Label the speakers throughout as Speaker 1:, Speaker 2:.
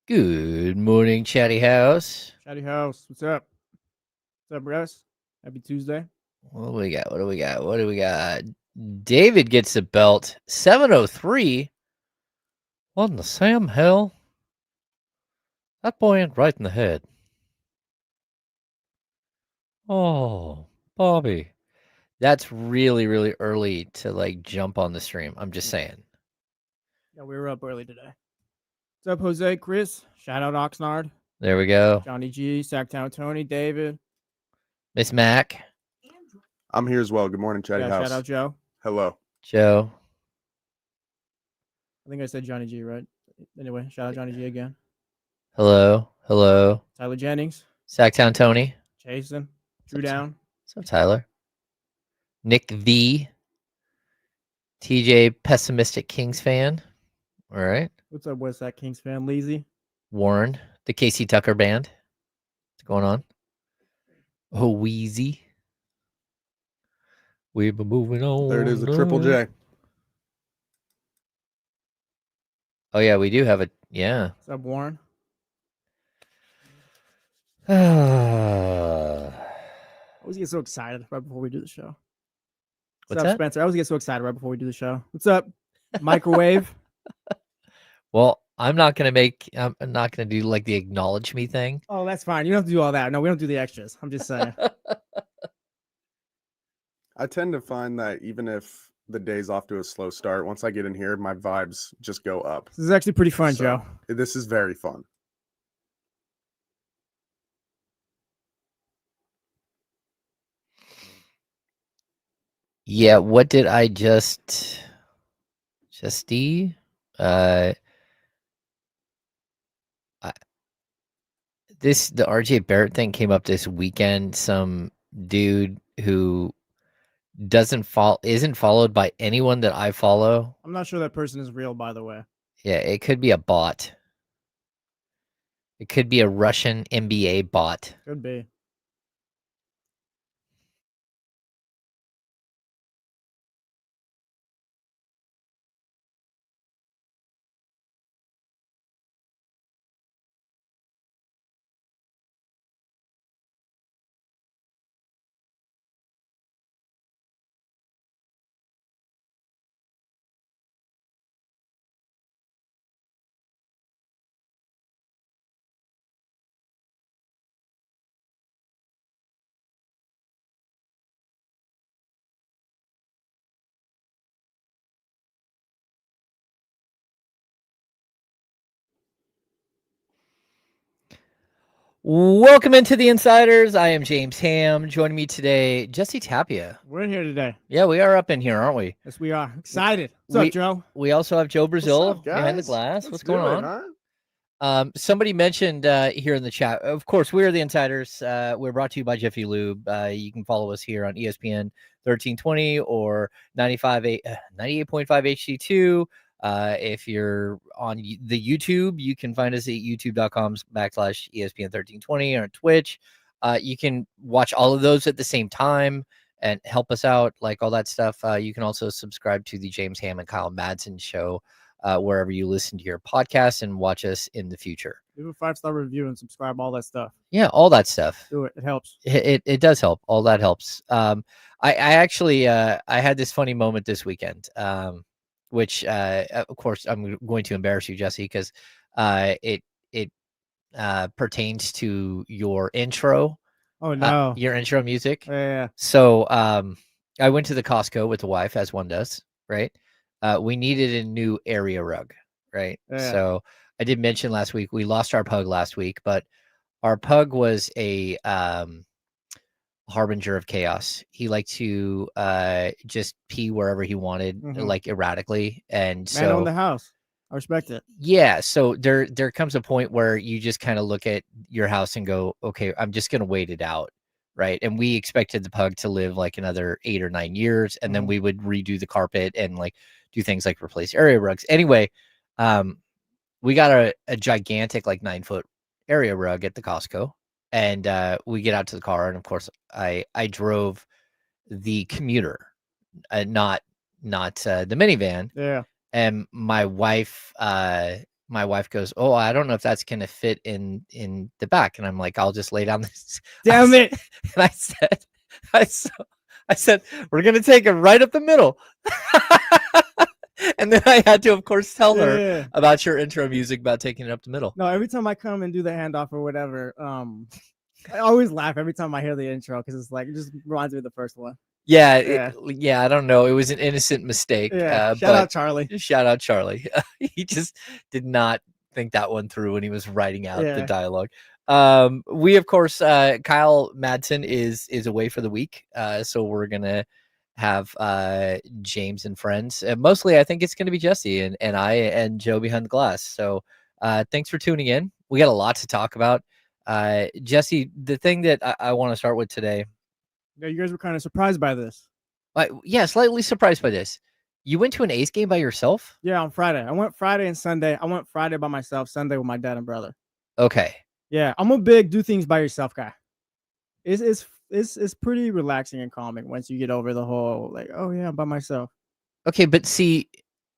Speaker 1: Good morning, Chatty House.
Speaker 2: Chatty House, what's up? What's up, guys? Happy Tuesday.
Speaker 1: What do we got? What do we got? What do we got? David gets the belt. 703. What in the Sam hell? That boy ain't right in the head. Oh, Bobby. That's really, really early to like jump on the stream. I'm just saying.
Speaker 2: Yeah, we were up early today. What's up, Jose, Chris? Shout out Oxnard,
Speaker 1: There we go.
Speaker 2: Johnny G, Sacktown Tony, David.
Speaker 1: Miss Mac,
Speaker 3: I'm here as well. Good morning, Chatty
Speaker 2: Yeah,
Speaker 3: House.
Speaker 2: shout out Joe.
Speaker 3: Hello.
Speaker 1: Joe.
Speaker 2: I think I said Johnny G, right? Anyway, shout out Johnny G again.
Speaker 1: Hello. Hello.
Speaker 2: Tyler Jennings,
Speaker 1: Sacktown Tony.
Speaker 2: Jason, Drew Down.
Speaker 1: What's up, Tyler? Nick V. TJ, pessimistic Kings fan. All right.
Speaker 2: What's up, West Side Kings fan? Leezy.
Speaker 1: Warren, the Casey Tucker band. What's going on? Oh, Wheezy. We've been moving on.
Speaker 3: There it is, a Triple J.
Speaker 1: Oh, yeah, we do have a. Yeah.
Speaker 2: What's up, Warren?
Speaker 1: What's
Speaker 2: I always get so excited right before we do the show.
Speaker 1: What's
Speaker 2: up,
Speaker 1: that?
Speaker 2: Spencer? I always get so excited right before we do the show. What's up, Microwave?
Speaker 1: Well, I'm not gonna do like the acknowledge me thing.
Speaker 2: Oh, that's fine. You don't have to do all that. No, we don't do the extras. I'm just saying.
Speaker 3: I tend to find that even if the day's off to a slow start, once I get in here, my vibes just go up.
Speaker 2: This is actually pretty fun,
Speaker 3: So,
Speaker 2: Joe.
Speaker 3: This is very fun.
Speaker 1: Yeah, what did I just the RJ Barrett thing came up this weekend. Some dude who isn't followed by anyone that I follow.
Speaker 2: I'm not sure that person is real, by the way.
Speaker 1: Yeah, it could be a bot. It could be a Russian NBA bot.
Speaker 2: Could be.
Speaker 1: Welcome into the Insiders. I am James Ham. Joining me today, Jesse Tapia.
Speaker 2: We're in here today.
Speaker 1: Yeah, we are up in here, aren't we?
Speaker 2: Yes, we are. Excited. What's up, Joe?
Speaker 1: We also have Joe Brazil
Speaker 3: What's up,
Speaker 1: behind the
Speaker 3: guys?
Speaker 1: glass.
Speaker 3: Let's
Speaker 1: What's going
Speaker 3: do it,
Speaker 1: on?
Speaker 3: huh?
Speaker 1: Somebody mentioned here in the chat, of course, we are the Insiders. We're brought to you by Jiffy Lube. You can follow us here on ESPN 1320 or 98.5 HD2. If you're on the YouTube, you can find us at youtube.com/ESPN1320 or on Twitch. You can watch all of those at the same time and help us out, like all that stuff. You can also subscribe to the James Ham and Kyle Madsen show wherever you listen to your podcast and watch us in the future.
Speaker 2: Leave a 5-star review and subscribe, all that stuff.
Speaker 1: Yeah, all that stuff.
Speaker 2: Do it. It helps.
Speaker 1: It does help. All that helps. I actually I had this funny moment this weekend, which of course I'm going to embarrass you, Jesse, because it pertains to your intro.
Speaker 2: Oh no.
Speaker 1: Your intro music.
Speaker 2: Yeah.
Speaker 1: So I went to the Costco with the wife, as one does, right? We needed a new area rug, right?
Speaker 2: Yeah.
Speaker 1: So I did mention last week we lost our pug last week, but our pug was a harbinger of chaos. He liked to just pee wherever he wanted, like erratically, and
Speaker 2: Man owned the house. I respect it.
Speaker 1: Yeah, so there comes a point where you just kind of look at your house and go, okay, I'm just gonna wait it out, right? And we expected the pug to live like another 8 or 9 years, and then we would redo the carpet and like do things like replace area rugs. Anyway, we got a gigantic like 9-foot area rug at the Costco, and we get out to the car, and of course I drove the commuter, not the minivan.
Speaker 2: Yeah.
Speaker 1: And my wife my wife goes, "Oh, I don't know if that's gonna fit in the back," and I'm like, "I'll just lay down this."
Speaker 2: Damn it!
Speaker 1: And I said, "We're gonna take it right up the middle." And then I had to, of course, tell her
Speaker 2: Yeah.
Speaker 1: about your intro music about taking it up the middle.
Speaker 2: No, every time I come and do the handoff or whatever, I always laugh every time I hear the intro because it's like it just reminds me of the first one.
Speaker 1: Yeah,
Speaker 2: Yeah.
Speaker 1: I don't know. It was an innocent mistake.
Speaker 2: Yeah. Shout
Speaker 1: but
Speaker 2: out Charlie.
Speaker 1: shout out Charlie. He just did not think that one through when he was writing out the
Speaker 2: Yeah.
Speaker 1: dialogue. We of course, Kyle Madsen is away for the week, so we're gonna have James and friends. Mostly, I think it's gonna be Jesse and I and Joe behind the glass. So, thanks for tuning in. We got a lot to talk about. Jesse, the thing that I want to start with today.
Speaker 2: Yeah, you guys were kind of surprised by this.
Speaker 1: Yeah, slightly surprised by this. You went to an A's game by yourself?
Speaker 2: Yeah, on Friday. I went Friday and Sunday. I went Friday by myself, Sunday with my dad and brother.
Speaker 1: Okay.
Speaker 2: Yeah, I'm a big do things by yourself guy. It's pretty relaxing and calming once you get over the whole like, oh yeah, I'm by myself.
Speaker 1: Okay, but see,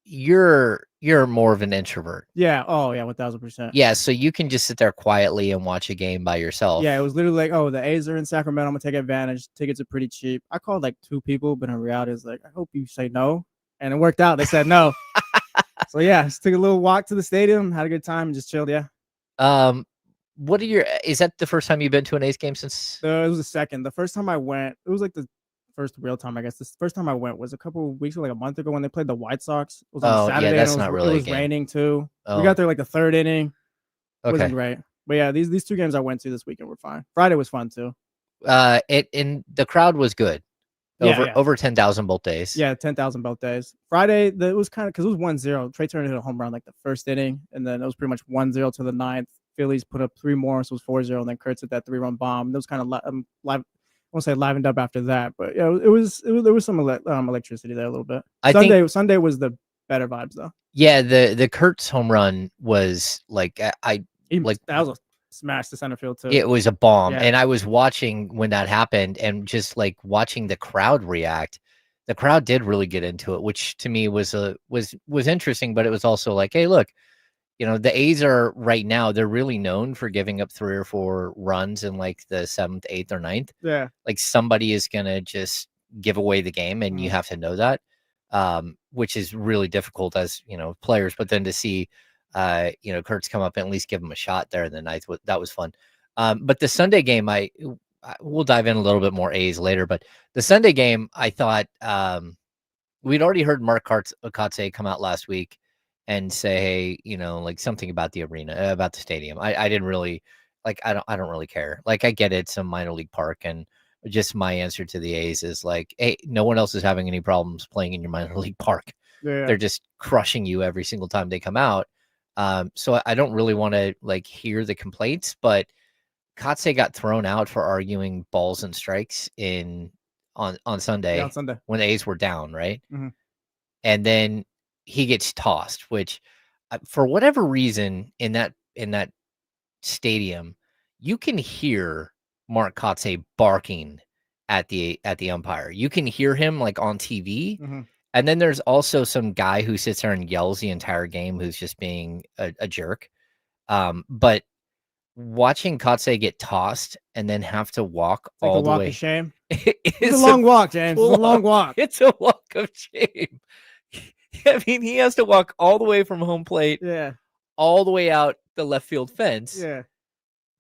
Speaker 1: you're more of an introvert.
Speaker 2: Yeah. Oh yeah, 1000%.
Speaker 1: Yeah, so you can just sit there quietly and watch a game by yourself.
Speaker 2: Yeah, it was literally like, oh, the A's are in Sacramento. I'm gonna take advantage. Tickets are pretty cheap. I called like 2 people, but in reality, it's like, I hope you say no. And it worked out. They said no. So yeah, just took a little walk to the stadium, had a good time, and just chilled. Yeah.
Speaker 1: What are your? Is that the first time you've been to an A's game since?
Speaker 2: It was the second. The first time I went, it was like the first real time, I guess. The first time I went was a couple of weeks ago, like a month ago, when they played the White Sox. It was on
Speaker 1: Oh, yeah,
Speaker 2: Saturday.
Speaker 1: that's
Speaker 2: and
Speaker 1: not really a
Speaker 2: It was
Speaker 1: game.
Speaker 2: raining too.
Speaker 1: Oh,
Speaker 2: We got there like the third inning. It
Speaker 1: okay.
Speaker 2: wasn't great. But yeah, these 2 games I went to this weekend were fine. Friday was fun too.
Speaker 1: And the crowd was good.
Speaker 2: Yeah.
Speaker 1: Over 10,000 both days.
Speaker 2: Yeah, 10,000 both days. Friday, it was kind of because it was 1-0. Trey Turner hit a home run like the first inning, and then it was pretty much 1-0 to the 9th. Phillies put up 3 more, so it was 4-0, and then Kurtz hit that 3-run bomb. It was kind of live. I won't say livened up after that, but yeah, there was some electricity there a little bit. Sunday was the better vibes though.
Speaker 1: Yeah, the Kurtz home run was like
Speaker 2: That was a smash to center field too.
Speaker 1: It was a bomb,
Speaker 2: Yeah.
Speaker 1: and I was watching when that happened, and just like watching the crowd react. The crowd did really get into it, which to me was interesting, but it was also like, hey, look, the A's are right now, they're really known for giving up 3 or 4 runs in like the 7th, 8th, or 9th.
Speaker 2: Yeah.
Speaker 1: Like somebody is gonna just give away the game, and you have to know that, which is really difficult as players. But then to see Kurtz come up and at least give him a shot there in the 9th, that was fun. But the Sunday game, we'll dive in a little bit more A's later, but the Sunday game, I thought we'd already heard Mark Kotsay come out last week and say, hey, like something about the arena, about the stadium. I didn't really like, I don't really care. Like, I get it's a minor league park, and just my answer to the A's is like, hey, no one else is having any problems playing in your minor league park.
Speaker 2: Yeah.
Speaker 1: They're just crushing you every single time they come out. So I don't really want to like hear the complaints, but Kotsay got thrown out for arguing balls and strikes on Sunday,
Speaker 2: Yeah, on Sunday.
Speaker 1: when the A's were down, right?
Speaker 2: Mhm.
Speaker 1: And then he gets tossed, which for whatever reason in that stadium, you can hear Mark Kotsay barking at the umpire. You can hear him like on TV.
Speaker 2: Mhm.
Speaker 1: And then there's also some guy who sits there and yells the entire game, who's just being a jerk. But watching Kotsay get tossed and then have to walk
Speaker 2: It's like
Speaker 1: all
Speaker 2: a
Speaker 1: the
Speaker 2: walk
Speaker 1: way.
Speaker 2: of shame.
Speaker 1: It's
Speaker 2: It's a long walk, James. It's a long walk.
Speaker 1: It's a walk of shame. I mean, he has to walk all the way from home plate,
Speaker 2: Yeah.
Speaker 1: all the way out the left field fence.
Speaker 2: Yeah.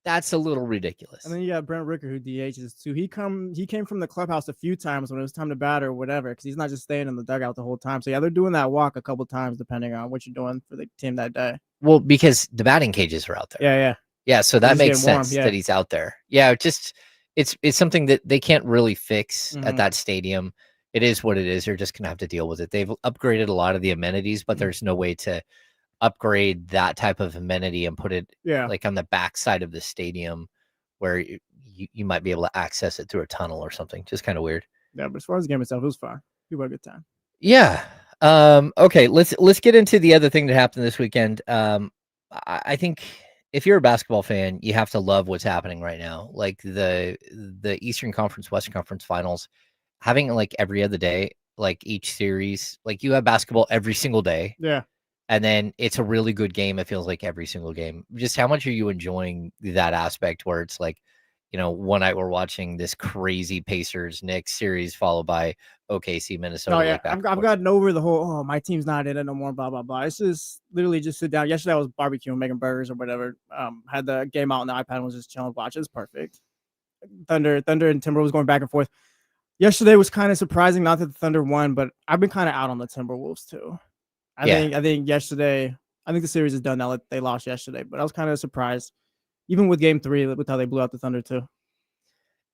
Speaker 1: That's a little ridiculous.
Speaker 2: And then you got Brent Ricker, who DHs too. He came from the clubhouse a few times when it was time to bat or whatever, because he's not just staying in the dugout the whole time. So yeah, they're doing that walk a couple times depending on what you're doing for the team that day.
Speaker 1: Well, because the batting cages are out there.
Speaker 2: Yeah.
Speaker 1: Yeah, so that
Speaker 2: He's
Speaker 1: makes
Speaker 2: getting warm,
Speaker 1: sense
Speaker 2: yeah.
Speaker 1: that he's out there. Yeah, just it's something that they can't really fix at
Speaker 2: Mhm.
Speaker 1: that stadium. It is what it is. You're just gonna have to deal with it. They've upgraded a lot of the amenities, but
Speaker 2: Mhm.
Speaker 1: there's no way to upgrade that type of amenity and put it
Speaker 2: Yeah.
Speaker 1: like on the back side of the stadium where you might be able to access it through a tunnel or something. Just kind of weird.
Speaker 2: Yeah, but as far as the game itself, it was fun. People had a good time.
Speaker 1: Yeah. Okay, let's get into the other thing that happened this weekend. I think if you're a basketball fan, you have to love what's happening right now. Like the Eastern Conference, Western Conference finals, having like every other day, like each series, like you have basketball every single day.
Speaker 2: Yeah.
Speaker 1: And then it's a really good game. It feels like every single game. Just how much are you enjoying that aspect where it's like, one night we're watching this crazy Pacers Knicks series followed by OKC Minnesota.
Speaker 2: No, yeah,
Speaker 1: like back
Speaker 2: I've
Speaker 1: and forth.
Speaker 2: gotten over the whole my team's not in it no more, blah blah blah. It's just literally just sit down. Yesterday I was barbecuing, making burgers or whatever. Had the game out on the iPad and was just chilling, watching. It's perfect. Thunder and Timberwolves going back and forth. Yesterday was kind of surprising, not that the Thunder won, but I've been kind of out on the Timberwolves too. I think yesterday, I think the series is done now that they lost yesterday, but I was kind of surprised, even with game 3, with how they blew out the Thunder too.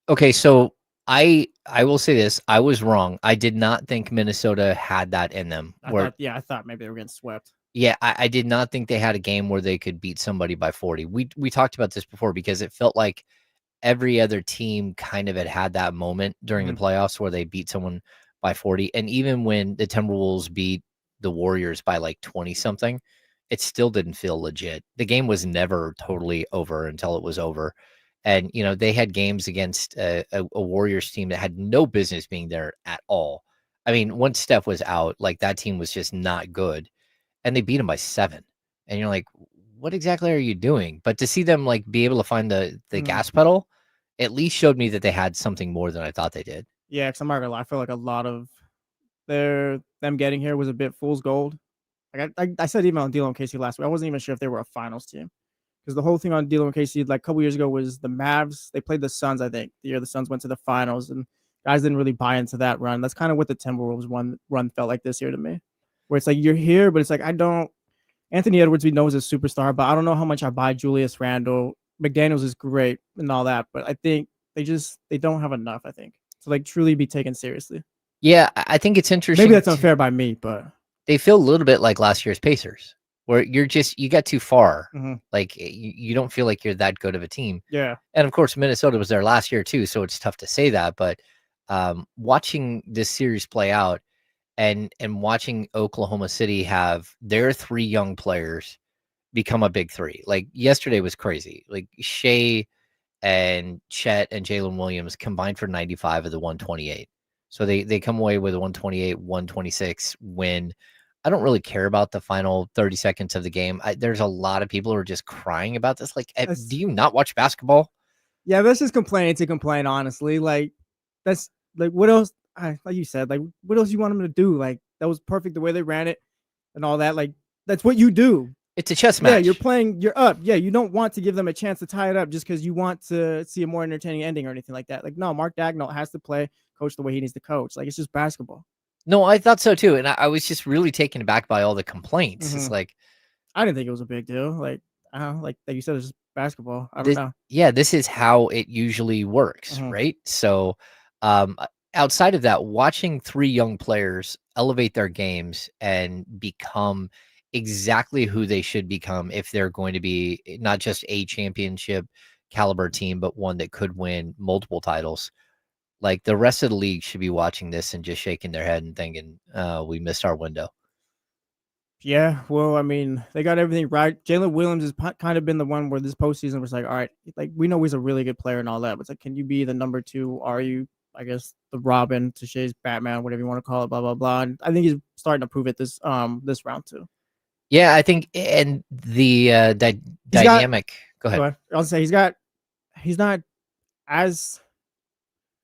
Speaker 1: Okay, so I will say this. I was wrong. I did not think Minnesota had that in them.
Speaker 2: I thought maybe they were getting swept.
Speaker 1: Yeah, I did not think they had a game where they could beat somebody by 40. We talked about this before because it felt like every other team kind of had that moment during the playoffs where they beat someone by 40. And even when the Timberwolves beat the Warriors by like 20 something, it still didn't feel legit. The game was never totally over until it was over. And, they had games against a Warriors team that had no business being there at all. I mean, once Steph was out, like that team was just not good. And they beat them by 7. And you're like, what exactly are you doing? But to see them like be able to find the gas pedal, at least showed me that they had something more than I thought they did.
Speaker 2: Yeah, because I'm not gonna lie, I feel like a lot of them getting here was a bit fool's gold. Like I said even on D'Lo and Casey last week, I wasn't even sure if they were a finals team. Because the whole thing on D'Lo and Casey, like a couple years ago, was the Mavs. They played the Suns, I think. The year the Suns went to the finals, and guys didn't really buy into that run. That's kind of what the Timberwolves run felt like this year to me. Where it's like you're here, but it's like Anthony Edwards, we know, is a superstar, but I don't know how much I buy Julius Randle. McDaniels is great and all that, but I think they don't have enough, I think, to like truly be taken seriously.
Speaker 1: Yeah, I think it's interesting.
Speaker 2: Maybe that's unfair by me, but
Speaker 1: they feel a little bit like last year's Pacers, where you got too far. Like you don't feel like you're that good of a team.
Speaker 2: Yeah.
Speaker 1: And of course, Minnesota was there last year too, so it's tough to say that. But watching this series play out and watching Oklahoma City have their 3 young players become a big 3. Like yesterday was crazy. Like Shea and Chet and Jalen Williams combined for 95 of the 128. So they come away with a 128, 126 win. I don't really care about the final 30 seconds of the game. There's a lot of people who are just crying about this. Like, do you not watch basketball?
Speaker 2: Yeah, that's just complaining to complain, honestly. Like, that's like, what else? Like you said, like, what else you want them to do? Like, that was perfect the way they ran it and all that. Like, that's what you do.
Speaker 1: It's a chess match.
Speaker 2: Yeah, you're playing, you're up. Yeah, you don't want to give them a chance to tie it up just because you want to see a more entertaining ending or anything like that. Like, no, Mark Dagnall has to coach the way he needs to coach. Like, it's just basketball.
Speaker 1: No, I thought so too. And I was just really taken aback by all the complaints. It's like,
Speaker 2: I didn't think it was a big deal. Like you said, it's just basketball. I don't know.
Speaker 1: Yeah, this is how it usually works, right? So outside of that, watching 3 young players elevate their games and become exactly who they should become if they're going to be not just a championship caliber team, but one that could win multiple titles. Like the rest of the league should be watching this and just shaking their head and thinking, we missed our window.
Speaker 2: Yeah, well, I mean, they got everything right. Jalen Williams has kind of been the one where this postseason was like, all right, like we know he's a really good player and all that, but it's like, can you be the number 2? Are you, I guess, the Robin to Shea's Batman, whatever you want to call it, blah blah blah. And I think he's starting to prove it this round too.
Speaker 1: Yeah, I think, and the dynamic. Go ahead.
Speaker 2: I'll say he's not as.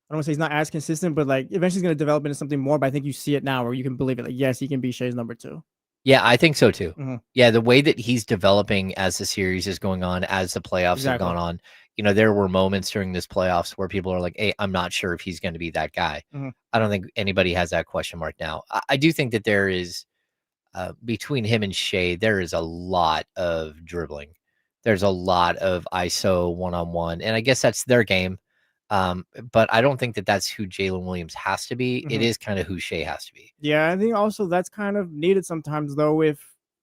Speaker 2: I don't want to say he's not as consistent, but like eventually he's going to develop into something more. But I think you see it now where you can believe it. Like, yes, he can be Shea's number 2.
Speaker 1: Yeah, I think so too. Yeah, the way that he's developing as the series is going on, as the playoffs have gone on, there were moments during this playoffs where people are like, hey, I'm not sure if he's going to be that guy. I don't think anybody has that question mark now. I do think that there is, between him and Shea, there is a lot of dribbling. There's a lot of ISO one-on-one, and I guess that's their game. But I don't think that that's who Jalen Williams has to be. It is kind of who Shea has to be.
Speaker 2: Yeah, I think also that's kind of needed sometimes, though. I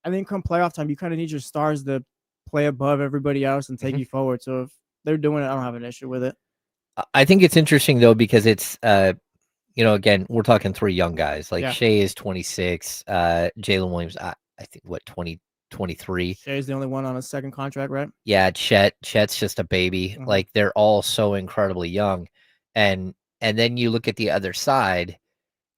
Speaker 2: think come playoff time, you kind of need your stars to play above everybody else and take you forward. So if they're doing it, I don't have an issue with it.
Speaker 1: I think it's interesting, though, because it's, again, we're talking 3 young guys. Like Shea is 26, Jalen Williams, I think, 23.
Speaker 2: Shea's the only one on a second contract, right?
Speaker 1: Yeah, Chet's just a baby. Like they're all so incredibly young, and then you look at the other side,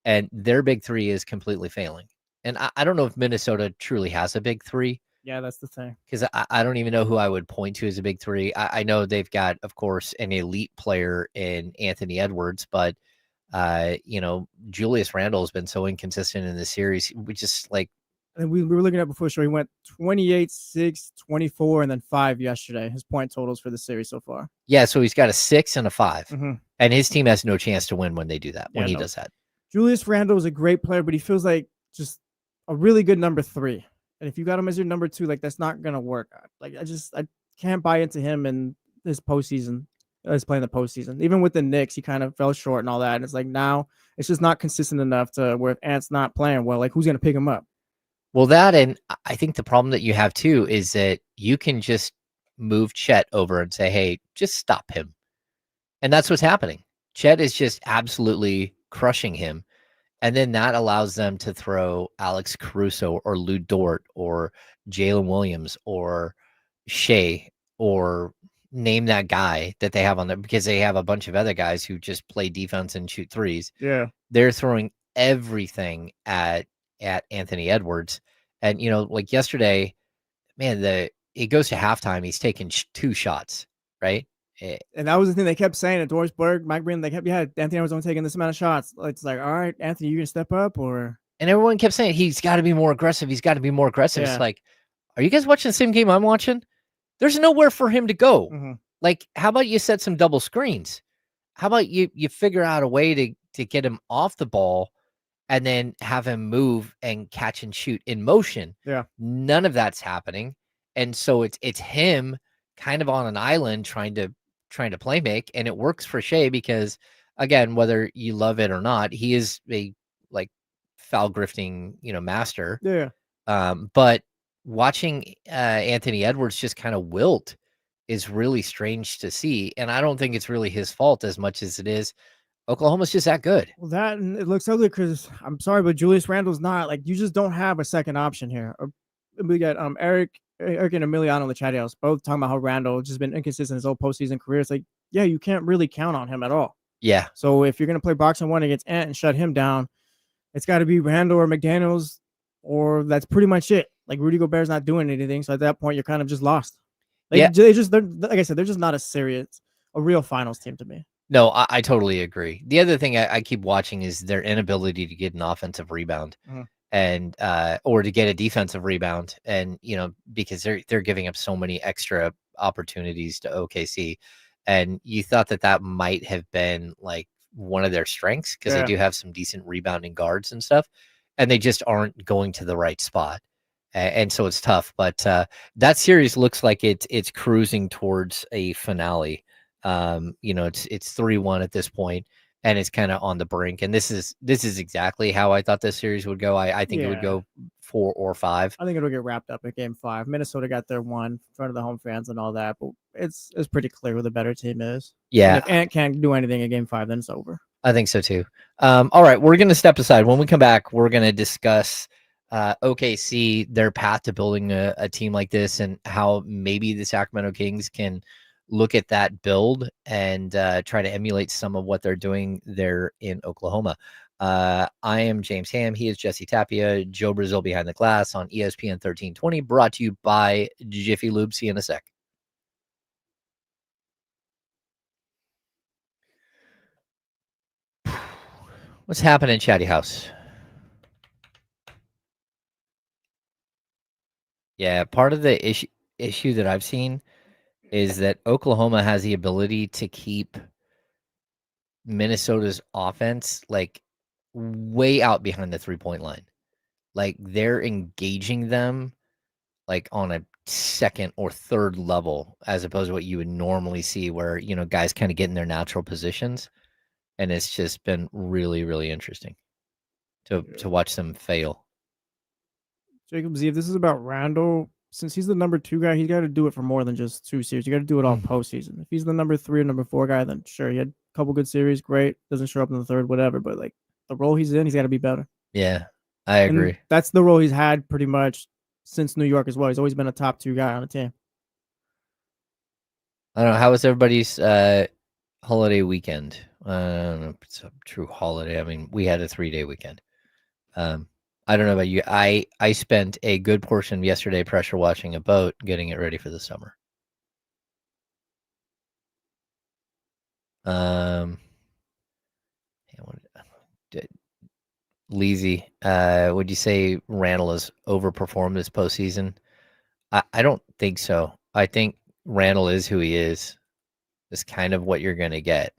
Speaker 1: and their big 3 is completely failing. And I don't know if Minnesota truly has a big three.
Speaker 2: Yeah, that's the thing.
Speaker 1: Because I don't even know who I would point to as a big three. I know they've got, of course, an elite player in Anthony Edwards, but Julius Randle has been so inconsistent in this series. We just like,
Speaker 2: And we were looking at before, so he went 28, 6, 24, and then 5 yesterday. His point totals for the series so far.
Speaker 1: yeah. So he's got a 6 and a 5,
Speaker 2: Mm-hmm.
Speaker 1: and his team has no chance to win when they do that. When he does that,
Speaker 2: Julius Randle is a great player, but he feels like just a really good number 3. And if you got him as your number 2, like that's not gonna work. Like I can't buy into him in this postseason. He's playing the postseason. Even with the Knicks, he kind of fell short and all that. And it's like now it's just not consistent enough to where if Ant's not playing well, like who's gonna pick him up?
Speaker 1: well, that and I think the problem that you have too is that you can just move Chet over and say, "Hey, just stop him," and that's what's happening. Chet is just absolutely crushing him. And then that allows them to throw Alex Caruso or Lou Dort or Jalen Williams or Shea or name that guy that they have on there, because they have a bunch of other guys who just play defense and shoot threes.
Speaker 2: Yeah.
Speaker 1: They're throwing everything at Anthony Edwards. And, like yesterday, man, it goes to halftime. He's taking 2 shots, right?
Speaker 2: And that was the thing they kept saying at Dorisburg, Mike Breen, they kept, Anthony Edwards only taking this amount of shots. It's like, all right, Anthony, you gonna step up or?
Speaker 1: And everyone kept saying he's got to be more aggressive. He's got to be more aggressive.
Speaker 2: Yeah.
Speaker 1: It's like, are you guys watching the same game I'm watching? There's nowhere for him to go.
Speaker 2: Mm-hmm.
Speaker 1: Like, how about you set some double screens? How about you figure out a way to get him off the ball and then have him move and catch and shoot in motion?
Speaker 2: Yeah.
Speaker 1: None of that's happening. And so it's him kind of on an island trying to play make, and it works for Shea because, again, whether you love it or not, he is a like foul grifting, master.
Speaker 2: Yeah.
Speaker 1: But watching Anthony Edwards just kind of wilt is really strange to see, and I don't think it's really his fault as much as it is Oklahoma's just that good.
Speaker 2: Well, that and it looks ugly because I'm sorry, but Julius Randle's not like you just don't have a second option here. We got Eric and Emiliano in the chat house both talking about how Randle just been inconsistent his whole postseason career. It's like, yeah, you can't really count on him at all.
Speaker 1: Yeah.
Speaker 2: So if you're gonna play box and 1 against Ant and shut him down, it's got to be Randle or McDaniels, or that's pretty much it. Like Rudy Gobert's not doing anything, so at that point you're kind of just lost. Like, yeah, they're like I said, they're just not a real finals team to me.
Speaker 1: No, I totally agree. The other thing I keep watching is their inability to get an offensive rebound.
Speaker 2: Mm-hmm.
Speaker 1: And or to get a defensive rebound, and because they're giving up so many extra opportunities to OKC, and you thought that might have been like one of their strengths because they do have some decent rebounding guards and stuff, and they just aren't going to the right spot, and so it's tough. But that series looks like it's cruising towards a finale. It's 3-1 at this point. And it's kind of on the brink. And this is exactly how I thought this series would go. I think it would go 4 or 5.
Speaker 2: I think it'll get wrapped up at game 5. Minnesota got their 1 in front of the home fans and all that, but it's pretty clear who the better team is.
Speaker 1: Yeah.
Speaker 2: And if Ant can't do anything at game 5, then it's over.
Speaker 1: I think so too. All right, we're going to step aside. When we come back, we're going to discuss OKC, their path to building a team like this, and how maybe the Sacramento Kings can look at that build and try to emulate some of what they're doing there in Oklahoma. I am James Ham. He is Jesse Tapia. Joe Brazil behind the glass on ESPN 1320, brought to you by Jiffy Lube. See you in a sec. What's happening, Chatty House? Yeah, part of the issue that I've seen is that Oklahoma has the ability to keep Minnesota's offense like way out behind the 3-point line. Like they're engaging them like on a second or third level, as opposed to what you would normally see where, guys kind of get in their natural positions. And it's just been really, really interesting to watch them fail.
Speaker 2: Jacob Z, if this is about Randle, since he's the number 2 guy, he's got to do it for more than just 2 series. You got to do it all postseason. If he's the number 3 or number 4 guy, then sure, he had a couple good series, great. Doesn't show up in the third, whatever. But like the role he's in, he's got to be better.
Speaker 1: Yeah, I agree.
Speaker 2: And that's the role he's had pretty much since New York as well. He's always been a top 2 guy on the team.
Speaker 1: I don't know. How was everybody's holiday weekend? I don't know if it's a true holiday. I mean, we had a 3-day weekend. I I don't know about you. I spent a good portion of yesterday pressure washing a boat, getting it ready for the summer. Leezy, would you say Randall has overperformed this postseason? I don't think so. I think Randall is who he is. It's kind of what you're going to get.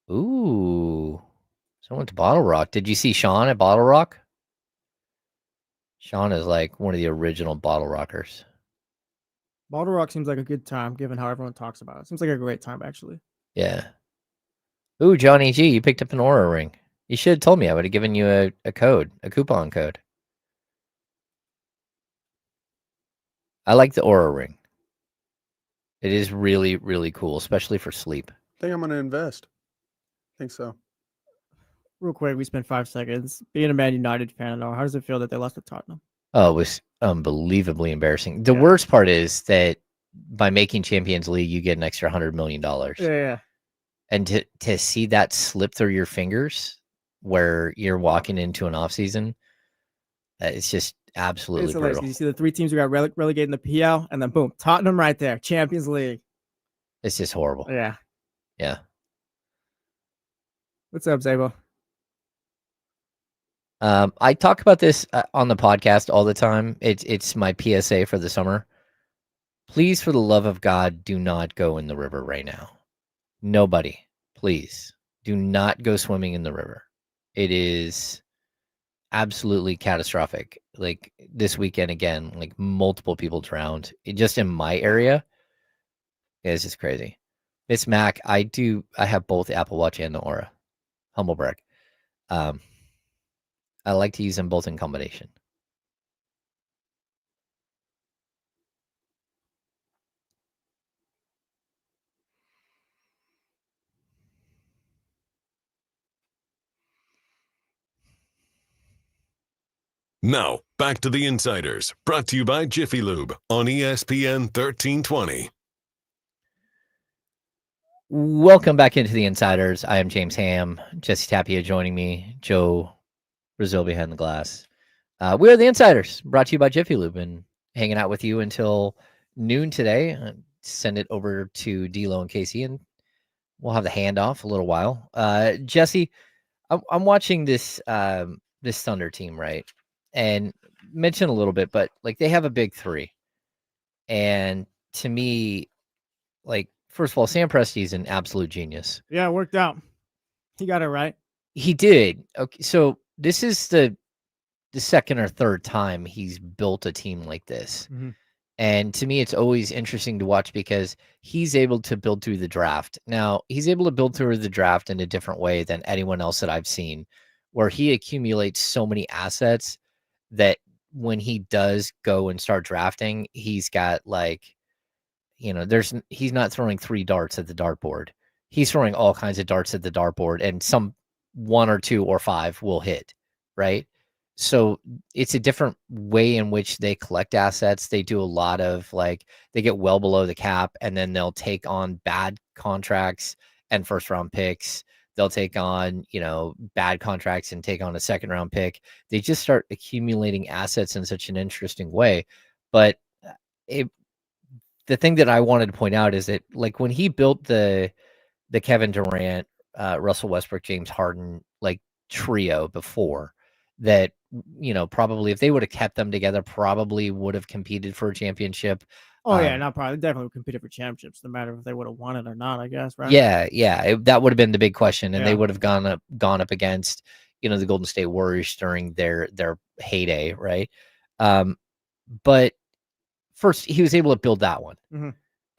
Speaker 1: Ooh. Someone to Bottle Rock. Did you see Sean at Bottle Rock? Sean is like one of the original Bottle Rockers.
Speaker 2: Bottle Rock seems like a good time, given how everyone talks about it. Seems like a great time, actually.
Speaker 1: Yeah. Ooh, Johnny G, you picked up an Aura ring. You should have told me. I would have given you a code, a coupon code. I like the Aura ring. It is really, really cool, especially for sleep.
Speaker 3: I think I'm going to invest. I think so.
Speaker 2: Real quick, we spent 5 seconds. Being a Man United fan, how does it feel that they lost to Tottenham?
Speaker 1: Oh, it was unbelievably embarrassing. The worst part is that by making Champions League, you get an extra $100 million.
Speaker 2: Yeah.
Speaker 1: And to see that slip through your fingers where you're walking into an offseason, it's just absolutely brutal.
Speaker 2: You see the 3 teams who got relegated in the PL, and then boom, Tottenham right there, Champions League.
Speaker 1: It's just horrible.
Speaker 2: Yeah. What's up, Zabo?
Speaker 1: I talk about this on the podcast all the time. It's my PSA for the summer. Please, for the love of God, do not go in the river right now. Nobody, please, do not go swimming in the river. It is absolutely catastrophic. Like this weekend again, like multiple people drowned just in my area. It's just crazy. Miss Mac, I have both Apple Watch and the Aura. Humble brag. I like to use them both in combination.
Speaker 4: Now, back to the Insiders, brought to you by Jiffy Lube on ESPN 1320.
Speaker 1: Welcome back into the Insiders. I am James Ham. Jesse Tapia joining me. Joe Brazil behind the glass. We are the Insiders, brought to you by Jiffy Lube, and hanging out with you until noon today. Send it over to D-Lo and Casey, and we'll have the handoff a little while. Jesse, I'm watching this this Thunder team, right? And mention a little bit, but like they have a big 3. And to me, like, first of all, Sam Presti's an absolute genius.
Speaker 2: Yeah, it worked out. He got it right.
Speaker 1: He did. Okay, so this is the second or third time he's built a team like this.
Speaker 2: Mm-hmm.
Speaker 1: And to me, it's always interesting to watch because he's able to build through the draft. Now, he's able to build through the draft in a different way than anyone else that I've seen, where he accumulates so many assets that when he does go and start drafting, he's got like, he's not throwing 3 darts at the dartboard. He's throwing all kinds of darts at the dartboard, and some 1 or 2 or 5 will hit, right? So it's a different way in which they collect assets. They do a lot of they get well below the cap, and then they'll take on bad contracts and first round picks. They'll take on, bad contracts and take on a second round pick. They just start accumulating assets in such an interesting way. But the thing that I wanted to point out is that like when he built the Kevin Durant, Russell Westbrook, James Harden, like trio before, that, probably if they would have kept them together, probably would have competed for a championship.
Speaker 2: Oh, yeah, not probably. Definitely competed for championships, no matter if they would have won it or not, I guess, right?
Speaker 1: Yeah. That would have been the big question, and they would have gone up against, the Golden State Warriors during their heyday, right? But first, he was able to build that one.
Speaker 2: Mm-hmm.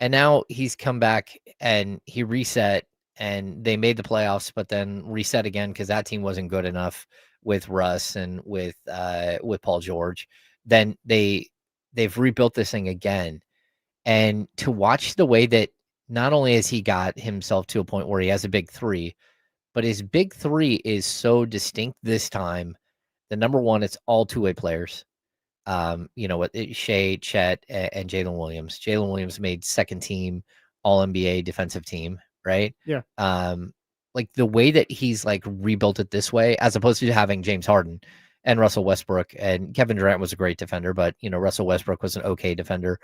Speaker 1: And now he's come back and he reset, and they made the playoffs, but then reset again because that team wasn't good enough with Russ and with Paul George. Then they've rebuilt this thing again. And to watch the way that not only has he got himself to a point where he has a big 3, but his big 3 is so distinct this time. The number one, it's all two-way players. With Shea, Chet, and Jalen Williams. Jalen Williams made second team All NBA defensive team, right?
Speaker 2: Yeah.
Speaker 1: like the way that he's like rebuilt it this way, as opposed to having James Harden and Russell Westbrook, and Kevin Durant was a great defender, but Russell Westbrook was an okay defender.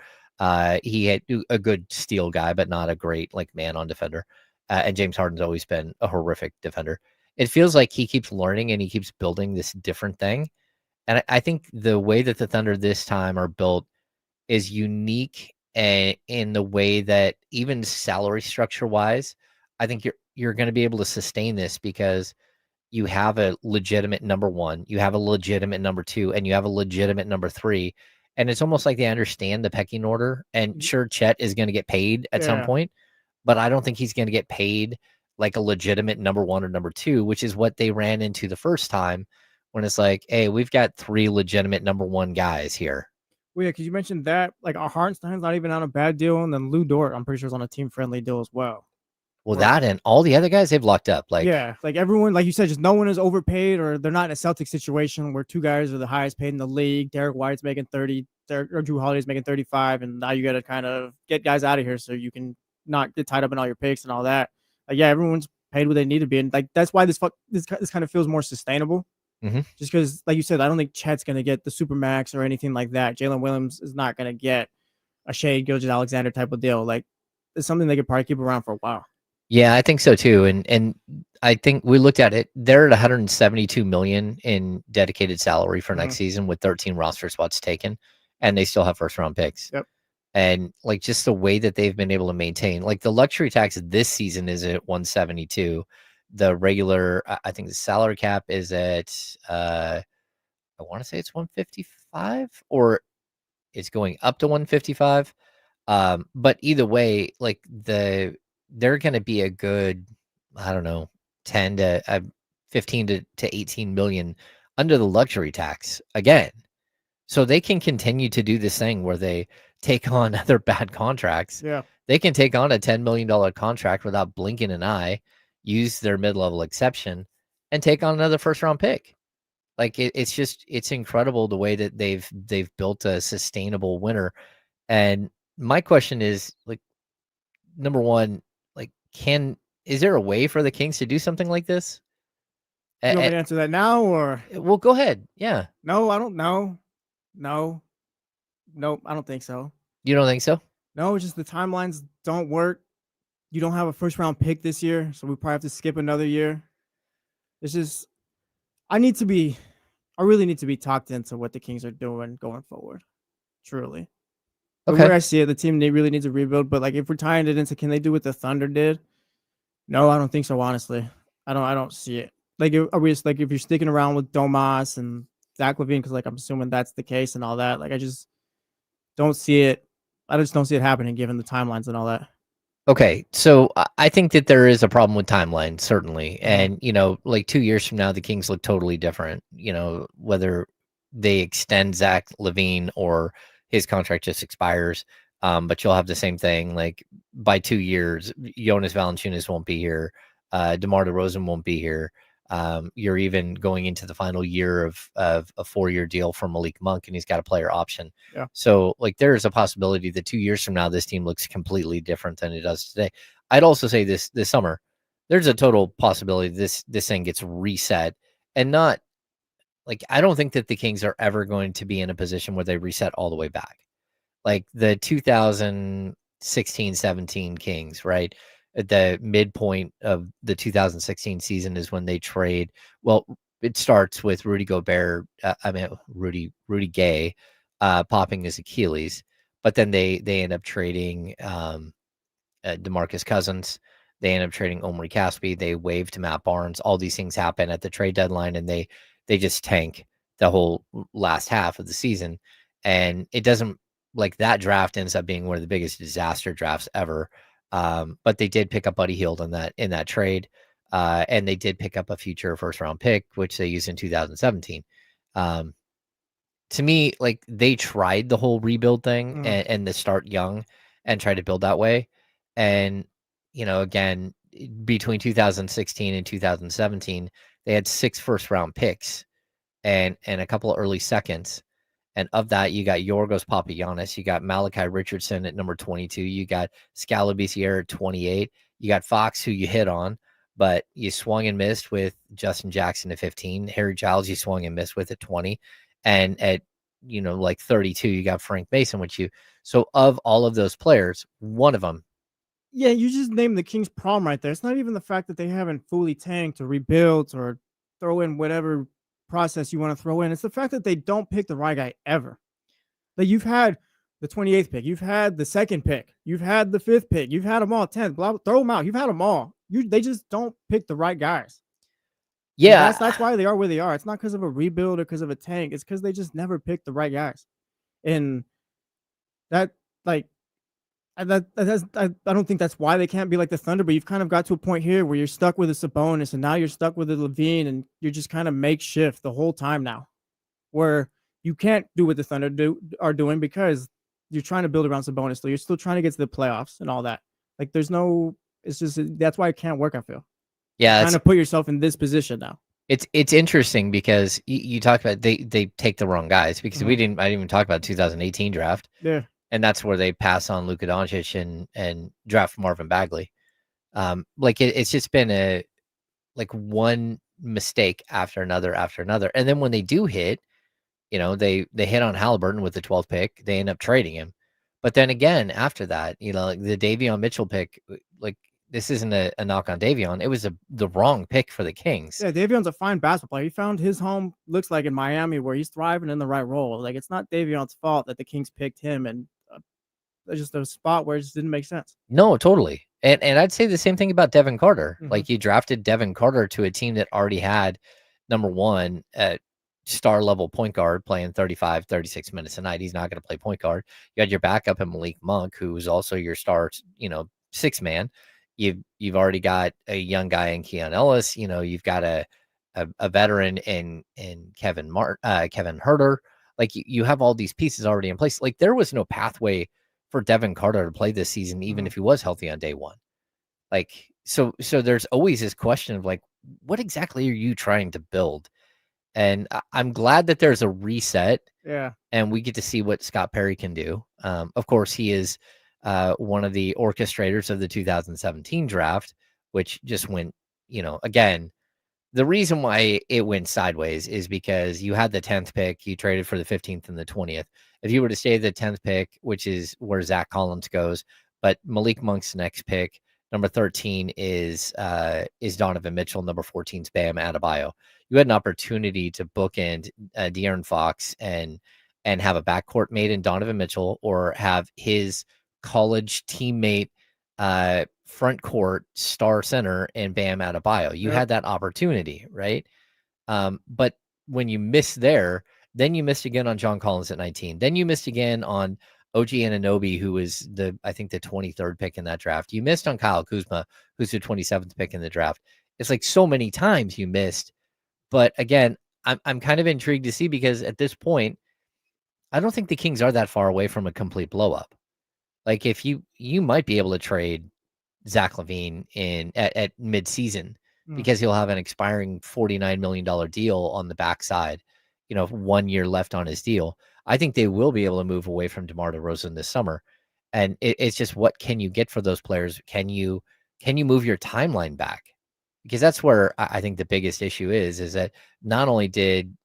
Speaker 1: He had a good steal guy, but not a great like man-on defender. And James Harden's always been a horrific defender. It feels like he keeps learning and he keeps building this different thing. And I think the way that the Thunder this time are built is unique in the way that even salary structure wise, I think you're going to be able to sustain this because you have a legitimate number one, you have a legitimate number two, and you have a legitimate number three. And it's almost like they understand the pecking order. And sure, Chet is going to get paid at some point, but I don't think he's going to get paid like a legitimate number one or number two, which is what they ran into the first time when it's like, hey, we've got three legitimate number one guys here.
Speaker 2: Well, yeah, because you mentioned that, like, Hartenstein's not even on a bad deal, and then Lou Dort, I'm pretty sure, is on a team-friendly deal as well.
Speaker 1: Well, that and all the other guys, they've locked up. Like,
Speaker 2: yeah, like everyone, like you said, just no one is overpaid, or they're not in a Celtic situation where two guys are the highest paid in the league. Derek White's making 30, or Jrue Holiday's making 35, and now you got to kind of get guys out of here so you can not get tied up in all your picks and all that. Like, yeah, everyone's paid what they need to be, and like that's why this kind of feels more sustainable.
Speaker 1: Mm-hmm.
Speaker 2: Just because, like you said, I don't think Chet's going to get the Supermax or anything like that. Jalen Williams is not going to get a Shea Gilgeous-Alexander type of deal. Like, it's something they could probably keep around for a while.
Speaker 1: Yeah, I think so too. And I think we looked at it. They're at 172 million in dedicated salary for next season with 13 roster spots taken, and they still have first round picks.
Speaker 2: Yep.
Speaker 1: And like just the way that they've been able to maintain, like the luxury tax this season is at 172. The regular, I think the salary cap is at, I want to say it's 155, or it's going up to 155. But either way, like they're going to be a good, I don't know, 10 to 15 to 18 million under the luxury tax again. So they can continue to do this thing where they take on other bad contracts.
Speaker 2: Yeah.
Speaker 1: They can take on a $10 million contract without blinking an eye, use their mid-level exception, and take on another first-round pick. Like it's incredible the way that they've built a sustainable winner. And my question is, like, number one, like, is there a way for the Kings to do something like this?
Speaker 2: You want me to answer that now, or?
Speaker 1: Well, go ahead. Yeah.
Speaker 2: No, I don't know. No, I don't think so.
Speaker 1: You don't think so?
Speaker 2: No, it's just the timelines don't work. You don't have a first round pick this year, so we probably have to skip another year. It's just, I really need to be talked into what the Kings are doing going forward. Truly. Okay. The way I see it, the team really needs a rebuild, but like if we're tying it into, can they do what the Thunder did? No, I don't think so, honestly. I don't see it. Like, are we just, like, if you're sticking around with Domas and Zach LaVine, because like I'm assuming that's the case and all that, like I just don't see it. I just don't see it happening given the timelines and all that.
Speaker 1: Okay, so I think that there is a problem with timeline, certainly. And, like 2 years from now, the Kings look totally different, whether they extend Zach LaVine or his contract just expires. But you'll have the same thing. Like by 2 years, Jonas Valanciunas won't be here. DeMar DeRozan won't be here. You're even going into the final year of a 4-year deal for Malik Monk, and he's got a player option.
Speaker 2: Yeah.
Speaker 1: So like there is a possibility that 2 years from now, this team looks completely different than it does today. I'd also say this summer, there's a total possibility this thing gets reset, and not like, I don't think that the Kings are ever going to be in a position where they reset all the way back. Like the 2016-17 Kings, right? At the midpoint of the 2016 season is when they trade. Well, it starts with Rudy Gay popping his Achilles, but then they end up trading DeMarcus Cousins. They end up trading Omri Caspi. They waive to Matt Barnes. All these things happen at the trade deadline, and they just tank the whole last half of the season. And it doesn't, like, that draft ends up being one of the biggest disaster drafts ever. But they did pick up Buddy Hield in that trade. And they did pick up a future first round pick, which they used in 2017. To me, like, they tried the whole rebuild thing and the start young and try to build that way. And, again, between 2016 and 2017, they had 6 first round picks and a couple of early seconds. And of that, you got Yorgos Papagiannis, you got Malachi Richardson at number 22, you got Scalabiciere at 28, you got Fox, who you hit on, but you swung and missed with Justin Jackson at 15. Harry Giles, you swung and missed with at 20. And at, like 32, you got Frank Mason with you. So of all of those players, one of them.
Speaker 2: Yeah, you just named the Kings' problem right there. It's not even the fact that they haven't fully tanked or rebuilt or throw in whatever process you want to throw in. It's the fact that they don't pick the right guy ever. Like, you've had the 28th pick, you've had the 2nd pick, you've had the 5th pick, you've had them all 10th. Blah, throw them out. You've had them all. They just don't pick the right guys.
Speaker 1: Yeah,
Speaker 2: that's why they are where they are. It's not because of a rebuild or because of a tank. It's because they just never pick the right guys. And that, like, I don't think that's why they can't be like the Thunder, but you've kind of got to a point here where you're stuck with a Sabonis, and now you're stuck with a Levine, and you're just kind of makeshift the whole time now, where you can't do what the Thunder are doing because you're trying to build around Sabonis. So you're still trying to get to the playoffs and all that. Like, it's just, that's why it can't work, I feel.
Speaker 1: Yeah,
Speaker 2: Trying to put yourself in this position now.
Speaker 1: It's interesting because you talk about they take the wrong guys, because I didn't even talk about 2018 draft.
Speaker 2: Yeah.
Speaker 1: And that's where they pass on Luka Doncic and draft Marvin Bagley. It's just been one mistake after another. And then when they do hit, they hit on Halliburton with the 12th pick. They end up trading him. But then again, after that, like the Davion Mitchell pick, like, this isn't a knock on Davion. It was the wrong pick for the Kings.
Speaker 2: Yeah, Davion's a fine basketball player. He found his home, looks like, in Miami, where he's thriving in the right role. Like, it's not Davion's fault that the Kings picked him, and just a spot where it just didn't make sense.
Speaker 1: No, totally. And I'd say the same thing about Devin Carter. Like, you drafted Devin Carter to a team that already had, number one, star level point guard playing 35, 36 minutes a night. He's not going to play point guard. You had your backup in Malik Monk, who was also your star, 6-man. You've already got a young guy in Keon Ellis. You've got a veteran in Kevin Huerter. Like, you have all these pieces already in place. Like, there was no pathway for Devin Carter to play this season, even if he was healthy on day one. Like, so there's always this question of, like, what exactly are you trying to build? And I'm glad that there's a reset.
Speaker 2: Yeah.
Speaker 1: And we get to see what Scott Perry can do. Of course, he is one of the orchestrators of the 2017 draft, which just went, again, the reason why it went sideways is because you had the 10th pick, you traded for the 15th and the 20th. If you were to stay the 10th pick, which is where Zach Collins goes, but Malik Monk's next pick, number 13 is Donovan Mitchell, number 14 is Bam Adebayo. You had an opportunity to bookend De'Aaron Fox and have a backcourt mate in Donovan Mitchell, or have his college teammate front court star center in Bam Adebayo. You had that opportunity, right? But when you missed there, then you missed again on John Collins at 19. Then you missed again on OG Anunoby, who was I think the 23rd pick in that draft. You missed on Kyle Kuzma, who's the 27th pick in the draft. It's like so many times you missed. But again, I'm kind of intrigued to see, because at this point, I don't think the Kings are that far away from a complete blow up. Like, if you might be able to trade Zach LaVine at mid-season, because he'll have an expiring $49 million deal on the backside, 1 year left on his deal. I think they will be able to move away from DeMar DeRozan this summer. And it's just, what can you get for those players? Can you move your timeline back? Because that's where I think the biggest issue is that not only did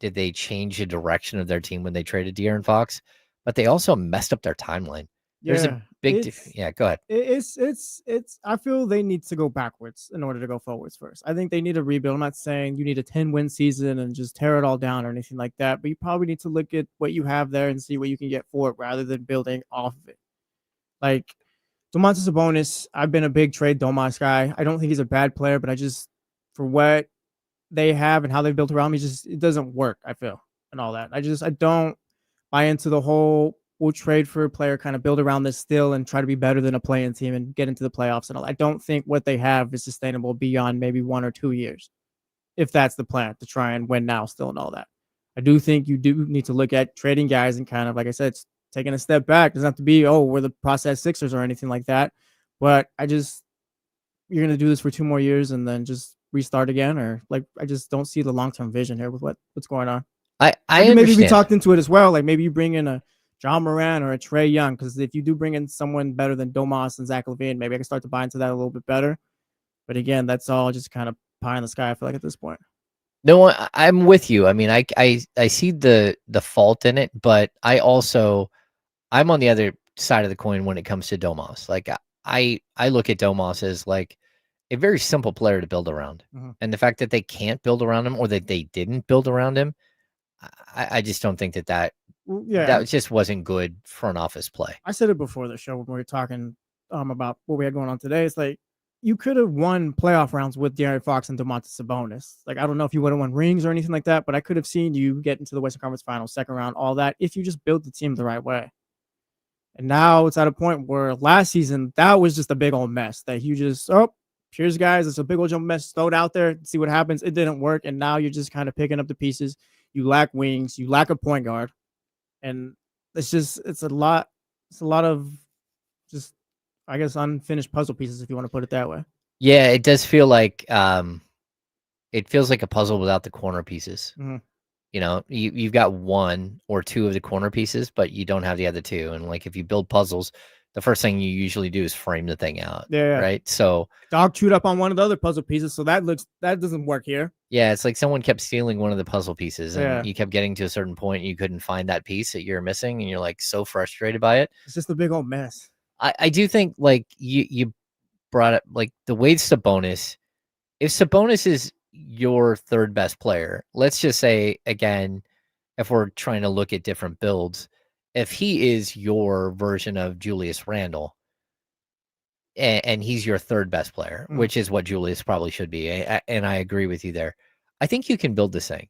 Speaker 1: they change the direction of their team when they traded De'Aaron Fox, but they also messed up their timeline. There's a big go ahead.
Speaker 2: It's I feel they need to go backwards in order to go forwards first. I think they need a rebuild. I'm not saying you need a 10-win season and just tear it all down or anything like that, but you probably need to look at what you have there and see what you can get for it, rather than building off of it. Like, Domantas Sabonis, I've been a big trade Domas guy. I don't think he's a bad player, but I just, for what they have and how they built around me, it doesn't work, I feel, and all that. I don't buy into the whole, we'll trade for a player, kind of build around this still and try to be better than a play-in team and get into the playoffs and all. I don't think what they have is sustainable beyond maybe 1 or 2 years, if that's the plan, to try and win now still and all that. I do think you do need to look at trading guys and kind of, like I said, taking a step back. It doesn't have to be, we're the process Sixers or anything like that. But you're going to do this for 2 more years and then just restart again, or like, I just don't see the long-term vision here with what's going on.
Speaker 1: I understand.
Speaker 2: Maybe we talked into it as well. Like, maybe you bring in a John Moran or a Trae Young, because if you do bring in someone better than Domas and Zach LaVine, maybe I can start to buy into that a little bit better. But again, that's all just kind of pie in the sky, I feel like, at this point.
Speaker 1: No, I'm with you. I mean, I see the fault in it, but I'm on the other side of the coin when it comes to Domas. Like I look at Domas as like a very simple player to build around.
Speaker 2: Mhm.
Speaker 1: And the fact that they can't build around him or that they didn't build around him, I just don't think that
Speaker 2: Well, yeah,
Speaker 1: that just wasn't good front office play.
Speaker 2: I said it before the show when we were talking about what we had going on today. It's like you could have won playoff rounds with De'Aaron Fox and Domantas Sabonis. Like I don't know if you would have won rings or anything like that, but I could have seen you get into the Western Conference Finals, second round, all that if you just built the team the right way. And now it's at a point where last season that was just a big old mess that you just here's guys, it's a big old jump mess, throw it out there, see what happens. It didn't work, and now you're just kind of picking up the pieces. You lack wings, you lack a point guard, and it's a lot of just, I guess, unfinished puzzle pieces, if you want to put it that way.
Speaker 1: Yeah, it does feel like it feels like a puzzle without the corner pieces.
Speaker 2: Mhm.
Speaker 1: You know, you've got one or two of the corner pieces, but you don't have the other two. And like if you build puzzles, the first thing you usually do is frame the thing out.
Speaker 2: Yeah.
Speaker 1: Right. So
Speaker 2: Dog chewed up on one of the other puzzle pieces, so that doesn't work here.
Speaker 1: yeah, it's like someone kept stealing one of the puzzle pieces and
Speaker 2: Yeah.
Speaker 1: you kept getting to a certain point and you couldn't find that piece that you're missing and you're like so frustrated by it.
Speaker 2: It's just a big old mess.
Speaker 1: I do think like you brought up like the Wade Sabonis. If Sabonis is your third best player, let's just say again, if we're trying to look at different builds, if he is your version of Julius Randle and he's your third best player, which is what Julius probably should be, and I agree with you there, I think you can build this thing.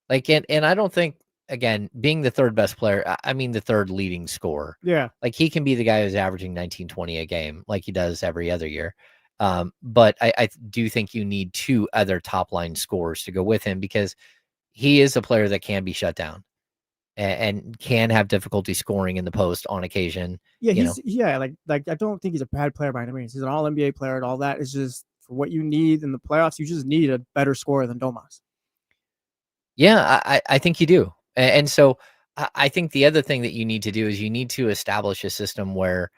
Speaker 1: Like, and I don't think, again, being the third best player, I mean the third leading scorer.
Speaker 2: Yeah.
Speaker 1: Like he can be the guy who's averaging 19-20 a game like he does every other year. But I do think you need two other top line scorers to go with him because he is a player that can be shut down and can have difficulty scoring in the post on occasion.
Speaker 2: Yeah, like I don't think he's a bad player by any means. He's an all NBA player and all that. It's just for what you need in the playoffs, you just need a better scorer than Domas.
Speaker 1: Yeah, I think you do. And so I think the other thing that you need to do is you need to establish a system where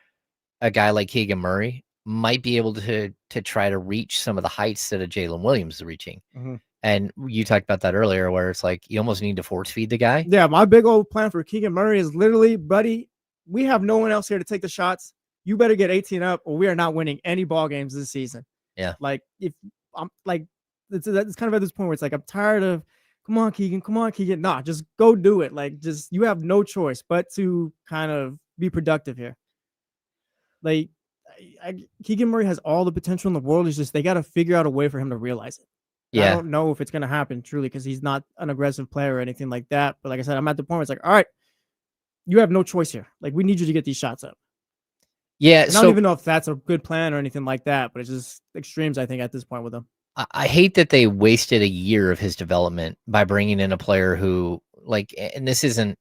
Speaker 1: a guy like Keegan Murray might be able to try to reach some of the heights that a Jalen Williams is reaching.
Speaker 2: Mhm.
Speaker 1: And you talked about that earlier, where it's like you almost need to force feed the guy.
Speaker 2: Yeah, my big old plan for Keegan Murray is literally, buddy, we have no one else here to take the shots. You better get 18 up, or we are not winning any ball games this season.
Speaker 1: Yeah.
Speaker 2: Like if I'm like, it's kind of at this point where it's like I'm tired of, come on, Keegan. Nah, just go do it. Like, just you have no choice but to kind of be productive here. Like, Keegan Murray has all the potential in the world. It's just they got to figure out a way for him to realize it.
Speaker 1: Yeah.
Speaker 2: I don't know if it's going to happen truly because he's not an aggressive player or anything like that. But like I said, I'm at the point where it's like, all right, you have no choice here. Like, we need you to get these shots up.
Speaker 1: Yeah.
Speaker 2: And I don't even know if that's a good plan or anything like that, but it's just extremes, I think, at this point with him.
Speaker 1: I hate that they wasted a year of his development by bringing in a player who, like, and this isn't,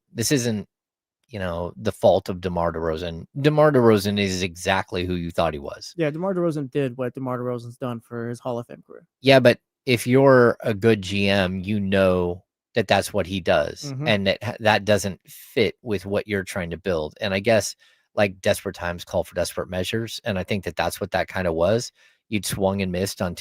Speaker 1: you know, the fault of DeMar DeRozan. DeMar DeRozan is exactly who you thought he was.
Speaker 2: Yeah, DeMar DeRozan did what DeMar DeRozan's done for his Hall of Fame career.
Speaker 1: Yeah, but if you're a good GM, you know that that's what he does, and that doesn't fit with what you're trying to build. And I guess like desperate times call for desperate measures, and I think that that's what that kind of was. You'd swung and missed on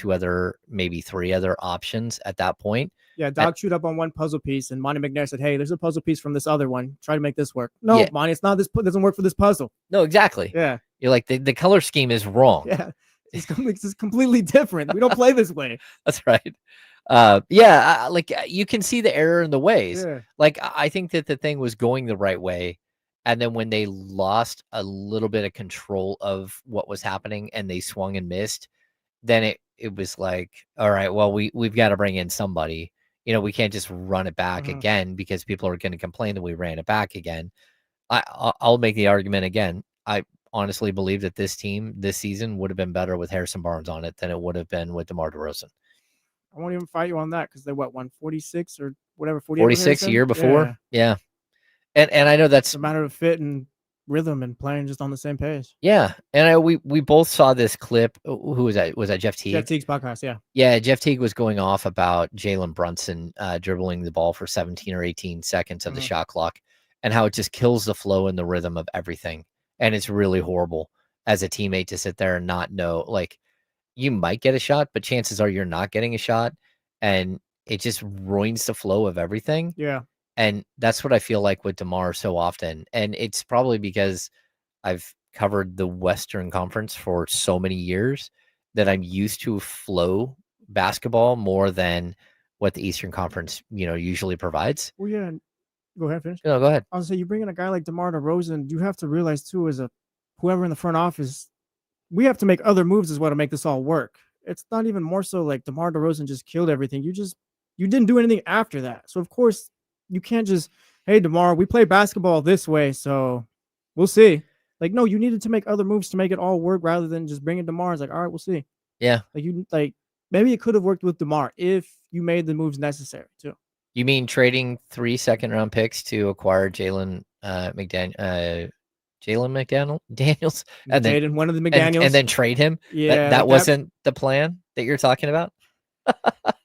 Speaker 1: maybe three other options at that point.
Speaker 2: Yeah, Dog chewed up on one puzzle piece, and Monty McNair said, "Hey, there's a puzzle piece from this other one. Try to make this work." No, yeah. Monty, it's not this. Doesn't work for this puzzle.
Speaker 1: No, exactly.
Speaker 2: Yeah,
Speaker 1: you're like the color scheme is wrong.
Speaker 2: Yeah, it's completely different. We don't play this way.
Speaker 1: That's right. Like you can see the error in the ways.
Speaker 2: Yeah.
Speaker 1: Like I think that the thing was going the right way, and then when they lost a little bit of control of what was happening and they swung and missed, then it was like, all right, well we've got to bring in somebody. You know, we can't just run it back again because people are going to complain that we ran it back again. I'll make the argument again. I honestly believe that this team this season would have been better with Harrison Barnes on it than it would have been with DeMar DeRozan.
Speaker 2: I won't even fight you on that because they won 46 or whatever,
Speaker 1: 46 a year before. Yeah. And I know that's
Speaker 2: a matter of fit and rhythm and playing just on the same page.
Speaker 1: Yeah. And we both saw this clip. Who was that? Was that Jeff Teague?
Speaker 2: Jeff Teague's podcast, yeah.
Speaker 1: Yeah, Jeff Teague was going off about Jalen Brunson dribbling the ball for 17 or 18 seconds of the shot clock and how it just kills the flow and the rhythm of everything. And it's really horrible as a teammate to sit there and not know. Like, you might get a shot, but chances are you're not getting a shot, and it just ruins the flow of everything.
Speaker 2: Yeah.
Speaker 1: And that's what I feel like with DeMar so often. And it's probably because I've covered the Western Conference for so many years that I'm used to flow basketball more than what the Eastern Conference, usually provides.
Speaker 2: Well, yeah. Go ahead, finish.
Speaker 1: No, go ahead.
Speaker 2: I was say you bring in a guy like DeMar DeRozan, you have to realize too, as whoever in the front office, we have to make other moves as well to make this all work. It's not even more so like DeMar DeRozan just killed everything. You didn't do anything after that. So of course you can't just, hey DeMar, we play basketball this way, so we'll see. Like, no, you needed to make other moves to make it all work rather than just bringing DeMar. It's like, all right, we'll see.
Speaker 1: Yeah.
Speaker 2: Like maybe it could have worked with DeMar if you made the moves necessary too.
Speaker 1: You mean trading 3 second-round picks to acquire Jalen McDaniels, and then
Speaker 2: one of the McDaniels,
Speaker 1: and then trade him?
Speaker 2: Yeah,
Speaker 1: that wasn't the plan that you're talking about.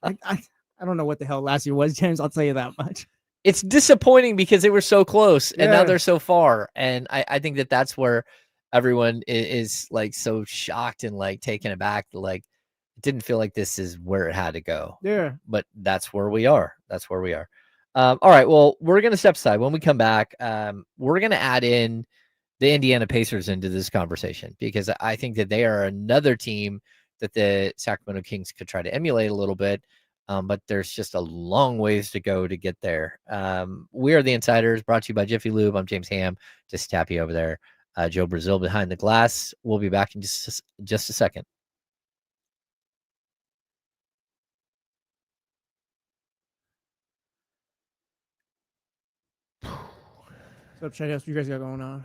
Speaker 2: I don't know what the hell last year was, James. I'll tell you that much.
Speaker 1: It's disappointing because they were so close and now
Speaker 2: Yeah.
Speaker 1: they're so far. And I think that's where everyone is like so shocked and like taken aback. Like, it didn't feel like this is where it had to go.
Speaker 2: Yeah.
Speaker 1: But that's where we are. That's where we are. All right. Well, we're going to step aside. When we come back, we're going to add in the Indiana Pacers into this conversation because I think that they are another team that the Sacramento Kings could try to emulate a little bit. But there's just a long ways to go to get there. We are the Insiders, brought to you by Jiffy Lube. I'm James Ham, just tappy over there. Joe Brazil behind the glass. We'll be back in just a second.
Speaker 2: What's up, Chad? What you guys got going on?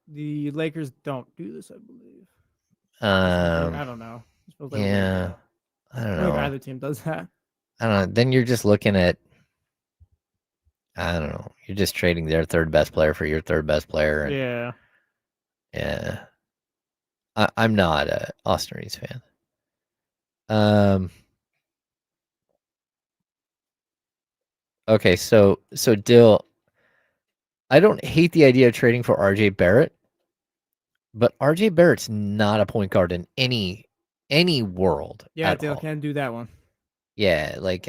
Speaker 2: The Lakers don't do this, I believe. I don't know.
Speaker 1: Yeah, I don't know.
Speaker 2: Either team does that.
Speaker 1: I don't know. Then you're just looking at, I don't know. You're just trading their third best player for your third best player. And, yeah. I'm not a Austin Reeves fan. Okay, so Dill, I don't hate the idea of trading for RJ Barrett, but RJ Barrett's not a point guard in any world.
Speaker 2: Yeah, Dill can't do that one.
Speaker 1: Yeah, like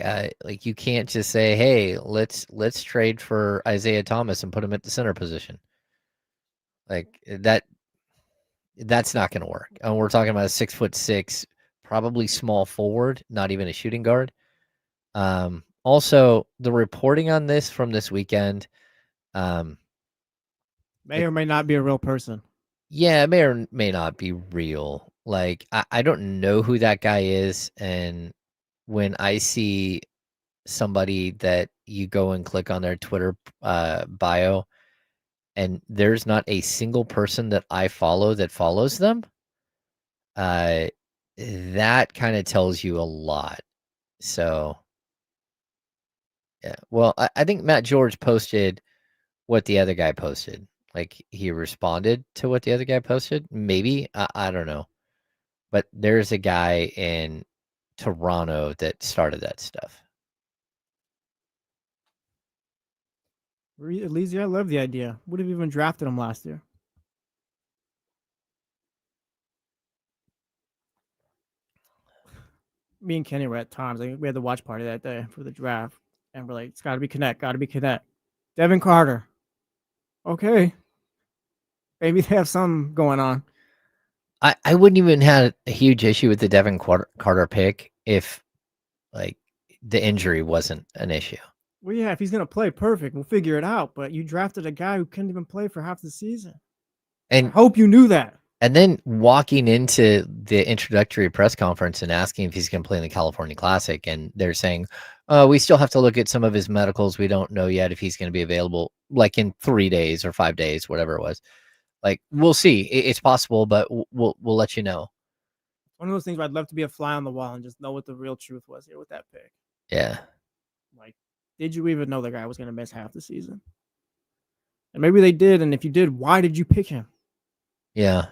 Speaker 1: you can't just say, "Hey, let's trade for Isaiah Thomas and put him at the center position." Like that's not going to work. And we're talking about a 6'6", probably small forward, not even a shooting guard. Also, the reporting on this from this weekend
Speaker 2: may or may not be a real person.
Speaker 1: Yeah, it may or may not be real. Like, I don't know who that guy is, and when I see somebody that you go and click on their Twitter bio, and there's not a single person that I follow that follows them, that kind of tells you a lot. So, yeah. Well, I think Matt George posted what the other guy posted. Like, he responded to what the other guy posted. Maybe. I don't know. But there's a guy in Toronto that started that stuff.
Speaker 2: Elysia, I love the idea. Would have even drafted him last year. Me and Kenny were at times. Like, we had the watch party that day for the draft, and we're like, "It's got to be Connect. Got to be Connect." Devin Carter. Okay. Maybe they have something going on.
Speaker 1: I wouldn't even have a huge issue with the Devin Carter pick if, like, the injury wasn't an issue.
Speaker 2: Well, yeah, if he's gonna play, perfect. We'll figure it out. But you drafted a guy who couldn't even play for half the season.
Speaker 1: And
Speaker 2: I hope you knew that.
Speaker 1: And then walking into the introductory press conference and asking if he's going to play in the California Classic, and they're saying, we still have to look at some of his medicals. We don't know yet if he's going to be available, like, in 3 days or 5 days, whatever it was. Like, we'll see. It's possible, but we'll let you know.
Speaker 2: One of those things where I'd love to be a fly on the wall and just know what the real truth was here with that pick.
Speaker 1: Yeah.
Speaker 2: Like, did you even know the guy was going to miss half the season? And maybe they did. And if you did, why did you pick him?
Speaker 1: Yeah.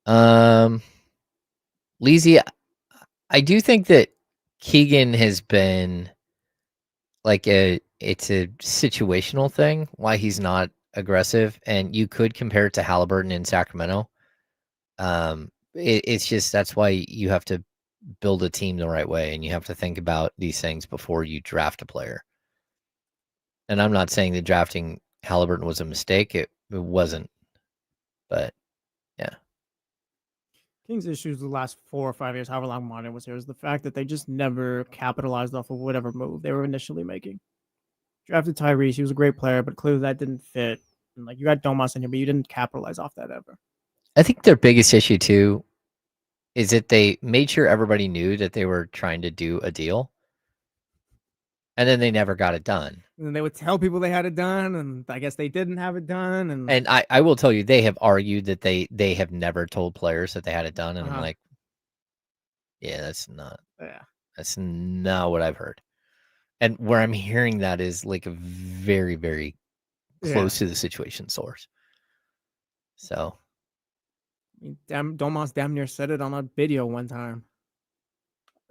Speaker 1: Leezy, I do think that Keegan has been like it's a situational thing why he's not aggressive, and you could compare it to Halliburton in Sacramento. It's just that's why you have to build a team the right way, and you have to think about these things before you draft a player. And I'm not saying that drafting Halliburton was a mistake. It wasn't. But yeah.
Speaker 2: Kings' issues the last 4 or 5 years, however long Monty was here, is the fact that they just never capitalized off of whatever move they were initially making. Drafted Tyrese, he was a great player, but clearly that didn't fit. And like you got Domas in here, but you didn't capitalize off that ever.
Speaker 1: I think their biggest issue too is that they made sure everybody knew that they were trying to do a deal, and then they never got it done.
Speaker 2: And then they would tell people they had it done, and I guess they didn't have it done.
Speaker 1: And I will tell you, they have argued that they have never told players that they had it done, and I'm like, yeah, that's not what I've heard. And where I'm hearing that is like a very, very close to the situation source. So,
Speaker 2: Domas damn near said it on a video one time.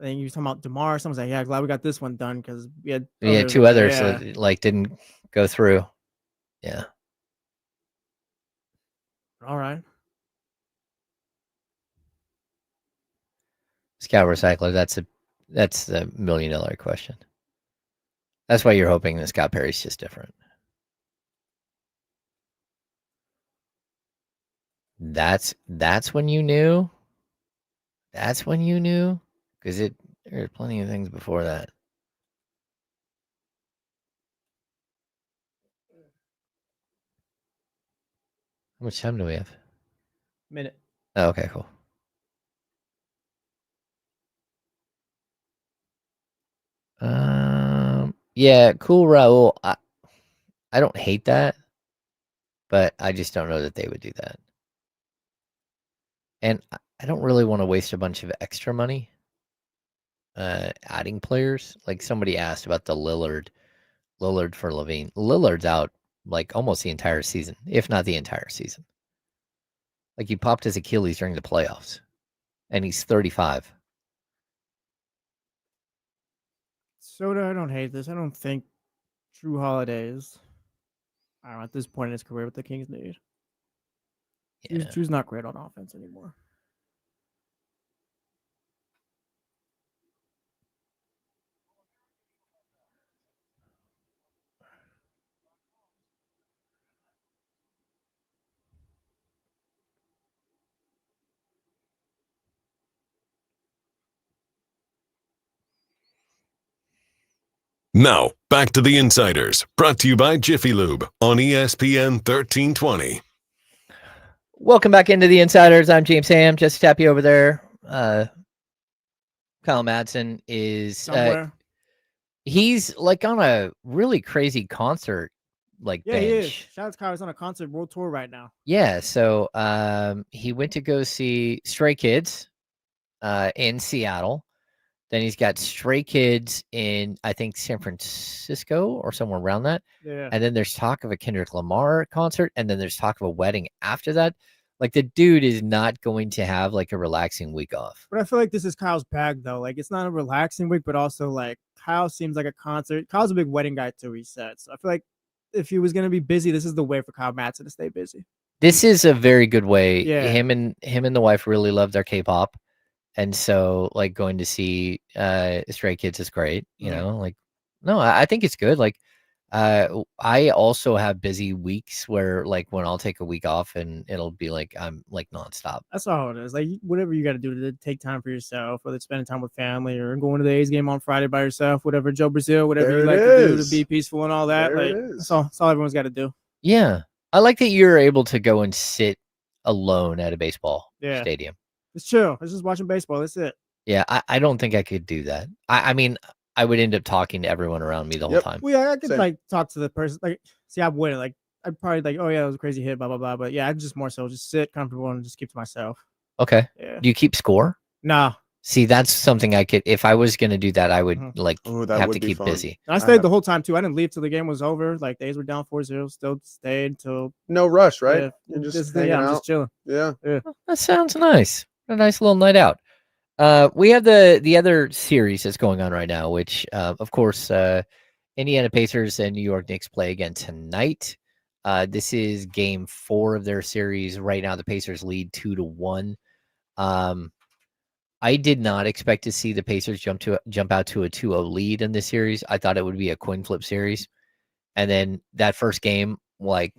Speaker 2: I think you were talking about DeMar. Someone's like, "Yeah, glad we got this one done because we had
Speaker 1: two others that like didn't go through." Yeah.
Speaker 2: All right.
Speaker 1: Scout recycler. That's the $1 million question. That's why you're hoping that Scott Perry's just different. That's when you knew. That's when you knew, because there were plenty of things before that. How much time do we have?
Speaker 2: Minute.
Speaker 1: Oh, okay, cool. Yeah, cool, Raul. I don't hate that, but I just don't know that they would do that. And I don't really want to waste a bunch of extra money adding players. Like somebody asked about the Lillard for Levine. Lillard's out like almost the entire season, if not the entire season. Like he popped his Achilles during the playoffs, and he's 35.
Speaker 2: Soda, I don't hate this. I don't think Jrue Holiday is, I don't know, at this point in his career what the Kings need. Yeah. Jrue's not great on offense anymore.
Speaker 4: Now, back to the Insiders, brought to you by Jiffy Lube on ESPN 1320.
Speaker 1: Welcome back into the Insiders. I'm James Ham. Just to tap you over there. Kyle Madsen is he's like on a really crazy concert bench.
Speaker 2: He is. Shout out to Kyle. He's on a concert world tour right now.
Speaker 1: Yeah, so he went to go see Stray Kids in Seattle. Then he's got Stray Kids in, I think, San Francisco or somewhere around that.
Speaker 2: Yeah.
Speaker 1: And then there's talk of a Kendrick Lamar concert. And then there's talk of a wedding after that. Like, the dude is not going to have, like, a relaxing week off.
Speaker 2: But I feel like this is Kyle's bag, though. Like, it's not a relaxing week, but also, like, Kyle seems like a concert. Kyle's a big wedding guy, too, he said. So I feel like if he was going to be busy, this is the way for Kyle Madsen to stay busy.
Speaker 1: This is a very good way.
Speaker 2: Yeah.
Speaker 1: Him and the wife really love their K-pop. And so, like, going to see Stray Kids is great, you know? Like, no, I think it's good. Like, I also have busy weeks where, like, when I'll take a week off and it'll be, like, I'm, like, nonstop.
Speaker 2: That's all it is. Like, whatever you got to do to take time for yourself, whether it's spending time with family or going to the A's game on Friday by yourself, whatever, Joe Brazil, whatever you like to do to be peaceful and all that. Like, that's all everyone's got to do.
Speaker 1: Yeah. I like that you're able to go and sit alone at a baseball stadium.
Speaker 2: It's chill. It's just watching baseball. That's it.
Speaker 1: Yeah, I don't think I could do that. I mean, I would end up talking to everyone around me the whole time.
Speaker 2: Well, yeah, I could like talk to the person. Like, see, I wouldn't. Like, I'd probably like, oh yeah, it was a crazy hit, blah blah blah. But yeah, I'd just more so just sit comfortable and just keep to myself.
Speaker 1: Okay.
Speaker 2: Yeah.
Speaker 1: Do you keep score?
Speaker 2: Nah.
Speaker 1: See, that's something I could. If I was gonna do that, I would have to keep busy.
Speaker 2: And I stayed the whole time too. I didn't leave till the game was over. Like, the A's were down 4-0. Still stayed till
Speaker 3: no rush, right?
Speaker 2: Yeah,
Speaker 3: You're just hanging out.
Speaker 2: I'm just chilling.
Speaker 3: Yeah.
Speaker 1: Well, that sounds nice. A nice little night out. We have the other series that's going on right now, which of course Indiana Pacers and New York Knicks play again tonight. This is game 4 of their series. Right now, the Pacers lead 2-1. I did not expect to see the Pacers jump out to a 2-0 lead in this series. I thought it would be a coin flip series. And then that first game, like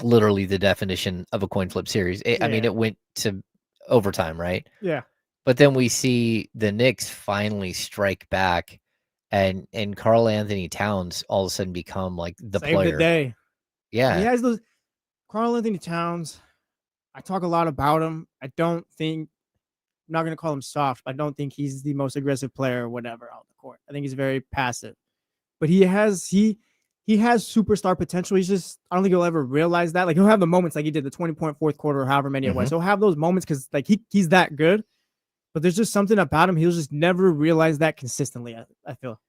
Speaker 1: literally the definition of a coin flip series. I mean,
Speaker 2: Yeah.
Speaker 1: it went to overtime, right?
Speaker 2: Yeah.
Speaker 1: But then we see the Knicks finally strike back, and Karl Anthony Towns all of a sudden become like the
Speaker 2: Save
Speaker 1: player.
Speaker 2: the day.
Speaker 1: Yeah.
Speaker 2: He has those. Karl Anthony Towns. I talk a lot about him. I don't think. I'm not going to call him soft. I don't think he's the most aggressive player or whatever on the court. I think he's very passive. But he has superstar potential. He's just, I don't think he'll ever realize that. Like, he'll have the moments like he did the 20-point fourth quarter or however many it was. He'll have those moments because like he's that good. But there's just something about him. He'll just never realize that consistently. I feel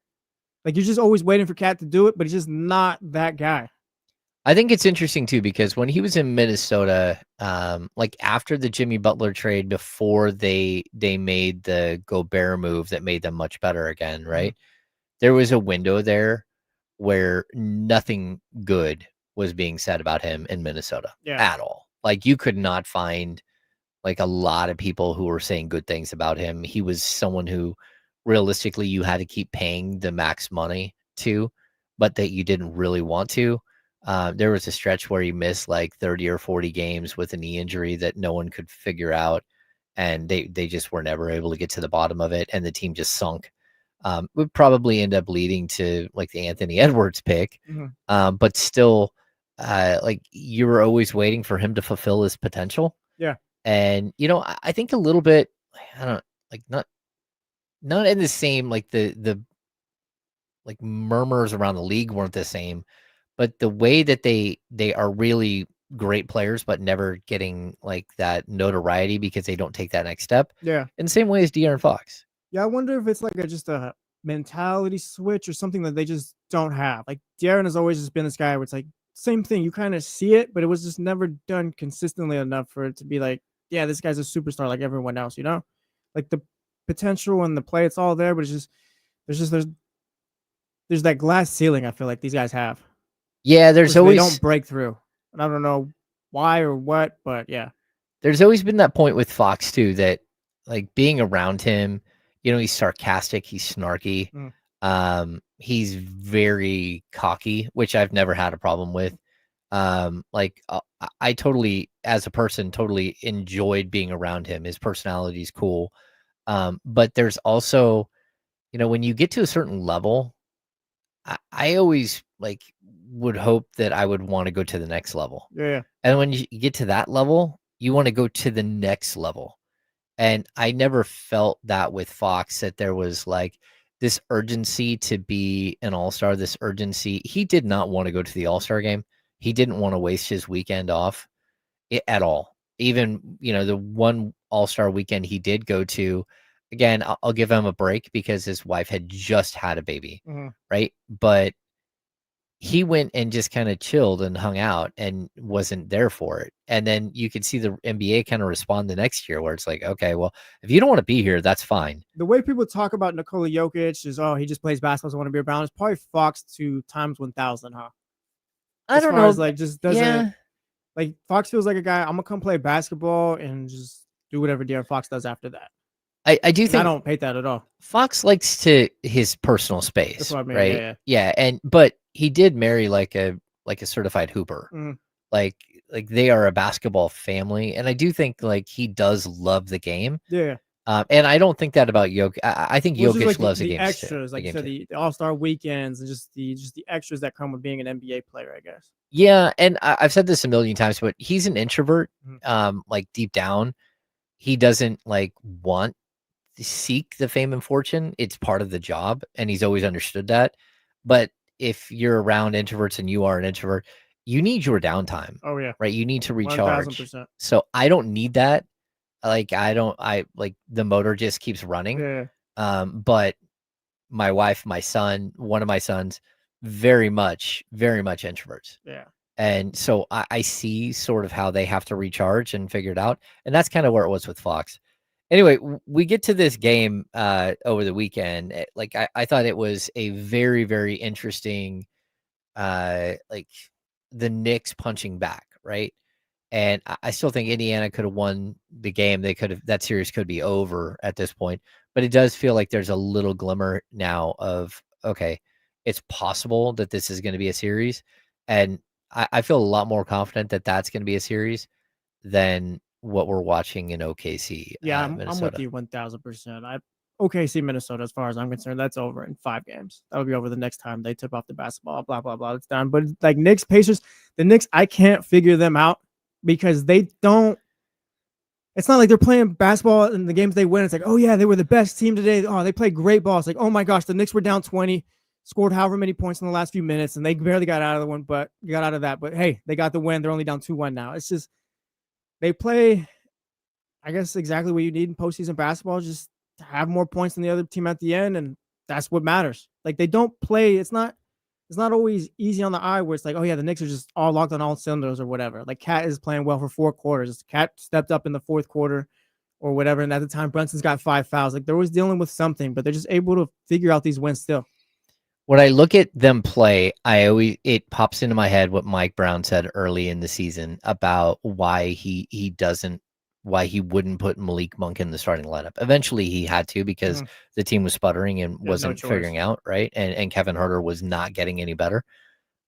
Speaker 2: like you're just always waiting for Cat to do it, but he's just not that guy.
Speaker 1: I think it's interesting too, because when he was in Minnesota, like after the Jimmy Butler trade, before they made the Gobert move that made them much better again, right? There was a window there where nothing good was being said about him in Minnesota at all. Like, you could not find like a lot of people who were saying good things about him. He was someone who realistically you had to keep paying the max money to, but that you didn't really want to. There was a stretch where he missed like 30 or 40 games with a knee injury that no one could figure out. And they just were never able to get to the bottom of it. And the team just sunk. Would probably end up leading to like the Anthony Edwards pick. But still, like, you were always waiting for him to fulfill his potential.
Speaker 2: Yeah.
Speaker 1: And, you know, I think a little bit, I don't like, not in the same, like the like murmurs around the league weren't the same, but the way that they are really great players, but never getting like that notoriety because they don't take that next step.
Speaker 2: Yeah.
Speaker 1: In the same way as De'Aaron Fox.
Speaker 2: Yeah. I wonder if it's like just a mentality switch or something that they just don't have. Like, De'Aaron has always just been this guy where it's like same thing. You kind of see it, but it was just never done consistently enough for it to be like, yeah, this guy's a superstar like everyone else, you know? Like, the potential and the play, it's all there, but it's just there's that glass ceiling I feel like these guys have.
Speaker 1: Yeah, there's
Speaker 2: they
Speaker 1: always
Speaker 2: don't break through. And I don't know why or what, but yeah.
Speaker 1: There's always been that point with Fox too, that like being around him, you know, he's sarcastic, he's snarky. He's very cocky, which I've never had a problem with. I totally, as a person, totally enjoyed being around him. His personality is cool. But there's also, you know, when you get to a certain level, I always like would hope that I would want to go to the next level.
Speaker 2: Yeah.
Speaker 1: And when you get to that level, you want to go to the next level. And I never felt that with Fox, that there was like this urgency to be an all-star, this urgency. He did not want to go to the all-star game. He didn't want to waste his weekend off at all. Even, you know, the one all-star weekend he did go to, again, I'll give him a break because his wife had just had a baby, right? But he went and just kind of chilled and hung out and wasn't there for it. And then you could see the NBA kind of respond the next year where it's like, okay, well, if you don't want to be here, that's fine.
Speaker 2: The way people talk about Nikola Jokic is, oh, he just plays basketball, doesn't want to be around. It's probably Fox to times 1,000, huh?
Speaker 1: I don't know.
Speaker 2: Like, just doesn't like Fox feels like a guy. I'm gonna come play basketball and just do whatever De'Aaron Fox does after that.
Speaker 1: I do think
Speaker 2: I don't hate that at all.
Speaker 1: Fox likes to his personal space,
Speaker 2: That's what I mean,
Speaker 1: right?
Speaker 2: yeah.
Speaker 1: But he did marry like a certified hooper. Like they are a basketball family, and I do think like he does love the game.
Speaker 2: Yeah.
Speaker 1: And I don't think that about Jokic. I think Jokic
Speaker 2: like
Speaker 1: loves the
Speaker 2: the
Speaker 1: game
Speaker 2: extras,
Speaker 1: too.
Speaker 2: like you said, the All-Star weekends and just the extras that come with being an NBA player, I guess.
Speaker 1: Yeah, and I've said this a million times, but he's an introvert. Like deep down, he doesn't like want to seek the fame and fortune. It's part of the job, and he's always understood that. But if you're around introverts and you are an introvert, you need your downtime.
Speaker 2: Oh yeah,
Speaker 1: right. You need to recharge.
Speaker 2: 1000%.
Speaker 1: So I don't need that. Like I like the motor just keeps running.
Speaker 2: Yeah.
Speaker 1: But my wife, my son, one of my sons, very much introverts.
Speaker 2: Yeah.
Speaker 1: And so I see sort of how they have to recharge and figure it out. And that's kind of where it was with Fox. Anyway, we get to this game over the weekend. Like I thought it was a very, very interesting, like the Knicks punching back, right? And I still think Indiana could have won the game. That series could be over at this point. But it does feel like there's a little glimmer now of, okay, it's possible that this is going to be a series. And I feel a lot more confident that that's going to be a series than what we're watching in OKC.
Speaker 2: Yeah, I'm with
Speaker 1: Minnesota.
Speaker 2: you 1000%. OKC Minnesota, as far as I'm concerned, that's over in 5 games. That'll be over the next time they tip off the basketball. Blah blah blah. It's done. But like Knicks, Pacers, the Knicks, I can't figure them out because they don't. It's not like they're playing basketball in the games they win. It's like, oh yeah, they were the best team today. Oh, they played great ball. It's like, oh my gosh, the Knicks were down 20, scored however many points in the last few minutes, and they barely got out of the one, but got out of that. But hey, they got the win. They're only down 2-1 now. It's just they play, I guess, exactly what you need in postseason basketball. Just to have more points than the other team at the end, and that's what matters. Like they don't play. It's not always easy on the eye where it's like, oh yeah, the Knicks are just all locked on all cylinders or whatever. Like Cat is playing well for 4 quarters. Cat stepped up in the 4th quarter or whatever, and at the time Brunson's got 5 fouls. Like they're always dealing with something, but they're just able to figure out these wins still.
Speaker 1: When I look at them play, it pops into my head what Mike Brown said early in the season about why he wouldn't put Malik Monk in the starting lineup. Eventually he had to because the team was sputtering and wasn't figuring out, right? And Kevin Huerter was not getting any better.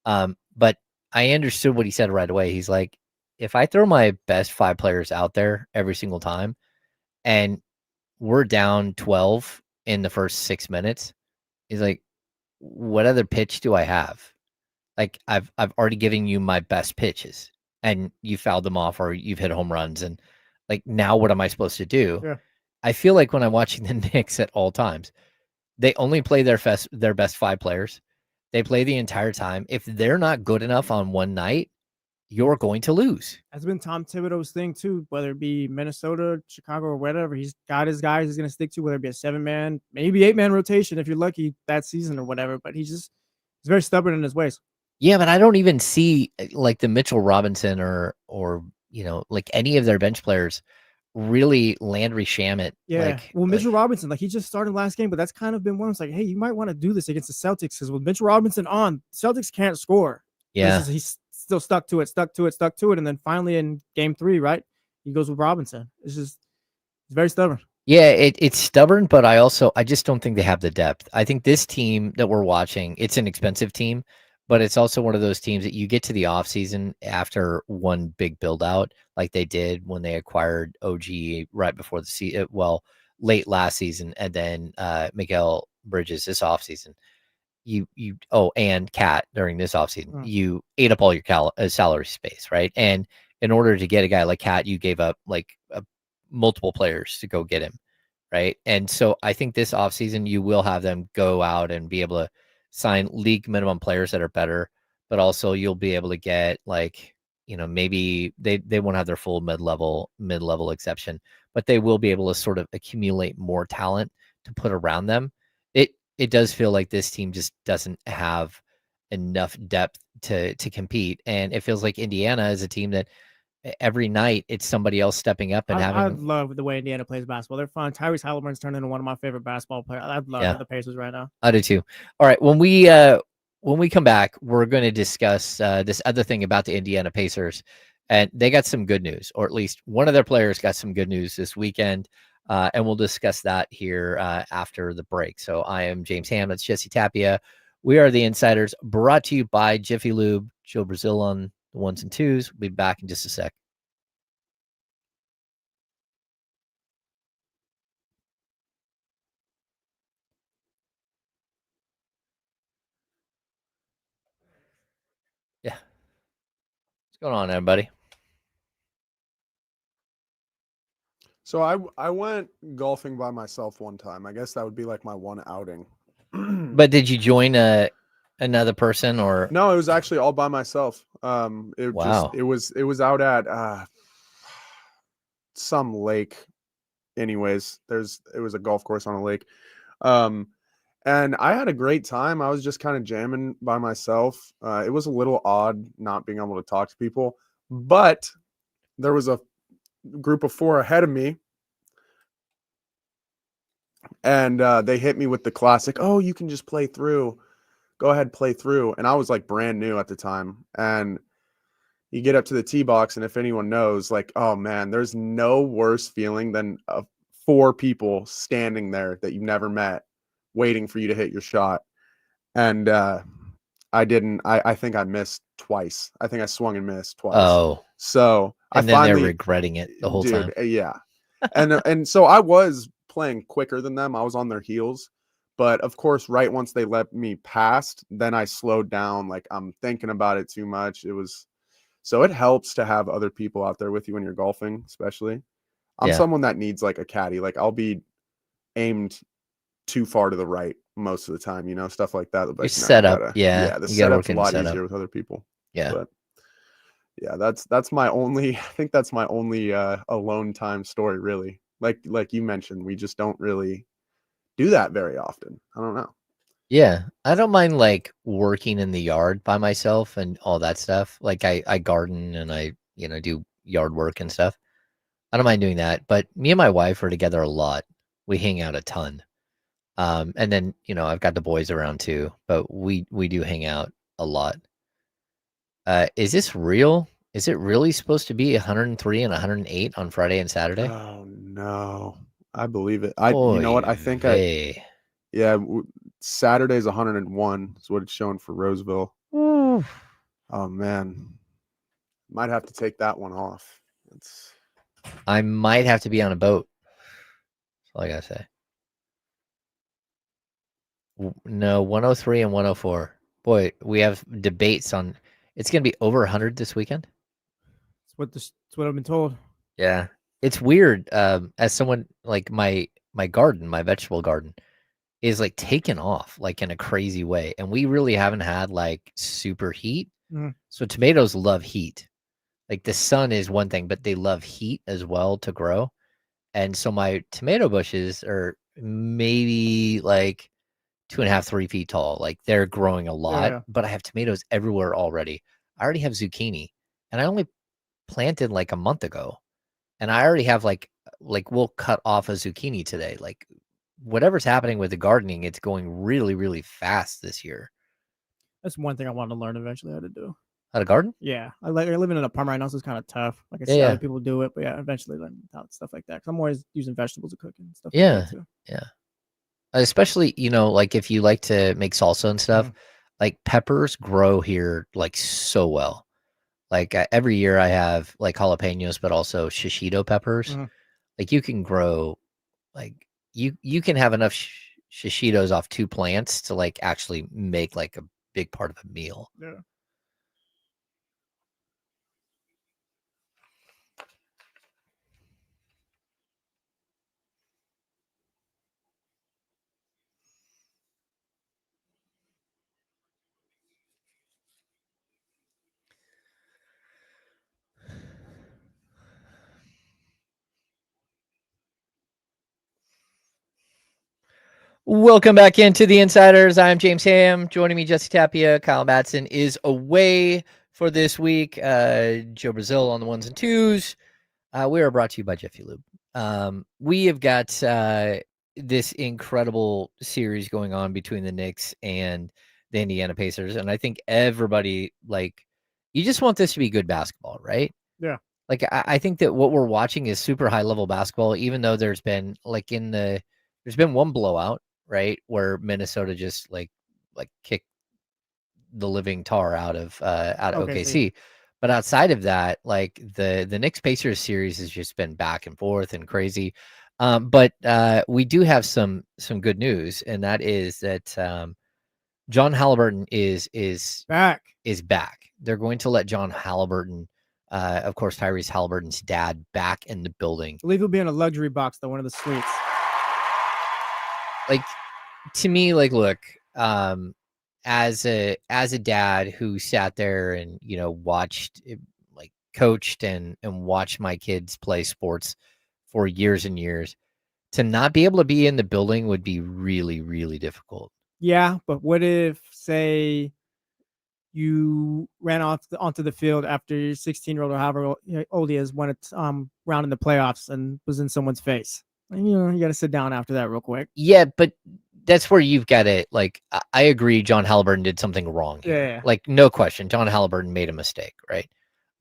Speaker 1: But I understood what he said right away. He's like, if I throw my best 5 players out there every single time and we're down 12 in the first 6 minutes, he's like, what other pitch do I have? Like I've already given you my best pitches and you fouled them off or you've hit home runs. And like, now what am I supposed to do?
Speaker 2: Yeah.
Speaker 1: I feel like when I'm watching the Knicks at all times, they only play their best 5 players. They play the entire time. If they're not good enough on one night, you're going to lose.
Speaker 2: That's been Tom Thibodeau's thing too, whether it be Minnesota, Chicago, or whatever. He's got his guys he's going to stick to, whether it be a 7-man, maybe 8-man rotation if you're lucky that season or whatever. But he's very stubborn in his ways.
Speaker 1: Yeah, but I don't even see like the Mitchell Robinson or like any of their bench players really Landry Shamet.
Speaker 2: Yeah. Mitchell Robinson, like he just started last game, but that's kind of been one. It's like, hey, you might want to do this against the Celtics because with Mitchell Robinson on, Celtics can't score.
Speaker 1: Yeah.
Speaker 2: He's still stuck to it. And then finally in game 3, right? He goes with Robinson. It's very stubborn.
Speaker 1: Yeah, it's stubborn, but I just don't think they have the depth. I think this team that we're watching, it's an expensive team, but it's also one of those teams that you get to the offseason after one big build out, like they did when they acquired OG right before the season, late last season, and then Miguel Bridges this offseason. And Cat during this offseason, you ate up all your salary space, right? And in order to get a guy like Cat, you gave up like multiple players to go get him, right? And so I think this offseason you will have them go out and be able to sign league minimum players that are better, but also you'll be able to get like, maybe they won't have their full mid-level exception, but they will be able to sort of accumulate more talent to put around them. It does feel like this team just doesn't have enough depth to compete. And it feels like Indiana is a team that every night it's somebody else stepping up and having.
Speaker 2: I love the way Indiana plays basketball. They're fun. Tyrese Halliburton's turned into one of my favorite basketball players. I love the Pacers right now.
Speaker 1: I do too. All right. When we come back, we're going to discuss this other thing about the Indiana Pacers. And they got some good news, or at least one of their players got some good news this weekend. And we'll discuss that here after the break. So I am James Ham. That's Jesse Tapia. We are the Insiders, brought to you by Jiffy Lube. Joe Brazil on the 1s and 2s. We'll be back in just a sec. Yeah. What's going on, everybody?
Speaker 3: So I went golfing by myself one time. I guess that would be like my one outing.
Speaker 1: But did you join another person or?
Speaker 3: No, it was actually all by myself. It was out at some lake. Anyways, it was a golf course on a lake. And I had a great time. I was just kind of jamming by myself. It was a little odd not being able to talk to people, but there was a group of 4 ahead of me, and they hit me with the classic, oh, you can just play through, go ahead, play through. And I was like brand new at the time, and you get up to the tee box, and if anyone knows, like, oh man, there's no worse feeling than 4 people standing there that you've never met, waiting for you to hit your shot. And I didn't. I think I missed twice. I think I swung and missed twice.
Speaker 1: Oh,
Speaker 3: so
Speaker 1: and
Speaker 3: I
Speaker 1: then
Speaker 3: finally,
Speaker 1: they're regretting it the whole time.
Speaker 3: Yeah, and so I was playing quicker than them. I was on their heels, but of course, right once they let me past, then I slowed down. Like, I'm thinking about it too much. So it helps to have other people out there with you when you're golfing, especially. I'm
Speaker 1: Yeah.
Speaker 3: someone that needs like a caddy. Like, I'll be aimed too far to the right most of the time, stuff like that.
Speaker 1: Your setup,
Speaker 3: the
Speaker 1: you gotta
Speaker 3: setup's
Speaker 1: work
Speaker 3: a
Speaker 1: in
Speaker 3: lot
Speaker 1: setup.
Speaker 3: easier with other people.
Speaker 1: Yeah.
Speaker 3: But yeah, that's my only. I think that's my only alone time story, really. Like you mentioned, we just don't really do that very often. I don't know.
Speaker 1: Yeah, I don't mind like working in the yard by myself and all that stuff. Like I garden and I do yard work and stuff. I don't mind doing that. But me and my wife are together a lot. We hang out a ton. And then I've got the boys around too, but we do hang out a lot. Is this real? Is it really supposed to be 103 and 108 on Friday and Saturday?
Speaker 3: Oh no, I believe it. You know what? I think Saturday's 101 is what it's showing for Roseville.
Speaker 1: Ooh.
Speaker 3: Oh man, might have to take that one off.
Speaker 1: I might have to be on a boat. That's all I gotta say. No, 103 and 104. Boy, we have debates on. It's gonna be over 100 this weekend.
Speaker 2: That's what I've been told.
Speaker 1: Yeah, it's weird. As someone like my garden, my vegetable garden, is like taken off like in a crazy way, and we really haven't had like super heat. So tomatoes love heat. Like the sun is one thing, but they love heat as well to grow. And so my tomato bushes are maybe like 2.5, 3 feet tall. Like they're growing a lot,
Speaker 2: Yeah.
Speaker 1: but I have tomatoes everywhere already. I already have zucchini, and I only planted like a month ago, and I already have like we'll cut off a zucchini today. Like whatever's happening with the gardening, it's going really, really fast this year.
Speaker 2: That's one thing I want to learn eventually how to do.
Speaker 1: How to garden?
Speaker 2: Yeah, I live in an apartment right now, so it's kind of tough. Like I see other people do it, but yeah, eventually learn how stuff like that. Because I'm always using vegetables to cook and stuff.
Speaker 1: Yeah,
Speaker 2: like that too.
Speaker 1: Yeah. Especially like if you like to make salsa and stuff, like peppers grow here like so well. Like every year I have like jalapenos, but also shishito peppers. Like you can grow, like you can have enough shishitos off 2 plants to like actually make like a big part of a meal.
Speaker 2: Yeah.
Speaker 1: Welcome back into the Insiders. I'm James Ham. Joining me, Jesse Tapia. Kyle Madsen is away for this week. Joe Brazil on the ones and twos. We are brought to you by Jiffy Lube. We have got this incredible series going on between the Knicks and the Indiana Pacers, and I think everybody you just want this to be good basketball, right?
Speaker 2: Yeah.
Speaker 1: Like I think that what we're watching is super high level basketball, even though there's been there's been one blowout, right, where Minnesota just like kicked the living tar out of OKC. But outside of that, like the Knicks Pacers series has just been back and forth and crazy. But we do have some good news, and that is that John Halliburton is
Speaker 2: back.
Speaker 1: They're going to let John Halliburton, of course, Tyrese Halliburton's dad, back in the building.
Speaker 2: I believe he'll be in a luxury box, though, one of the suites.
Speaker 1: Like, to me, like, look, as a dad who sat there and watched, like, coached and watched my kids play sports for years and years, to not be able to be in the building would be really, really difficult.
Speaker 2: Yeah, but what if, say, you ran onto the field after your 16-year-old or however old he is won a round in the playoffs and was in someone's face? And, you got to sit down after that real quick.
Speaker 1: Yeah, but that's where you've got to, like, I agree John Halliburton did something wrong here.
Speaker 2: Yeah.
Speaker 1: Like, no question. John Halliburton made a mistake, right?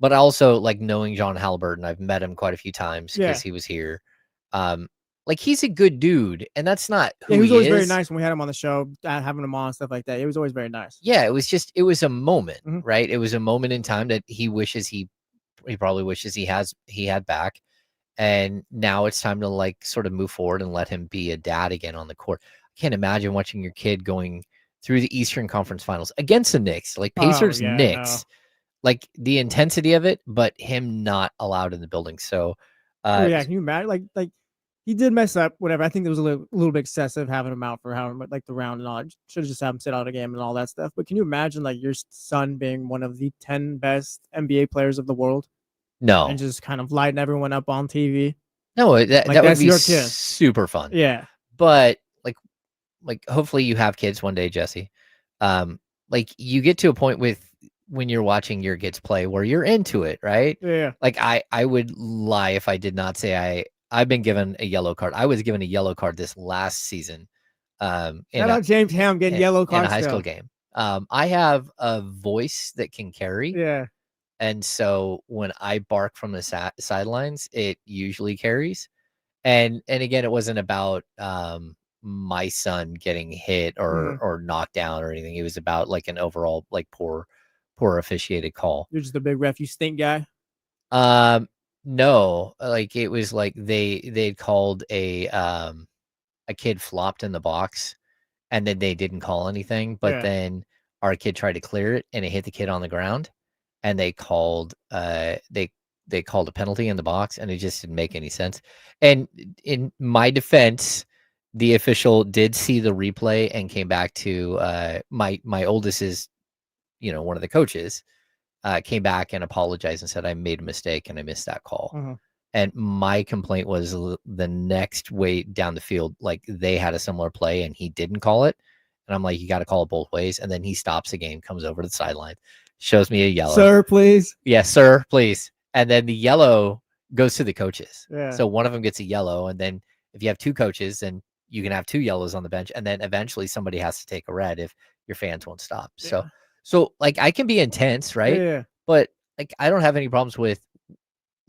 Speaker 1: But also, like, knowing John Halliburton, I've met him quite a few times
Speaker 2: Yeah.
Speaker 1: because he was here. Like, he's a good dude, and that's not who
Speaker 2: he was always very
Speaker 1: is.
Speaker 2: nice when we had him on the show, having him on, stuff like that. He was always very nice.
Speaker 1: Yeah, it was a moment,
Speaker 2: Mhm.
Speaker 1: right? It was a moment in time that he probably wishes he had back. And now it's time to, like, sort of move forward and let him be a dad again on the court. I can't imagine watching your kid going through the Eastern Conference Finals against the Knicks, like Pacers,
Speaker 2: yeah,
Speaker 1: Knicks, like the intensity of it, but him not allowed in the building. So,
Speaker 2: Oh, yeah, can you imagine? Like he did mess up, whatever. I think it was a little bit excessive having him out for like the round and all. Should have just had him sit out a game and all that stuff. But can you imagine like your son being one of the 10 best NBA players of the world
Speaker 1: no,
Speaker 2: and just kind of lighting everyone up on TV?
Speaker 1: no, that would
Speaker 2: that's
Speaker 1: be
Speaker 2: your kid.
Speaker 1: super fun.
Speaker 2: Yeah.
Speaker 1: But like hopefully you have kids one day, Jesse. Like you get to a point when you're watching your kids play where you're into it, right?
Speaker 2: Yeah.
Speaker 1: Like I would lie if I did not say I've been given a yellow card. I was given a yellow card this last season.
Speaker 2: Shout out James Ham getting yellow cards
Speaker 1: in a high school game. I have a voice that can carry.
Speaker 2: Yeah.
Speaker 1: And so when I bark from the sidelines, it usually carries. And again, it wasn't about my son getting hit or knocked down or anything. It was about like an overall like poor officiated call.
Speaker 2: You're just a big ref, you stink guy.
Speaker 1: No, like it was like they'd called a kid flopped in the box and then they didn't call anything, but then our kid tried to clear it and it hit the kid on the ground and they called they called a penalty in the box and it just didn't make any sense. And in my defense, the official did see the replay and came back to my oldest is, one of the coaches, came back and apologized and said, I made a mistake and I missed that call. And my complaint was the next way down the field, like they had a similar play and he didn't call it. And I'm like, you got to call it both ways. And then he stops the game, comes over to the sideline, shows me a yellow.
Speaker 2: Sir, please.
Speaker 1: Yes, sir, please. And then the yellow goes to the coaches.
Speaker 2: Yeah.
Speaker 1: So one of them gets a yellow. And then if you have two coaches, then you can have two yellows on the bench. And then eventually somebody has to take a red if your fans won't stop.
Speaker 2: Yeah.
Speaker 1: So like I can be intense, right?
Speaker 2: Yeah.
Speaker 1: But like I don't have any problems with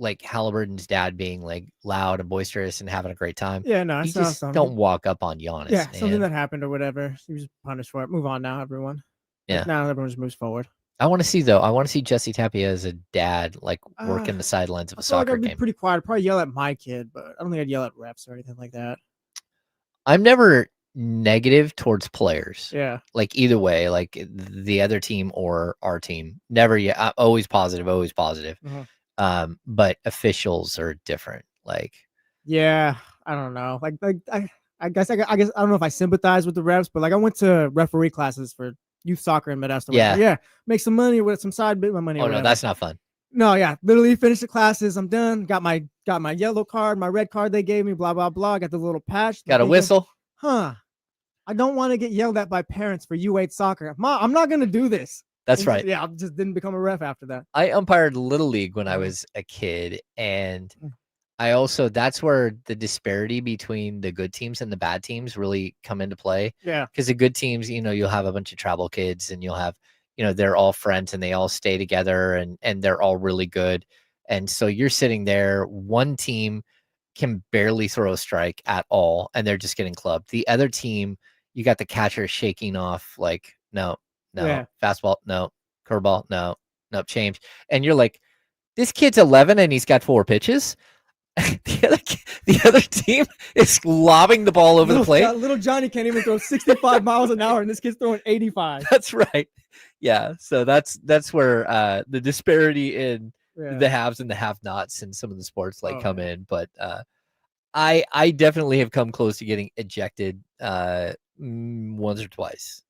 Speaker 1: like Halliburton's dad being like loud and boisterous and having a great time.
Speaker 2: Yeah, no,
Speaker 1: you just don't walk up on Giannis.
Speaker 2: Yeah, something that happened or whatever. He was punished for it. Move on now, everyone.
Speaker 1: Yeah.
Speaker 2: Now everyone just moves forward.
Speaker 1: I want to see Jesse Tapia as a dad, like working the sidelines of a soccer game.
Speaker 2: I'd be pretty quiet. I'd probably yell at my kid, but I don't think I'd yell at refs or anything like that.
Speaker 1: I'm never negative towards players.
Speaker 2: Yeah.
Speaker 1: Like either way, like the other team or our team. Never yet. I'm always positive, always positive. But officials are different. Like,
Speaker 2: yeah, I don't know. Like I guess I don't know if I sympathize with the refs, but like I went to referee classes for youth soccer in Modesto. Yeah, make some money with some side bit of money.
Speaker 1: Oh no, that's not fun.
Speaker 2: No, yeah, literally finished the classes. I'm done. Got my yellow card, my red card they gave me. Blah blah blah. Got the little patch.
Speaker 1: Got a whistle.
Speaker 2: Huh. I don't want to get yelled at by parents for U8 soccer. Mom, I'm not gonna do this.
Speaker 1: That's right.
Speaker 2: Yeah, I just didn't become a ref after that.
Speaker 1: I umpired Little League when I was a kid, and I also that's where the disparity between the good teams and the bad teams really come into play.
Speaker 2: Yeah,
Speaker 1: because the good teams, you'll have a bunch of travel kids, and you'll have, they're all friends and they all stay together, and they're all really good, and so you're sitting there. One team can barely throw a strike at all, and they're just getting clubbed. The other team, you got the catcher shaking off like no. Fastball, no. Curveball, no. Change. And you're like, this kid's 11 and he's got 4 pitches. the other team is lobbing the ball over the plate.
Speaker 2: Little Johnny can't even throw 65 miles an hour, and this kid's throwing 85.
Speaker 1: That's right. Yeah. So that's where the disparity in the haves and the have-nots in some of the sports come in. But I definitely have come close to getting ejected once or twice.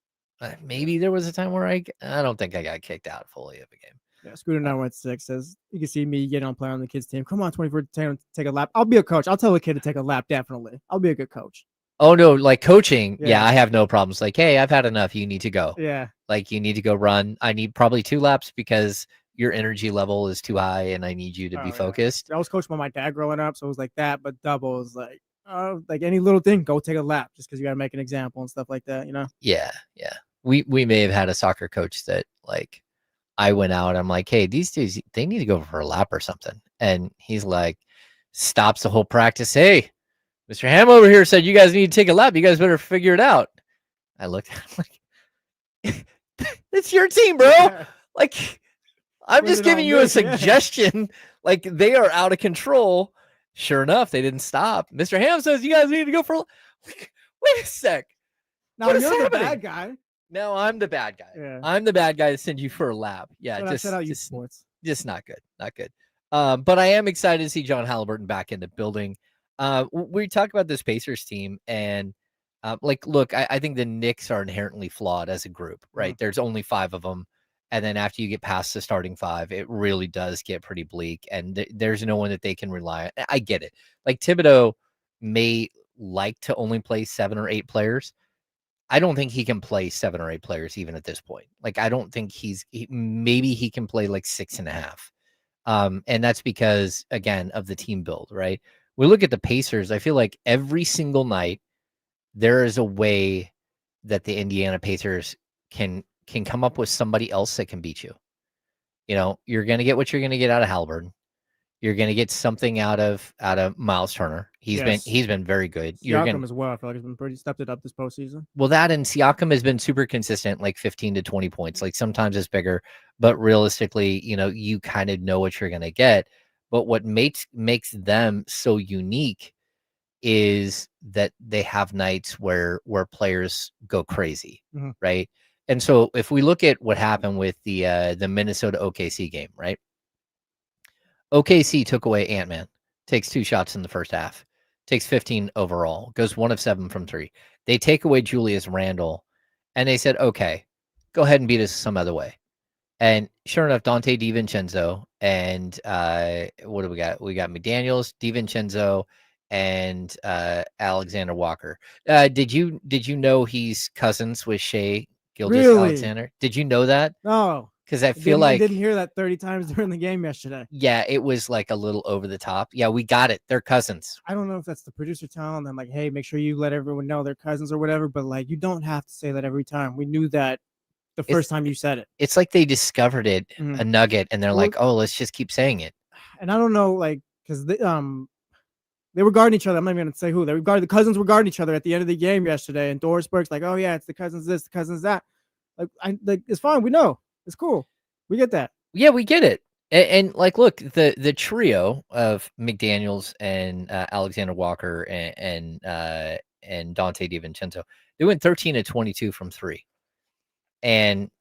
Speaker 1: Maybe there was a time where I don't think I got kicked out fully of a game.
Speaker 2: Yeah, Scooter 916 says you can see me getting on player on the kids team. Come on, 24 to take a lap. I'll be a coach. I'll tell the kid to take a lap. Definitely, I'll be a good coach.
Speaker 1: Oh no, like coaching. Yeah, I have no problems. Like, hey, I've had enough. You need to go.
Speaker 2: Yeah,
Speaker 1: like you need to go run. I need probably 2 laps because your energy level is too high, and I need you to be focused.
Speaker 2: I was coached by my dad growing up, so it was like that. But double is like any little thing, go take a lap just because you got to make an example and stuff like that.
Speaker 1: Yeah. We may have had a soccer coach that like I went out. I'm like, hey, these dudes, they need to go for a lap or something. And he's like, stops the whole practice. Hey, Mr. Ham over here said you guys need to take a lap. You guys better figure it out. I looked at him like, it's your team, bro. Like, I'm just giving you a suggestion. Like, they are out of control. Sure enough, they didn't stop. Mr. Ham says you guys need to go for a like, wait a sec.
Speaker 2: Now you're the bad guy.
Speaker 1: No, I'm the bad guy.
Speaker 2: Yeah.
Speaker 1: I'm the bad guy to send you for a lap. Yeah,
Speaker 2: just
Speaker 1: not good. Not good. But I am excited to see John Halliburton back in the building. We talk about this Pacers team, and look, I think the Knicks are inherently flawed as a group, right? There's only 5 of them. And then after you get past the starting 5, it really does get pretty bleak. And there's no one that they can rely on. I get it. Like Thibodeau may like to only play 7 or 8 players. I don't think he can play 7 or 8 players even at this point. Like, I don't think maybe he can play like 6.5. And that's because, again, of the team build, right? We look at the Pacers. I feel like every single night there is a way that the Indiana Pacers can come up with somebody else that can beat you. You know, you're going to get what you're going to get out of Halliburton. You're going to get something out of Miles Turner. He's been very good.
Speaker 2: Siakam as well. I feel like he's been pretty stepped it up this postseason.
Speaker 1: Well, that and Siakam has been super consistent, like 15 to 20 points. Like sometimes it's bigger, but realistically, you know, you kind of know what you're going to get. But what makes them so unique is that they have nights where players go crazy, right? And so if we look at what happened with the Minnesota OKC game, right? OKC took away Ant-Man, takes 2 shots in the first half, takes 15 overall, goes 1 of 7 from 3. They take away Julius Randle, and they said, okay, go ahead and beat us some other way. And sure enough, Dante DiVincenzo and what do we got? We got McDaniels, DiVincenzo, and Alexander Walker. Did you know he's cousins with Shai Gilgeous-Alexander? Did you know that?
Speaker 2: No.
Speaker 1: Because I feel like
Speaker 2: I didn't hear that 30 times during the game yesterday.
Speaker 1: Yeah, it was like a little over the top. Yeah, we got it. They're cousins.
Speaker 2: I don't know if that's the producer telling them, like, hey, make sure you let everyone know they're cousins or whatever. But like, you don't have to say that every time. We knew that the first time you said it.
Speaker 1: It's like they discovered it, a nugget, and they're like, oh, let's just keep saying it.
Speaker 2: And I don't know, like, because they were guarding each other. I'm not even gonna say who. The cousins were guarding each other at the end of the game yesterday. And Doris Burke's like, oh yeah, it's the cousins this, the cousins that. Like it's fine. We know. It's cool. We get that.
Speaker 1: Yeah, we get it. And like, look, the trio of McDaniels and Alexander Walker and Dante DiVincenzo, they went 13 to 22 from 3. And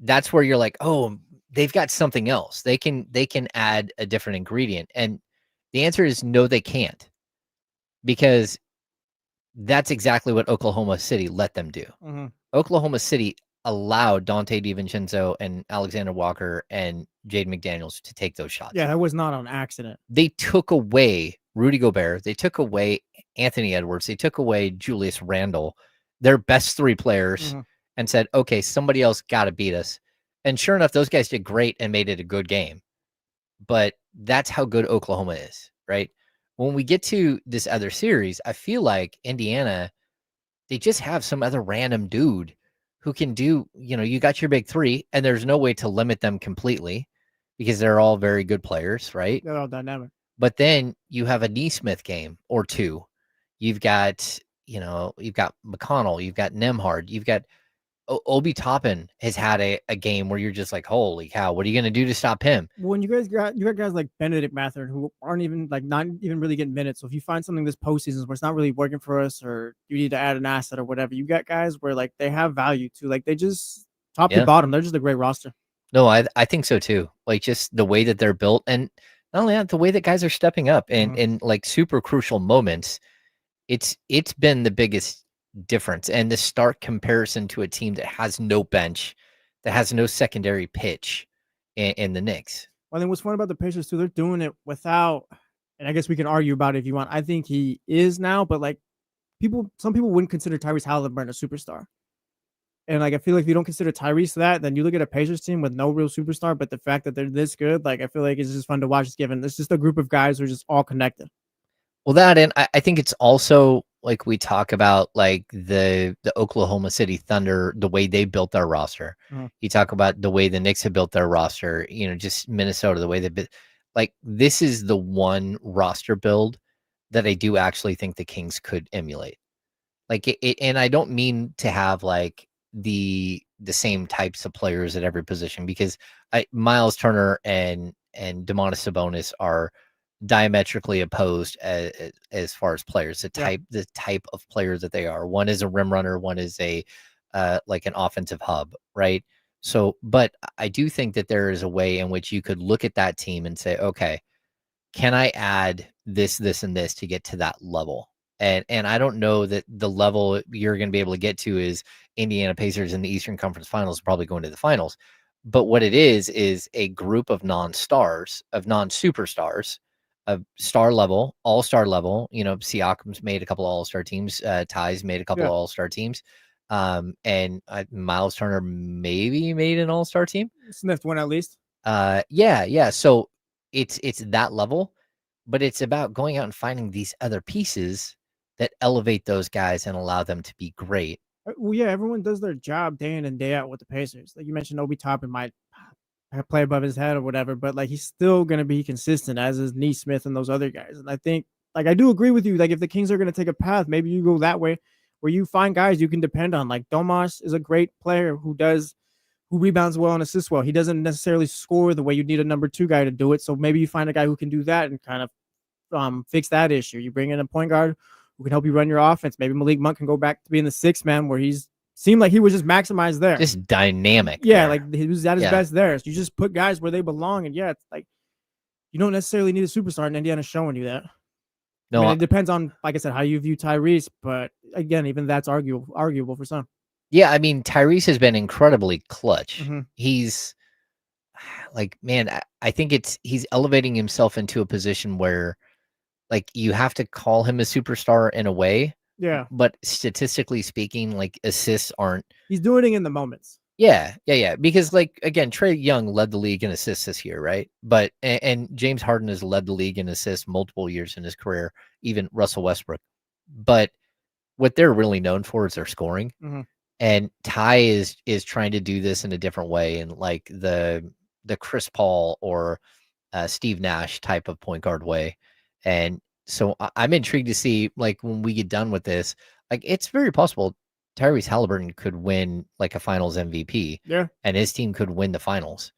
Speaker 1: that's where you're like, oh, they've got something else. They can add a different ingredient. And the answer is no, they can't. Because that's exactly what Oklahoma City let them do. Oklahoma City allowed Dante DiVincenzo and Alexander Walker and Jaden McDaniels to take those shots.
Speaker 2: Yeah, that was not on accident.
Speaker 1: They took away Rudy Gobert. They took away Anthony Edwards. They took away Julius Randle, their best 3 players, and said, okay, somebody else got to beat us. And sure enough, those guys did great and made it a good game. But that's how good Oklahoma is, right? When we get to this other series, I feel like Indiana, they just have some other random dude who can do, you know, you got your big 3, and there's no way to limit them completely because they're all very good players, right?
Speaker 2: They're all dynamic.
Speaker 1: But then you have a Nesmith game or 2. You've got, you know, you've got McConnell, you've got Nembhard, you've got Obi Toppin has had a game where you're just like, holy cow, what are you going to do to stop him?
Speaker 2: When you got guys like Benedict Mathurin who aren't even not even really getting minutes. So if you find something this postseason where it's not really working for us, or you need to add an asset or whatever, you got guys where like they have value too. Like they just top to bottom, they're just a great roster.
Speaker 1: No, I think so too. Like just the way that they're built, and not only that, the way that guys are stepping up and in like super crucial moments. It's been the biggest difference, and the stark comparison to a team that has no bench, that has no secondary pitch in the Knicks.
Speaker 2: Well, I think what's fun about the Pacers too, they're doing it without, and I guess we can argue about it if you want. I think he is now, but like some people wouldn't consider Tyrese Halliburton a superstar. And like I feel like if you don't consider Tyrese that, then you look at a Pacers team with no real superstar, but the fact that they're this good, like I feel like it's just fun to watch. It's just a group of guys who are just all connected.
Speaker 1: Well, that, and I think it's also like we talk about like the Oklahoma City Thunder, the way they built their roster. You talk about the way the Knicks have built their roster, you know, just Minnesota, the way they built. Like this is the one roster build that I do actually think the Kings could emulate. Like it, and I don't mean to have like the same types of players at every position, because Miles Turner and Domantas Sabonis are diametrically opposed as far as players. The type of players that they are. One is a rim runner, one is a like an offensive hub, right? So, but I do think that there is a way in which you could look at that team and say, okay, can I add this, this, and this to get to that level? And I don't know that the level you're going to be able to get to is Indiana Pacers in the Eastern Conference Finals, probably going to the finals. But what it is a group of non-stars, of non-superstars, of star level, all-star level. You know, Siakam's made a couple of all-star teams. Ty's made a couple of all-star teams. And Miles Turner maybe made an all-star team.
Speaker 2: Sniffed one at least.
Speaker 1: Yeah. So it's that level, but it's about going out and finding these other pieces that elevate those guys and allow them to be great.
Speaker 2: Well, yeah, everyone does their job day in and day out with the Pacers. Like you mentioned, Obi Toppin might play above his head or whatever, but like he's still going to be consistent, as is Neesmith and those other guys. And I think, like, I do agree with you. Like, if the Kings are going to take a path, maybe you go that way where you find guys you can depend on. Like Domas is a great player who rebounds well and assists well. He doesn't necessarily score the way you need a number 2 guy to do it. So maybe you find a guy who can do that and kind of fix that issue. You bring in a point guard who can help you run your offense. Maybe Malik Monk can go back to being the 6th man, where he's seemed like he was just maximized there.
Speaker 1: Just dynamic.
Speaker 2: Yeah,
Speaker 1: there.
Speaker 2: like he was at his best there. So you just put guys where they belong. And yeah, it's like you don't necessarily need a superstar, and Indiana's showing you that.
Speaker 1: No,
Speaker 2: I mean, it depends on, like I said, how you view Tyrese. But again, even that's arguable for some.
Speaker 1: Yeah, I mean, Tyrese has been incredibly clutch.
Speaker 2: Mm-hmm.
Speaker 1: He's like, man, I think he's elevating himself into a position where, like, you have to call him a superstar in a way.
Speaker 2: Yeah.
Speaker 1: But statistically speaking, like, assists aren't.
Speaker 2: He's doing it in the moments.
Speaker 1: Yeah. Because, like, again, Trae Young led the league in assists this year, right? But and James Harden has led the league in assists multiple years in his career, even Russell Westbrook. But what they're really known for is their scoring.
Speaker 2: Mm-hmm.
Speaker 1: And Ty is trying to do this in a different way, and like the Chris Paul or Steve Nash type of point guard way. And so I'm intrigued to see, like, when we get done with this, like, it's very possible Tyrese Halliburton could win like a Finals MVP.
Speaker 2: Yeah,
Speaker 1: and his team could win the Finals.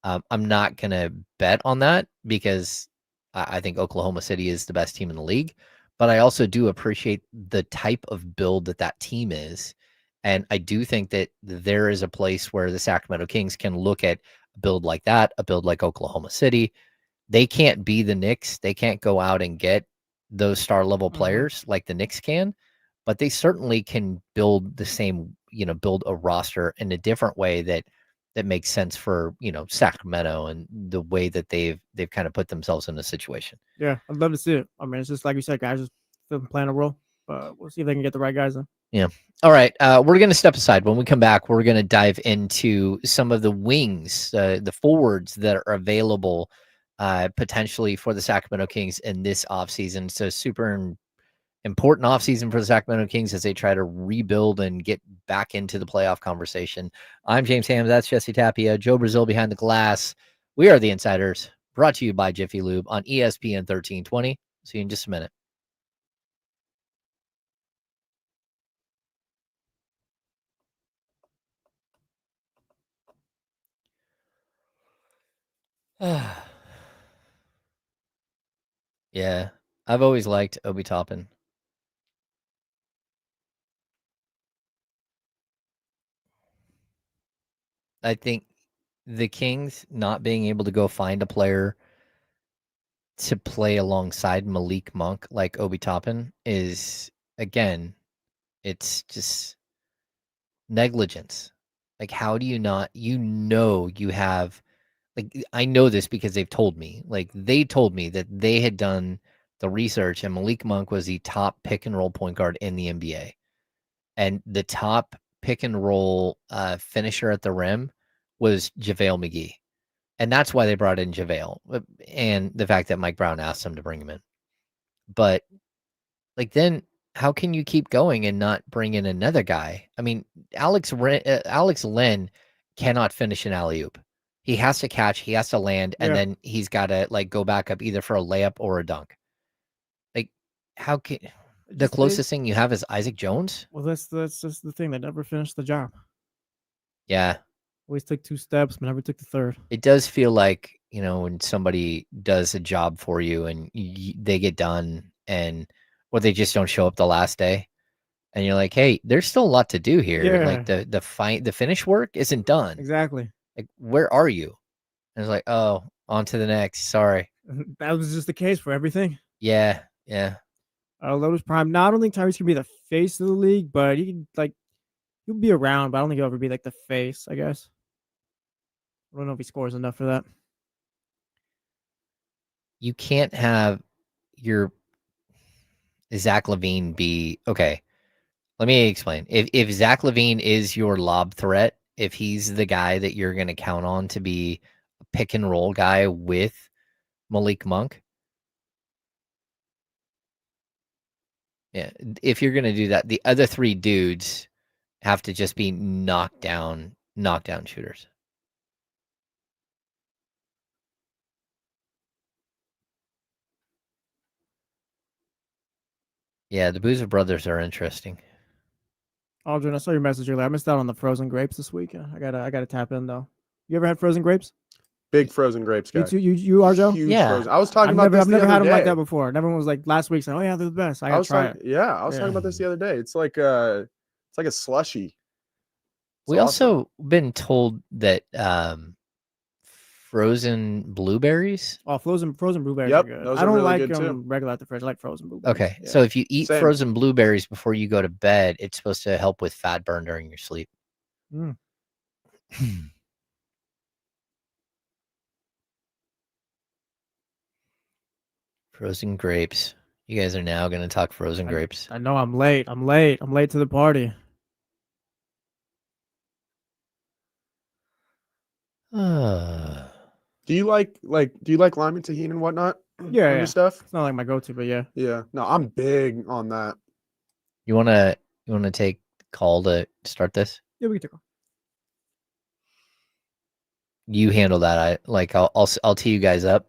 Speaker 1: I'm not gonna bet on that because I think Oklahoma City is the best team in the league, but I also do appreciate the type of build that team is. And I do think that there is a place where the Sacramento Kings can look at a build like that, a build like Oklahoma City. They can't be the Knicks. They can't go out and get those star level players like the Knicks can, but they certainly can build the same, build a roster in a different way that makes sense for, Sacramento and the way that they've kind of put themselves in a situation.
Speaker 2: Yeah, I'd love to see it. I mean, it's just like you said, guys just playing a role, but we'll see if they can get the right guys in.
Speaker 1: Yeah. All right. We're going to step aside. When we come back, we're going to dive into some of the wings, the forwards that are available potentially for the Sacramento Kings in this offseason. So super important offseason for the Sacramento Kings as they try to rebuild and get back into the playoff conversation. I'm James Ham. That's Jesse Tapia. Joe Brazil behind the glass. We are the Insiders, brought to you by Jiffy Lube on ESPN 1320. See you in just a minute. Yeah, I've always liked Obi Toppin. I think the Kings not being able to go find a player to play alongside Malik Monk like Obi Toppin is, again, it's just negligence. Like, how do you not, you have, like, I know this because they've told me, like, they told me that they had done the research and Malik Monk was the top pick and roll point guard in the NBA. And the top pick and roll finisher at the rim was JaVale McGee. And that's why they brought in JaVale, and the fact that Mike Brown asked them to bring him in. But, like, then how can you keep going and not bring in another guy? I mean, Alex Len cannot finish an alley-oop. He has to catch, he has to land, and
Speaker 2: Yeah.
Speaker 1: then he's got to like go back up either for a layup or a dunk. Like, how can the closest thing you have is Isaac Jones?
Speaker 2: Well, that's just the thing. They never finished the job.
Speaker 1: Yeah,
Speaker 2: Always took 2 steps, but never took the third.
Speaker 1: it does feel like, when somebody does a job for you and they get done or they just don't show up the last day. And you're like, hey, there's still a lot to do here.
Speaker 2: Yeah.
Speaker 1: Like the finish work isn't done.
Speaker 2: Exactly.
Speaker 1: Like, where are you? And it's like, oh, on to the next. Sorry.
Speaker 2: That was just the case for everything.
Speaker 1: Yeah.
Speaker 2: Lotus Prime. Now, I don't think Tyrese can be the face of the league, but he can he'll be around. But I don't think he'll ever be like the face. I guess. I don't know if he scores enough for that.
Speaker 1: You can't have your Zach LaVine be okay. Let me explain. If Zach LaVine is your lob threat, if he's the guy that you're going to count on to be a pick and roll guy with Malik Monk, yeah, if you're going to do that, the other 3 dudes have to just be knockdown shooters. Yeah, the Boozer brothers are interesting.
Speaker 2: Aldrin, I saw your message earlier. I missed out on the frozen grapes this week. I gotta tap in though. You ever had frozen grapes?
Speaker 3: Big frozen grapes guy.
Speaker 2: You Arjo?
Speaker 3: Huge
Speaker 1: Yeah.
Speaker 3: frozen. I was talking about this
Speaker 2: I've
Speaker 3: the
Speaker 2: never
Speaker 3: other
Speaker 2: had them like
Speaker 3: day.
Speaker 2: that before. And everyone was like last week saying, "Oh yeah, they're the best." I gotta try it.
Speaker 3: Yeah, I was talking about this the other day. It's like a slushy. It's
Speaker 1: We
Speaker 3: awesome.
Speaker 1: also been told that frozen blueberries.
Speaker 2: Oh, frozen blueberries
Speaker 3: Yep,
Speaker 2: are good.
Speaker 3: those
Speaker 2: I
Speaker 3: are
Speaker 2: don't
Speaker 3: really
Speaker 2: like
Speaker 3: good, too.
Speaker 2: them regular at the fridge. I like frozen blueberries.
Speaker 1: Okay,
Speaker 2: Yeah.
Speaker 1: so if you eat
Speaker 3: Same.
Speaker 1: frozen blueberries before you go to bed, it's supposed to help with fat burn during your sleep.
Speaker 2: Mm.
Speaker 1: Frozen grapes. You guys are now going to talk frozen grapes.
Speaker 2: I know I'm late. I'm late to the party.
Speaker 3: Do you like lime and tahini and whatnot?
Speaker 2: Yeah,
Speaker 3: on
Speaker 2: yeah.
Speaker 3: your stuff?
Speaker 2: It's not like my go-to, but yeah.
Speaker 3: Yeah. No, I'm big on that.
Speaker 1: You wanna take call to start this?
Speaker 2: Yeah, we can take off.
Speaker 1: You handle that. I'll tee you guys up.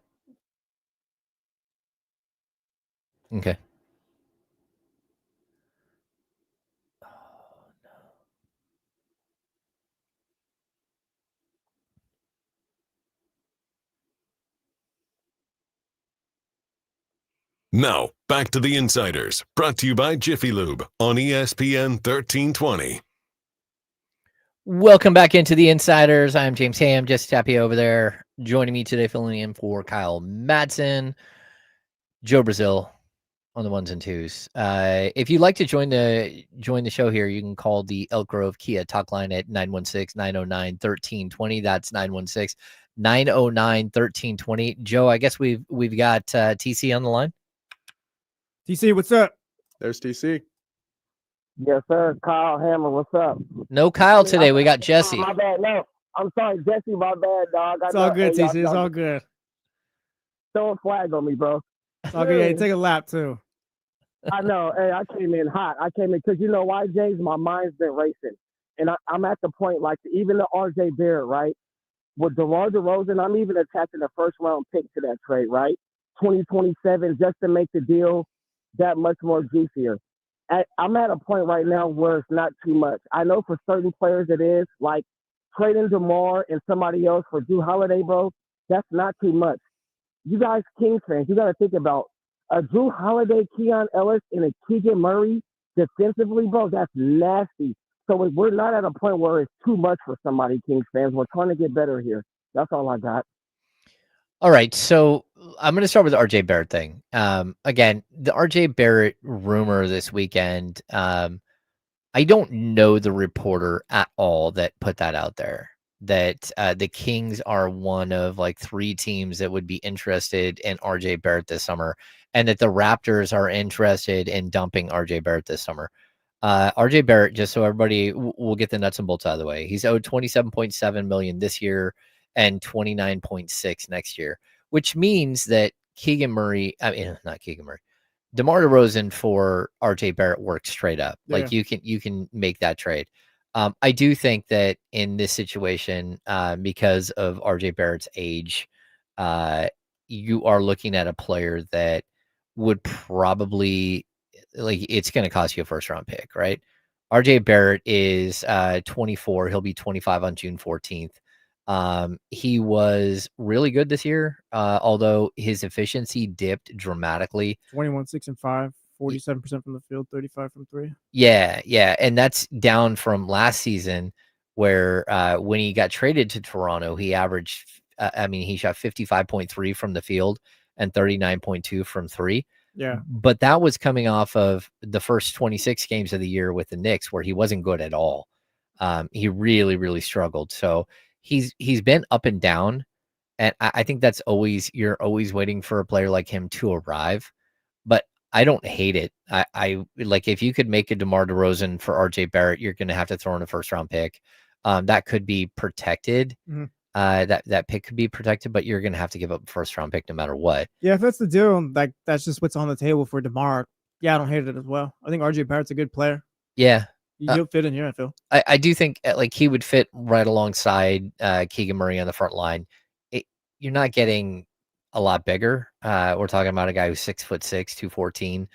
Speaker 1: Okay.
Speaker 4: Now, back to the Insiders, brought to you by Jiffy Lube on ESPN 1320.
Speaker 1: Welcome back into the Insiders. I'm James Ham, Jesse Tapia over there. Joining me today, filling in for Kyle Madsen, Joe Brazil on the ones and twos. If you'd like to join the show here, you can call the Elk Grove Kia talk line at 916-909-1320. That's 916-909-1320. Joe, I guess we've got TC on the line.
Speaker 2: TC, what's up?
Speaker 3: There's TC.
Speaker 5: Yes, sir. Kyle Hammer, what's up?
Speaker 1: No Kyle today. We got Jesse.
Speaker 5: My bad. No, I'm sorry, Jesse. My bad, dog.
Speaker 2: It's all good, TC. It's all good.
Speaker 5: Throw a flag on me, bro.
Speaker 2: It's all good. Yeah, take a lap too.
Speaker 5: I know. Hey, I came in hot. I came in because you know why, James? My mind's been racing, and I'm at the point like even the RJ Barrett, right? With DeMar DeRozan, I'm even attaching a first round pick to that trade, right? 2027, just to make the deal that much more juicier. I'm at a point right now where it's not too much. I know for certain players it is, like trading DeMar and somebody else for Jrue Holiday, bro. That's not too much. You guys, Kings fans, you got to think about a Jrue Holiday, Keon Ellis, and a Keegan Murray defensively, bro. That's nasty. So we're not at a point where it's too much for somebody, Kings fans. We're trying to get better here. That's all I got.
Speaker 1: All right, so I'm going to start with the RJ Barrett thing. Again, the RJ Barrett rumor this weekend, I don't know the reporter at all that put that out there, that the Kings are one of like 3 teams that would be interested in RJ Barrett this summer, and that the Raptors are interested in dumping RJ Barrett this summer. RJ Barrett, just so everybody will get the nuts and bolts out of the way, he's owed $27.7 million this year and 29.6 next year, which means that not Keegan Murray, DeMar DeRozan for RJ Barrett works straight up. Like
Speaker 2: Yeah.
Speaker 1: you can make that trade. I do think that in this situation, because of RJ Barrett's age, you are looking at a player that would probably like it's going to cost you a first round pick, right? RJ Barrett is 24. He'll be 25 on June 14th. He was really good this year, although his efficiency dipped dramatically.
Speaker 2: 21, 6 and 5, 47% from the field, 35 from 3.
Speaker 1: Yeah, and that's down from last season where when he got traded to Toronto, he averaged he shot 55.3 from the field and 39.2 from 3.
Speaker 2: Yeah.
Speaker 1: But that was coming off of the first 26 games of the year with the Knicks where he wasn't good at all. He really, really struggled. So he's been up and down. And I think that's you're always waiting for a player like him to arrive. But I don't hate it. I like if you could make a DeMar DeRozan for RJ Barrett, you're going to have to throw in a first round pick. That could be protected.
Speaker 2: Mhm.
Speaker 1: That pick could be protected, but you're going to have to give up a first round pick no matter what.
Speaker 2: Yeah, if that's the deal, like that's just what's on the table for DeMar. Yeah, I don't hate it as well. I think RJ Barrett's a good player.
Speaker 1: Yeah.
Speaker 2: He'll fit in here, I feel.
Speaker 1: I do think like he would fit right alongside Keegan Murray on the front line. You're not getting a lot bigger. We're talking about a guy who's 6'6", 214,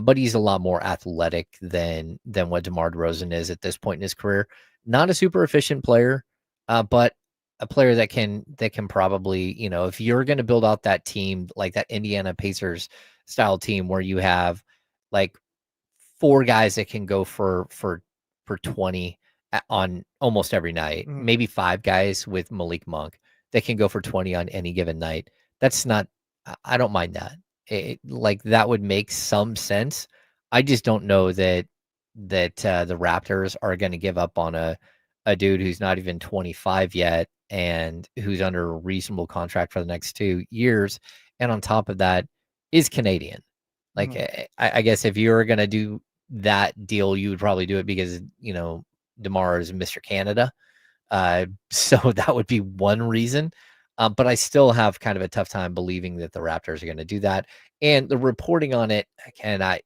Speaker 1: but he's a lot more athletic than what DeMar DeRozan is at this point in his career. Not a super efficient player, but a player that can probably, if you're going to build out that team like that Indiana Pacers style team where you have like 4 guys that can go for 20 on almost every night, maybe 5 guys with Malik Monk that can go for 20 on any given night. That's not, I don't mind that. Like that would make some sense. I just don't know that the Raptors are going to give up on a dude who's not even 25 yet and who's under a reasonable contract for the next 2 years. And on top of that is Canadian. Like I guess if you were going to do that deal, you would probably do it because, DeMar is Mr. Canada. So that would be one reason. But I still have kind of a tough time believing that the Raptors are going to do that. And the reporting on it, again, I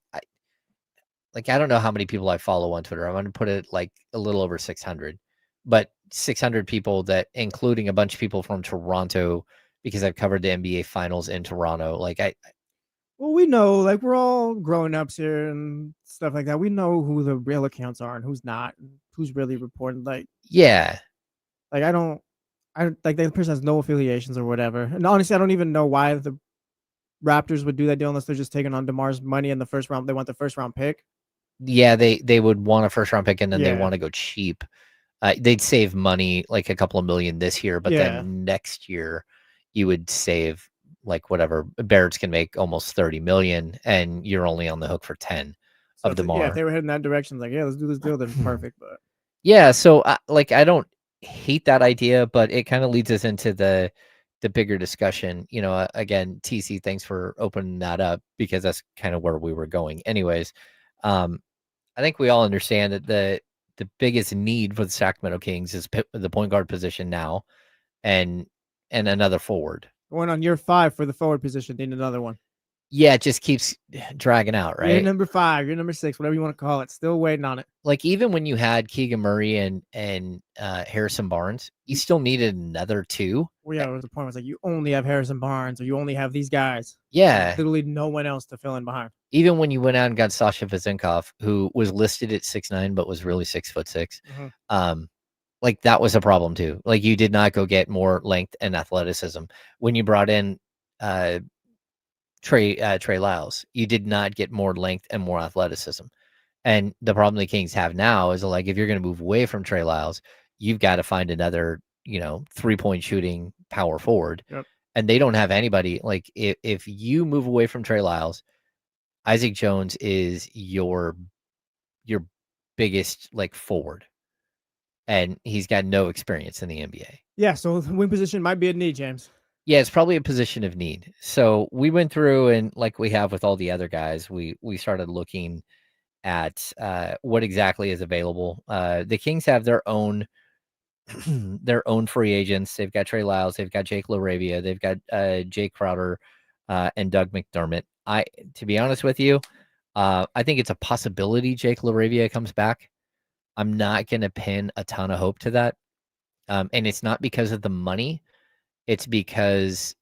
Speaker 1: don't know how many people I follow on Twitter. I'm going to put it like a little over 600, but 600 people that, including a bunch of people from Toronto, because I've covered the NBA finals in Toronto.
Speaker 2: Well, we know, like we're all growing ups here and stuff like that. We know who the real accounts are and who's not, and who's really reporting. Like,
Speaker 1: yeah,
Speaker 2: like I like that person has no affiliations or whatever. And honestly, I don't even know why the Raptors would do that deal unless they're just taking on DeMar's money in the first round. They want the first round pick.
Speaker 1: Yeah, they would want a first round pick and then they
Speaker 2: Yeah.
Speaker 1: want to go cheap. They'd save money, like a couple of million this year, but
Speaker 2: Yeah.
Speaker 1: then next year you would save like whatever. Barrett's can make almost 30 million and you're only on the hook for 10
Speaker 2: So
Speaker 1: of DeMar.
Speaker 2: yeah, if they were heading that direction, like, yeah, let's do this deal, then perfect. But
Speaker 1: Yeah, so I don't hate that idea, but it kind of leads us into the bigger discussion. Again, TC, thanks for opening that up because that's kind of where we were going. Anyways, I think we all understand that the biggest need for the Sacramento Kings is the point guard position now, and another forward.
Speaker 2: going on year 5 for the forward position, need another one.
Speaker 1: Yeah, it just keeps dragging out, right?
Speaker 2: You're number 5, you're number 6, whatever you want to call it. Still waiting on it.
Speaker 1: Like even when you had Keegan Murray and Harrison Barnes, you still needed another 2.
Speaker 2: Well, yeah, there was a point where it's like you only have Harrison Barnes or you only have these guys.
Speaker 1: Yeah.
Speaker 2: Literally no one else to fill in behind.
Speaker 1: Even when you went out and got Sasha Vezenkov, who was listed at 6'9", but was really 6'6", like that was a problem too. Like you did not go get more length and athleticism. When you brought in Trey Lyles, you did not get more length and more athleticism. And the problem the Kings have now is like if you're going to move away from Trey Lyles, you've got to find another, 3-point shooting power forward.
Speaker 2: Yep.
Speaker 1: And they don't have anybody. Like if you move away from Trey Lyles, Isaac Jones is your biggest like forward, and he's got no experience in the NBA.
Speaker 2: Yeah, so the wing position might be a need, James.
Speaker 1: Yeah, it's probably a position of need. So we went through and like we have with all the other guys, we started looking at what exactly is available. The Kings have their own free agents. They've got Trey Lyles, they've got Jake LaRavia, they've got Jake Crowder, and Doug McDermott. To be honest with you, I think it's a possibility Jake LaRavia comes back. I'm not going to pin a ton of hope to that. And it's not because of the money. It's because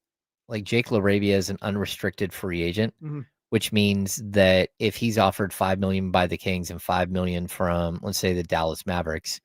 Speaker 1: like Jake LaRavia is an unrestricted free agent, which means that if he's offered $5 million by the Kings and $5 million from, let's say, the Dallas Mavericks,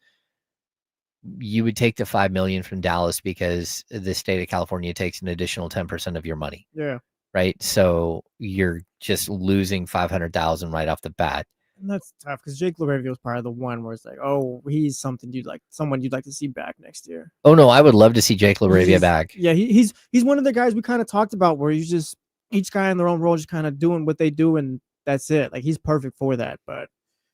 Speaker 1: you would take the $5 million from Dallas because the state of California takes an additional 10% of your money.
Speaker 2: Yeah.
Speaker 1: Right. So you're just losing $500,000 right off the bat.
Speaker 2: And that's tough because Jake LaRavia was probably the one where it's like, oh, he's someone you'd like to see back next year.
Speaker 1: Oh no, I would love to see Jake LaRavia back.
Speaker 2: Yeah, he's one of the guys we kind of talked about where you just each guy in their own role just kind of doing what they do and that's it. Like he's perfect for that. But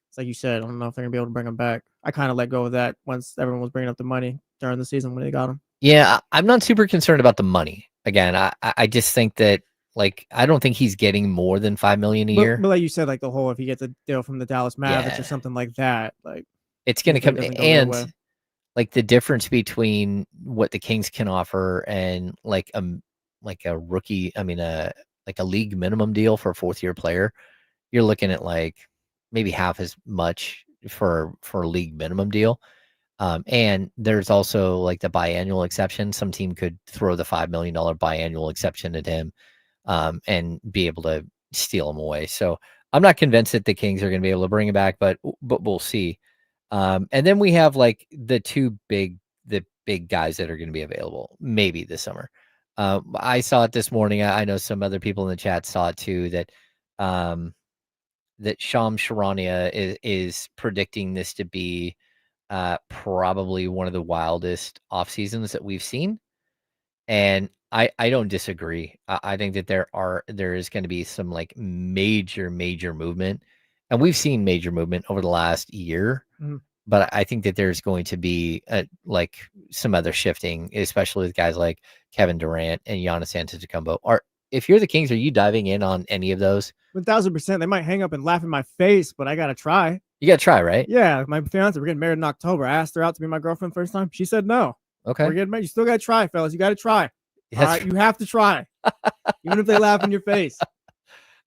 Speaker 2: it's like you said, I don't know if they're gonna be able to bring him back. I kind of let go of that once everyone was bringing up the money during the season when they got him.
Speaker 1: Yeah, I'm not super concerned about the money. Again, I just think that like I don't think he's getting more than $5 million a year.
Speaker 2: But like you said, like the whole if he gets a deal from the Dallas Mavericks or something like that, like
Speaker 1: it's gonna come and like the difference between what the Kings can offer and like a rookie, like a league minimum deal for a 4th-year player, you're looking at like maybe half as much for a league minimum deal. And there's also like the biannual exception. Some team could throw the $5 million biannual exception at him and be able to steal him away. So I'm not convinced that the Kings are going to be able to bring him back, but we'll see. And then we have like the big guys that are going to be available maybe this summer. I saw it this morning. I know some other people in the chat saw it too, that Shams Charania is predicting this to be probably one of the wildest off seasons that we've seen. And I don't disagree. I think that there is going to be some like major movement, and we've seen major movement over the last year. But I think that there's going to be like some other shifting, especially with guys like Kevin Durant and Giannis Antetokounmpo. If you're the Kings, are you diving in on any of those?
Speaker 2: 1,000%. They might hang up and laugh in my face, but I gotta try.
Speaker 1: You gotta try, right?
Speaker 2: Yeah, my fiance, we're getting married in October. I asked her out to be my girlfriend first time. She said no.
Speaker 1: Okay,
Speaker 2: we're getting married. You still gotta try, fellas. You gotta try. All right, you have to try, even if they laugh in your face.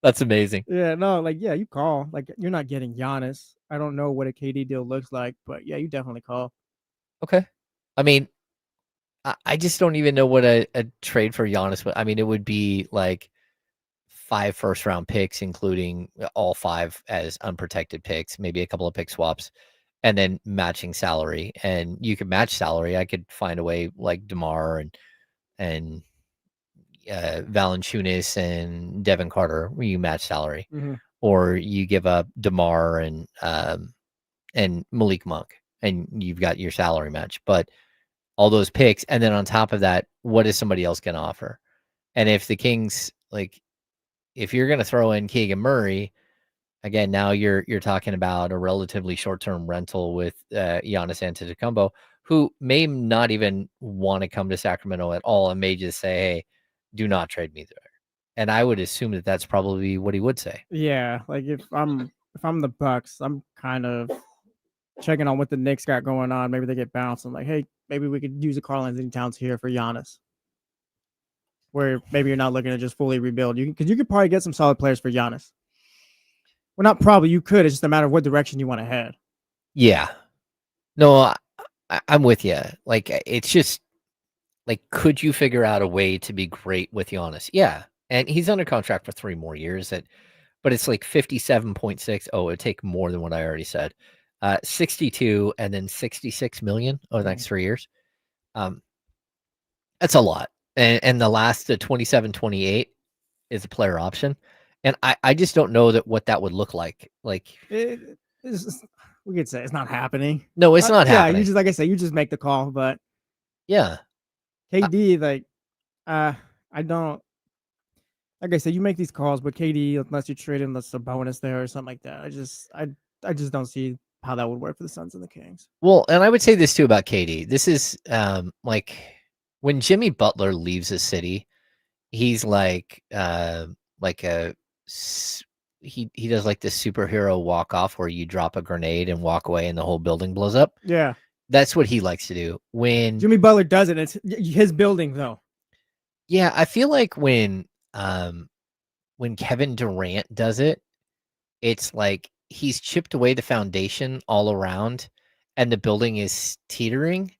Speaker 1: That's amazing.
Speaker 2: Yeah, no, like you call. Like you're not getting Giannis. I don't know what a KD deal looks like, but yeah, you definitely call.
Speaker 1: Okay, I mean, I just don't even know what a trade for Giannis would. I mean, it would be like 5 first-round picks, including all 5 as unprotected picks, maybe a couple of pick swaps, and then matching salary. And you could match salary. I could find a way like DeMar and Valanciunas and Devin Carter where you match salary, or you give up DeMar and Malik Monk, and you've got your salary match. But all those picks, and then on top of that, what is somebody else going to offer? And if the Kings, like, if you're going to throw in Keegan Murray, again, now you're talking about a relatively short-term rental with Giannis Antetokounmpo, who may not even want to come to Sacramento at all and may just say, hey, do not trade me there. And I would assume that that's probably what he would say.
Speaker 2: Yeah, like if I'm the Bucks, I'm kind of checking on what the Knicks got going on. Maybe they get bounced. I'm like, hey, maybe we could use a Karl-Anthony Towns here for Giannis. Where maybe you're not looking to just fully rebuild. Because you could probably get some solid players for Giannis. Well, not probably. You could. It's just a matter of what direction you want to head.
Speaker 1: Yeah. No, I'm with you. Like, it's just, like, could you figure out a way to be great with Giannis? Yeah. And he's under contract for 3 more years. But it's like 57.6. Oh, it would take more than what I already said. 62 and then 66 million over the next 3 years. That's a lot. And the last 27-28 is a player option. And I just don't know what that would look like. Like,
Speaker 2: we could say it's not happening.
Speaker 1: No, it's not happening.
Speaker 2: Yeah, you just, like I said, you just make the call. But
Speaker 1: yeah,
Speaker 2: KD, I don't. Like I said, you make these calls, but KD, unless you trade him, that's a bonus there or something like that. I just don't see how that would work for the Suns and the Kings.
Speaker 1: Well, and I would say this too about KD. This is like when Jimmy Butler leaves a city, he's like he does like this superhero walk off where you drop a grenade and walk away and the whole building blows up.
Speaker 2: Yeah,
Speaker 1: that's what he likes to do. When
Speaker 2: Jimmy Butler does it, it's his building though.
Speaker 1: Yeah, I feel like when when Kevin Durant does it, it's like he's chipped away the foundation all around and the building is teetering.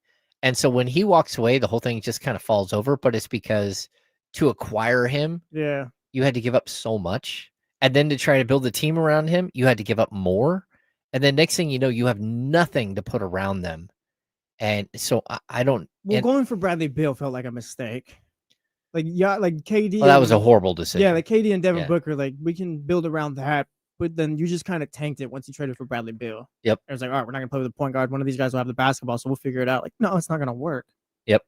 Speaker 1: And so when he walks away, the whole thing just kind of falls over. But it's because to acquire him,
Speaker 2: Yeah.
Speaker 1: you had to give up so much. And then to try to build a team around him, you had to give up more. And then next thing you know, you have nothing to put around them. And so I don't.
Speaker 2: Well,
Speaker 1: And,
Speaker 2: going for Bradley Beal felt like a mistake. Like KD.
Speaker 1: well, that was a
Speaker 2: and-
Speaker 1: horrible decision.
Speaker 2: Yeah, like KD and Devin
Speaker 1: Yeah.
Speaker 2: Booker, like we can build around that, but then you just kind of tanked it once you traded for Bradley Beal.
Speaker 1: Yep.
Speaker 2: It was like, all right, we're not gonna play with the point guard. One of these guys will have the basketball, so we'll figure it out. Like, no, it's not gonna work.
Speaker 1: Yep.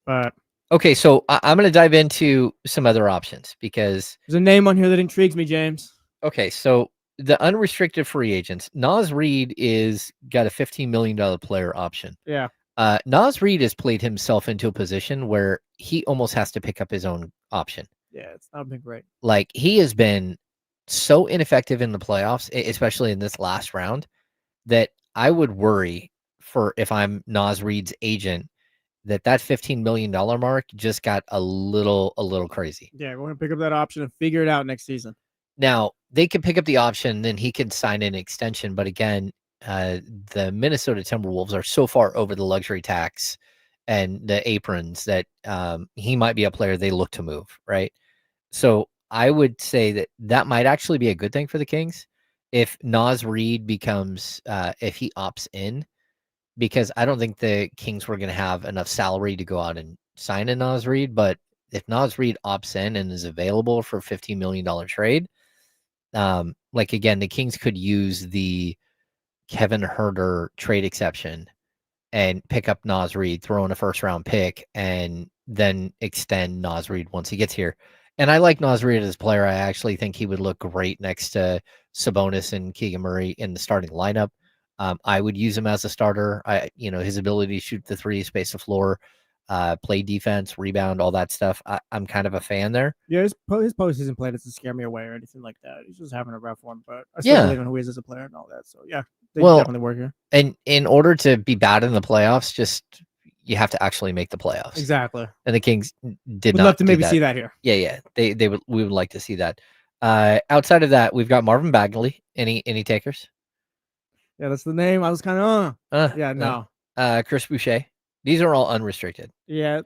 Speaker 2: But
Speaker 1: Okay, so I'm going to dive into some other options because
Speaker 2: there's a name on here that intrigues me, James.
Speaker 1: okay, so the unrestricted free agents, Naz Reid is got a $15 million player option.
Speaker 2: Yeah.
Speaker 1: Naz Reid has played himself into a position where he almost has to pick up his own option.
Speaker 2: Yeah, it's not been great.
Speaker 1: Like he has been so ineffective in the playoffs, especially in this last round, that I would worry for if I'm Naz Reid's agent that $15 million mark just got a little crazy.
Speaker 2: Yeah, we're gonna pick up that option and figure it out next season.
Speaker 1: Now they could pick up the option, then he can sign an extension. But again, the Minnesota Timberwolves are so far over the luxury tax and the aprons that he might be a player they look to move, right? So I would say that might actually be a good thing for the Kings if Naz Reid becomes if he opts in, because I don't think the Kings were going to have enough salary to go out and sign a Naz Reid. But if Naz Reid opts in and is available for $15 million trade, like again, the Kings could use the Kevin Huerter trade exception and pick up Naz Reid, throw in a first round pick, and then extend Naz Reid once he gets here. And I like Naz Reid as a player. I actually think he would look great next to Sabonis and Keegan Murray in the starting lineup. I would use him as a starter. His ability to shoot the three, space the floor, play defense, rebound, all that stuff. I'm kind of a fan there.
Speaker 2: Yeah, his postseason play doesn't scare me away or anything like that. He's just having a rough one, but I still believe in who he is as a player and all that. So yeah, they definitely work here.
Speaker 1: And in order to be bad in the playoffs, you have to actually make the playoffs.
Speaker 2: Exactly.
Speaker 1: And the Kings
Speaker 2: Would love to maybe see that here.
Speaker 1: Yeah. We would like to see that. Outside of that, we've got Marvin Bagley. Any takers?
Speaker 2: Yeah, that's the name. I was kind of yeah, no.
Speaker 1: Chris Boucher. These are all unrestricted.
Speaker 2: Yeah.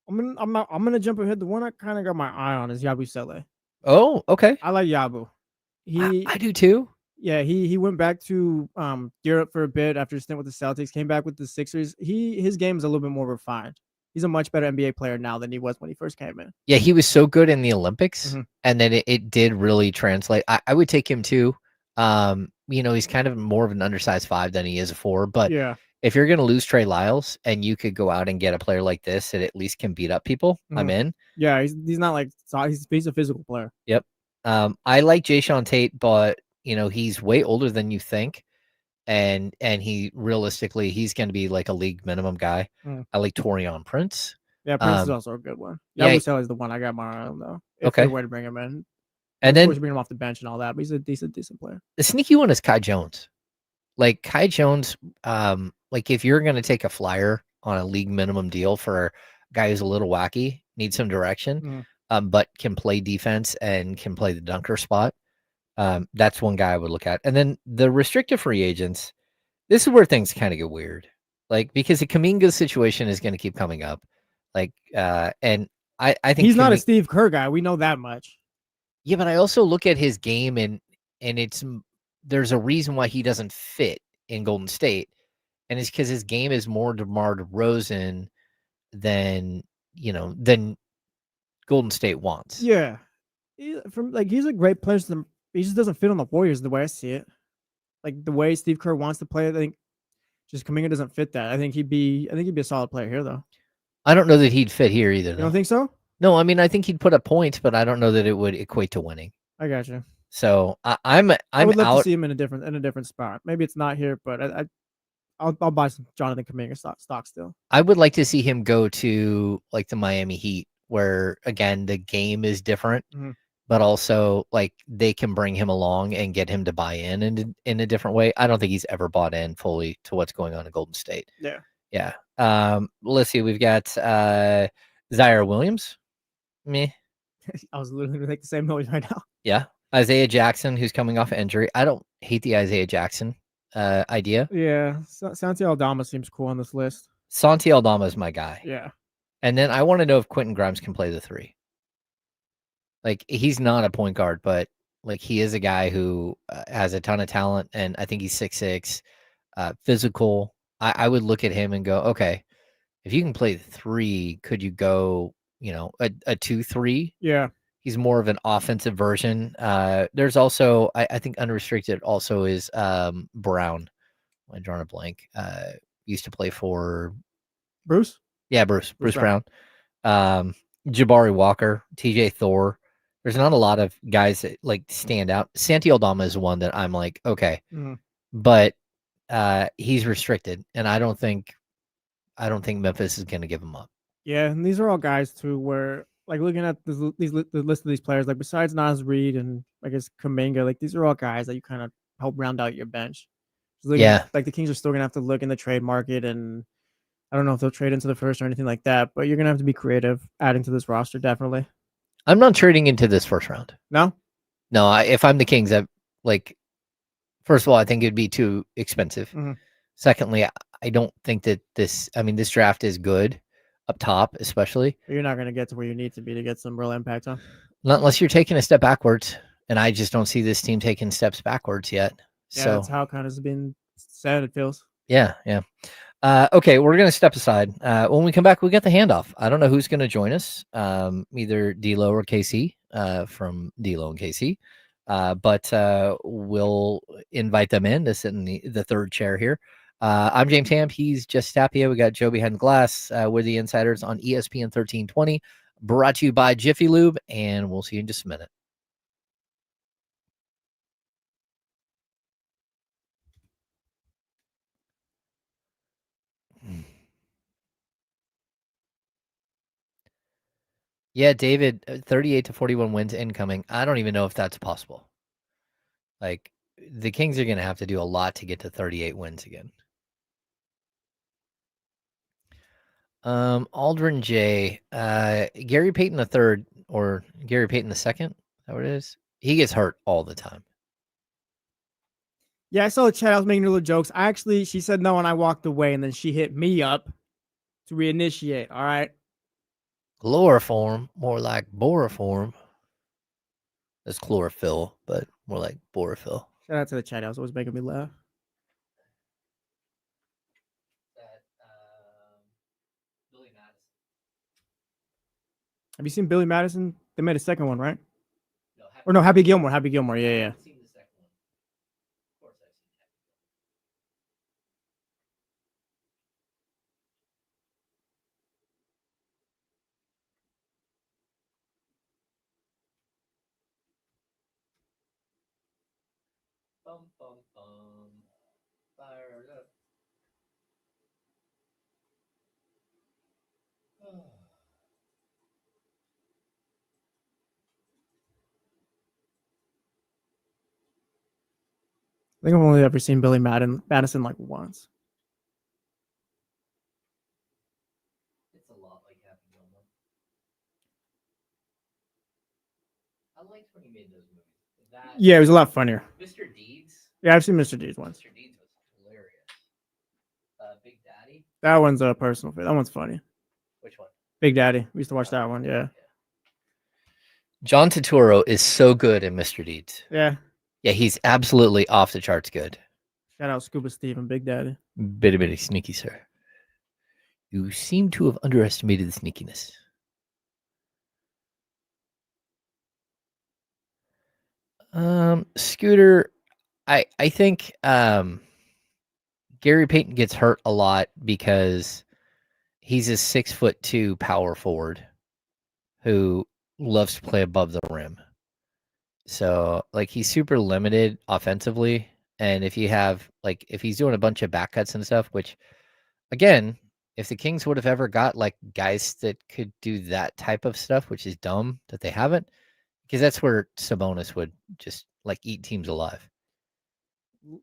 Speaker 2: I'm gonna jump ahead. The one I kind of got my eye on is Yabu Sele.
Speaker 1: Oh, okay.
Speaker 2: I like Yabu.
Speaker 1: I do too.
Speaker 2: Yeah, he went back to Europe for a bit after a stint with the Celtics, came back with the Sixers. His game is a little bit more refined. He's a much better NBA player now than he was when he first came in.
Speaker 1: Yeah, he was so good in the Olympics, and then it did really translate. I would take him too. He's kind of more of an undersized 5 than he is a 4. But
Speaker 2: yeah,
Speaker 1: if you're going to lose Trey Lyles and you could go out and get a player like this that at least can beat up people, I'm in.
Speaker 2: Yeah, he's not like he's a physical player.
Speaker 1: Yep. I like Jayshawn Tate, but he's way older than you think, and he realistically he's going to be like a league minimum guy. I like Taurean Prince.
Speaker 2: Yeah, Prince is also a good one. Yabu Sele is the one I got my eye on though. If they were to bring him in.
Speaker 1: And then
Speaker 2: bring him off the bench and all that, but he's a decent player.
Speaker 1: The sneaky one is Kai Jones. Like Kai Jones, like if you're going to take a flyer on a league minimum deal for a guy who's a little wacky, needs some direction, but can play defense and can play the dunker spot, that's one guy I would look at. And then the restricted free agents, this is where things kind of get weird. Like because the Kuminga situation is going to keep coming up. Like, and I think
Speaker 2: he's not a Steve Kerr guy. We know that much.
Speaker 1: Yeah, but I also look at his game and there's a reason why he doesn't fit in Golden State, and it's because his game is more DeMar DeRozan than Golden State wants.
Speaker 2: Yeah, he's a great player. He just doesn't fit on the Warriors the way I see it. Like the way Steve Kerr wants to play, I think just Kuminga doesn't fit that. I think he'd be a solid player here though.
Speaker 1: I don't know that he'd fit here either.
Speaker 2: You don't think so?
Speaker 1: No, I mean I think he'd put up points, but I don't know that it would equate to winning.
Speaker 2: I got you.
Speaker 1: So I
Speaker 2: would love
Speaker 1: out
Speaker 2: to see him in a different spot. Maybe it's not here, but I'll buy some Jonathan Kuminga stock still.
Speaker 1: I would like to see him go to like the Miami Heat, where again the game is different, but also like they can bring him along and get him to buy in a different way. I don't think he's ever bought in fully to what's going on in Golden State. Yeah. Let's see. We've got Zaire Williams. Meh.
Speaker 2: I was literally gonna make the same noise right now.
Speaker 1: Yeah. Isaiah Jackson, who's coming off an injury. I don't hate the Isaiah Jackson idea.
Speaker 2: Yeah, Santi Aldama seems cool on this list.
Speaker 1: Santi Aldama is my guy.
Speaker 2: Yeah,
Speaker 1: And then I want to know if Quentin Grimes can play the 3. Like, he's not a point guard, but like he is a guy who has a ton of talent, and I think he's 6'6", physical. I would look at him and go, okay, if you can play the 3, could you go, a 2-3?
Speaker 2: yeah.
Speaker 1: He's more of an offensive version. There's also, I think unrestricted also is Brown. I'm drawing a blank. Used to play for
Speaker 2: Bruce.
Speaker 1: Yeah, Bruce Brown. Jabari Walker, TJ Thor. There's not a lot of guys that like stand out. Santi Aldama is one that I'm like, okay, but he's restricted, and I don't think Memphis is going to give him up.
Speaker 2: Yeah, and these are all guys too where like looking at the list of these players, like besides Nas Reed and I guess Kuminga, like these are all guys that you kind of help round out your bench.
Speaker 1: Yeah,
Speaker 2: like the Kings are still gonna have to look in the trade market, and I don't know if they'll trade into the first or anything like that, but you're gonna have to be creative adding to this roster, definitely.
Speaker 1: I'm not trading into this first round.
Speaker 2: No,
Speaker 1: if I'm the Kings, first of all, I think it'd be too expensive. Secondly, I don't think that this draft is good up top, especially.
Speaker 2: You're not gonna get to where you need to be to get some real impact, huh?
Speaker 1: Not unless you're taking a step backwards, and I just don't see this team taking steps backwards yet.
Speaker 2: Yeah,
Speaker 1: so
Speaker 2: that's how it kind of has been said. It feels.
Speaker 1: Yeah. Okay, we're gonna step aside. When we come back, we got the handoff. I don't know who's gonna join us. Either D'Lo or KC. From D'Lo and KC. But we'll invite them in to sit in the third chair here. I'm James Ham. He's Just Tapia. We got Joe behind the glass. We're the Insiders on ESPN 1320. Brought to you by Jiffy Lube, and we'll see you in just a minute. Yeah, David, 38 to 41 wins incoming. I don't even know if that's possible. Like, the Kings are going to have to do a lot to get to 38 wins again. Aldrin J, Gary Payton III or Gary Payton II, is that what it is? He gets hurt all the time.
Speaker 2: Yeah, I saw the chat. I was making little jokes. She said no, and I walked away, and then she hit me up to reinitiate. All right.
Speaker 1: Chloroform, more like boroform. That's chlorophyll, but more like borophyll.
Speaker 2: Shout out to the chat. I was always making me laugh.
Speaker 1: Billy Madison.
Speaker 2: Have you seen Billy Madison? They made a second one, right?
Speaker 1: No,
Speaker 2: Happy Gilmore. Happy Gilmore. Yeah.
Speaker 1: I haven't seen the second one. Of course I've seen Happy Gilmore. Bum, bum, bum. Fire it up.
Speaker 2: I think I've only ever seen Billy Madison like once.
Speaker 1: It's a lot like Happy Gilmore. I liked when he made those movies.
Speaker 2: Yeah, it was a lot funnier.
Speaker 1: Mr. Deeds.
Speaker 2: Yeah, I've seen Mr. Deeds once.
Speaker 1: Mr. Deeds was hilarious. Big Daddy.
Speaker 2: That one's a personal favorite. That one's funny.
Speaker 1: Which one?
Speaker 2: Big Daddy. We used to watch that one. Yeah.
Speaker 1: John Turturro is so good in Mr. Deeds.
Speaker 2: Yeah.
Speaker 1: Yeah, he's absolutely off the charts good.
Speaker 2: Shout out Scuba Steve and Big Daddy.
Speaker 1: Bitty sneaky, sir. You seem to have underestimated the sneakiness. Scooter, I think Gary Payton gets hurt a lot because he's a 6'2" power forward who loves to play above the rim. So like he's super limited offensively. And if he's doing a bunch of back cuts and stuff, which again, if the Kings would have ever got like guys that could do that type of stuff, which is dumb that they haven't, because that's where Sabonis would just like eat teams alive.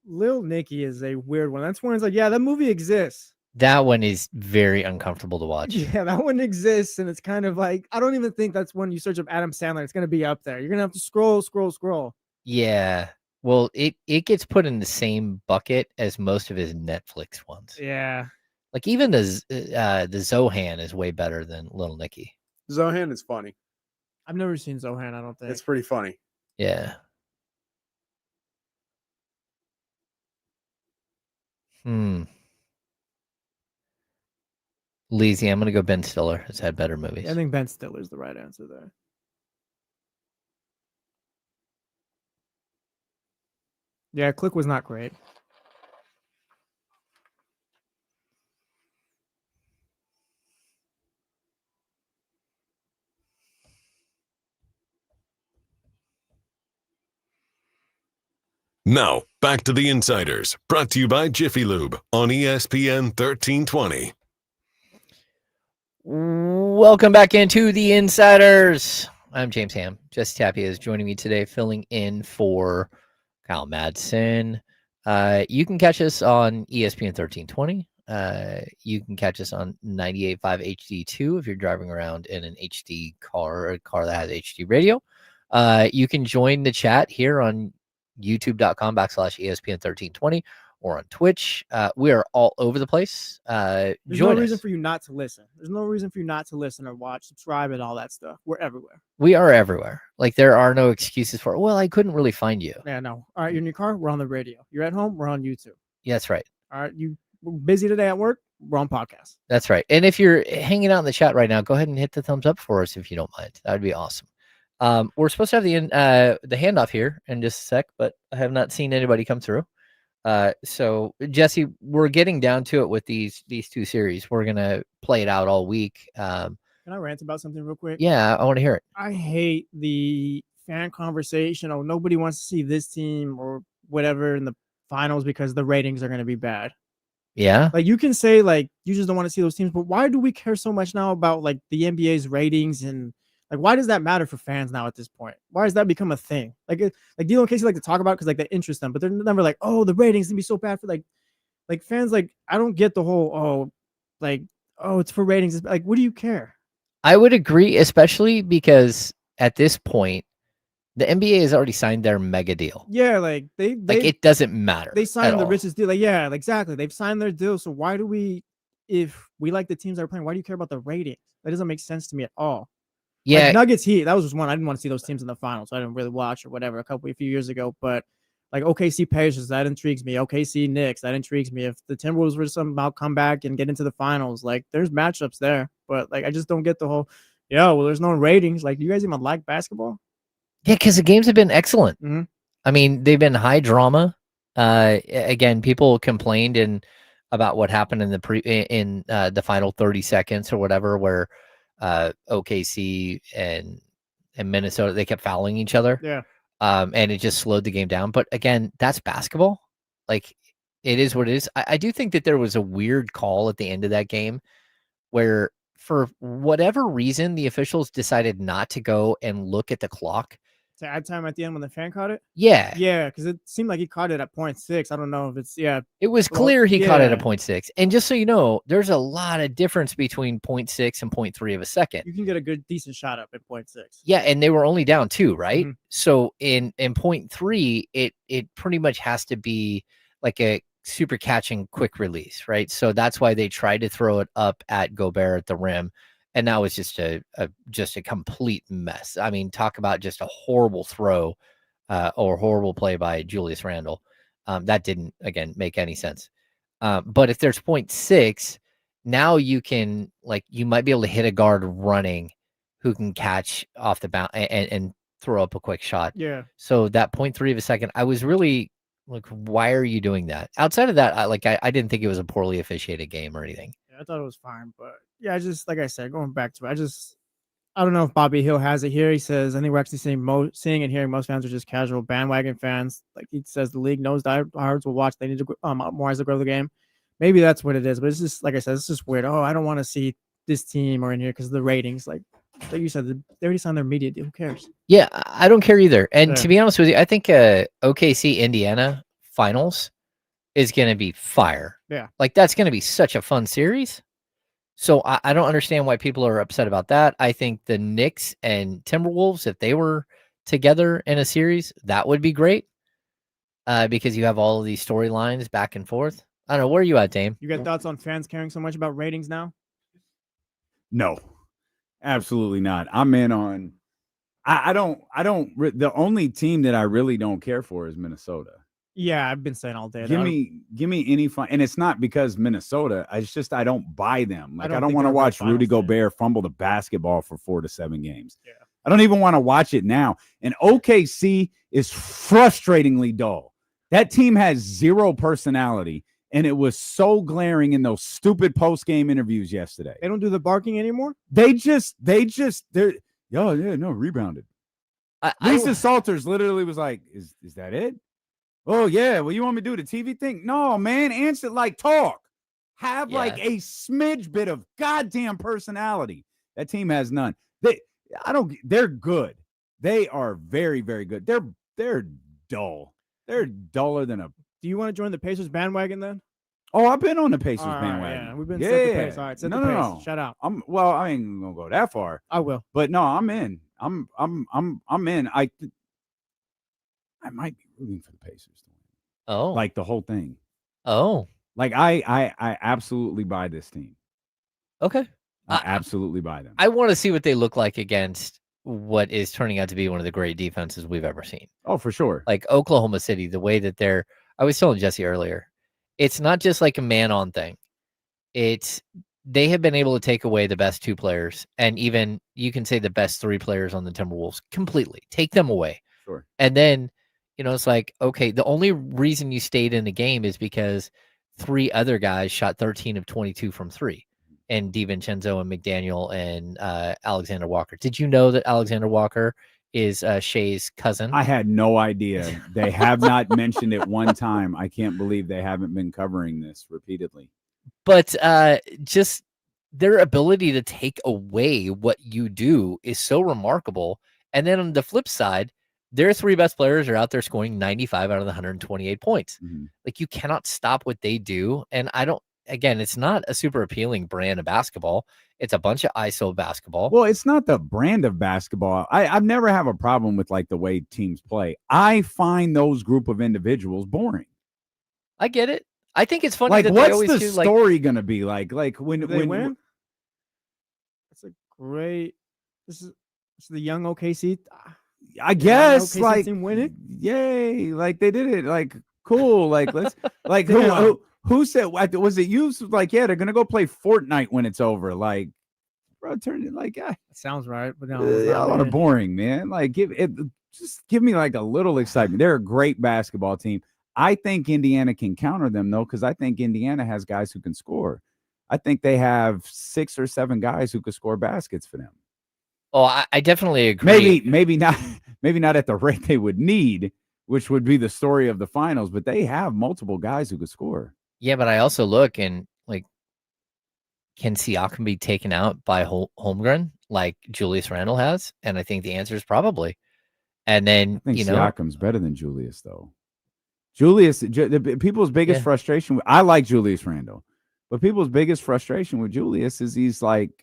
Speaker 2: Lil Nicky is a weird one. That's when it's like, yeah, that movie exists.
Speaker 1: That one is very uncomfortable to watch.
Speaker 2: Yeah, that one exists, and it's kind of like I don't even think that's when you search up Adam Sandler. It's gonna be up there. You're gonna have to scroll.
Speaker 1: Yeah. Well, it gets put in the same bucket as most of his Netflix ones.
Speaker 2: Yeah,
Speaker 1: Like even the Zohan is way better than Little Nicky.
Speaker 3: Zohan is funny.
Speaker 2: I've never seen Zohan. I don't think
Speaker 3: It's pretty funny.
Speaker 1: Yeah. Lazy, I'm gonna go Ben Stiller. Has had better movies.
Speaker 2: I think Ben Stiller's the right answer there. Yeah, Click was not great.
Speaker 4: Now, back to the Insiders, brought to you by Jiffy Lube on ESPN 1320.
Speaker 1: Welcome back into the Insiders. I'm James Ham. Jesse Tapia is joining me today, filling in for Kyle Madsen. You can catch us on ESPN 1320. You can catch us on 98.5 HD2 if you're driving around in an HD car or a car that has HD radio. You can join the chat here on youtube.com/ESPN 1320 or on Twitch. We are all over the place.
Speaker 2: There's
Speaker 1: Join
Speaker 2: no reason
Speaker 1: us.
Speaker 2: for you not to listen. There's no reason for you not to listen or watch, subscribe, and all that stuff. We're everywhere.
Speaker 1: We are everywhere. Like there are no excuses for, well, I couldn't really find you.
Speaker 2: Yeah, no. All right, you're in your car, we're on the radio. You're at home, we're on YouTube.
Speaker 1: Yeah, that's right.
Speaker 2: All right, we're busy today at work, we're on podcast.
Speaker 1: That's right. And if you're hanging out in the chat right now, go ahead and hit the thumbs up for us if you don't mind. That would be awesome. We're supposed to have the handoff here in just a sec, but I have not seen anybody come through. So Jesse, we're getting down to it with these two series. We're gonna play it out all week.
Speaker 2: Can I rant about something real quick?
Speaker 1: Yeah, I want to hear it.
Speaker 2: I hate the fan conversation. Oh, nobody wants to see this team or whatever in the finals because the ratings are going to be bad.
Speaker 1: Yeah.
Speaker 2: Like you can say like you just don't want to see those teams, but why do we care so much now about like the NBA's ratings and like why does that matter for fans now at this point? Why has that become a thing? Like D'Lo and Casey like to talk about because like that interests them, but they're never like, oh, the ratings can be so bad for like fans. Like I don't get the whole it's for ratings. It's like what do you care?
Speaker 1: I would agree, especially because at this point, the NBA has already signed their mega deal.
Speaker 2: Yeah, like they
Speaker 1: it doesn't matter.
Speaker 2: They signed the
Speaker 1: all.
Speaker 2: richest deal. Like, yeah, exactly. They've signed their deal. So why do we, if we like the teams that are playing, why do you care about the ratings? That doesn't make sense to me at all.
Speaker 1: Yeah,
Speaker 2: like Nuggets Heat. That was just one. I didn't want to see those teams in the finals. So I didn't really watch or whatever a few years ago. But like OKC Pacers, that intrigues me. OKC Knicks, that intrigues me. If the Timberwolves were to somehow come back and get into the finals, like there's matchups there. But like I just don't get the whole. Yeah, well, there's no ratings. Like, do you guys even like basketball?
Speaker 1: Yeah, because the games have been excellent.
Speaker 2: Mm-hmm.
Speaker 1: I mean, they've been high drama. Again, people complained about what happened in the final 30 seconds or whatever, where OKC and Minnesota, they kept fouling each other.
Speaker 2: Yeah.
Speaker 1: And it just slowed the game down. But again, that's basketball. Like, it is what it is. I do think that there was a weird call at the end of that game where, for whatever reason, the officials decided not to go and look at the clock.
Speaker 2: To add time at the end when the fan caught it?
Speaker 1: Yeah.
Speaker 2: Yeah, because it seemed like he caught it at 0.6. I don't know if it's,
Speaker 1: It was clear he caught it at 0.6. And just so you know, there's a lot of difference between 0.6 and 0.3 of a second.
Speaker 2: You can get a good, decent shot up at 0.6.
Speaker 1: Yeah, and they were only down 2, right?
Speaker 2: Mm-hmm.
Speaker 1: So in 0.3, it pretty much has to be like a super catching quick release, right? So that's why they tried to throw it up at Gobert at the rim. And that was just a complete mess. I mean, talk about just a horrible throw or horrible play by Julius Randle. That didn't, again, make any sense. But if there's 0.6, now you can, like, you might be able to hit a guard running who can catch off the bounce and throw up a quick shot.
Speaker 2: Yeah.
Speaker 1: So that 0.3 of a second, I was really like, why are you doing that? Outside of that, I didn't think it was a poorly officiated game or anything.
Speaker 2: I thought it was fine, but yeah, I just, like I said, going back to it, I don't know if Bobby Hill has it here. He says, I think we're actually seeing and hearing most fans are just casual bandwagon fans. Like he says, the league knows diehards will watch. They need to more as they grow the game. Maybe that's what it is, but it's just, like I said, it's just weird. Oh, I don't want to see this team or in here because of the ratings. Like you said, they already signed their media deal. Who cares?
Speaker 1: Yeah, I don't care either. And to be honest with you, I think OKC Indiana finals is going to be fire.
Speaker 2: Yeah.
Speaker 1: Like, that's going to be such a fun series. So I don't understand why people are upset about that. I think the Knicks and Timberwolves, if they were together in a series, that would be great. Because you have all of these storylines back and forth. I don't know. Where are you at, Dame?
Speaker 2: You got thoughts on fans caring so much about ratings now?
Speaker 6: No, absolutely not. I'm in on. I don't. The only team that I really don't care for is Minnesota.
Speaker 2: Yeah, I've been saying all day.
Speaker 6: Give me any fun, and it's not because Minnesota. It's just I don't buy them. Like I don't
Speaker 2: think
Speaker 6: want to
Speaker 2: they're a good
Speaker 6: watch Rudy
Speaker 2: finals team.
Speaker 6: Gobert fumble the basketball for 4 to 7 games.
Speaker 2: Yeah.
Speaker 6: I don't even want to watch it now. And OKC is frustratingly dull. That team has zero personality, and it was so glaring in those stupid post-game interviews yesterday.
Speaker 2: They don't do the barking anymore?
Speaker 6: They're rebounded. Lisa Salters literally was like, is that it? Oh, yeah. Well, you want me to do the TV thing? No, man. Answer like talk. Have like a smidge bit of goddamn personality. That team has none. They're good. They are very, very good. They're dull. They're duller than a.
Speaker 2: Do you want to join the Pacers bandwagon then?
Speaker 6: Oh, I've been on the Pacers
Speaker 2: All right,
Speaker 6: bandwagon.
Speaker 2: yeah, we've been set the pace. All right, set the pace.
Speaker 6: No.
Speaker 2: Shout out.
Speaker 6: I ain't gonna go that far.
Speaker 2: I will.
Speaker 6: But no, I'm in. I'm in. I might be rooting for the Pacers to win.
Speaker 1: Oh,
Speaker 6: Like the whole thing.
Speaker 1: oh,
Speaker 6: Like I absolutely buy this team.
Speaker 1: okay.
Speaker 6: I absolutely buy them.
Speaker 1: I want to see what they look like against what is turning out to be one of the great defenses we've ever seen.
Speaker 6: Oh, for sure.
Speaker 1: Like Oklahoma City, the way that I was telling Jesse earlier, it's not just like a man-on thing. They have been able to take away the best 2 players, and even you can say the best 3 players on the Timberwolves completely. Take them away.
Speaker 6: Sure.
Speaker 1: And then, it's like, okay, the only reason you stayed in the game is because 3 other guys shot 13 of 22 from 3. And DiVincenzo and McDaniel and Alexander Walker. Did you know that Alexander Walker is Shea's cousin?
Speaker 6: I had no idea. They have not mentioned it one time. I can't believe they haven't been covering this repeatedly.
Speaker 1: But just their ability to take away what you do is so remarkable. And then on the flip side, their 3 best players are out there scoring 95 out of the 128 points.
Speaker 6: Mm-hmm.
Speaker 1: Like, you cannot stop what they do. And again, it's not a super appealing brand of basketball. It's a bunch of ISO basketball.
Speaker 6: Well, it's not the brand of basketball. I've never have a problem with like the way teams play. I find those group of individuals boring.
Speaker 1: I get it. I think it's funny
Speaker 6: Like,
Speaker 1: that they
Speaker 6: what's
Speaker 1: always
Speaker 6: the
Speaker 1: do,
Speaker 6: story gonna be like? Like when
Speaker 2: they win? That's a great. This is the young OKC.
Speaker 6: I guess
Speaker 2: OKC
Speaker 6: like
Speaker 2: team win it?
Speaker 6: Yay! Like they did it. Like cool. Like let's like
Speaker 2: Damn.
Speaker 6: who said? Was it you? Like yeah, they're gonna go play Fortnite when it's over. Like bro, turn it like
Speaker 2: That sounds right, but no,
Speaker 6: y'all are boring, man. Like just give me like a little excitement. They're a great basketball team. I think Indiana can counter them though, because I think Indiana has guys who can score. I think they have 6 or 7 guys who could score baskets for them.
Speaker 1: Oh, I definitely agree.
Speaker 6: Maybe not at the rate they would need, which would be the story of the finals, but they have multiple guys who could score.
Speaker 1: Yeah, but I also look and like, can Siakam be taken out by Holmgren like Julius Randle has? And I think the answer is probably. And then,
Speaker 6: I think Siakam's better than Julius, though. People's biggest frustration, I like Julius Randle, but people's biggest frustration with Julius is he's on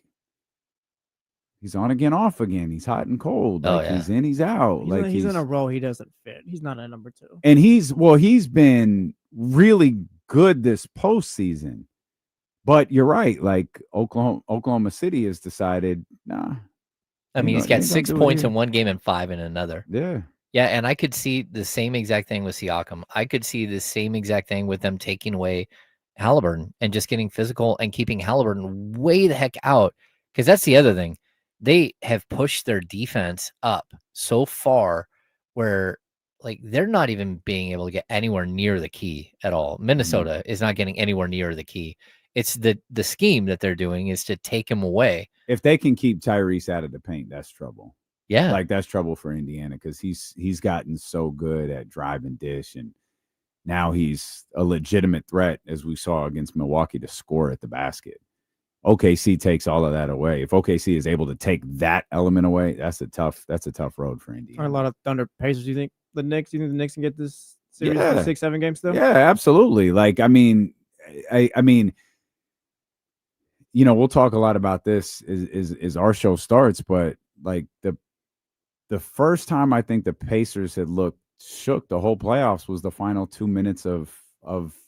Speaker 6: again, off again. He's hot and cold. Like he's in, he's out.
Speaker 2: He's in a role he doesn't fit. He's not a number 2.
Speaker 6: And he's been really good this postseason. But you're right. Like Oklahoma City has decided, nah.
Speaker 1: I mean, he's got 6 points in one game and 5 in another.
Speaker 6: Yeah.
Speaker 1: Yeah, and I could see the same exact thing with Siakam. I could see the same exact thing with them taking away Halliburton and just getting physical and keeping Halliburton way the heck out. Because that's the other thing. They have pushed their defense up so far where like they're not even being able to get anywhere near the key at all. Minnesota is not getting anywhere near the key. It's the scheme that they're doing is to take him away.
Speaker 6: If they can keep Tyrese out of the paint, that's trouble.
Speaker 1: Yeah.
Speaker 6: Like that's trouble for Indiana because he's gotten so good at drive and dish, and now he's a legitimate threat, as we saw against Milwaukee, to score at the basket. OKC takes all of that away. If OKC is able to take that element away, that's a tough road for Indiana.
Speaker 2: A lot of Thunder Pacers. You think the Knicks can get this series for 6-7 games still?
Speaker 6: Yeah, absolutely. Like, I mean, we'll talk a lot about this as our show starts, but like the first time I think the Pacers had looked shook the whole playoffs was the final 2 minutes of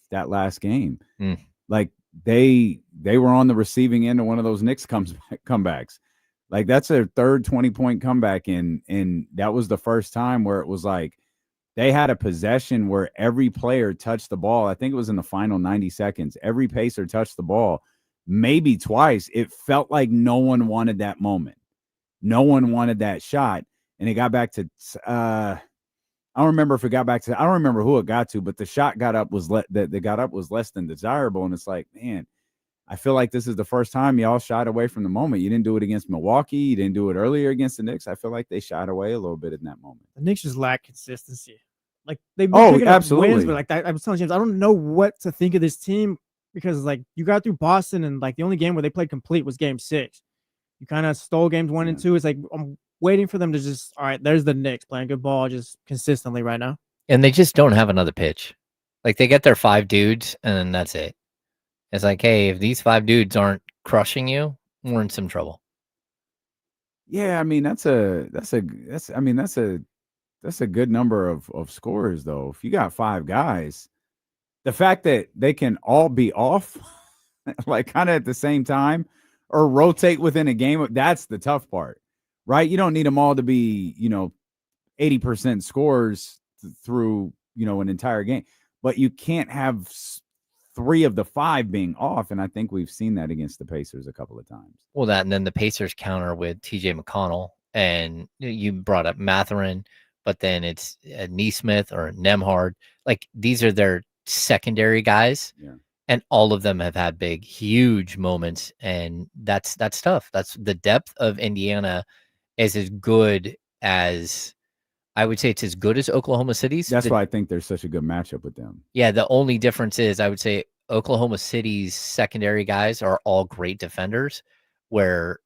Speaker 6: that last game. Like they were on the receiving end of one of those Knicks comebacks. Like that's their third 20-point comeback, and that was the first time where it was like they had a possession where every player touched the ball. I think it was in the final 90 seconds. Every Pacer touched the ball maybe twice. It felt like no one wanted that moment. No one wanted that shot. And it got back to I don't remember if it got back to I don't remember who it got to, but the shot got up was less than desirable. And it's like, man, I feel like this is the first time y'all shied away from the moment. You didn't do it against Milwaukee. You didn't do it earlier against the Knicks. I feel like they shied away a little bit in that moment.
Speaker 2: The Knicks just lack consistency. Like they've been picking
Speaker 6: absolutely.
Speaker 2: up wins, but like I was telling James, I don't know what to think of this team because like you got through Boston and like the only game where they played complete was game 6. You kind of stole games 1 and 2. It's like I'm waiting for them to just all right. There's the Knicks playing good ball just consistently right now,
Speaker 1: and they just don't have another pitch. Like they get their 5 dudes and that's it. It's like, hey, if these 5 dudes aren't crushing you, we're in some trouble.
Speaker 6: Yeah, I mean that's a good number of scorers though. If you got 5 guys, the fact that they can all be off like kind of at the same time or rotate within a game, that's the tough part, right? You don't need them all to be, 80% scores through, an entire game, but you can't have 3 of the 5 being off. And I think we've seen that against the Pacers a couple of times.
Speaker 1: Well, that, and then the Pacers counter with TJ McConnell, and you brought up Mathurin, but then it's Neesmith or Nemhard. Like these are their secondary guys.
Speaker 6: Yeah.
Speaker 1: And all of them have had big, huge moments, and that's tough. That's the depth of Indiana is as good as I would say it's as good as Oklahoma City's.
Speaker 6: That's why I think there's such a good matchup with them.
Speaker 1: Yeah, the only difference is I would say Oklahoma City's secondary guys are all great defenders, where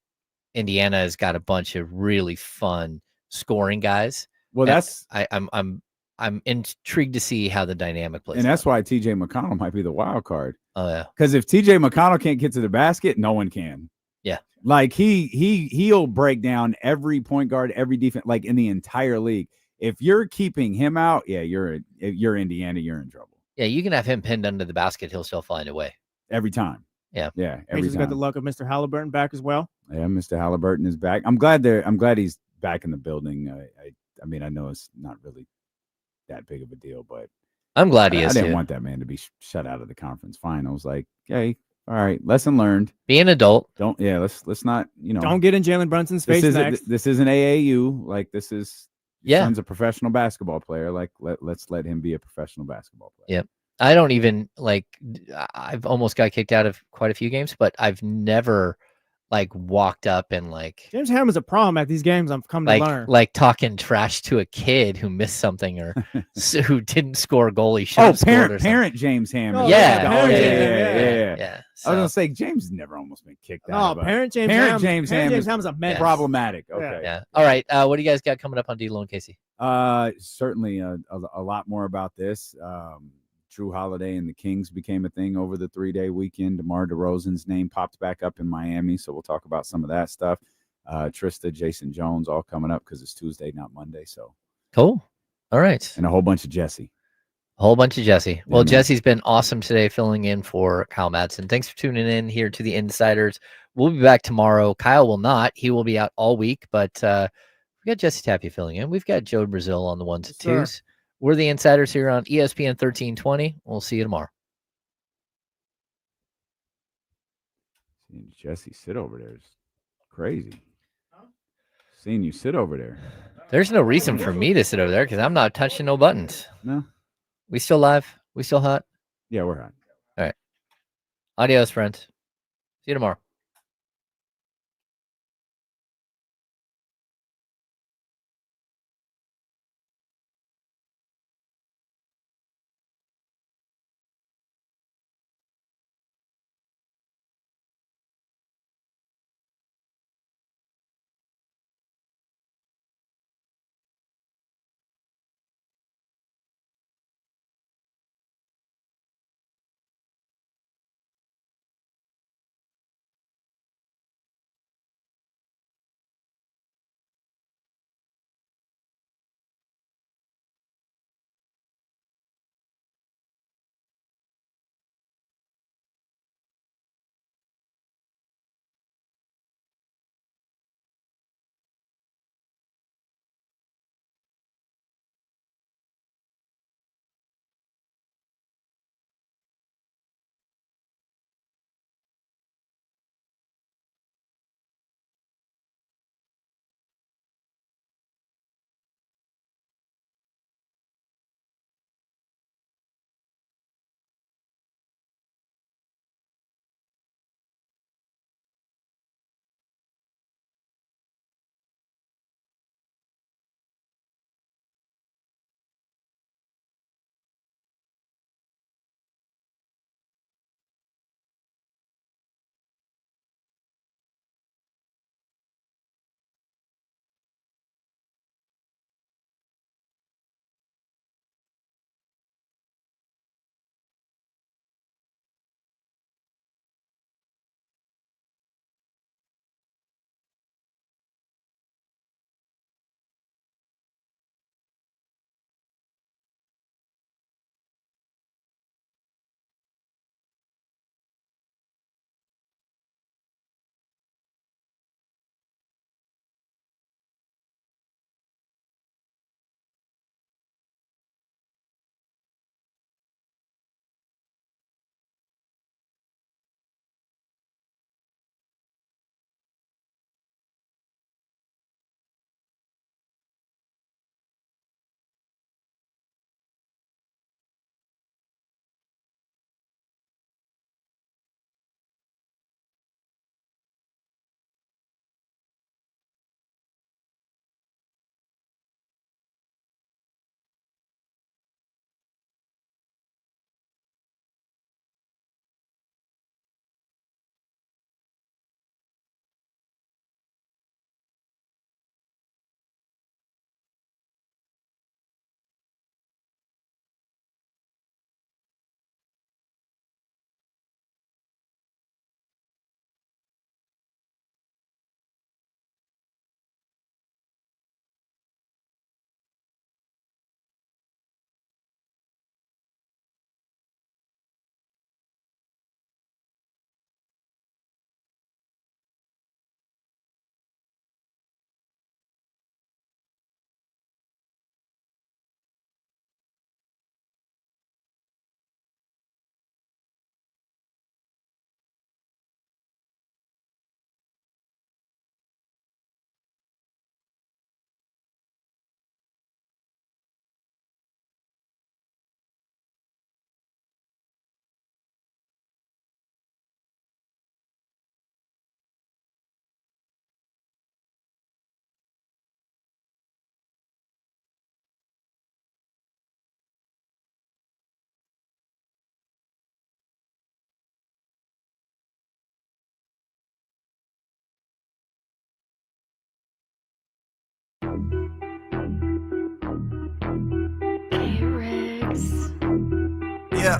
Speaker 1: Indiana has got a bunch of really fun scoring guys.
Speaker 6: Well,
Speaker 1: and I'm intrigued to see how the dynamic plays.
Speaker 6: And that's why TJ McConnell might be the wild card.
Speaker 1: Oh yeah.
Speaker 6: Because if TJ McConnell can't get to the basket, no one can.
Speaker 1: Yeah.
Speaker 6: Like he'll break down every point guard, every defense, like in the entire league. If you're keeping him out, yeah, you're Indiana, you're in trouble.
Speaker 1: Yeah, you can have him pinned under the basket, he'll still find a way.
Speaker 6: Every time.
Speaker 1: Yeah.
Speaker 6: Yeah. Every time.
Speaker 2: Got the luck of Mr. Halliburton back as well.
Speaker 6: Yeah, Mr. Halliburton is back. I'm glad he's back in the building. I mean, I know it's not really that big of a deal, but
Speaker 1: I'm glad he is.
Speaker 6: I didn't want that man to be shut out of the conference finals. Like, hey, all right, lesson learned.
Speaker 1: Be an adult.
Speaker 6: Let's not,
Speaker 2: don't get in Jalen Brunson's face next.
Speaker 6: This isn't AAU. Like this is
Speaker 1: your
Speaker 6: son's a professional basketball player. Like let's let him be a professional basketball player.
Speaker 1: Yep. I don't even I've almost got kicked out of quite a few games, but I've never walked up and
Speaker 2: James Hammer's a problem at these games. I've come to learn.
Speaker 1: Talking trash to a kid who missed something or who didn't score a goal. He should have scored or
Speaker 6: parent James Hammer.
Speaker 2: Oh,
Speaker 1: yeah.
Speaker 6: So, I was gonna say James has never almost been kicked out.
Speaker 2: No, parent James Hammer's a menace.
Speaker 6: Problematic. Okay.
Speaker 1: Yeah. All right. What do you guys got coming up on D-Lo and Casey?
Speaker 6: Certainly a lot more about this. Jrue Holiday and the Kings became a thing over the 3-day weekend. DeMar DeRozan's name popped back up in Miami, so we'll talk about some of that stuff. Trysta, Jason Jones, all coming up because it's Tuesday, not Monday. So
Speaker 1: cool. All right.
Speaker 6: And a whole bunch of Jesse.
Speaker 1: Well,
Speaker 6: man.
Speaker 1: Jesse's been awesome today filling in for Kyle Madsen. Thanks for tuning in here to the Insiders. We'll be back tomorrow. Kyle will not. He will be out all week, but we got Jesse Tapia filling in. We've got Joe Brazil on the ones and twos. We're the Insiders here on ESPN 1320. We'll see you tomorrow.
Speaker 6: Seeing Jesse sit over there is crazy. Seeing you sit over there.
Speaker 1: There's no reason for me to sit over there because I'm not touching no buttons.
Speaker 6: No.
Speaker 1: We still live? We still hot?
Speaker 6: Yeah, we're hot.
Speaker 1: All right. Adios, friends. See you tomorrow.
Speaker 7: Yeah.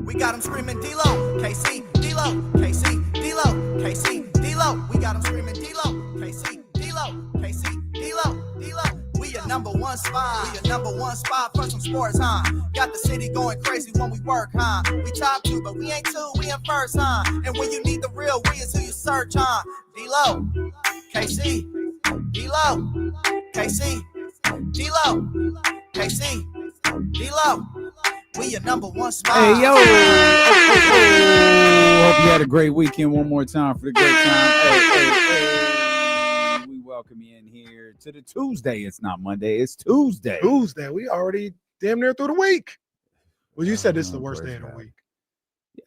Speaker 7: We got them screaming D-Lo, KC, D-Lo, KC, D-Lo, KC, D-Lo. We got them screaming D-Lo, KC, D-Lo, KC, D-Lo, D-Lo. We your number one spot. We your number one spot for some sports, huh? Got the city going crazy when we work, huh? We top 2, but we ain't 2, we in first, huh? And when you need the real, we is who you search, huh? D-Lo, KC, D-Lo, KC, D-Lo, KC, D-Lo. We your number one spot.
Speaker 6: Hey, yo. Hope you had a great weekend. One more time for the great time. Hey. We welcome you in here to the Tuesday. It's not Monday. It's Tuesday.
Speaker 8: Tuesday. We already damn near through the week. Well, you said this is the worst day of the week.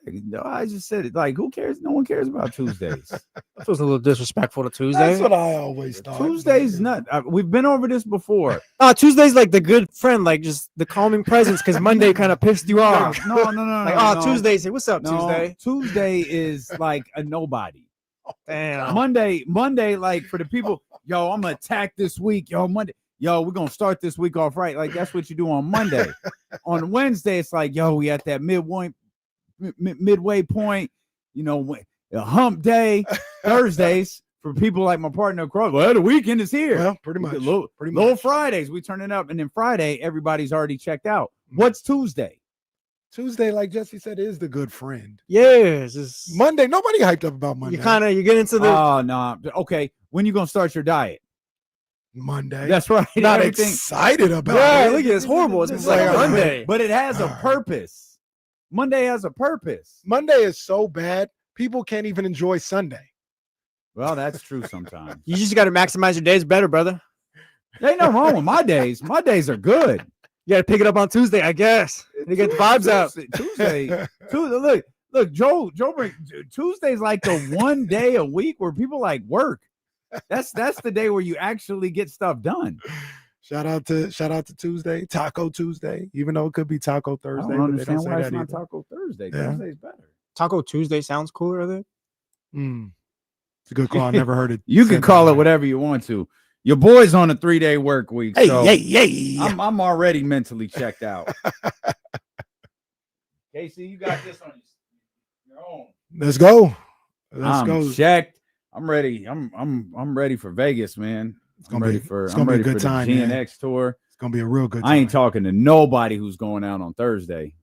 Speaker 6: Yeah, no, I just said it. Like, who cares? No one cares about Tuesdays.
Speaker 2: That was a little disrespectful to Tuesday.
Speaker 8: That's what I always thought.
Speaker 6: Tuesday's not. We've been over this before.
Speaker 2: Tuesday's like the good friend, like just the calming presence, because Monday kind of pissed you off.
Speaker 6: No.
Speaker 2: Like,
Speaker 6: no.
Speaker 2: Tuesday, say, what's up,
Speaker 6: No,
Speaker 2: Tuesday?
Speaker 6: Tuesday is like a nobody.
Speaker 2: Damn.
Speaker 6: Monday, like for the people, yo, I'm gonna attack this week. Yo, Monday, yo, we're gonna start this week off right. Like that's what you do on Monday. On Wednesday, it's like, yo, we at that midway point, you know, a hump day. Thursdays for people like my partner across. Well, the weekend is here.
Speaker 8: Well, pretty much.
Speaker 6: Little Fridays, we turn it up, and then Friday, everybody's already checked out. What's Tuesday?
Speaker 8: Tuesday, like Jesse said, is the good friend.
Speaker 2: Yes.
Speaker 8: Monday, nobody hyped up about Monday.
Speaker 2: You get into the
Speaker 6: Oh no. Okay, when you gonna start your diet?
Speaker 8: Monday.
Speaker 6: That's right.
Speaker 8: Not
Speaker 6: Everything.
Speaker 8: excited about
Speaker 2: Yeah,
Speaker 8: it.
Speaker 2: look at it's horrible. It's like
Speaker 8: like
Speaker 2: Monday.
Speaker 6: But it has a
Speaker 8: All right.
Speaker 6: purpose. Monday has a purpose.
Speaker 8: Monday is so bad, people can't even enjoy Sunday.
Speaker 6: Well, that's true sometimes.
Speaker 2: You just got to maximize your days better, brother.
Speaker 6: There ain't no wrong with my days. My days are good.
Speaker 2: You got to pick it up on Tuesday, I guess. You get the vibes out.
Speaker 6: Tuesday. Look, Joe, Tuesday's like the one day a week where people like work. That's the day where you actually get stuff done.
Speaker 8: Shout out to Tuesday, Taco Tuesday, even though it could be Taco Thursday.
Speaker 6: I don't understand why it's not
Speaker 8: either.
Speaker 6: Taco Thursday.
Speaker 8: Yeah.
Speaker 6: Thursday's better.
Speaker 2: Taco Tuesday sounds cooler, I think.
Speaker 8: It's a good call. I never heard it.
Speaker 6: You can
Speaker 8: said
Speaker 6: call
Speaker 8: that
Speaker 6: it
Speaker 8: way.
Speaker 6: whatever you want to. Your boy's on a 3-day work week. So
Speaker 8: Hey.
Speaker 6: I'm already mentally checked out. Casey, you got this on your own.
Speaker 8: Let's go.
Speaker 6: I'm checked. I'm ready. I'm ready for Vegas, man. I'm ready for
Speaker 8: it's gonna be a good
Speaker 6: the
Speaker 8: time,
Speaker 6: GNX
Speaker 8: man.
Speaker 6: tour.
Speaker 8: It's gonna be a real good time.
Speaker 6: I ain't talking to nobody who's going out on Thursday.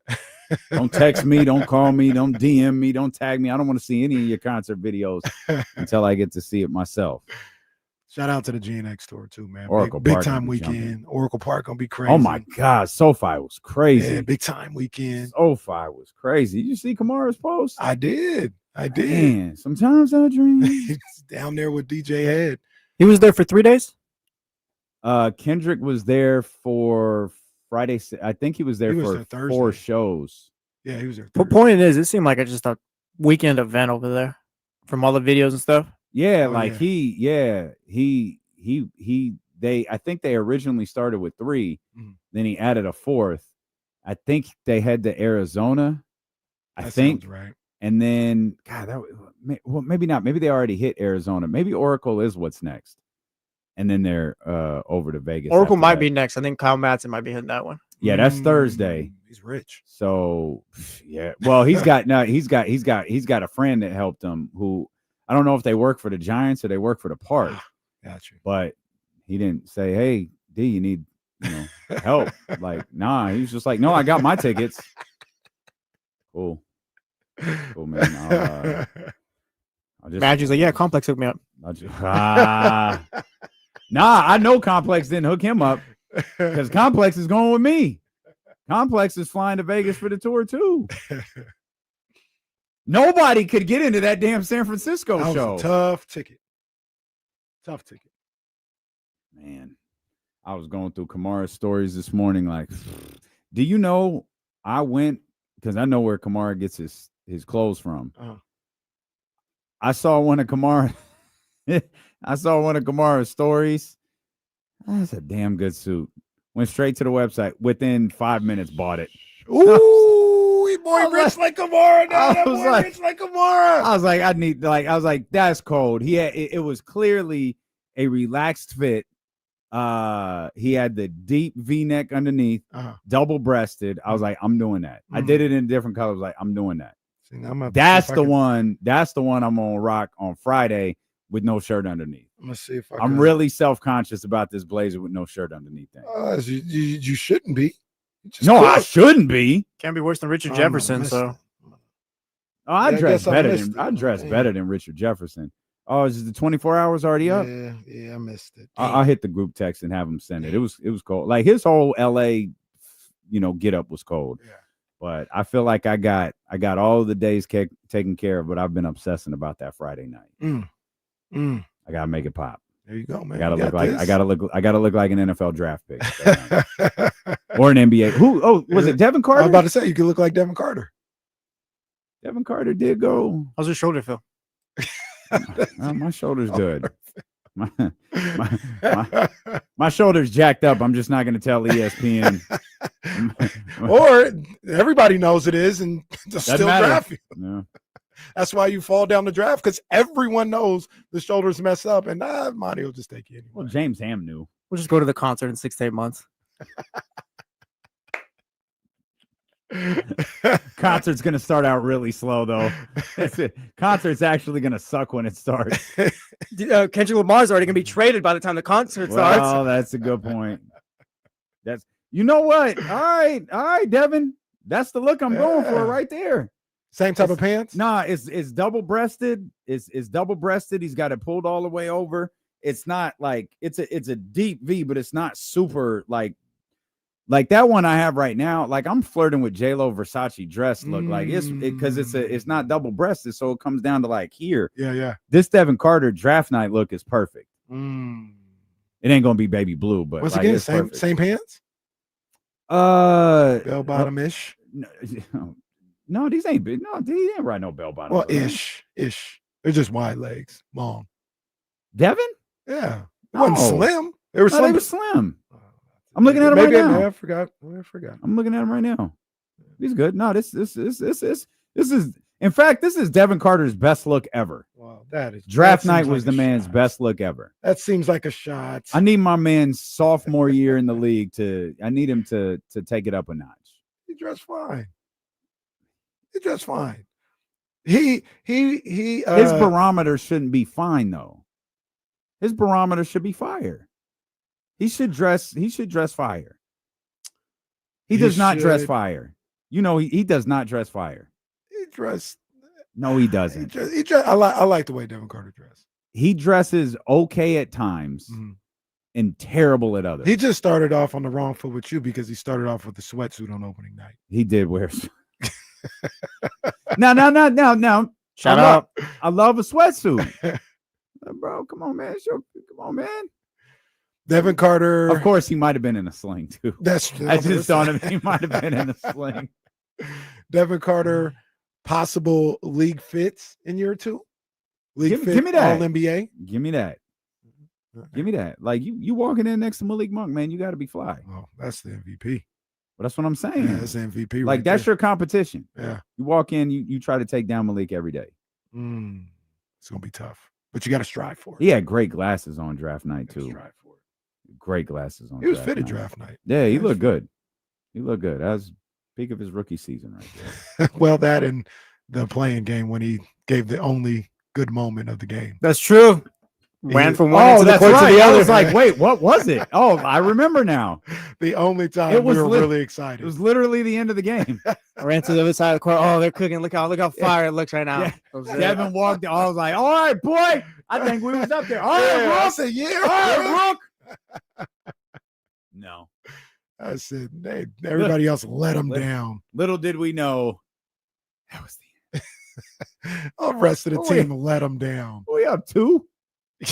Speaker 6: Don't text me, don't call me, don't DM me, don't tag me. I don't want to see any of your concert videos until I get to see it myself.
Speaker 8: Shout out to the GNX tour too, man.
Speaker 6: Oracle
Speaker 8: big
Speaker 6: Park
Speaker 8: time
Speaker 6: gonna be jumping.
Speaker 8: weekend. Oracle Park gonna be crazy.
Speaker 6: Oh my God, SoFi was crazy.
Speaker 8: Yeah, big time weekend.
Speaker 6: SoFi was crazy. Did you see Kamara's post?
Speaker 8: I did.
Speaker 6: Man, sometimes I dream.
Speaker 8: It's down there with DJ Head.
Speaker 2: He was there for 3 days?
Speaker 6: Kendrick was there for Friday. I think he was there for
Speaker 8: there
Speaker 6: 4
Speaker 8: Thursday.
Speaker 6: shows.
Speaker 8: Yeah, he was there.
Speaker 2: The point is, it seemed like just a weekend event over there from all the videos and stuff.
Speaker 6: Yeah,
Speaker 8: Oh,
Speaker 6: like
Speaker 8: yeah.
Speaker 6: I think they originally started with 3,
Speaker 8: Mhm.
Speaker 6: then he added a 4th. I think they had to Arizona.
Speaker 8: That
Speaker 6: I think,
Speaker 8: sounds right.
Speaker 6: and then well, maybe not. Maybe they already hit Arizona. Maybe Oracle is what's next, and then they're over to Vegas.
Speaker 2: Oracle
Speaker 6: after
Speaker 2: might
Speaker 6: that.
Speaker 2: be next. I think Kyle Madsen might be hitting that one.
Speaker 6: Yeah, that's Thursday.
Speaker 8: He's rich.
Speaker 6: So yeah, well, he's got a friend that helped him who I don't know if they work for the Giants or they work for the park,
Speaker 8: Got you.
Speaker 6: but he didn't say, "Hey, D, you need help." Like, nah, he was just like, "No, I got my tickets." Cool, man. I'll just,
Speaker 2: Badger's like, yeah, Complex hooked me up.
Speaker 6: nah, I know Complex didn't hook him up because Complex is going with me. Complex is flying to Vegas for the tour too. Nobody could get into that damn San Francisco
Speaker 8: That was
Speaker 6: show.
Speaker 8: a tough ticket. Tough ticket.
Speaker 6: Man, I was going through Kamara's stories this morning. Like, do you know I went because I know where Kamara gets his clothes from.
Speaker 8: Uh-huh.
Speaker 6: I saw one of Kamara's stories. That's a damn good suit. Went straight to the website. Within 5 minutes, bought it.
Speaker 8: Ooh, boy,
Speaker 6: I was
Speaker 8: rich like Kamara. Now
Speaker 6: I
Speaker 8: that
Speaker 6: was
Speaker 8: boy
Speaker 6: like-
Speaker 8: rich like Kamara.
Speaker 6: I was like, that's cold. He had it was clearly a relaxed fit. He had the deep V-neck underneath, double-breasted. I was like, I'm doing that. I did it in different colors. Like, I'm doing that.
Speaker 8: See,
Speaker 6: That's the one. That's the one I'm gonna rock on Friday with no shirt underneath.
Speaker 8: I'm gonna see if
Speaker 6: I'm really self-conscious about this blazer with no shirt underneath thing.
Speaker 8: You shouldn't be.
Speaker 6: No, I shouldn't be.
Speaker 2: Can't be worse than Richard Jefferson. So,
Speaker 6: I dress better than Richard Jefferson. Oh, is the 24 hours already up?
Speaker 8: Yeah, I missed it.
Speaker 6: I'll hit the group text and have him send it. It was cold. Like his whole LA, get up was cold.
Speaker 8: Yeah.
Speaker 6: But I feel like I got all of the days taken care of, but I've been obsessing about that Friday night. I gotta make it pop.
Speaker 8: There you go, man.
Speaker 6: I gotta look like an NFL draft pick. Or an NBA. Who was it Devin Carter?
Speaker 8: I was about to say you could look like Devin Carter.
Speaker 6: Devin Carter did go.
Speaker 2: How's your shoulder feel?
Speaker 6: My shoulder's good. My shoulder's jacked up. I'm just not going to tell ESPN.
Speaker 8: Or everybody knows it is, and still draft you.
Speaker 6: Yeah.
Speaker 8: That's why you fall down the draft, because everyone knows the shoulders mess up, and Monty will just take you anyway.
Speaker 6: Well, James Ham knew.
Speaker 2: We'll just go to the concert in 6 to 8 months.
Speaker 6: Concert's gonna start out really slow though. Concert's actually gonna suck when it starts.
Speaker 2: Kendrick Lamar's already gonna be traded by the time the concert starts.
Speaker 6: Oh, that's a good point. You know what? All right, Devin. That's the look I'm going for right there.
Speaker 8: Same type of pants?
Speaker 6: Nah, it's double breasted. It's double breasted. He's got it pulled all the way over. It's not like it's a deep V, but it's not super like that one I have right now. Like I'm flirting with J-Lo Versace dress look. Like it's not double breasted, so it comes down to like here.
Speaker 8: Yeah.
Speaker 6: This Devin Carter draft night look is perfect. It ain't gonna be baby blue, but
Speaker 8: once
Speaker 6: like,
Speaker 8: again,
Speaker 6: it's perfect.
Speaker 8: same pants.
Speaker 6: Bell
Speaker 8: bottom ish.
Speaker 6: No, these ain't big. No, he ain't right no bell bottom.
Speaker 8: Well, ish. They're just wide legs, long.
Speaker 6: Devin?
Speaker 8: Yeah, it wasn't slim. They were slim.
Speaker 6: They were slim. I'm looking at him right now.
Speaker 8: I forgot.
Speaker 6: I'm looking at him right now. He's good. No, this is. In fact, this is Devin Carter's best look ever.
Speaker 8: Wow, that is
Speaker 6: draft night was the man's best look ever.
Speaker 8: That seems like a shot.
Speaker 6: I need my man's sophomore year in the league I need him to take it up a notch.
Speaker 8: He dressed fine. His
Speaker 6: barometer shouldn't be fine though. His barometer should be fire. He should dress fire. He does not dress fire. He does not dress fire.
Speaker 8: He dressed.
Speaker 6: No, he doesn't.
Speaker 8: I like the way Devin Carter dressed.
Speaker 6: He dresses okay at times and terrible at others.
Speaker 8: He just started off on the wrong foot with you because he started off with the sweatsuit on opening night.
Speaker 6: He did wear. No.
Speaker 2: Shut up.
Speaker 6: I love a sweatsuit. Bro, come on, man. Come on, man.
Speaker 8: Devin Carter.
Speaker 6: Of course, he might have been in a sling, too.
Speaker 8: That's true.
Speaker 6: I just thought of he might have been in a sling.
Speaker 8: Devin Carter, possible league fits in year 2? Give me
Speaker 6: that.
Speaker 8: All NBA?
Speaker 6: Give me that. Give me that. Like, you walking in next to Malik Monk, man, you got to be fly.
Speaker 8: Oh, that's the MVP.
Speaker 6: But that's what I'm saying.
Speaker 8: Yeah, that's the MVP.
Speaker 6: Like, that's your competition.
Speaker 8: Yeah.
Speaker 6: You walk in, you try to take down Malik every day.
Speaker 8: It's going to be tough. But you got to strive for it.
Speaker 6: He had great glasses on draft night, too.
Speaker 8: Strive for it.
Speaker 6: Great glasses on.
Speaker 8: He was fitted draft night.
Speaker 6: Yeah, he looked good. That was peak of his rookie season right there.
Speaker 8: Well, that and the playing game when he gave the only good moment of the game.
Speaker 2: That's true. Ran from one
Speaker 6: end
Speaker 2: to the court to the other.
Speaker 6: I was like, wait, what was it? Oh, I remember now.
Speaker 8: The only time we were really excited.
Speaker 6: It was literally the end of the game.
Speaker 2: I ran to the other side of the court. Oh, they're cooking. Look how fire it looks right now.
Speaker 6: Yeah. Devin walked. I was like, all right, boy. I think we was up there. All right, Rook.
Speaker 8: I said,
Speaker 6: Rook. No.
Speaker 8: I said, everybody else let him down.
Speaker 6: Little did we know that was the
Speaker 8: end. The rest of the team let him down.
Speaker 6: We up 2?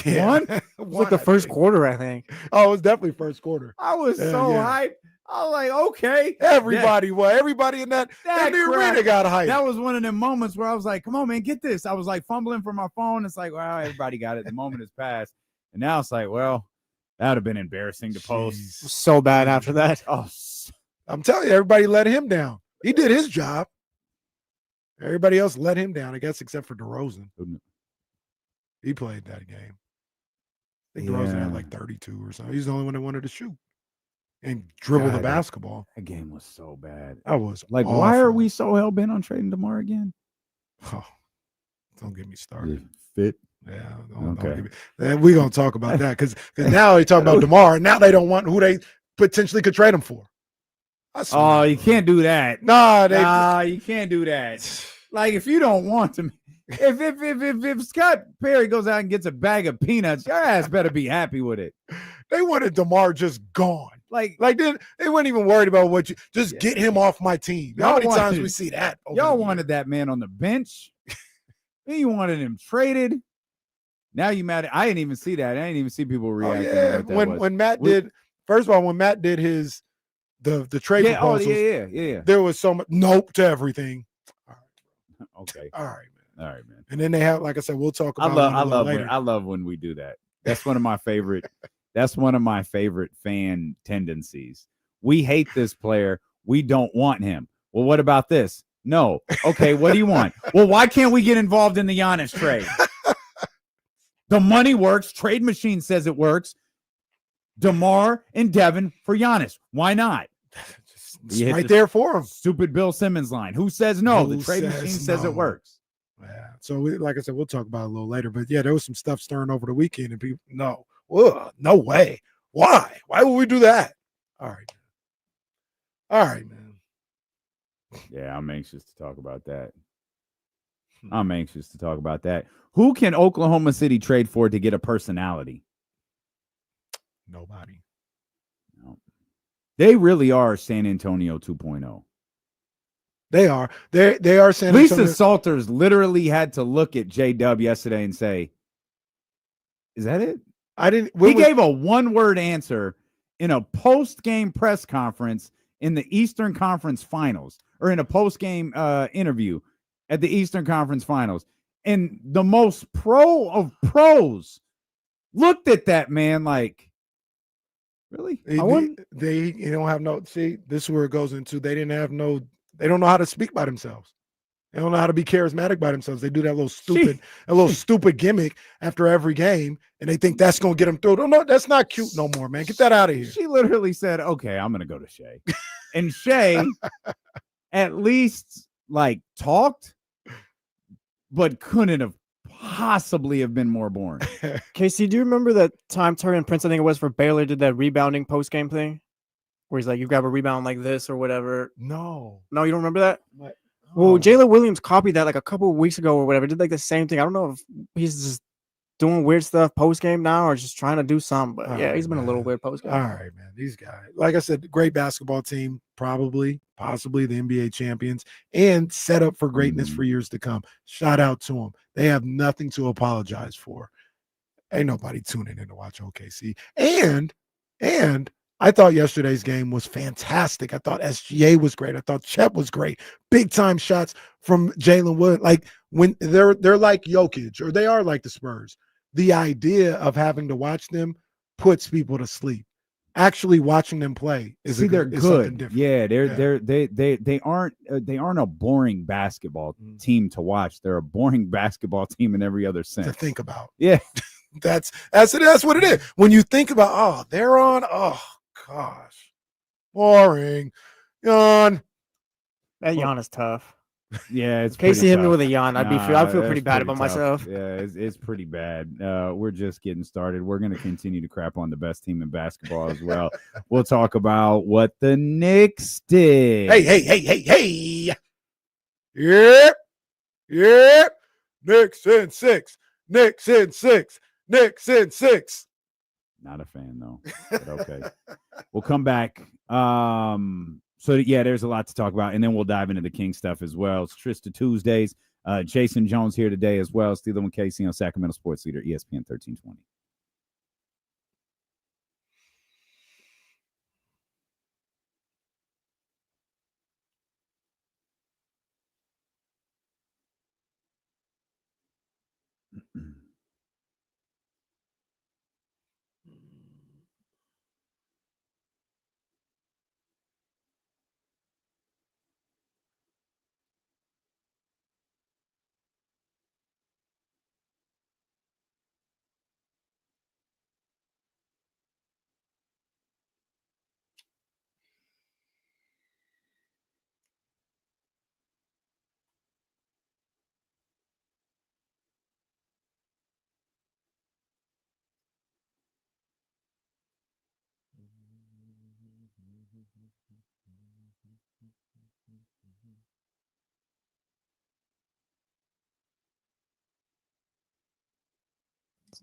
Speaker 8: Yeah.
Speaker 6: 1?
Speaker 2: It was like the first quarter, I think.
Speaker 8: Oh, it was definitely first quarter.
Speaker 6: I was so hyped. I was like, okay.
Speaker 8: Everybody in that the arena got hyped.
Speaker 6: That was one of them moments where I was like, come on, man, get this. I was like fumbling for my phone. It's like, well, everybody got it. The moment has passed. And now it's like, well, that would have been embarrassing to post.
Speaker 2: So bad after that.
Speaker 6: Oh,
Speaker 8: I'm telling you, everybody let him down. He did his job. Everybody else let him down, I guess, except for DeRozan. He played that game. I think DeRozan had like 32 or something. He's the only one that wanted to shoot and dribble the basketball.
Speaker 6: That game was so bad.
Speaker 8: That was
Speaker 6: like,
Speaker 8: awful.
Speaker 6: why are we so hell bent on trading DeMar again?
Speaker 8: Oh, don't get me started.
Speaker 6: Fit.
Speaker 8: Yeah.
Speaker 6: Okay.
Speaker 8: Then we're gonna talk about that because now they talk about DeMar. Now they don't want who they potentially could trade him for.
Speaker 6: Oh, you can't do that.
Speaker 8: Nah,
Speaker 6: you can't do that. Like, if you don't want to, if Scott Perry goes out and gets a bag of peanuts, your ass better be happy with it.
Speaker 8: They wanted DeMar just gone.
Speaker 6: Like
Speaker 8: they weren't even worried about what you just get him off my team. How many times we see that?
Speaker 6: Y'all wanted that man on the bench. Then you wanted him traded. Now you mad? I didn't even see that. I didn't even see people reacting. To what that
Speaker 8: when Matt did, first of all, when Matt did his the trade proposals,
Speaker 6: yeah.
Speaker 8: There was so much nope to everything.
Speaker 6: Okay.
Speaker 8: All right, man.
Speaker 6: And
Speaker 8: then they have, like I said, we'll talk about.
Speaker 6: I love when we do that. That's one of my favorite. That's one of my favorite fan tendencies. We hate this player. We don't want him. Well, what about this? No. Okay, what do you want? Well, why can't we get involved in the Giannis trade? The money works. Trade machine says it works. DeMar and Devin for Giannis. Why not?
Speaker 8: It's right there for him.
Speaker 6: Stupid Bill Simmons line. Who says no? The trade machine says it works.
Speaker 8: Yeah. So, like I said, we'll talk about it a little later. But yeah, there was some stuff stirring over the weekend, and people, no way. Why? Why would we do that? All right, man.
Speaker 6: Yeah, I'm anxious to talk about that. Who can Oklahoma City trade for to get a personality?
Speaker 8: Nobody.
Speaker 6: No. They really are San Antonio 2.0.
Speaker 8: They are. They are San
Speaker 6: Lisa
Speaker 8: Antonio.
Speaker 6: Salters literally had to look at J-Dub yesterday and say, is that it? He gave a one-word answer in a post-game press conference in the Eastern Conference Finals, or in a post-game interview at the Eastern Conference Finals. And the most pro of pros looked at that man like, really?
Speaker 8: They don't have no, see, this is where it goes into, they don't know how to speak by themselves. They don't know how to be charismatic by themselves. They do that little stupid gimmick after every game, and they think that's going to get them through. No, that's not cute no more, man. Get that out of here.
Speaker 6: She literally said, okay, I'm going to go to Shea. And Shea at least like talked, but couldn't have possibly have been more boring.
Speaker 2: Casey, do you remember that time Taurean Prince, I think it was, for Baylor, did that rebounding post-game thing? Where he's like, you grab a rebound like this or whatever.
Speaker 8: No,
Speaker 2: you don't remember that? Well, Jalen Williams copied that like a couple of weeks ago or whatever. Did like the same thing. I don't know if he's just doing weird stuff post game now or just trying to do something. But he's been a little weird post game.
Speaker 8: All right, man. These guys, like I said, great basketball team, possibly the NBA champions, and set up for greatness for years to come. Shout out to them. They have nothing to apologize for. Ain't nobody tuning in to watch OKC. And I thought yesterday's game was fantastic. I thought SGA was great. I thought Chet was great. Big time shots from Jalen Wood. Like when they're like Jokic, or they are like the Spurs. The idea of having to watch them puts people to sleep. Actually watching them play is
Speaker 6: they're
Speaker 8: good.
Speaker 6: Different. Yeah, they aren't a boring basketball team to watch. They're a boring basketball team in every other sense
Speaker 8: to think about.
Speaker 6: Yeah.
Speaker 8: That's what it is. When you think about, they're on, gosh, boring. Yawn.
Speaker 2: That yawn is tough.
Speaker 6: Yeah, it's
Speaker 2: Casey hit me with a yawn. I feel pretty bad about myself.
Speaker 6: Yeah, it's pretty bad. We're just getting started. We're going to continue to crap on the best team in basketball as well. We'll talk about what the Knicks did.
Speaker 8: Hey. Yep. Knicks in six.
Speaker 6: Not a fan though, but okay. We'll come back. There's a lot to talk about, and then we'll dive into the King stuff as well. It's Trysta Tuesdays. Jason Jones here today as well. Steeler and Casey on Sacramento Sports Leader, ESPN 1320.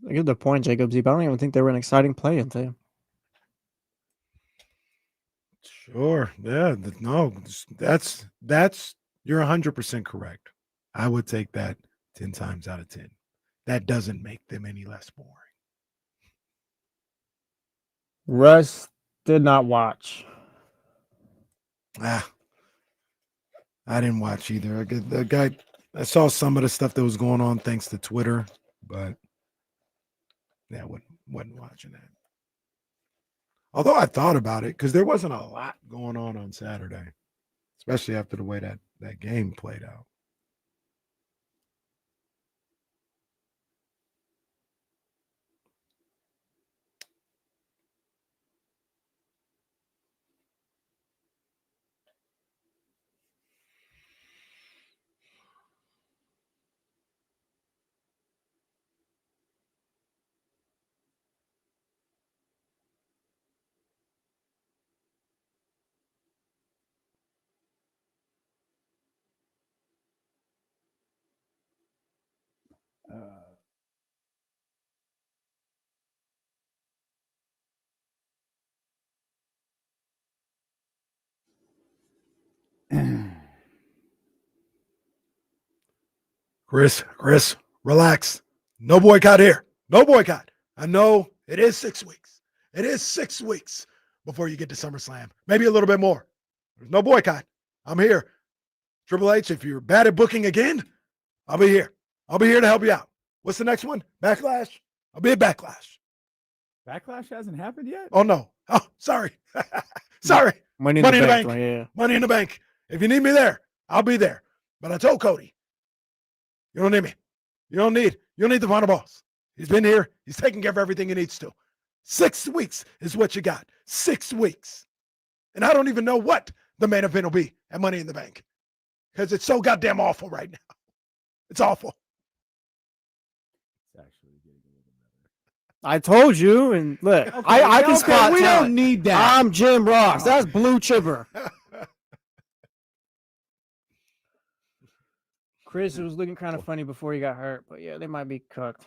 Speaker 2: I get the point, Jacobs. But I don't even think they were an exciting play until.
Speaker 8: Sure. Yeah. No, that's you're 100% correct. I would take that 10 times out of 10. That doesn't make them any less boring.
Speaker 2: Russ did not watch.
Speaker 8: I didn't watch either. I saw some of the stuff that was going on thanks to Twitter, but yeah, wasn't watching that. Although I thought about it because there wasn't a lot going on Saturday, especially after the way that game played out. Chris, relax. No boycott here. No boycott. I know it is 6 weeks. It is 6 weeks before you get to SummerSlam. Maybe a little bit more. There's no boycott. I'm here. Triple H, if you're bad at booking again, I'll be here. I'll be here to help you out. What's the next one? Backlash? I'll be at Backlash.
Speaker 6: Backlash hasn't happened yet?
Speaker 8: Oh, no. Oh, sorry. Sorry.
Speaker 2: Money in the bank. Right, yeah.
Speaker 8: Money in the bank. If you need me there, I'll be there. But I told Cody, you don't need me. You don't need the final boss. He's been here. He's taking care of everything he needs to. 6 weeks is what you got. 6 weeks. And I don't even know what the main event will be at Money in the Bank because it's so goddamn awful right now. It's awful.
Speaker 6: It's actually getting a little better.
Speaker 2: I told you, and look, I can spot
Speaker 6: We
Speaker 2: talent.
Speaker 6: don't need that.
Speaker 2: I'm Jim Ross. That's blue chipper. Chris, it was looking kind of funny before he got hurt, but yeah, they might be cooked.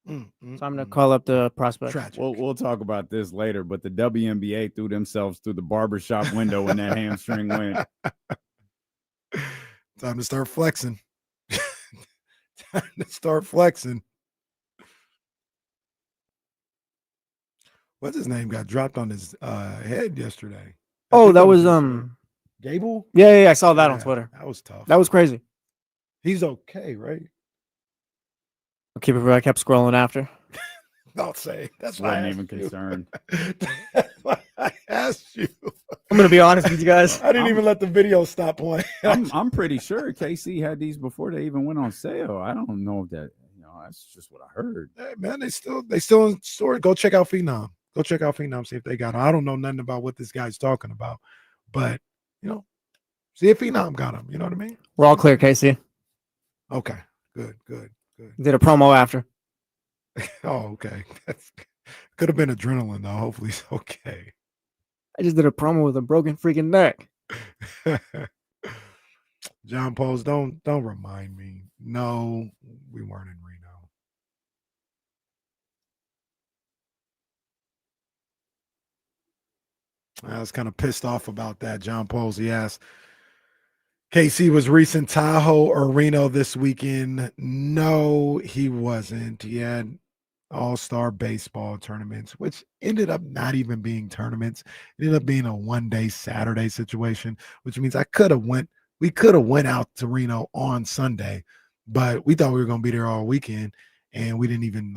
Speaker 2: So I'm gonna call up the prospect.
Speaker 8: Tragic.
Speaker 6: We'll talk about this later, but the WNBA threw themselves through the barbershop window when that hamstring went.
Speaker 8: Time to start flexing. Time to start flexing. What's his name? Got dropped on his head yesterday.
Speaker 2: Oh, that was
Speaker 8: Gable?
Speaker 2: Yeah, I saw that on Twitter.
Speaker 8: That was tough.
Speaker 2: That was crazy.
Speaker 8: He's okay, right?
Speaker 2: I'll keep it real. I kept scrolling after.
Speaker 8: Don't say. That's why
Speaker 6: Wasn't
Speaker 8: I
Speaker 6: even
Speaker 8: asked you.
Speaker 6: concerned.
Speaker 8: That's why I asked you.
Speaker 2: I'm gonna be honest with you guys.
Speaker 8: I didn't even let the video stop playing.
Speaker 6: I'm pretty sure KC had these before they even went on sale. I don't know if that, that's just what I heard.
Speaker 8: Hey, man, they still in store. Go check out Phenom. Go check out Phenom. See if they got him. I don't know nothing about what this guy's talking about, but see if Phenom got him. You know what I mean?
Speaker 2: We're all clear, Casey.
Speaker 8: Okay, good.
Speaker 2: Did a promo after.
Speaker 8: Oh, okay. That's could have been adrenaline though. Hopefully it's okay.
Speaker 2: I just did a promo with a broken freaking neck.
Speaker 8: John Post, don't remind me. No, we weren't in Reno. I was kind of pissed off about that. John Posey asked, KC was recent Tahoe or Reno this weekend. No, he wasn't. He had all-star baseball tournaments, which ended up not even being tournaments. It ended up being a one-day Saturday situation, which means we could have went out to Reno on Sunday, but we thought we were going to be there all weekend, and we didn't even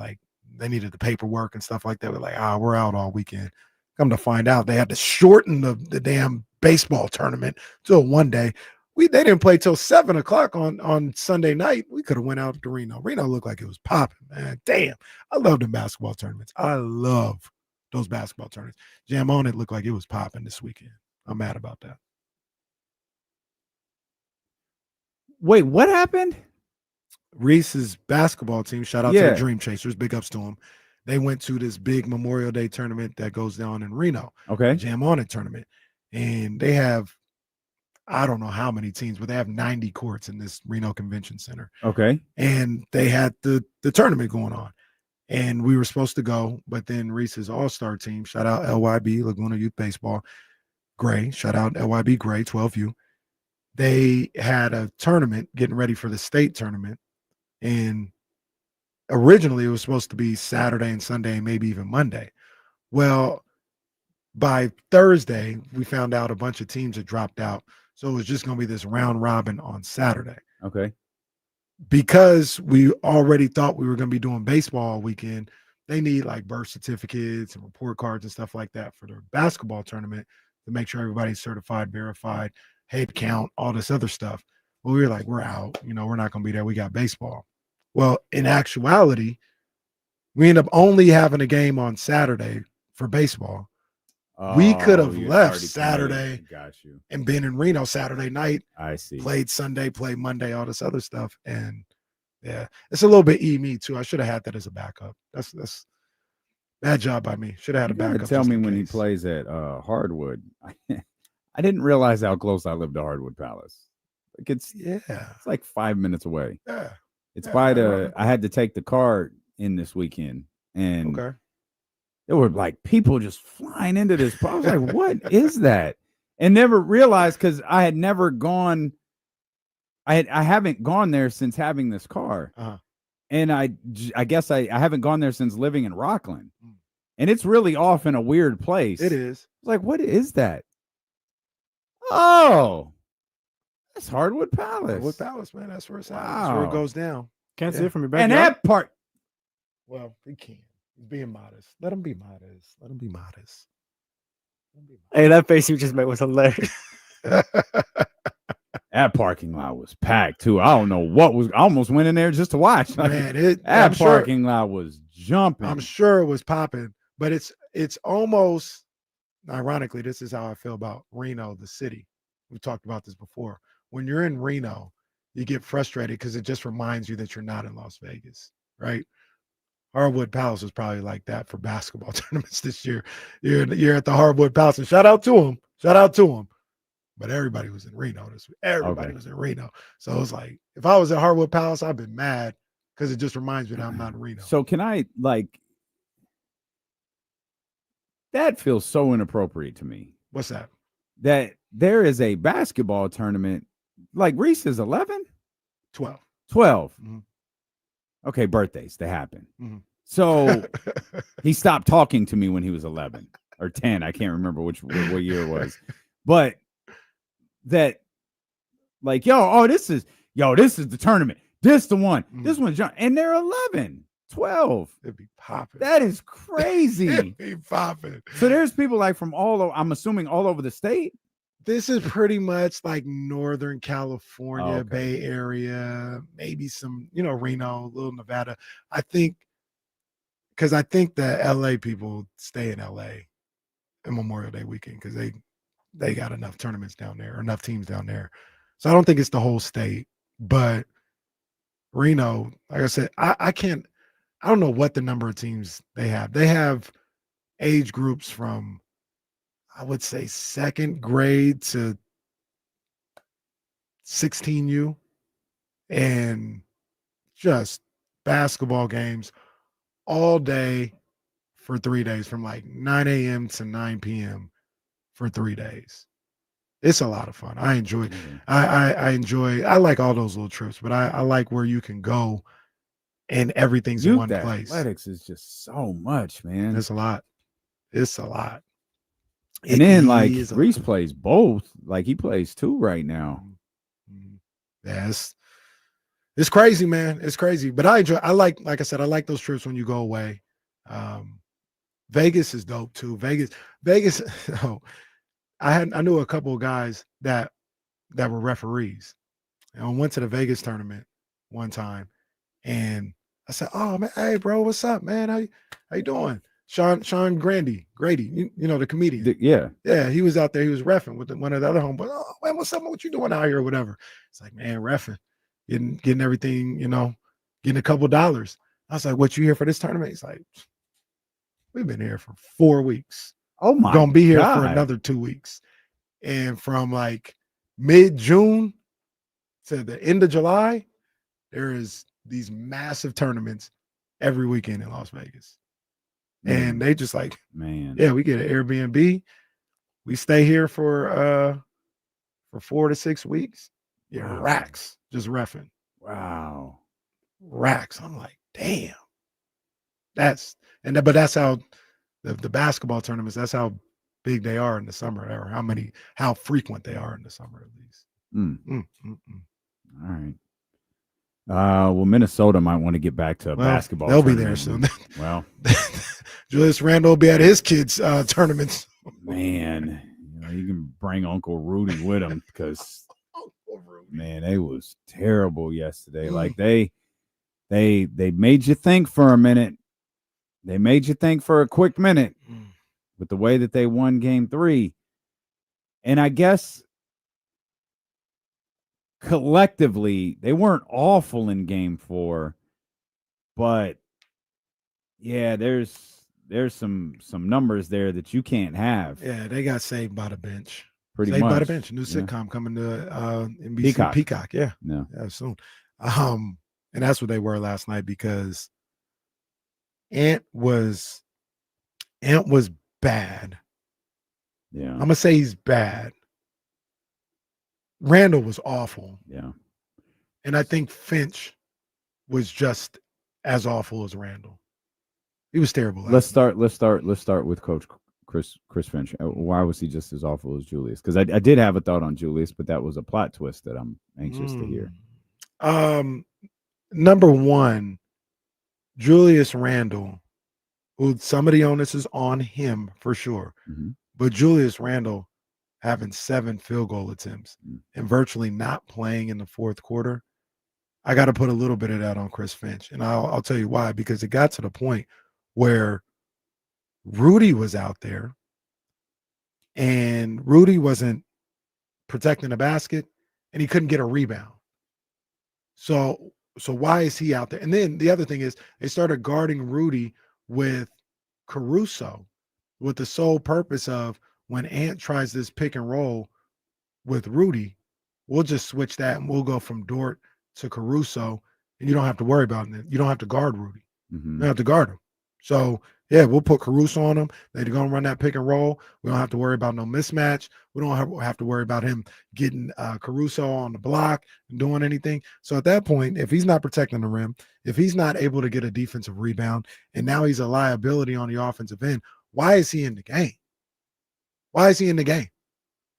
Speaker 8: they needed the paperwork and stuff like that. We're like, we're out all weekend. Come to find out, they had to shorten the damn baseball tournament to a one day. They didn't play till 7:00 on Sunday night. We could have went out to Reno. Reno looked like it was popping, man. Damn, I love them basketball tournaments. I love those basketball tournaments. Jam on it looked like it was popping this weekend. I'm mad about that.
Speaker 6: Wait, what happened?
Speaker 8: Reese's basketball team, shout out to the Dream Chasers, big ups to them, They went to this big Memorial Day tournament that goes down in Reno.
Speaker 6: Okay.
Speaker 8: Jam On It tournament. And they have, I don't know how many teams, but they have 90 courts in this Reno Convention Center.
Speaker 6: Okay.
Speaker 8: And they had the tournament going on. And we were supposed to go, but then Reese's all-star team, shout out LYB, Laguna Youth Baseball, Gray, shout out LYB Gray, 12U. They had a tournament getting ready for the state tournament. And originally it was supposed to be Saturday and Sunday and maybe even Monday. Well, by Thursday, we found out a bunch of teams had dropped out. So it was just going to be this round robin on Saturday.
Speaker 6: Okay.
Speaker 8: Because we already thought we were going to be doing baseball all weekend, they need like birth certificates and report cards and stuff like that for their basketball tournament to make sure everybody's certified, verified, head count, all this other stuff. Well, we were like, we're out. You know, we're not going to be there. We got baseball. Well, in actuality, we end up only having a game on Saturday for baseball. We could have left Saturday and been in Reno Saturday night.
Speaker 6: I see.
Speaker 8: Played Sunday, played Monday, all this other stuff. And yeah, it's a little bit me too. I should have had that as a backup. That's bad job by me. Should have had a backup.
Speaker 6: Tell me when he plays at Hardwood. I didn't realize how close I lived to Hardwood Palace. Like it's like 5 minutes away.
Speaker 8: Yeah.
Speaker 6: It's by the I had to take the car in this weekend and there were like people just flying into this. I was like, what is that? And never realized because I had never gone. I haven't gone there since having this car. And I guess I haven't gone there since living in Rockland. And it's really off in a weird place.
Speaker 8: It is.
Speaker 6: Like, what is that? Oh, that's Hardwood Palace.
Speaker 8: Hardwood Palace, man. That's where it's at. That's where it goes down.
Speaker 2: Can't see it from your back.
Speaker 6: And that part.
Speaker 8: Well, he can't. He's being modest. Let him be modest. Let him be modest.
Speaker 2: Hey, that face you just made was hilarious.
Speaker 6: That parking lot was packed too. I don't know what was. I almost went in there just to watch.
Speaker 8: Man,
Speaker 6: that parking lot was jumping.
Speaker 8: I'm sure it was popping, but it's almost. Ironically, this is how I feel about Reno, the city. We talked about this before. When you're in Reno, you get frustrated because it just reminds you that you're not in Las Vegas, right? Hardwood Palace was probably like that for basketball tournaments this year. You're at the Hardwood Palace, and shout out to him. Shout out to him. But everybody was in Reno this week. Everybody was in Reno. So it was like, if I was at Hardwood Palace, I'd been mad because it just reminds me that I'm not in Reno.
Speaker 6: So can I that feels so inappropriate to me.
Speaker 8: What's that?
Speaker 6: That there is a basketball tournament, like Reese is 11?
Speaker 8: 12.
Speaker 6: 12.
Speaker 8: Mm-hmm.
Speaker 6: Okay, birthdays, they happen.
Speaker 8: Mm-hmm.
Speaker 6: So he stopped talking to me when he was 11 or 10. I can't remember what year it was. But that, like, this is the tournament. This the one. Mm-hmm. This one's John. And they're 11. 12.
Speaker 8: It'd be popping.
Speaker 6: That is crazy.
Speaker 8: It'd be popping.
Speaker 6: So there's people like from I'm assuming all over the state.
Speaker 8: This is pretty much like Northern California, Bay Area, maybe some, Reno, little Nevada. I think the LA people stay in LA in Memorial Day weekend because they got enough tournaments down there, or enough teams down there. So I don't think it's the whole state, but Reno, like I said, I don't know what the number of teams they have. They have age groups from, I would say, second grade to 16U, and just basketball games all day for 3 days, from like 9 a.m. to 9 p.m. for 3 days. It's a lot of fun. I enjoy it. I like all those little trips, but I like where you can go and everything's in one place.
Speaker 6: Athletics is just so much, man.
Speaker 8: It's a lot. It's a lot.
Speaker 6: And then Reese plays both. Like he plays two right now.
Speaker 8: Yeah, it's crazy, man. It's crazy. But I like I said, I like those trips when you go away. Vegas is dope too. Vegas. I knew a couple of guys that were referees. And I went to the Vegas tournament one time, and I said, "Oh man, hey bro, what's up, man? How you doing?" Sean Grady, you know, the comedian. Yeah, he was out there. He was reffing with one of the other homeboys. "Oh man, what's up? What you doing out here or whatever?" It's like, man, reffing, getting everything, getting a couple dollars. I was like, "What, you here for this tournament?" He's like, We've been here for 4 weeks.
Speaker 6: Oh my
Speaker 8: Gonna be here
Speaker 6: God.
Speaker 8: for another 2 weeks. And from like mid-June to the end of July, there is these massive tournaments every weekend in Las Vegas. And they just like,
Speaker 6: man,
Speaker 8: yeah, we get an Airbnb. We stay here for 4 to 6 weeks. Yeah,
Speaker 6: Wow.
Speaker 8: racks, just reffing.
Speaker 6: Wow.
Speaker 8: Racks. I'm like, damn. But that's how the basketball tournaments, that's how big they are in the summer, or how frequent they are in the summer at least.
Speaker 6: All right. Well, Minnesota might want to get back to a basketball.
Speaker 8: They'll be there soon.
Speaker 6: Well,
Speaker 8: Julius Randle will be at his kids' tournaments.
Speaker 6: Man, you can bring Uncle Rudy with him because man, they was terrible yesterday. Like they made you think for a minute. They made you think for a quick minute with the way that they won game 3. And I guess collectively, they weren't awful in game 4, but yeah, there's some numbers there that you can't have.
Speaker 8: Yeah, they got saved by the bench.
Speaker 6: Pretty
Speaker 8: saved
Speaker 6: much.
Speaker 8: by the bench. New sitcom coming to NBC Peacock. Yeah, soon. And that's what they were last night because Ant was bad.
Speaker 6: Yeah,
Speaker 8: I'm gonna say he's bad. Randall was awful.
Speaker 6: Yeah.
Speaker 8: And I think Finch was just as awful as Randall. He was terrible.
Speaker 6: Let's start with Coach Chris Finch. Why was he just as awful as Julius? Because I did have a thought on Julius, but that was a plot twist that I'm anxious to hear.
Speaker 8: Number one, Julius Randle, who some of the onus is on him for sure, but Julius Randle having 7 field goal attempts and virtually not playing in the fourth quarter, I got to put a little bit of that on Chris Finch. And I'll tell you why, because it got to the point where Rudy was out there and Rudy wasn't protecting the basket and he couldn't get a rebound. So why is he out there? And then the other thing is they started guarding Rudy with Caruso with the sole purpose of when Ant tries this pick and roll with Rudy, we'll just switch that and we'll go from Dort to Caruso and you don't have to worry about it. You don't have to guard Rudy. You don't have to guard him. So, yeah, we'll put Caruso on him. They're going to run that pick and roll. We don't have to worry about no mismatch. We don't have to worry about him getting Caruso on the block and doing anything. So at that point, if he's not protecting the rim, if he's not able to get a defensive rebound, and now he's a liability on the offensive end, why is he in the game? Why is he in the game?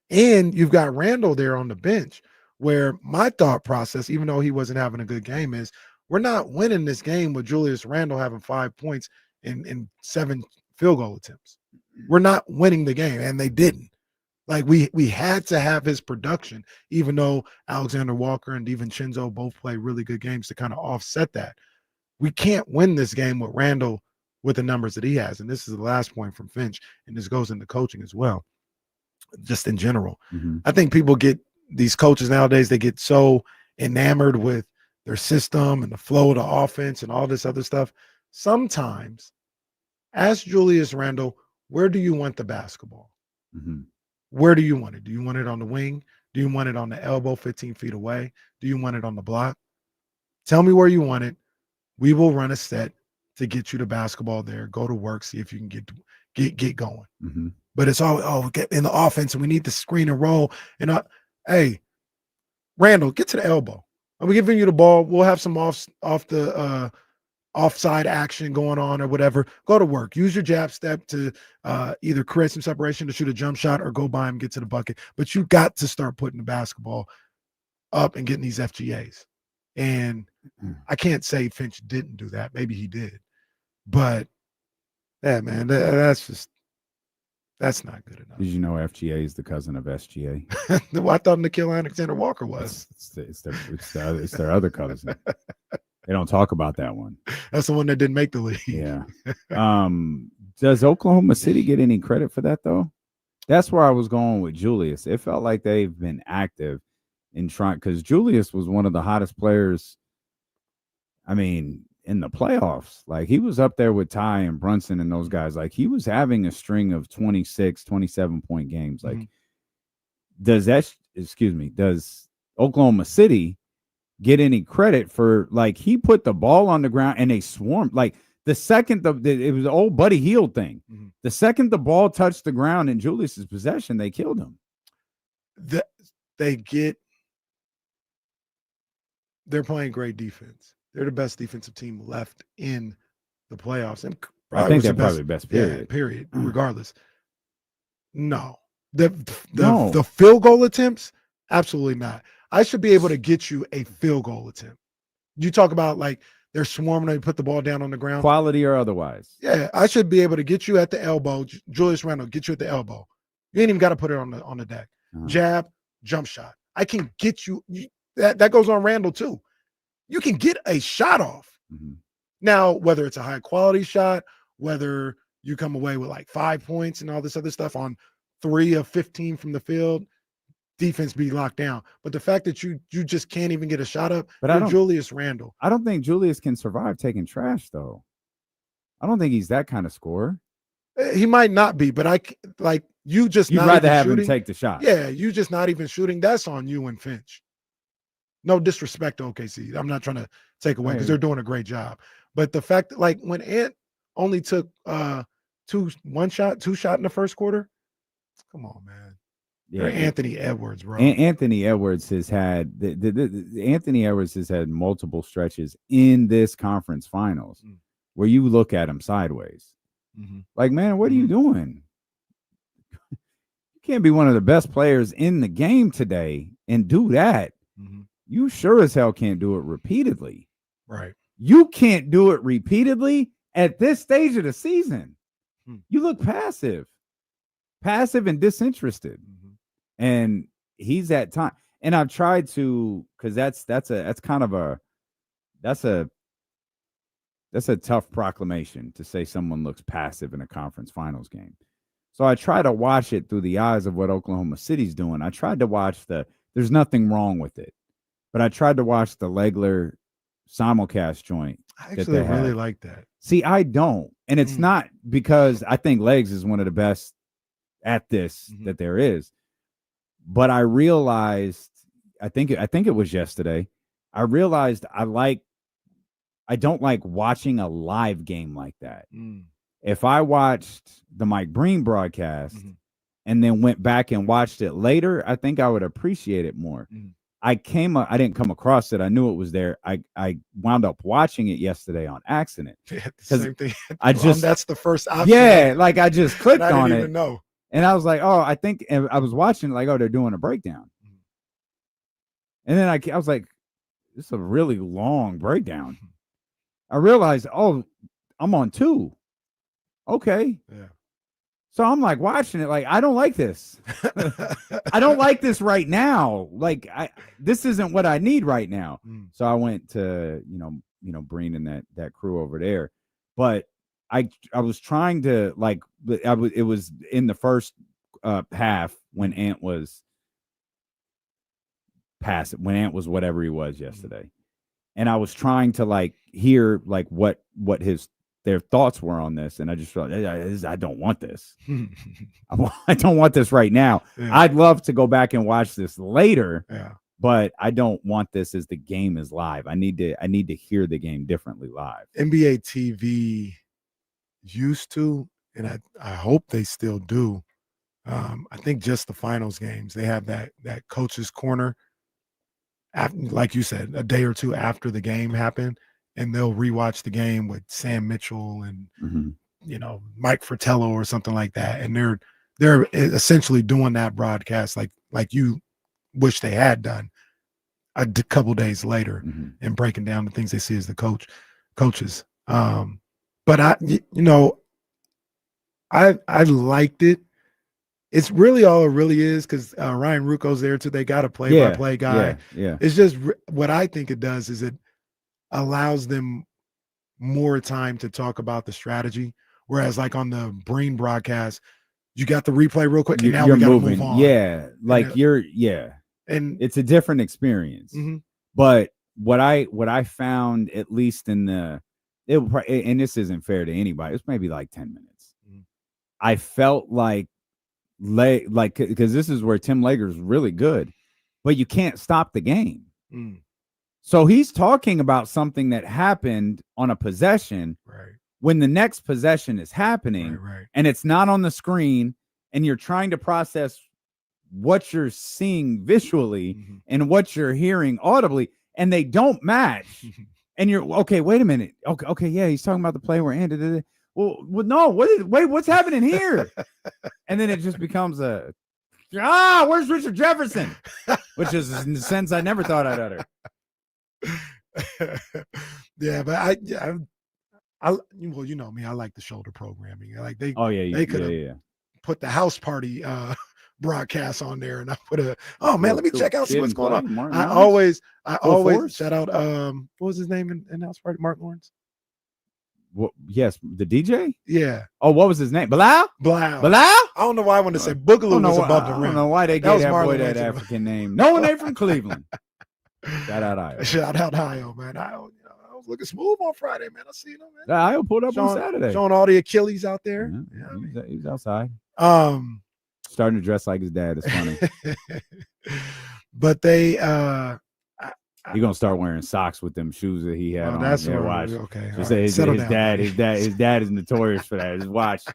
Speaker 8: And you've got Randall there on the bench where my thought process, even though he wasn't having a good game, is we're not winning this game with Julius Randle having 5 points in 7 field goal attempts. We're not winning the game, and they didn't. Like we had to have his production, even though Alexander Walker and DiVincenzo both play really good games to kind of offset that. We can't win this game with Randall with the numbers that he has. And this is the last point from Finch, and this goes into coaching as well, just in general. I think people get these coaches nowadays, they get so enamored with their system and the flow of the offense and all this other stuff. Sometimes ask Julius Randle, where do you want the basketball? Where do you want it? Do you want it on the wing? Do you want it on the elbow 15 feet away? Do you want it on the block? Tell me where you want it. We will run a set to get you the basketball there. Go to work, see if you can get going. But it's all get in the offense and we need the screen and roll. And hey, Randle, get to the elbow. I'm giving you the ball. We'll have some offside action going on or whatever. Go to work. Use your jab step to either create some separation to shoot a jump shot or go by him, get to the bucket. But you got to start putting the basketball up and getting these FGAs. And I can't say Finch didn't do that. Maybe he did. But, yeah, man, that's not good enough.
Speaker 6: Did you know FGA is the cousin of SGA?
Speaker 8: Well, I thought Nikhil Alexander Walker was.
Speaker 6: It's their other cousin. They don't talk about that one.
Speaker 8: That's the one that didn't make the league.
Speaker 6: Yeah. Does Oklahoma City get any credit for that, though? That's where I was going with Julius. It felt like they've been active in trying, because Julius was one of the hottest players. I mean, in the playoffs, like he was up there with Ty and Brunson and those guys. Like he was having a string of 26, 27-point games. Like, does Oklahoma City get any credit for, like, he put the ball on the ground and they swarmed. Like the second it was the old Buddy Hield thing. The second the ball touched the ground in Julius's possession, they killed him.
Speaker 8: They're playing great defense. They're the best defensive team left in the playoffs. And
Speaker 6: I think they're probably the best period.
Speaker 8: Yeah, period. Regardless. No. The field goal attempts? Absolutely not. I should be able to get you a field goal attempt. You talk about like they're swarming and put the ball down on the ground.
Speaker 6: Quality or otherwise.
Speaker 8: Yeah, I should be able to get you at the elbow. Julius Randle, get you at the elbow. You ain't even got to put it on the deck. Jab, jump shot. I can get you. That goes on Randle too. You can get a shot off. Now, whether it's a high quality shot, whether you come away with like 5 points and all this other stuff on 3 of 15 from the field, defense be locked down. But the fact that you just can't even get a shot up, but Julius Randle.
Speaker 6: I don't think Julius can survive taking trash though. I don't think he's that kind of scorer.
Speaker 8: He might not be, but you'd
Speaker 6: rather have him take the shot.
Speaker 8: Yeah, you just not even shooting. That's on you and Finch. No disrespect to OKC. I'm not trying to take away because they're doing a great job. But the fact that like when Ant only took two shot in the first quarter, come on, man. Yeah, Anthony Edwards, bro.
Speaker 6: Anthony Edwards has had Anthony Edwards has had multiple stretches in this conference finals where you look at him sideways. Like, man, what are you doing? You can't be one of the best players in the game today and do that. You sure as hell can't do it repeatedly.
Speaker 8: Right.
Speaker 6: You can't do it repeatedly at this stage of the season. You look passive and disinterested. And he's at time. And I've tried to, because that's a tough proclamation to say someone looks passive in a conference finals game. So I try to watch it through the eyes of what Oklahoma City's doing. I tried to watch there's nothing wrong with it. But I tried to watch the Legler simulcast joint.
Speaker 8: I actually really like that.
Speaker 6: See, I don't. And it's not because I think Legs is one of the best at this that there is. But I realized, I think it was yesterday, I realized I don't like watching a live game like that. If I watched the Mike Breen broadcast and then went back and watched it later, I think I would appreciate it more. I didn't come across it. I knew it was there. I wound up watching it yesterday on accident.
Speaker 8: Yeah, the same thing.
Speaker 6: That's
Speaker 8: the first option.
Speaker 6: Yeah, like I just clicked on it.
Speaker 8: I didn't even know.
Speaker 6: And I was like, oh, I think, and I was watching like, oh, they're doing a breakdown. And then I was like, this is a really long breakdown. I realized, oh, I'm on 2. Okay.
Speaker 8: Yeah.
Speaker 6: So I'm like watching it, like, I don't like this. I don't like this right now. Like, this isn't what I need right now. So I went to, Breen and that crew over there. But I was trying to, like, it was in the first half when Ant was passive, when Ant was whatever he was yesterday. And I was trying to, like, hear, like, what their thoughts were on this, and I just felt I don't want this. I don't want this right now. Yeah. I'd love to go back and watch this later, but I don't want this as the game is live. I need to hear the game differently live.
Speaker 8: NBA TV used to, and I hope they still do. I think just the finals games, they have that coach's corner. After, like you said, a day or two after the game happened. And they'll rewatch the game with Sam Mitchell and Mike Fratello or something like that. And they're essentially doing that broadcast like you wish they had done a couple days later and breaking down the things they see as the coaches. But I liked it. It's really all it really is because Ryan Rucco's there too. They got a play-by-play guy.
Speaker 6: Yeah.
Speaker 8: It's just what I think it does is it allows them more time to talk about the strategy. Whereas like on the Breen broadcast, you got the replay real quick and now we got to move on.
Speaker 6: Yeah. Like and it's a different experience. But what I found, at least in the and this isn't fair to anybody. It's maybe like 10 minutes.
Speaker 8: Mhm.
Speaker 6: I felt like because this is where Tim Lager's really good, but you can't stop the game.
Speaker 8: Mm.
Speaker 6: So he's talking about something that happened on a possession
Speaker 8: Right.
Speaker 6: when the next possession is happening
Speaker 8: Right.
Speaker 6: and it's not on the screen and you're trying to process what you're seeing visually
Speaker 8: Mhm.
Speaker 6: and what you're hearing audibly, and they don't match. And you're okay. Wait a minute. Okay. Yeah, he's talking about the play where ended. Well, no. What's happening here? And then it just becomes where's Richard Jefferson? Which is in the sense I never thought I'd utter.
Speaker 8: Yeah, but I well, you know me, I like the shoulder programming. Like they could have put the house party broadcast on there, and I put let me check out, see what's going on. I always shout out what was his name in house party? Mark Lawrence.
Speaker 6: Well, yes, the DJ.
Speaker 8: Yeah.
Speaker 6: Oh, what was his name? Bilal.
Speaker 8: I don't know why I wanted to say Boogaloo was above the rim.
Speaker 6: I don't know why they gave that boy that African name. No one ain't from Cleveland. Shout out Io.
Speaker 8: Shout out Io, man. I was looking smooth on Friday, man. I seen him, man.
Speaker 6: Io pulled up on Saturday,
Speaker 8: showing all the Achilles out there.
Speaker 6: Yeah, he's outside.
Speaker 8: Starting
Speaker 6: to dress like his dad is funny.
Speaker 8: But they
Speaker 6: you're gonna start wearing socks with them shoes that he had on.
Speaker 8: That's
Speaker 6: yeah, watch.
Speaker 8: Okay.
Speaker 6: Just say his dad is notorious for that. Just watch.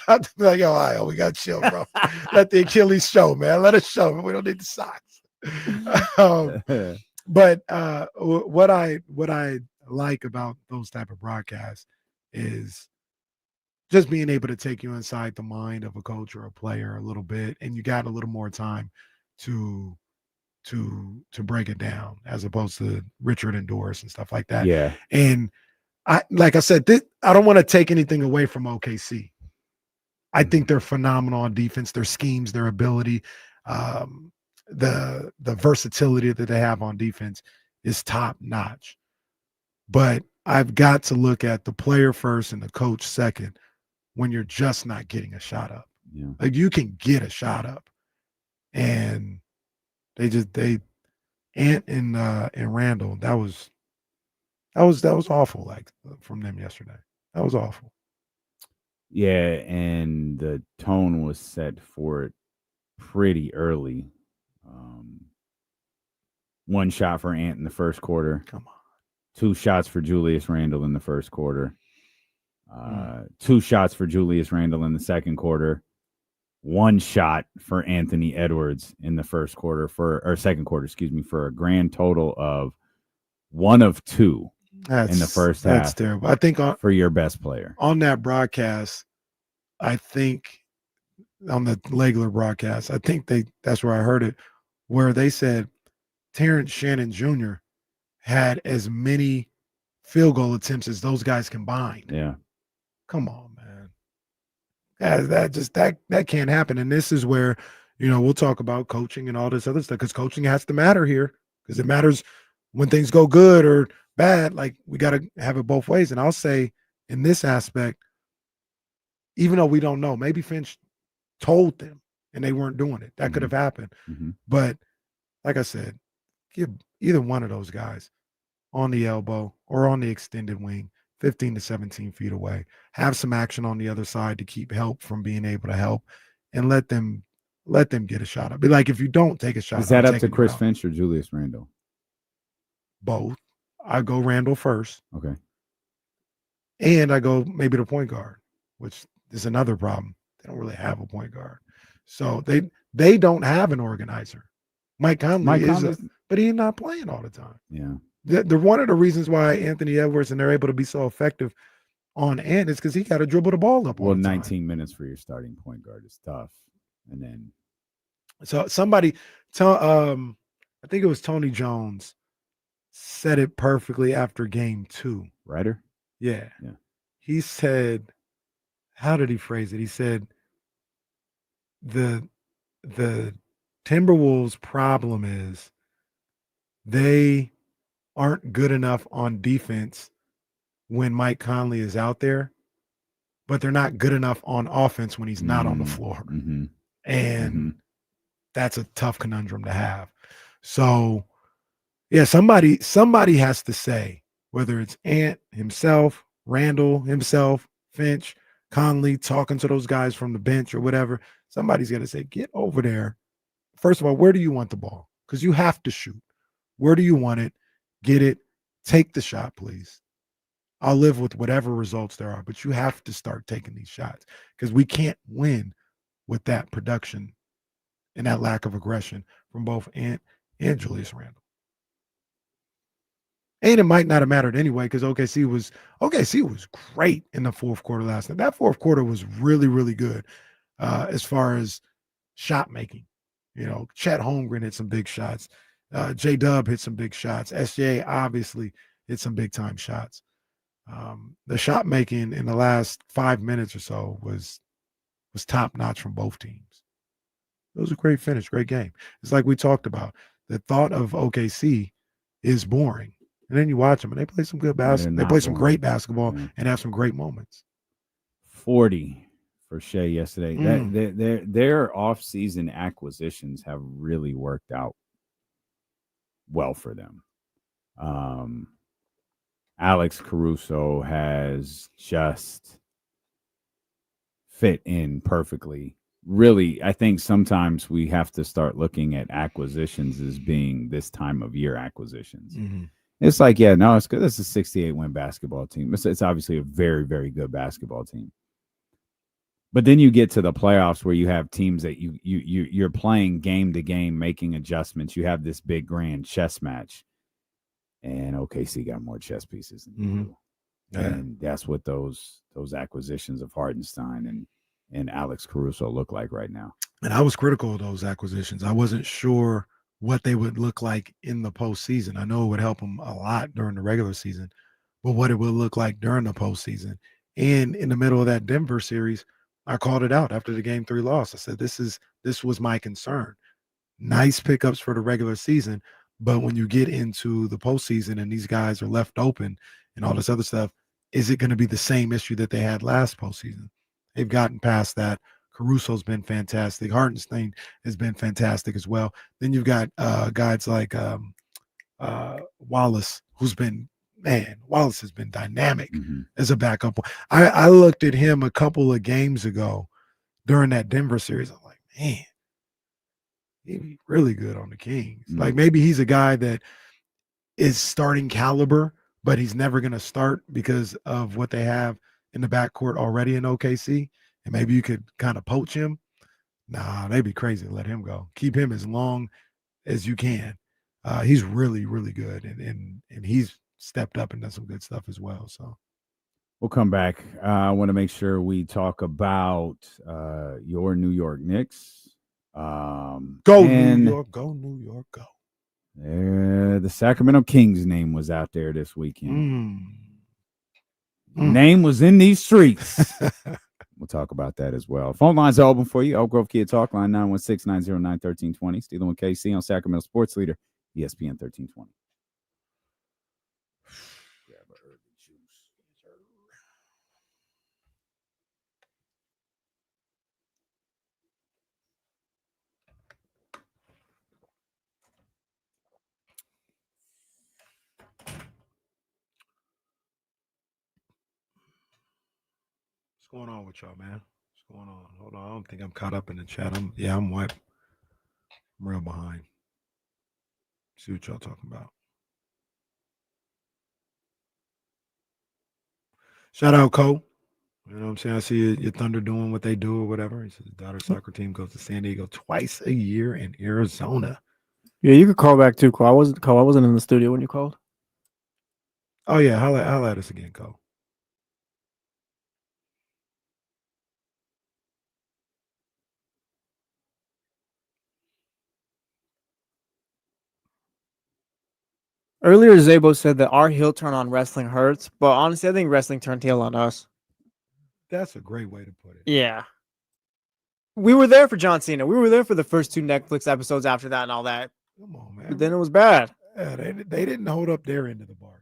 Speaker 8: I'd be like, Io, we got to chill, bro. Let the Achilles show, man. Let us show. We don't need the socks. But what I like about those type of broadcasts is just being able to take you inside the mind of a coach or a player a little bit, and you got a little more time to break it down as opposed to Richard and Doris and stuff like that.
Speaker 6: Yeah.
Speaker 8: And like I said, I don't want to take anything away from OKC. I think they're phenomenal on defense, their schemes, their ability, the versatility that they have on defense is top notch. But I've got to look at the player first and the coach second when you're just not getting a shot up.
Speaker 6: Yeah.
Speaker 8: Like you can get a shot up, and Ant and Randall, that was awful, like from them yesterday. That was awful.
Speaker 6: Yeah, and the tone was set for it pretty early. One shot for Ant in the first quarter.
Speaker 8: Come on.
Speaker 6: 2 shots for Julius Randle in the first quarter. 2 shots for Julius Randle in the second quarter. 1 shot for Anthony Edwards in the second quarter, for a grand total of 1 of 2 in the first half.
Speaker 8: That's terrible. I think
Speaker 6: for your best player
Speaker 8: on that broadcast, I think on the Legler broadcast, I think that's where I heard it, where they said Terrence Shannon Jr. had as many field goal attempts as those guys combined.
Speaker 6: Yeah.
Speaker 8: Come on, man. That can't happen. And this is where, we'll talk about coaching and all this other stuff, because coaching has to matter here, because it matters when things go good or bad. Like, we got to have it both ways. And I'll say in this aspect, even though we don't know, maybe Finch told them and they weren't doing it. That could have happened.
Speaker 6: Mm-hmm.
Speaker 8: But like I said, give either one of those guys on the elbow or on the extended wing 15 to 17 feet away. Have some action on the other side to keep help from being able to help, and let them get a shot. I'd be like, if you don't take a shot,
Speaker 6: is that up to Chris Finch or Julius Randle?
Speaker 8: Both. I go Randle first.
Speaker 6: Okay.
Speaker 8: And I go maybe the point guard, which is another problem. They don't really have a point guard. So they don't have an organizer. Mike Conley is, but he's not playing all the time.
Speaker 6: Yeah.
Speaker 8: They're one of the reasons why Anthony Edwards and they're able to be so effective on Ant is because he got to dribble the ball up.
Speaker 6: Well, 19 minutes for your starting point guard is tough. And then,
Speaker 8: so somebody, I think it was Tony Jones, said it perfectly after game 2.
Speaker 6: Ryder?
Speaker 8: Yeah.
Speaker 6: Yeah.
Speaker 8: He said, how did he phrase it? He said, the Timberwolves' problem is they aren't good enough on defense when Mike Conley is out there, but they're not good enough on offense when he's not on the floor.
Speaker 6: Mm-hmm.
Speaker 8: And that's a tough conundrum to have. So, yeah, somebody has to say, whether it's Ant himself, Randall himself, Finch, Conley, talking to those guys from the bench or whatever, somebody's got to say, get over there. First of all, where do you want the ball? Because you have to shoot. Where do you want it? Get it. Take the shot, please. I'll live with whatever results there are, but you have to start taking these shots because we can't win with that production and that lack of aggression from both Ant and Julius Randle. And it might not have mattered anyway because OKC was great in the fourth quarter last night. That fourth quarter was really, really good as far as shot making. You know, Chet Holmgren hit some big shots. J-Dub hit some big shots. SJ obviously hit some big time shots. The shot making in the last 5 minutes or so was top notch from both teams. It was a great finish, great game. It's like we talked about. The thought of OKC is boring. And then you watch them and they play some good basketball. They play some great basketball and have some great moments.
Speaker 6: 40 for Shea yesterday. Their offseason acquisitions have really worked out well for them. Alex Caruso has just fit in perfectly. Really, I think sometimes we have to start looking at acquisitions as being this time of year acquisitions.
Speaker 8: Mm-hmm.
Speaker 6: It's like, yeah, no, it's good. It's a 68-win basketball team. It's obviously a very, very good basketball team. But then you get to the playoffs where you have teams that you're playing game to game, making adjustments. You have this big grand chess match, and OKC got more chess pieces than you do. And that's what those acquisitions of Hartenstein and Alex Caruso look like right now.
Speaker 8: And I was critical of those acquisitions. I wasn't sure what they would look like in the postseason. I know it would help them a lot during the regular season, but what it would look like during the postseason. And in the middle of that Denver series, I called it out after the Game 3 loss. I said, this was my concern. Nice pickups for the regular season, but when you get into the postseason and these guys are left open and all this other stuff, is it going to be the same issue that they had last postseason? They've gotten past that. Caruso's been fantastic. Hartenstein has been fantastic as well. Then you've got guys like Wallace, Wallace has been dynamic as a backup. I looked at him a couple of games ago during that Denver series. I'm like, man, he'd be really good on the Kings. Like maybe he's a guy that is starting caliber, but he's never going to start because of what they have in the backcourt already in OKC. And maybe you could kind of poach him. Nah, they'd be crazy to let him go. Keep him as long as you can. He's really, really good. And he's stepped up and done some good stuff as well. So
Speaker 6: we'll come back. I want to make sure we talk about your New York Knicks.
Speaker 8: Go New York, go.
Speaker 6: The Sacramento Kings name was out there this weekend. Name was in these streets. We'll talk about that as well. Phone lines are open for you. Oak Grove Kid Talk line 916-909-1320. Stealing with KC on Sacramento Sports Leader, ESPN 1320.
Speaker 8: What's going on with y'all, man? What's going on? Hold on. I don't think I'm caught up in the chat. I'm wiped. I'm real behind. See what y'all talking about. Shout out, Cole. You know what I'm saying? I see your Thunder doing what they do or whatever. He says his daughter's soccer team goes to San Diego twice a year in Arizona.
Speaker 2: Yeah, you could call back too, Cole. I wasn't in the studio when you called.
Speaker 8: Oh yeah, holla at us again, Cole.
Speaker 2: Earlier, Zabo said that our heel turn on wrestling hurts, but honestly, I think wrestling turned heel on us.
Speaker 8: That's a great way to put it.
Speaker 2: Yeah. We were there for John Cena. We were there for the first 2 Netflix episodes after that and all that.
Speaker 8: Come on, man.
Speaker 2: But then it was bad.
Speaker 8: Yeah, they didn't hold up their end of the bargain.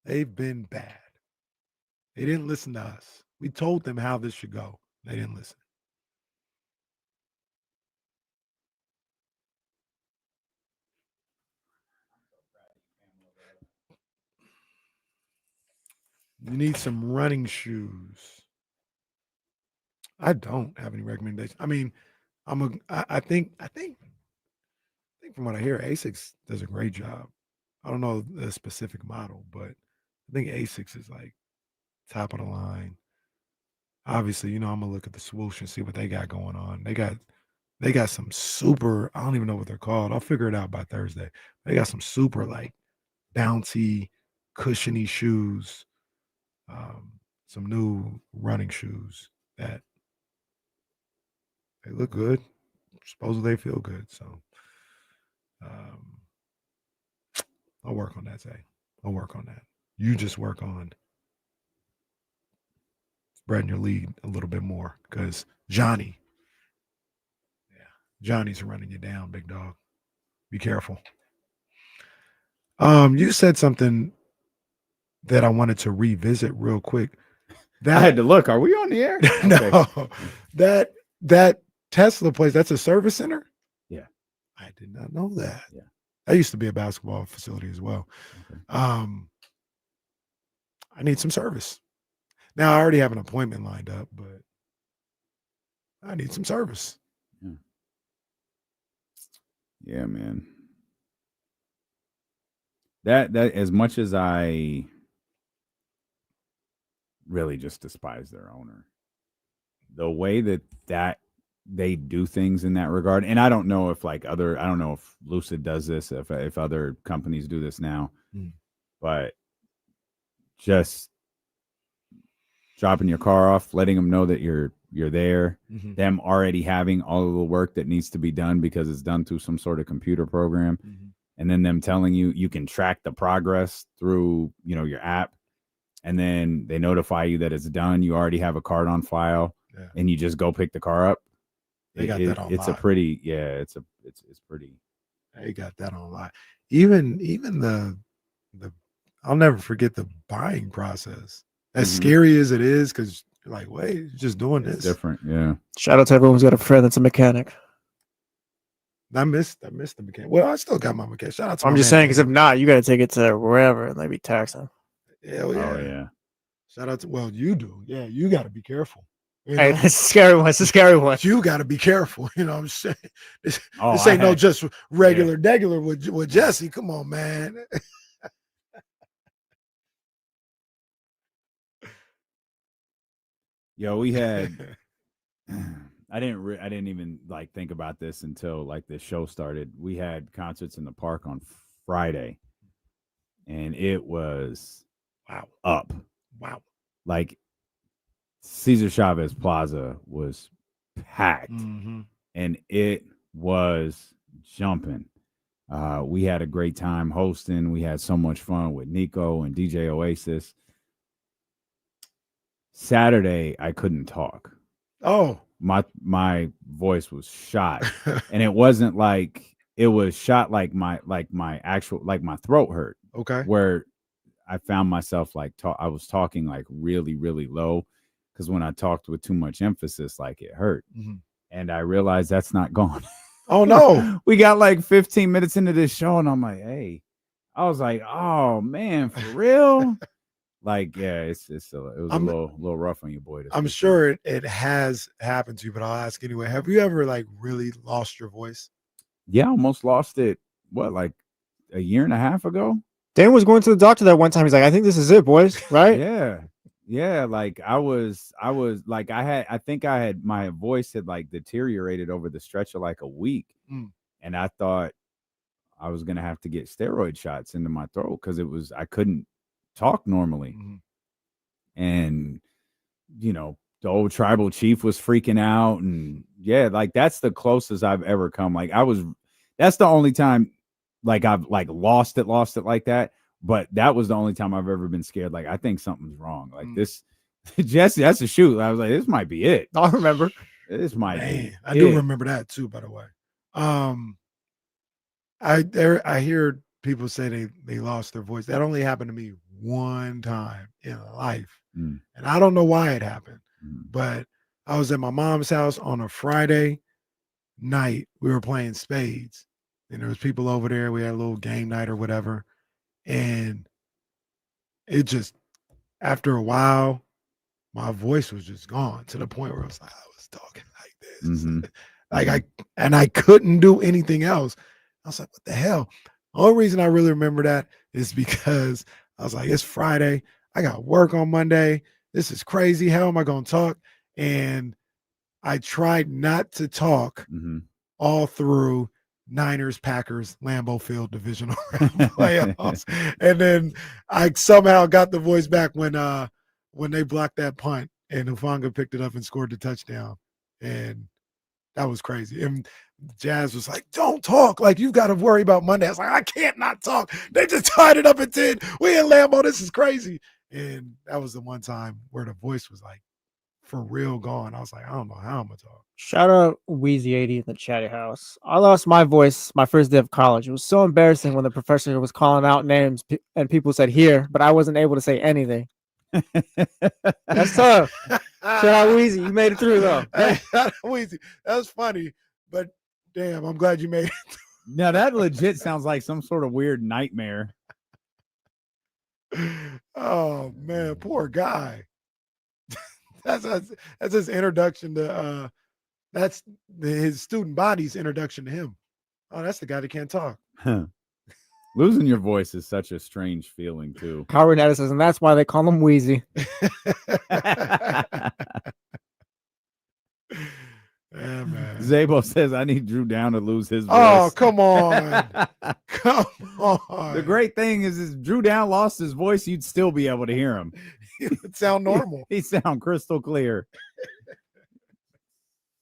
Speaker 8: They've been bad. They didn't listen to us. We told them how this should go. They didn't listen. You need some running shoes. I don't have any recommendations. I mean, I think from what I hear, Asics does a great job. I don't know the specific model, but I think Asics is like top of the line. Obviously, I'm gonna look at the swoosh and see what they got going on. They got some super, I don't even know what they're called. I'll figure it out by Thursday. They got some super like bouncy, cushiony shoes. Some new running shoes that they look good. Supposedly they feel good. So I'll work on that, Zay. I'll work on that. You just work on spreading your lead a little bit more because Johnny's running you down, big dog. Be careful. You said something that I wanted to revisit real quick.
Speaker 6: I had to look. Are we on the air?
Speaker 8: No, that Tesla place, that's a service center?
Speaker 6: Yeah.
Speaker 8: I did not know that.
Speaker 6: Yeah.
Speaker 8: That used to be a basketball facility as well.
Speaker 6: Okay.
Speaker 8: I need some service. Now I already have an appointment lined up, but I need some service.
Speaker 6: Yeah, man. That as much as I really just despise their owner, the way that they do things in that regard, and I don't know if I don't know if Lucid does this, if other companies do this now, but just dropping your car off, letting them know that you're there, them already having all of the work that needs to be done because it's done through some sort of computer program, and then them telling you can track the progress through your app, and then they notify you that it's done. You already have a card on file, and you just go pick the car up.
Speaker 8: They got that on.
Speaker 6: It's a pretty, it's pretty.
Speaker 8: They got that online. Even the I'll never forget the buying process. As scary as it is, because you're like, wait, just doing this.
Speaker 6: Different, yeah.
Speaker 2: Shout out to everyone who's got a friend that's a mechanic.
Speaker 8: I missed the mechanic. Well, I still got my mechanic. Shout out to
Speaker 2: I'm just saying, because if not, you got to take it to wherever and they be taxing.
Speaker 8: Hell yeah.
Speaker 6: Oh yeah.
Speaker 8: Shout out to you do. Yeah, you got to be careful.
Speaker 2: Hey, it's a scary one. It's a scary one.
Speaker 8: You got to be careful. You know what I'm saying? This ain't no just regular degular with Jesse. Come on, man.
Speaker 6: Yo, we had. I didn't even think about this until this show started. We had concerts in the park on Friday, and it was up.
Speaker 8: Wow.
Speaker 6: Cesar Chavez Plaza was packed, and it was jumping. We had a great time hosting. We had so much fun with Nico and DJ Oasis. Saturday, I couldn't talk.
Speaker 8: Oh,
Speaker 6: my voice was shot, and it wasn't it was shot my actual my throat hurt.
Speaker 8: Okay,
Speaker 6: where I found myself I was talking really, really low, because when I talked with too much emphasis, it hurt, and I realized that's not gone.
Speaker 8: Oh no,
Speaker 6: we got 15 minutes into this show, and I'm like, hey, I was like, oh man, for real. It was a little rough on you, boy.
Speaker 8: I'm sure it has happened to you, but I'll ask anyway. Have you ever really lost your voice?
Speaker 6: Yeah, I almost lost it. What, a year and a half ago?
Speaker 2: Dan was going to the doctor that one time. He's like, I think this is it, boys. Right?
Speaker 6: Yeah. I think my voice had deteriorated over the stretch of a week, and I thought I was gonna have to get steroid shots into my throat because I couldn't talk normally. And the old tribal chief was freaking out, and that's the closest I've ever come. That's the only time I've lost it like that, but that was the only time I've ever been scared. I think something's wrong. This Jesse, that's a shoot. I was like, this might be it.
Speaker 2: I remember.
Speaker 6: This might be.
Speaker 8: I do remember that too, by the way. I hear people say they lost their voice. That only happened to me one time in life. And I don't know why it happened, but I was at my mom's house on a Friday night. We were playing spades, and there was people over there. We had a little game night or whatever, and it just after a while, my voice was just gone to the point where I was talking like this.
Speaker 6: Mm-hmm.
Speaker 8: I couldn't do anything else. I was like, what the hell? The only reason I really remember that is because I was like, it's Friday. I got work on Monday. This is crazy. How am I going to talk? And I tried not to talk all through Niners, Packers, Lambeau Field divisional round playoffs. And then I somehow got the voice back when they blocked that punt and Hufanga picked it up and scored the touchdown. And that was crazy. And Jazz was like, don't talk. Like, you've got to worry about Monday. I was like, I can't not talk. They just tied it up at 10. We in Lambeau. This is crazy. And that was the one time where the voice was like for real gone. I was like, I don't know how I'm going to talk.
Speaker 2: Shout out Wheezy80 in the chatty house. I lost my voice my first day of college. It was so embarrassing when the professor was calling out names and people said here, but I wasn't able to say anything. That's tough. Shout out Wheezy. You made it through, though.
Speaker 8: Wheezy. That was funny, but damn, I'm glad you made it.
Speaker 6: Now, that legit sounds like some sort of weird nightmare.
Speaker 8: Oh, man, poor guy. That's his introduction to that's his student body's introduction to him. Oh, that's the guy that can't talk.
Speaker 6: Losing your voice is such a strange feeling, too.
Speaker 2: Howard Nettis says, and that's why they call him Wheezy.
Speaker 8: Yeah, man.
Speaker 6: Zabo says, I need Jrue Down to lose his voice.
Speaker 8: Oh, come on. Come on.
Speaker 6: The great thing is Jrue Down lost his voice, you'd still be able to hear him.
Speaker 8: He would sound normal.
Speaker 6: He sound crystal clear.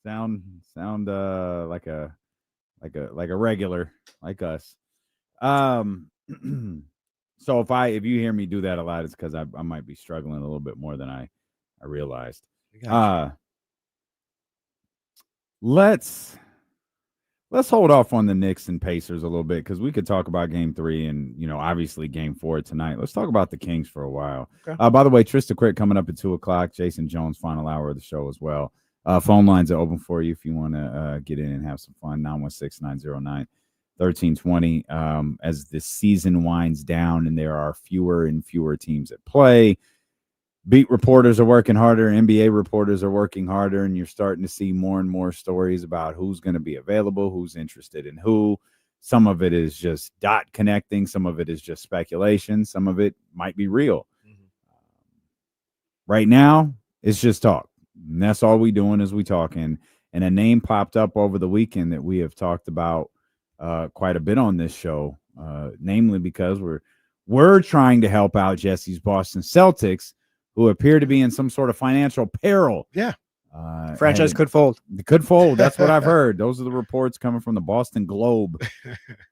Speaker 6: Sound like a regular like us. So if you hear me do that a lot, it's because I might be struggling a little bit more than I realized. Let's hold off on the Knicks and Pacers a little bit because we could talk about Game 3 and obviously Game 4 tonight. Let's talk about the Kings for a while.
Speaker 8: Okay.
Speaker 6: By the way, Trysta Krick coming up at 2:00. Jason Jones final hour of the show as well. Phone lines are open for you if you want to get in and have some fun. 916-909-1320. As the season winds down and there are fewer and fewer teams at play, beat reporters are working harder, NBA reporters are working harder, and you're starting to see more and more stories about who's going to be available, who's interested in who. Some of it is just dot connecting. Some of it is just speculation. Some of it might be real. Right now, it's just talk. And that's all we doing is we talking. And a name popped up over the weekend that we have talked about quite a bit on this show, namely because we're trying to help out Jesse's Boston Celtics, who appear to be in some sort of financial peril.
Speaker 8: Yeah.
Speaker 2: Franchise could fold.
Speaker 6: It could fold. That's what I've heard. Those are the reports coming from the Boston Globe.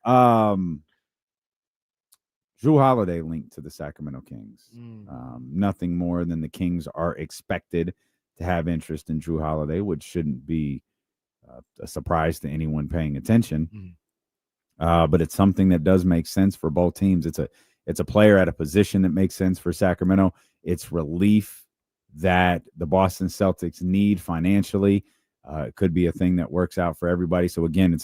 Speaker 6: Jrue Holiday linked to the Sacramento Kings. Nothing more than the Kings are expected to have interest in Jrue Holiday, which shouldn't be a surprise to anyone paying attention. But it's something that does make sense for both teams. It's a player at a position that makes sense for Sacramento. It's relief that the Boston Celtics need financially. It could be a thing that works out for everybody. So again,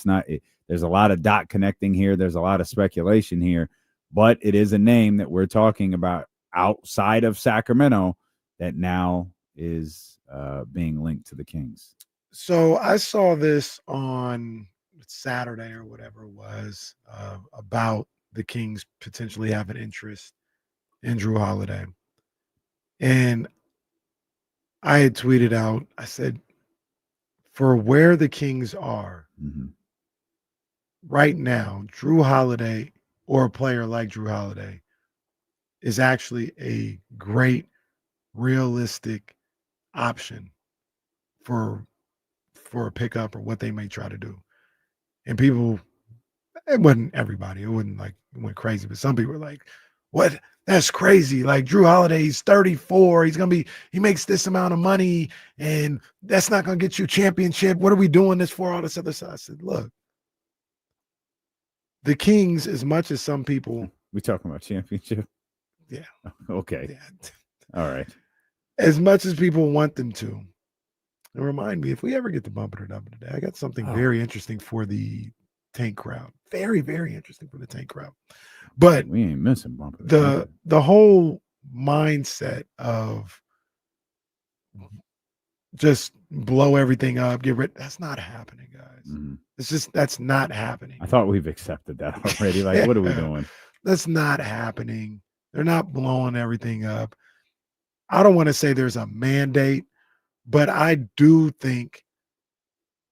Speaker 6: there's a lot of dot connecting here. There's a lot of speculation here, but it is a name that we're talking about outside of Sacramento that now is being linked to the Kings.
Speaker 8: So I saw this on Saturday or whatever it was about the Kings potentially having interest in Jrue Holiday. And I had tweeted out, I said, for where the Kings are right now, Jrue Holiday or a player like Jrue Holiday is actually a great, realistic option for a pickup or what they may try to do. And people, it wasn't everybody. It wasn't like it went crazy, but some people were like, what? That's crazy. Like Jrue Holiday, he's 34. He makes this amount of money, and that's not going to get you a championship. What are we doing this for? All this other stuff. I said, look, the Kings, as much as some people.
Speaker 6: We talking about championship?
Speaker 8: Yeah.
Speaker 6: Okay.
Speaker 8: Yeah.
Speaker 6: All right.
Speaker 8: As much as people want them to. And remind me, if we ever get to bump it or dump it today, I got something very interesting for the Tank crowd. Very, very interesting for the Tank crowd. But
Speaker 6: we ain't missing bump it.
Speaker 8: The whole mindset of just blow everything up, get rid. That's not happening, guys.
Speaker 6: Mhm.
Speaker 8: It's just that's not happening.
Speaker 6: I thought we've accepted that already. Like, what are we doing?
Speaker 8: That's not happening. They're not blowing everything up. I don't want to say there's a mandate, but I do think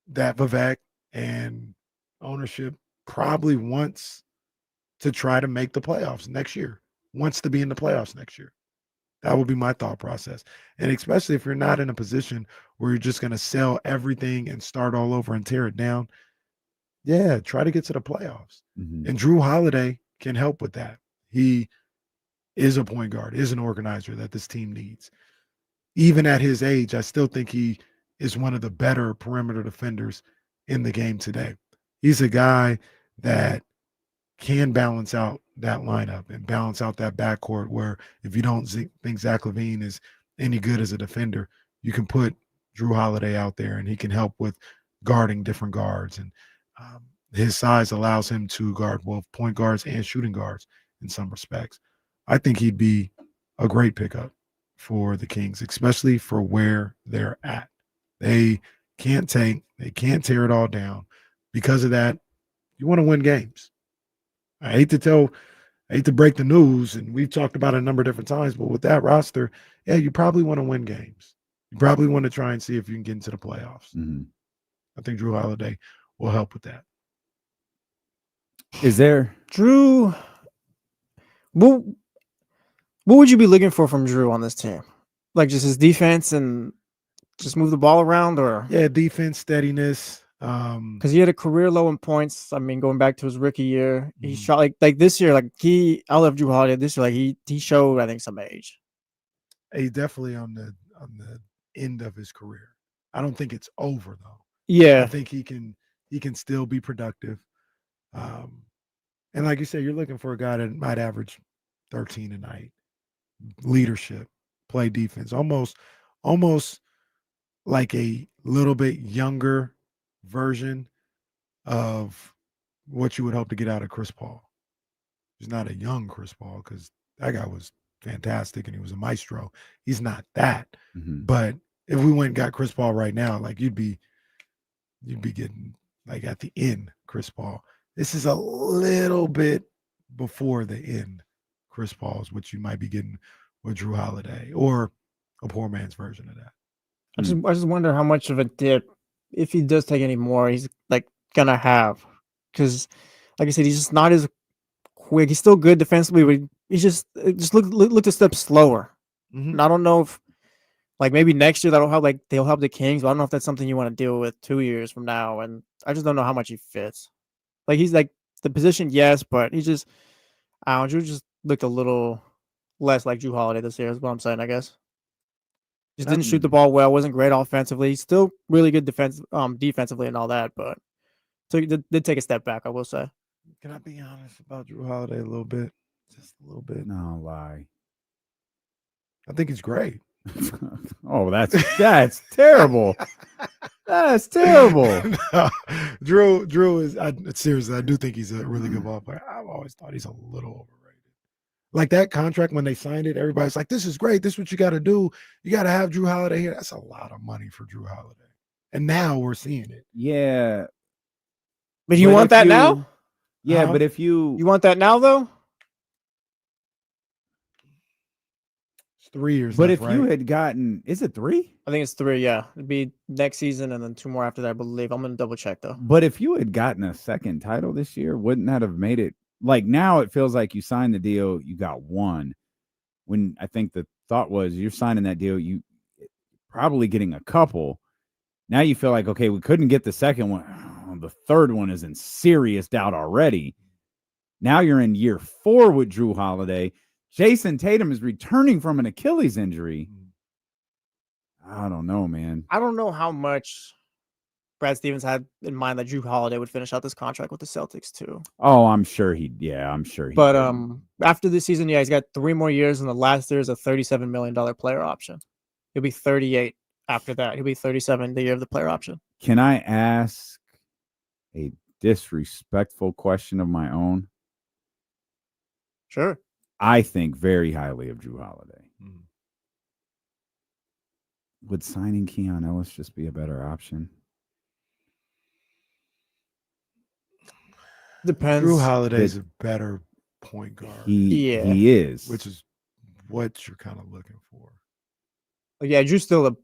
Speaker 8: that Vivek and ownership probably wants to try to make the playoffs next year, wants to be in the playoffs next year. That would be my thought process. And especially if you're not in a position where you're just going to sell everything and start all over and tear it down. Yeah, try to get to the playoffs.
Speaker 6: Mhm.
Speaker 8: And Jrue Holiday can help with that. He is a point guard, is an organizer that this team needs. Even at his age, I still think he is one of the better perimeter defenders in the game today. He's a guy that can balance out that lineup and balance out that backcourt where if you don't think Zach LaVine is any good as a defender, you can put Jrue Holiday out there and he can help with guarding different guards. And his size allows him to guard both point guards and shooting guards in some respects. I think he'd be a great pickup for the Kings, especially for where they're at. They can't tank. They can't tear it all down. Because of that, you want to win games. I hate to break the news, and we've talked about it a number of different times, but with that roster, yeah, you probably want to win games. You probably want to try and see if you can get into the playoffs.
Speaker 6: Mhm.
Speaker 8: I think Jrue Holiday will help with that.
Speaker 6: Is there
Speaker 2: Jrue? What would you be looking for from Jrue on this team? Like just his defense and just move the ball around, or
Speaker 8: Yeah, defense, steadiness.
Speaker 2: because he had a career low in points. I mean, going back to his rookie year, he
Speaker 8: Mhm.
Speaker 2: shot like this year. I love Jrue Holiday this year. Like he showed, I think, some age.
Speaker 8: He's definitely on the end of his career. I don't think it's over though. I
Speaker 2: Yeah,
Speaker 8: think he can still be productive. And like you said, you're looking for a guy that might average 13 a night. Leadership, play defense, almost like a little bit younger version of what you would hope to get out of Chris Paul. He's not a young Chris Paul because that guy was fantastic and he was a maestro. He's not that.
Speaker 6: Mhm.
Speaker 8: But if we went and got Chris Paul right now, like you'd be getting like at the end Chris Paul. This is a little bit before the end Chris Paul's, which you might be getting with Jrue Holiday or a poor man's version of that.
Speaker 2: I just wonder how much of a dip, if he does take any more, he's like gonna have. Because, like I said, he's just not as quick. He's still good defensively, but he's just looked a step slower.
Speaker 8: Mhm.
Speaker 2: And I don't know if like maybe next year they'll help the Kings, but I don't know if that's something you want to deal with 2 years from now. And I just don't know how much he fits. Like he's like the position, yes, but he just Jrue just looked a little less like Jrue Holiday this year, is what I'm saying, I guess. Just didn't shoot the ball well, wasn't great offensively. He's still really good defensively and all that, but so he did take a step back, I will say.
Speaker 8: Can I be honest about Jrue Holiday a little bit? Just a little bit.
Speaker 6: No lie.
Speaker 8: I think he's great.
Speaker 6: Oh, that's terrible. That's terrible.
Speaker 8: No, Jrue is seriously, I do think he's a really good ball player. I've always thought he's a little overrated. Like that contract when they signed it, everybody's like, "This is great. This is what you got to do. You got to have Jrue Holiday here." That's a lot of money for Jrue Holiday, and now we're seeing it.
Speaker 6: Yeah.
Speaker 2: But you want that now?
Speaker 6: Yeah,
Speaker 8: Huh?
Speaker 6: but if
Speaker 2: You want that now though?
Speaker 8: It's 3 years.
Speaker 6: But
Speaker 8: left,
Speaker 6: if you
Speaker 8: right?
Speaker 6: had gotten, is it 3?
Speaker 2: I think it's 3, yeah. It'd be next season and then 2 more after that, I believe. I'm gonna double check though.
Speaker 6: But if you had gotten a second title this year, wouldn't that have made it like now it feels like you signed the deal, you got one. When I think the thought was you're signing that deal, you probably getting a couple. Now you feel like, okay, we couldn't get the second one. Oh, the third one is in serious doubt already. Now you're in year 4 with Jrue Holiday. Jason Tatum is returning from an Achilles injury. I don't know, man.
Speaker 2: I don't know how much Brad Stevens had in mind that Jrue Holiday would finish out this contract with the Celtics too.
Speaker 6: Oh, I'm sure he.
Speaker 2: But after this season, yeah, he's got 3 more years, and the last year is a $37 million player option. He'll be 38 after that. He'll be 37 the year of the player option.
Speaker 6: Can I ask a disrespectful question of my own?
Speaker 2: Sure.
Speaker 6: I think very highly of Jrue Holiday. Would signing Keon Ellis just be a better option?
Speaker 2: Depends.
Speaker 8: Jrue Holiday's a better point guard.
Speaker 6: He is,
Speaker 8: which is what you're kind of looking for.
Speaker 2: Yeah, Drew's still a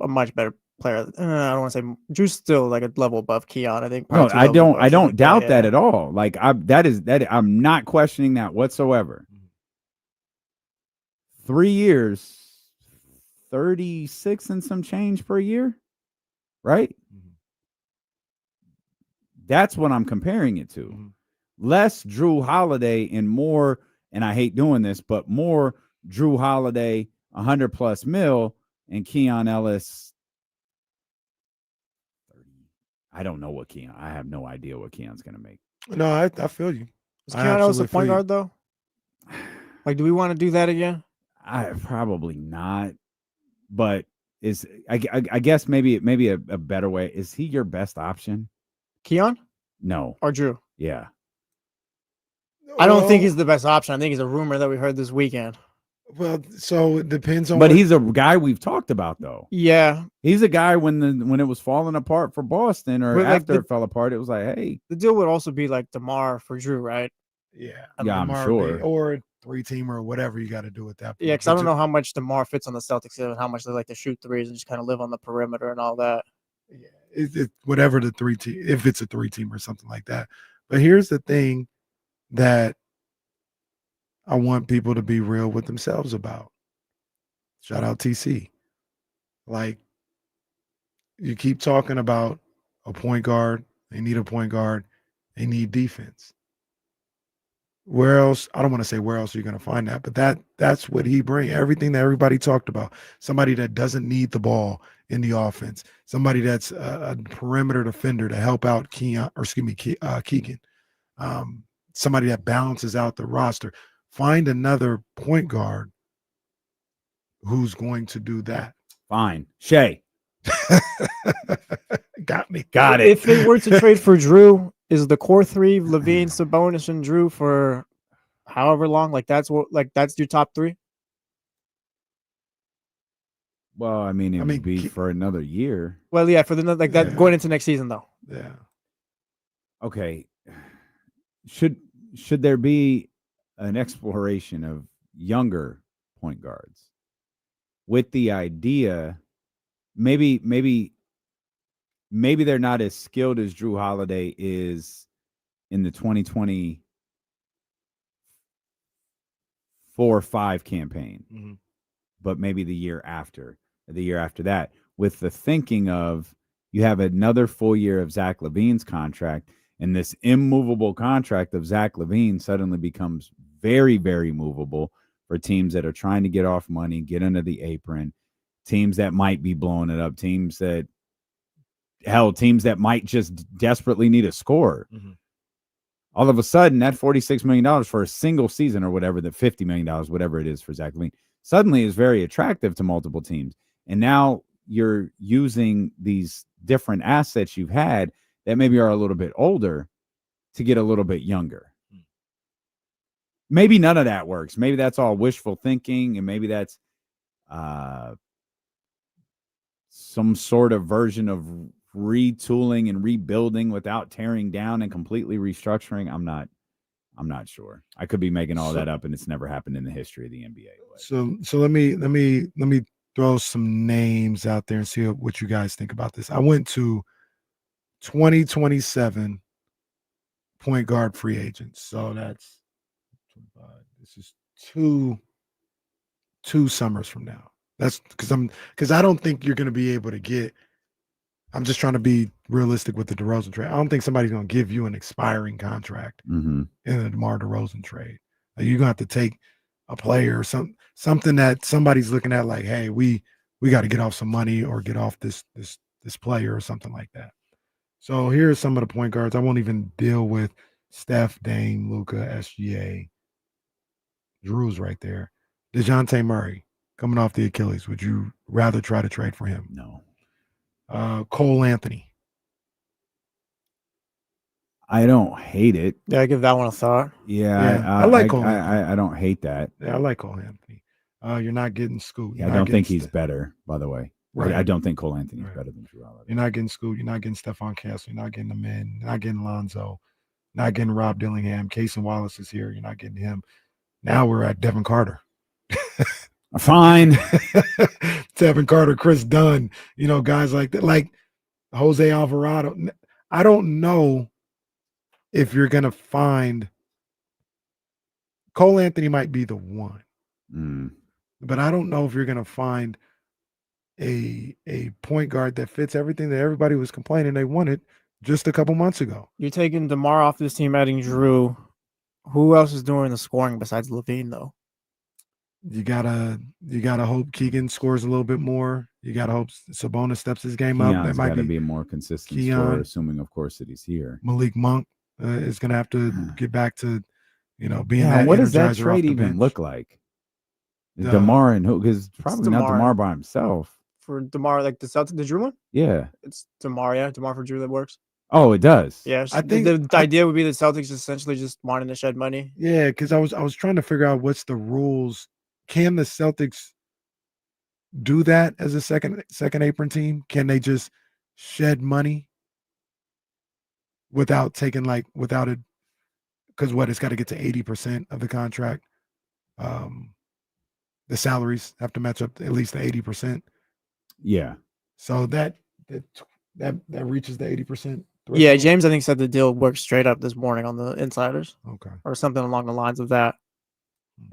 Speaker 2: much better player. I don't want to say Drew's still like a level above Keon. I think.
Speaker 6: No, I don't doubt that at all. Like I'm not questioning that whatsoever. 3 years, 36 and some change per year, right? That's what I'm comparing it to. Less Jrue Holiday and more, and I hate doing this, but more Jrue Holiday, 100+ mil, and Keon Ellis. I don't know what Keon. I have no idea what Keon's going to make.
Speaker 8: No, I feel you.
Speaker 2: Is Keon Ellis a point guard though? Like, do we want to do that again?
Speaker 6: Probably not. But I guess maybe a better way. Is he your best option?
Speaker 2: Keon?
Speaker 6: No.
Speaker 2: Or Jrue?
Speaker 6: Yeah.
Speaker 2: I don't think he's the best option. I think he's a rumor that we heard this weekend.
Speaker 8: Well, so it depends on.
Speaker 6: But he's a guy we've talked about, though.
Speaker 2: Yeah,
Speaker 6: he's a guy when it was falling apart for Boston, or after it fell apart, it was like, hey.
Speaker 2: The deal would also be like DeMar for Jrue, right?
Speaker 8: Yeah,
Speaker 6: I'm sure.
Speaker 8: Or a 3-teamer or whatever you got to do at that point.
Speaker 2: Yeah, because I don't know how much DeMar fits on the Celtics and how much they like to shoot threes and just kind of live on the perimeter and all that.
Speaker 8: Yeah, it whatever the 3-team, if it's a 3-team or something like that. But here's the thing that I want people to be real with themselves about. Shout out TC. Like, you keep talking about a point guard. They need a point guard. They need defense. Where else? I don't want to say where else you're going to find that, but that's what he brings. Everything that everybody talked about. Somebody that doesn't need the ball in the offense. Somebody that's a perimeter defender to help out Keegan. Somebody that balances out the roster. Find another point guard who's going to do that.
Speaker 6: Fine. Shea.
Speaker 8: Got me.
Speaker 6: Got it.
Speaker 2: If they were to trade for Jrue, is the core three Levine, Sabonis, and Jrue for however long? That's your top three?
Speaker 6: Well, I mean, it would be for another year.
Speaker 2: Well, yeah, for going into next season though.
Speaker 8: Yeah.
Speaker 6: Okay. Should there be an exploration of younger point guards with the idea maybe they're not as skilled as Jrue Holiday is in the 2024-5 campaign, but maybe the year after that, with the thinking of you have another full year of Zach LaVine's contract, and this immovable contract of Zach LaVine suddenly becomes very, very movable for teams that are trying to get off money, get under the apron, teams that might be blowing it up, teams that might just desperately need a scorer. All of a sudden, that $46 million for a single season or whatever, the $50 million, whatever it is for Zach LaVine, suddenly is very attractive to multiple teams. And now you're using these different assets you've had that maybe are a little bit older to get a little bit younger. Maybe none of that works. Maybe that's all wishful thinking, and maybe that's some sort of version of retooling and rebuilding without tearing down and completely restructuring. I'm not sure. I could be making all that up, and it's never happened in the history of the NBA.
Speaker 8: So let me throw some names out there and see what you guys think about this. I went to 2027 point guard free agents. So that's this is two summers from now. That's because I don't think you're going to be able to get. I'm just trying to be realistic with the DeRozan trade. I don't think somebody's going to give you an expiring contract in a DeMar DeRozan trade. You're going to have to take a player or something that somebody's looking at like, hey, we got to get off some money or get off this player or something like that. So here are some of the point guards. I won't even deal with Steph, Dame, Luka, SGA. Jrue's right there. DeJounte Murray coming off the Achilles. Would you rather try to trade for him?
Speaker 6: No.
Speaker 8: Cole Anthony.
Speaker 6: I don't hate it.
Speaker 2: Yeah, I give that one a thought.
Speaker 6: Yeah,
Speaker 8: I like Cole
Speaker 6: I don't hate that.
Speaker 8: Yeah, I like Cole Anthony. You're not getting Scoot.
Speaker 6: Yeah, I don't think he's better, by the way.
Speaker 8: Right.
Speaker 6: I don't think Cole Anthony's
Speaker 8: Right.
Speaker 6: better than Jrue Holiday.
Speaker 8: You're not getting Scoot. You're not getting Stephon Castle. You're not getting the men. You're not getting Lonzo. Not getting Rob Dillingham. Casey Wallace is here. You're not getting him. Now we're at Devin Carter.
Speaker 6: Fine.
Speaker 8: Devin Carter, Chris Dunn, guys like that, like Jose Alvarado. I don't know if you're going to find Cole Anthony might be the one, but I don't know if you're going to find a point guard that fits everything that everybody was complaining they wanted just a couple months ago.
Speaker 2: You're taking DeMar off this team, adding Jrue. Who else is doing the scoring besides Levine, though?
Speaker 8: You gotta hope Keegan scores a little bit more. You gotta hope Sabonis steps his game up.
Speaker 6: That might be a more consistent scorer, assuming, of course, that he's here.
Speaker 8: Malik Monk is gonna have to get back to, being.
Speaker 6: Yeah, what does that trade even look like? DeMar and who? Because probably not DeMar by himself.
Speaker 2: For DeMar, like the Jrue one?
Speaker 6: Yeah,
Speaker 2: it's DeMar. Yeah, DeMar for Jrue that works.
Speaker 6: Oh, it does.
Speaker 2: Yeah, I think the idea would be the Celtics essentially just wanting to shed money.
Speaker 8: Yeah, because I was trying to figure out what's the rules. Can the Celtics do that as a second apron team? Can they just shed money without taking without it? Because it's got to get to 80% of the contract. The salaries have to match up to at least the 80%.
Speaker 6: Yeah.
Speaker 8: So that reaches the 80%.
Speaker 2: Yeah, James, I think, said the deal works straight up this morning on the Insiders.
Speaker 8: Okay.
Speaker 2: Or something along the lines of that.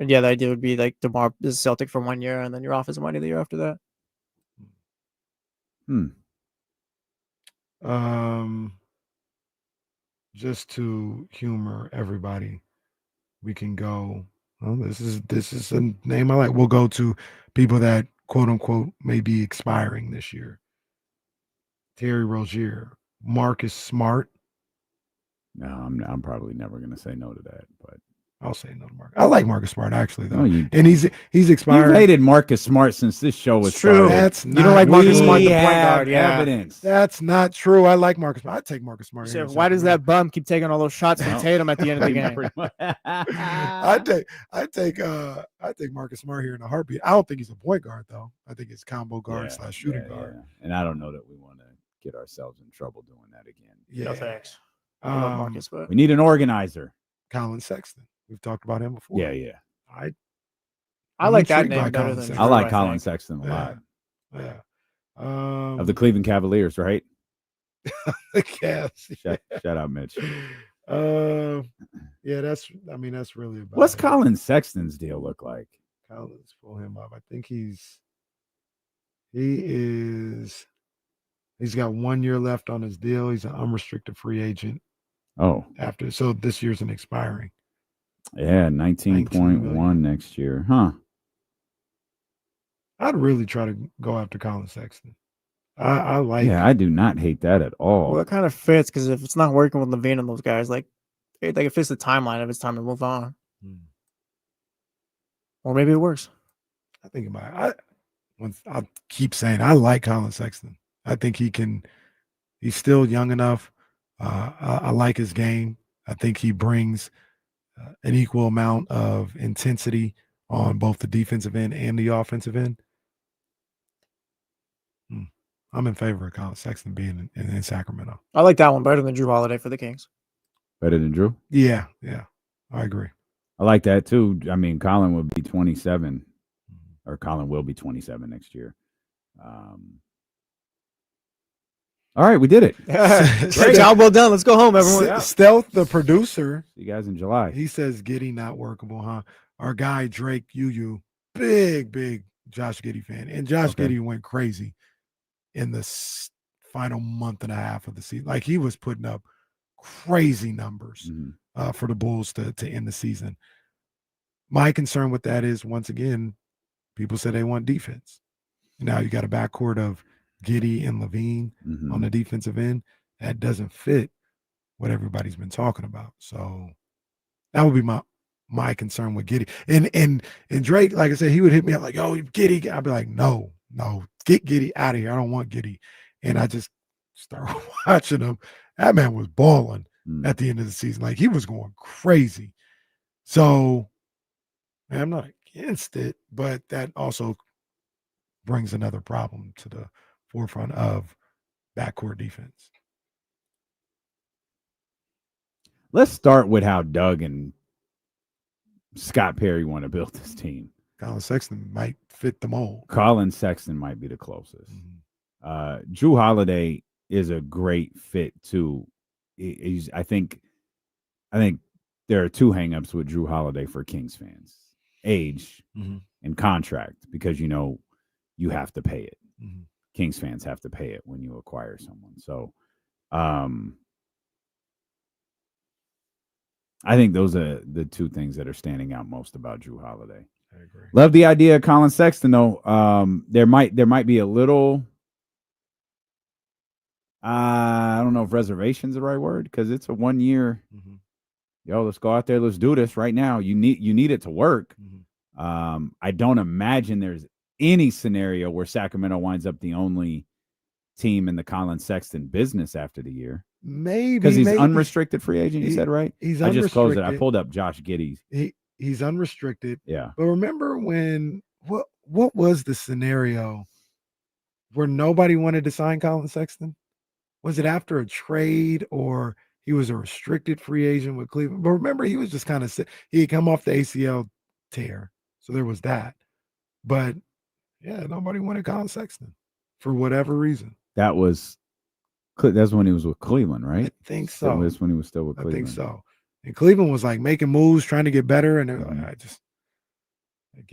Speaker 2: And yeah, the idea would be like DeMar is Celtic for 1 year, and then you're off his money the year after
Speaker 8: that. Just to humor everybody, we can go. Well, this is a name I like. We'll go to people that quote unquote may be expiring this year. Terry Rozier, Marcus Smart.
Speaker 6: No, I'm probably never going to say no to that, but
Speaker 8: I'll say no to Marcus. I like Marcus Smart actually, though.
Speaker 6: No,
Speaker 8: and he's expired.
Speaker 6: You've hated Marcus Smart since this show was
Speaker 2: true.
Speaker 8: That's
Speaker 2: you don't like Marcus Smart, the point guard. Yeah,
Speaker 6: evidence.
Speaker 8: That's not true. I like Marcus Smart. I'd take Marcus Smart.
Speaker 2: So why does that bum keep taking all those shots from Tatum at the end of the game?
Speaker 8: I take Marcus Smart here in a heartbeat. I don't think he's a point guard though. I think it's combo guard / shooting guard.
Speaker 6: Yeah. And I don't know that we want to get ourselves in trouble doing that again.
Speaker 8: Yeah.
Speaker 2: No thanks. I love Marcus, but
Speaker 6: we need an organizer.
Speaker 8: Colin Sexton. We've talked about him before.
Speaker 6: Yeah.
Speaker 2: I like that name better than Jrue,
Speaker 6: I like Colin Sexton a lot.
Speaker 8: Yeah.
Speaker 6: Of the Cleveland Cavaliers, right?
Speaker 8: The Cavs.
Speaker 6: Shout out, Mitch.
Speaker 8: Yeah, that's really about
Speaker 6: What's
Speaker 8: it.
Speaker 6: Colin Sexton's deal look like?
Speaker 8: Let's pull him up. I think he's got 1 year left on his deal. He's an unrestricted free agent.
Speaker 6: Oh.
Speaker 8: So this year's an expiring.
Speaker 6: Yeah, 19.1 next year. Huh.
Speaker 8: I'd really try to go after Colin Sexton. I like.
Speaker 6: Yeah, I do not hate that at all.
Speaker 2: Well, it kind of fits because if it's not working with Levine and those guys, like it fits the timeline if it's time to move on. Or maybe it works.
Speaker 8: I think about it. I'll keep saying I like Colin Sexton. I think he's still young enough. I like his game. I think he brings an equal amount of intensity on both the defensive end and the offensive end. I'm in favor of Colin Sexton being in Sacramento.
Speaker 2: I like that one better than Jrue Holiday for the Kings.
Speaker 6: Better than Jrue?
Speaker 8: Yeah. I agree.
Speaker 6: I like that too. I mean, Colin would be 27, or Colin will be 27 next year. All right, we did it.
Speaker 2: Great job, well done. Let's go home, everyone.
Speaker 8: Stealth, the producer.
Speaker 6: See you guys in July.
Speaker 8: He says Giddey not workable, huh? Our guy Drake Yu, big Josh Giddey fan, and Josh Giddey went crazy in the final month and a half of the season. Like he was putting up crazy numbers for the Bulls to end the season. My concern with that is, once again, people say they want defense. Now you got a backcourt of Giddey and Levine on the defensive end. That doesn't fit what everybody's been talking about. So that would be my concern with Giddey. And Drake, like I said, he would hit me up like, "Yo, Giddey." I'd be like, no, get Giddey out of here. I don't want Giddey. And I just started watching him. That man was balling. at the end of the season. Like he was going crazy. So man, I'm not against it, but that also brings another problem to the forefront of backcourt defense.
Speaker 6: Let's start with how Doug and Scott Perry want to build this team.
Speaker 8: Colin Sexton might fit the mold.
Speaker 6: Colin Sexton might be the closest. Jrue Holiday is a great fit too. I think there are two hangups with Jrue Holiday for Kings fans: age and contract, because you have to pay it. Kings fans have to pay it when you acquire someone. So, I think those are the two things that are standing out most about Jrue Holiday.
Speaker 8: I agree.
Speaker 6: Love the idea of Colin Sexton, though. There might be a little. I don't know if reservation's the right word, because it's a 1 year. Yo, let's go out there. Let's do this right now. You need it to work. I don't imagine there's any scenario where Sacramento winds up the only team in the Colin Sexton business after the year.
Speaker 8: Maybe
Speaker 6: because he's unrestricted free agent. You said right.
Speaker 8: He's
Speaker 6: I just closed it. I
Speaker 8: unrestricted.
Speaker 6: pulled up Josh Giddey's.
Speaker 8: He's unrestricted.
Speaker 6: Yeah.
Speaker 8: But remember when what was the scenario where nobody wanted to sign Colin Sexton? Was it after a trade, or he was a restricted free agent with Cleveland? But remember, he was just kind of he had come off the ACL tear, so there was that. But yeah, nobody wanted Colin Sexton for whatever reason.
Speaker 6: That's when he was with Cleveland, right?
Speaker 8: I think so.
Speaker 6: That's when he was still with Cleveland.
Speaker 8: I think so. And Cleveland was like making moves, trying to get better, and they're like,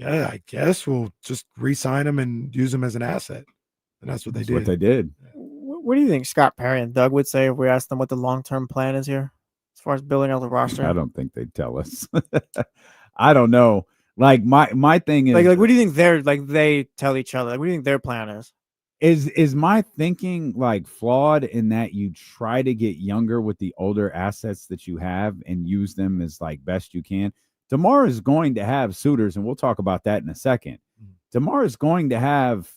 Speaker 8: I guess we'll just re-sign him and use him as an asset. And that's what they did.
Speaker 6: What they did.
Speaker 2: What do you think Scott Perry and Doug would say if we asked them what the long-term plan is here as far as building out the roster?
Speaker 6: I don't think they'd tell us. I don't know. Like my thing is
Speaker 2: like what do you think they tell each other? Like, what do you think their plan is?
Speaker 6: Is my thinking like flawed in that you try to get younger with the older assets that you have and use them as like best you can? DeMar is going to have suitors, and we'll talk about that in a second. DeMar is going to have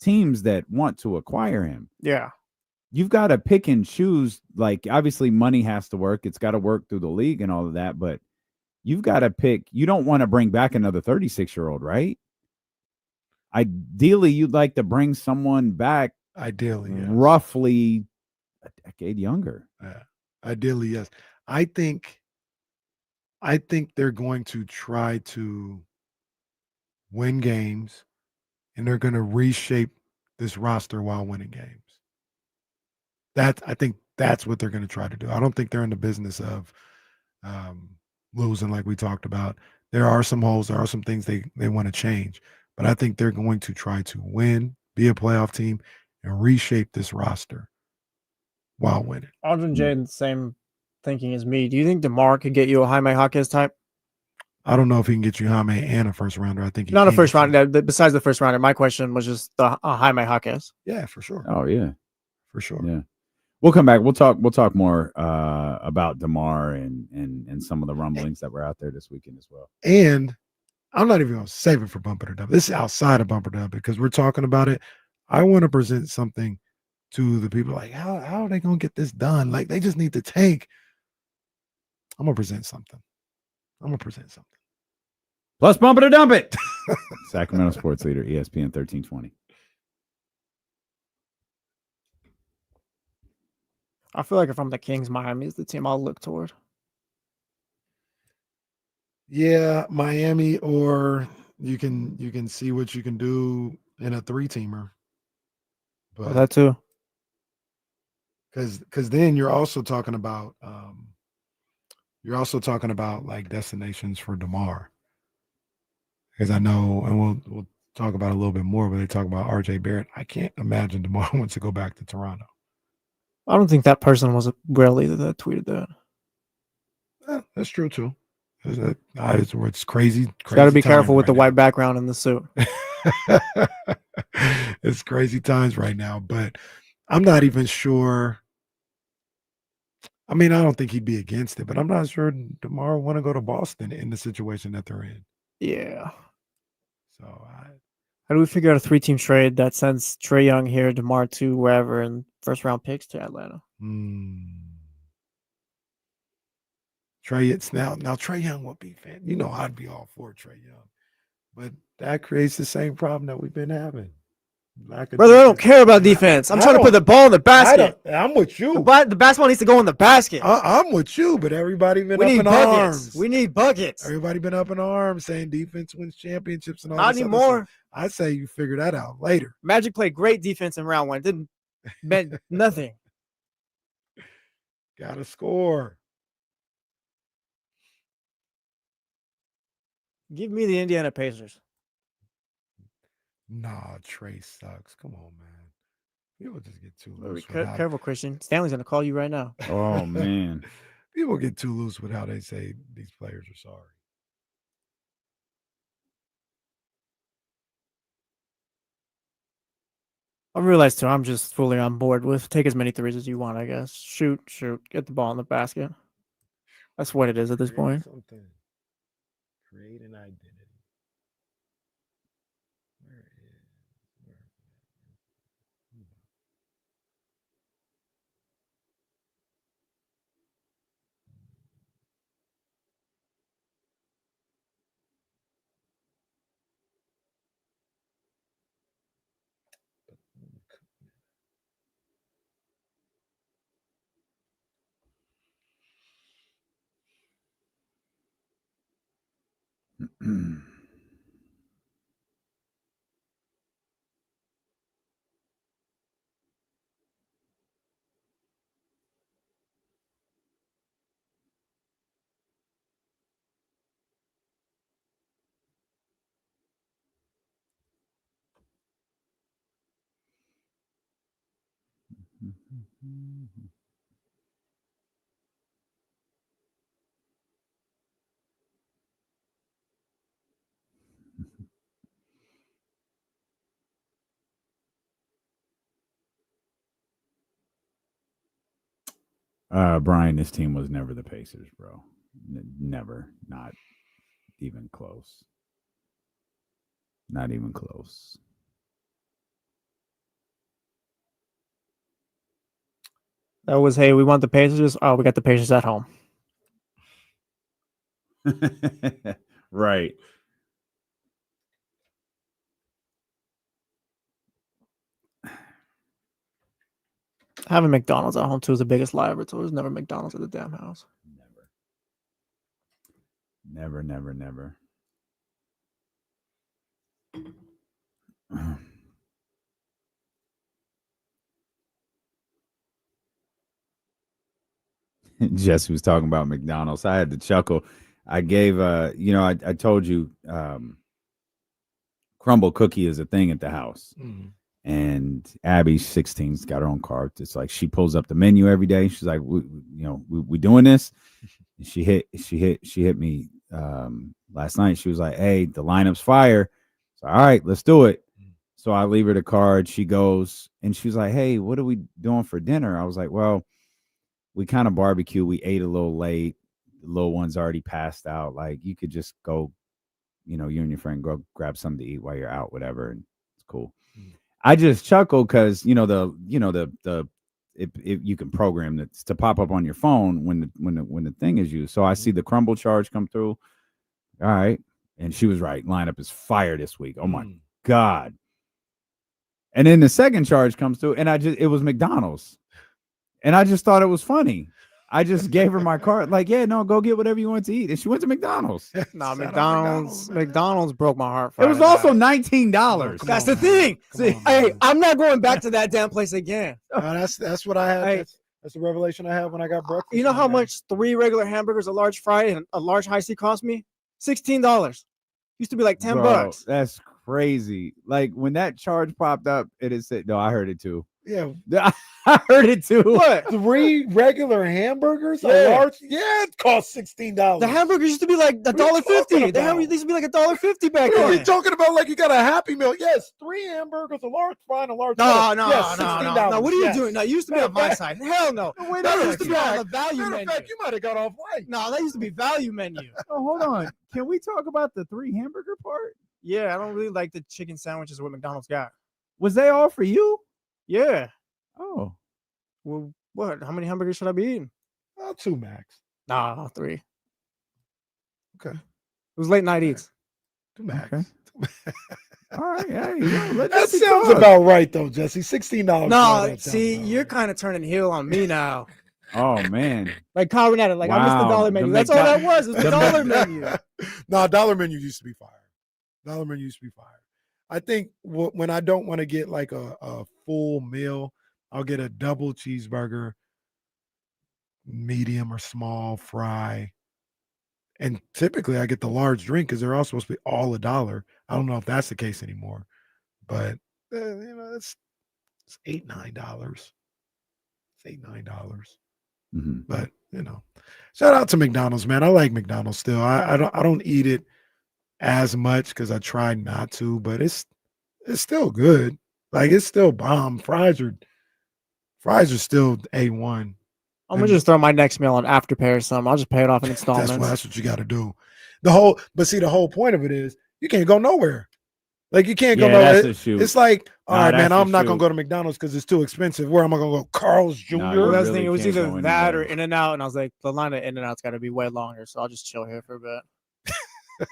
Speaker 6: teams that want to acquire him.
Speaker 2: Yeah.
Speaker 6: You've got to pick and choose. Like, obviously money has to work. It's got to work through the league and all of that, but you've got to pick. You don't want to bring back another 36-year-old, right? Ideally, you'd like to bring someone back.
Speaker 8: Ideally, yes.
Speaker 6: Roughly a decade younger.
Speaker 8: Yeah. Ideally, yes. I think they're going to try to win games, and they're going to reshape this roster while winning games. I think that's what they're going to try to do. I don't think they're in the business of losing, like we talked about. There are some holes. There are some things they want to change. But I think they're going to try to win, be a playoff team, and reshape this roster while winning.
Speaker 2: Aldrin Jaden, same thinking as me. Do you think DeMar could get you a Jaime Jaquez type?
Speaker 8: I don't know if he can get you Jaime and a first rounder. I think
Speaker 2: not a first rounder. Besides the first rounder, my question was just Jaime Jaquez.
Speaker 8: Yeah, for sure.
Speaker 6: Oh yeah,
Speaker 8: for sure.
Speaker 6: Yeah, we'll come back. We'll talk more about DeMar and some of the rumblings that were out there this weekend as well.
Speaker 8: And I'm not even going to save it for Bumper to Dump. This is outside of Bumper to Dump because we're talking about it. I want to present something to the people like, how are they going to get this done? Like, they just need to tank. I'm going to present something.
Speaker 6: Plus Bumper to Dump it. Sacramento sports leader, ESPN 1320.
Speaker 2: I feel like if I'm the Kings, Miami is the team I'll look toward.
Speaker 8: Yeah, Miami, or you can see what you can do in a 3-teamer. But
Speaker 2: that too.
Speaker 8: Because then you're also talking about like destinations for DeMar. Because I know, and we'll talk about it a little bit more, but they talk about RJ Barrett. I can't imagine DeMar wants to go back to Toronto.
Speaker 2: I don't think that person was Bradley that tweeted that.
Speaker 8: Yeah, that's true too. It's crazy.
Speaker 2: Got to be careful with the white background in the suit.
Speaker 8: It's crazy times right now, but I'm not even sure. I mean, I don't think he'd be against it, but I'm not sure DeMar want to go to Boston in the situation that they're in.
Speaker 2: Yeah.
Speaker 8: So
Speaker 2: how do we figure out a 3-team trade that sends Trae Young here, DeMar to wherever, and first-round picks to Atlanta?
Speaker 8: Now Trae Young would be fan. You know, I'd be all for Trae Young, but that creates the same problem that we've been having.
Speaker 2: Brother, I don't care about defense. I'm trying to put the ball in the basket.
Speaker 8: I'm with you.
Speaker 2: The basketball needs to go in the basket.
Speaker 8: I'm with you, but everybody been up in
Speaker 2: buckets.
Speaker 8: arms.
Speaker 2: We need buckets.
Speaker 8: Everybody been up in arms saying defense wins championships and all
Speaker 2: Not
Speaker 8: this other
Speaker 2: anymore.
Speaker 8: stuff. I say you figure that out later.
Speaker 2: Magic played great defense in round one. It didn't meant nothing.
Speaker 8: Gotta score.
Speaker 2: Give me the Indiana Pacers.
Speaker 8: Nah, Trey sucks. Come on, man. People just get too
Speaker 2: Be
Speaker 8: loose.
Speaker 2: careful, Christian. Stanley's gonna call you right now.
Speaker 6: Oh man.
Speaker 8: People get too loose with how they say these players are sorry.
Speaker 2: I realize too, I'm just fully on board with take as many threes as you want, I guess. Shoot, get the ball in the basket. That's what it is at this point.
Speaker 8: Something. Create an identity. Where is
Speaker 6: Brian, this team was never the Pacers, bro. Never. Not even close. Not even close.
Speaker 2: That was, hey, we want the Pacers. Oh, we got the Pacers at home.
Speaker 6: Right.
Speaker 2: Having McDonald's at home too is the biggest lie ever told. There's never McDonald's at the damn house.
Speaker 6: Never. Jesse was talking about McDonald's. I had to chuckle. I gave I told you crumble cookie is a thing at the house.
Speaker 8: Mm-hmm.
Speaker 6: And Abby's 16's got her own card. It's like she pulls up the menu every day. She's like, we doing this. And she hit me last night. She was like, hey, the lineup's fire. So all right, let's do it. So I leave her the card. She goes and she's like, hey, what are we doing for dinner? I was like, well, we kind of barbecue. We ate a little late. The little one's already passed out. Like you could just go, you and your friend go grab something to eat while you're out, whatever. And it's cool. I just chuckle because you can program it to pop up on your phone when the thing is used. So I see the crumble charge come through. All right, and she was right. Lineup is fire this week. Oh my God! And then the second charge comes through, and it was McDonald's, and I just thought it was funny. I just gave her my card, like, yeah, no, go get whatever you want to eat. And she went to McDonald's.
Speaker 2: No, McDonald's broke my heart.
Speaker 6: It was also $19.
Speaker 2: That's the thing. Hey, I'm not going back to that damn place again.
Speaker 8: That's what I had.
Speaker 2: Hey,
Speaker 8: that's the revelation I had when I got breakfast.
Speaker 2: You know how much 3 regular hamburgers, a large fry, and a large high C cost me? $16. Used to be like $10.
Speaker 6: That's crazy. Like when that charge popped up, it said, no, I heard it too.
Speaker 8: Yeah,
Speaker 6: I heard it too.
Speaker 2: What?
Speaker 8: 3 regular hamburgers?
Speaker 2: Yeah.
Speaker 8: A large? Yeah, it cost $16.
Speaker 2: The hamburgers used to be like $1.50. The hamburgers used to be like $1.50 back
Speaker 8: What are
Speaker 2: then.
Speaker 8: you talking about? Like you got a Happy Meal? Yes, 3 hamburgers, a large fry, and a large.
Speaker 2: No.
Speaker 8: $16.
Speaker 2: No, what are you
Speaker 8: Yes.
Speaker 2: doing? No, you used to be on my side. Hell no. That used to be on the value
Speaker 8: Matter
Speaker 2: menu.
Speaker 8: of fact, you might have got off light.
Speaker 2: No, that used to be value menu.
Speaker 6: Oh, hold on. Can we talk about the 3 hamburger part?
Speaker 2: Yeah, I don't really like the chicken sandwiches what McDonald's got.
Speaker 6: Was they all for you?
Speaker 2: Yeah.
Speaker 6: Oh.
Speaker 2: Well, what? How many hamburgers should I be eating?
Speaker 8: 2 max.
Speaker 2: Nah, 3.
Speaker 8: Okay.
Speaker 2: It was late night eats.
Speaker 8: Two max.
Speaker 6: Okay. All right, hey,
Speaker 8: That sounds about right though, Jesse. $16.
Speaker 2: No, see, you're kind of turning heel on me now.
Speaker 6: Oh man,
Speaker 2: Like Colin at it, like I missed the
Speaker 6: Wow,
Speaker 2: dollar
Speaker 6: the
Speaker 2: menu. That's all that was. It was the dollar menu.
Speaker 8: No, dollar menu used to be fire. Dollar menu used to be fire. I think when I don't want to get like a full meal, I'll get a double cheeseburger, medium or small fry. And typically I get the large drink because they're all supposed to be all $1. I don't know if that's the case anymore, but it's $8, $9. It's $8, $9.
Speaker 6: Mm-hmm.
Speaker 8: But shout out to McDonald's, man. I like McDonald's still. I don't eat it as much because I try not to, but it's still good. Like it's still bomb. Fries are still A1.
Speaker 2: I'm gonna just throw my next meal on Afterpay or something. I'll just pay it off in installments.
Speaker 8: That's what you got to do. The whole point of it is you can't go nowhere. Like you can't go nowhere. It's like, all right, man, I'm not gonna go to McDonald's because it's too expensive. Where am I gonna go? Carl's Jr.
Speaker 2: It was either that or In-N-Out, and I was like, the line at In-N-Out's got to be way longer, so I'll just chill here for a bit.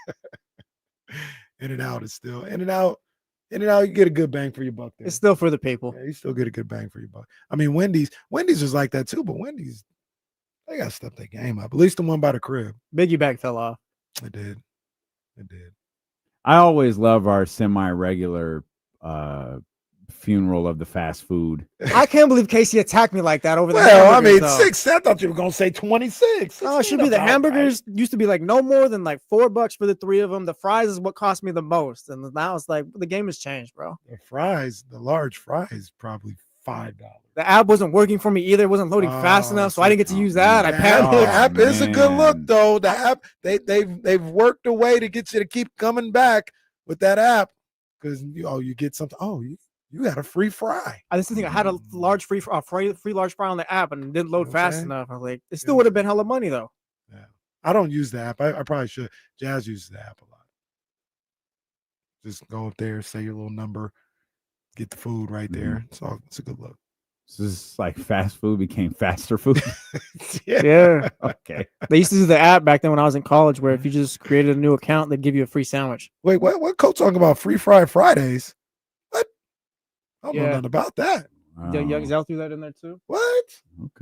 Speaker 8: In-N-Out is still In-N-Out. You get a good bang for your buck there.
Speaker 2: It's still for the people.
Speaker 8: Yeah, you still get a good bang for your buck. I mean, Wendy's was like that too, but Wendy's, they got to step their game up. At least the one by the crib.
Speaker 2: Biggie bag fell off.
Speaker 8: It did.
Speaker 6: I always love our semi-regular funeral of the fast food.
Speaker 2: I can't believe Casey attacked me like that over the
Speaker 8: Well, I mean,
Speaker 2: though.
Speaker 8: 6. I thought you were gonna say 26.
Speaker 2: No, it should be the hamburgers used to be like no more than like $4 for the 3 of them. The fries is what cost me the most, and now it's like the game has changed, bro.
Speaker 8: The fries, the large fries, probably $5.
Speaker 2: The app wasn't working for me either. It wasn't loading fast enough, so I didn't get to use that.
Speaker 8: The app is a good look though. The app they've worked a way to get you to keep coming back with that app because you get something. Oh, you got a free fry.
Speaker 2: I just think I had a large free large fry on the app and it didn't load fast enough. I was like, it still would have been hella money though.
Speaker 8: Yeah, I don't use the app. I probably should. Jazz uses the app a lot. Just go up there, say your little number, get the food right there. It's a good look.
Speaker 6: So this is like fast food became faster food.
Speaker 2: Yeah.
Speaker 6: Okay.
Speaker 2: They used to do the app back then when I was in college, where if you just created a new account, they'd give you a free sandwich.
Speaker 8: Wait, what Coach talking about? Free fry Fridays? What? I don't know nothing about that.
Speaker 2: Young Zell threw that in there too.
Speaker 8: What?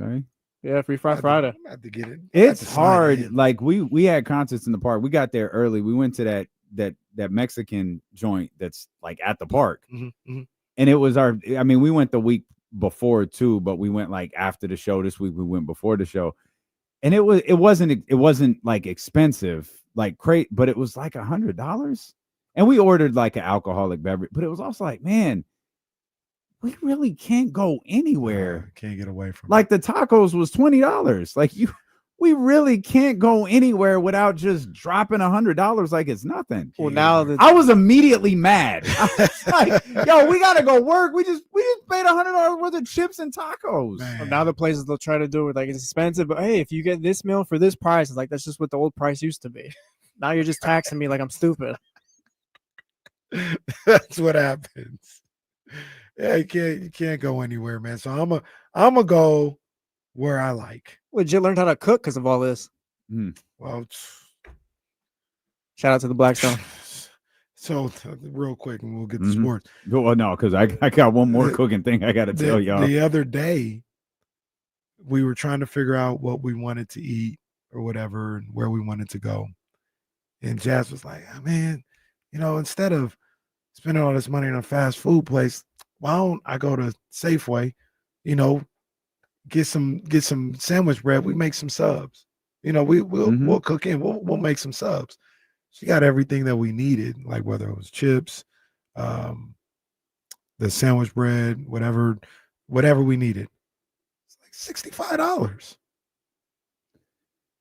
Speaker 6: Okay.
Speaker 2: Yeah, free fry Friday.
Speaker 8: I'm gonna have to get it.
Speaker 6: It's hard. Like we had concerts in the park. We got there early. We went to that Mexican joint that's like at the park.
Speaker 8: Mm-hmm.
Speaker 6: And it was we went the week before too, but we went like after the show. This week we went before the show. And it wasn't like expensive, like but it was like $100. And we ordered like an alcoholic beverage, but it was also like, man, we really can't go anywhere.
Speaker 8: Can't get away from
Speaker 6: like the tacos was $20. Like we really can't go anywhere without just dropping $100 like it's nothing.
Speaker 2: Well, now
Speaker 6: I was immediately mad. I was like, yo, we gotta go work. We just paid $100 worth of chips and tacos.
Speaker 2: Well, now the places they'll try to do it like it's expensive, but hey, if you get this meal for this price, it's like that's just what the old price used to be. Now you're just taxing me like I'm stupid.
Speaker 8: That's what happens. Yeah, you can't go anywhere, man. So I'm gonna go where I like.
Speaker 2: Legit learned how to cook because of all this.
Speaker 8: Well,
Speaker 2: shout out to the Blackstone.
Speaker 8: So real quick, and we'll get to sports.
Speaker 6: Well, no, because I got one more cooking thing I got to tell y'all.
Speaker 8: The other day, we were trying to figure out what we wanted to eat or whatever, and where we wanted to go. And Jazz was like, oh, man, instead of spending all this money on a fast food place, why don't I go to Safeway, get some sandwich bread. We make some subs. We'll cook in. We'll make some subs. She got everything that we needed, like whether it was chips, the sandwich bread, whatever we needed. It's like $65.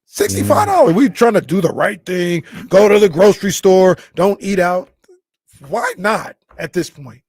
Speaker 8: $65. We trying to do the right thing. Go to the grocery store. Don't eat out. Why not at this point?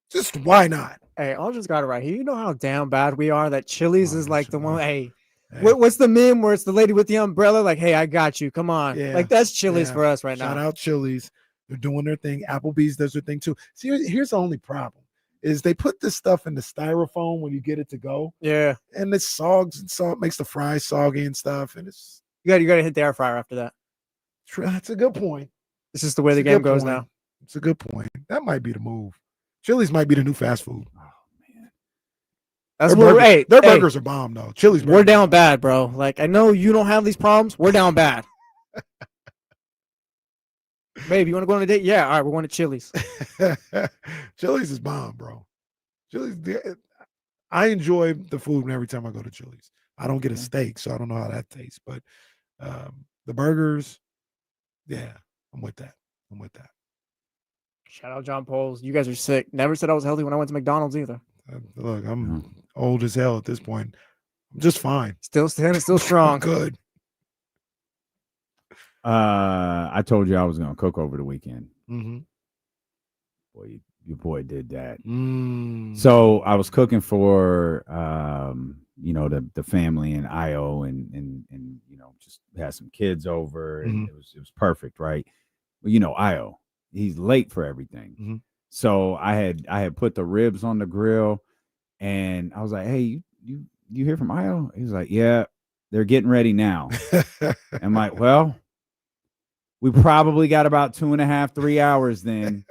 Speaker 8: Just why not?
Speaker 2: Hey, I just got it right here. You know how damn bad we are that Chili's is like the one. Hey, what's the meme where it's the lady with the umbrella? Like, hey, I got you. Come on.
Speaker 8: Yeah.
Speaker 2: Like that's Chili's for us right now.
Speaker 8: Shout out Chili's. They're doing their thing. Applebee's does their thing too. See, here's the only problem is they put this stuff in the styrofoam when you get it to go.
Speaker 2: Yeah.
Speaker 8: And it sogs and salt makes the fries soggy and stuff. And it's
Speaker 2: you gotta hit the air fryer after that.
Speaker 8: That's a good point.
Speaker 2: It's just the way
Speaker 8: It's
Speaker 2: the
Speaker 8: a
Speaker 2: game
Speaker 8: good
Speaker 2: goes
Speaker 8: point.
Speaker 2: now.
Speaker 8: It's a good point. That might be the move. Chili's might be the new fast food.
Speaker 6: Oh man,
Speaker 2: That's
Speaker 8: Their
Speaker 2: what.
Speaker 8: burgers,
Speaker 2: Hey,
Speaker 8: their
Speaker 2: hey,
Speaker 8: burgers are bomb though. Chili's.
Speaker 2: we're down bad, bro. Like I know you don't have these problems. We're down bad. Babe, you want to go on a date? Yeah, all right, we're going to Chili's.
Speaker 8: Chili's is bomb, bro. Chili's. I enjoy the food every time I go to Chili's. I don't get a steak, so I don't know how that tastes. But the burgers, yeah, I'm with that.
Speaker 2: Shout out John Poles. You guys are sick. Never said I was healthy when I went to McDonald's either.
Speaker 8: Look, I'm old as hell at this point. I'm just fine.
Speaker 2: Still standing, still strong.
Speaker 8: Good.
Speaker 6: I told you I was gonna cook over the weekend.
Speaker 8: Mm-hmm.
Speaker 6: Boy, your boy did that.
Speaker 8: Mm.
Speaker 6: So I was cooking for the family in Io and just had some kids over and it was perfect, right? Well, Io, he's late for everything.
Speaker 8: Mm-hmm.
Speaker 6: So I had put the ribs on the grill and I was like, hey, you hear from Io? He was like, yeah, they're getting ready now. I'm like, well, we probably got about 2.5, 3 hours then.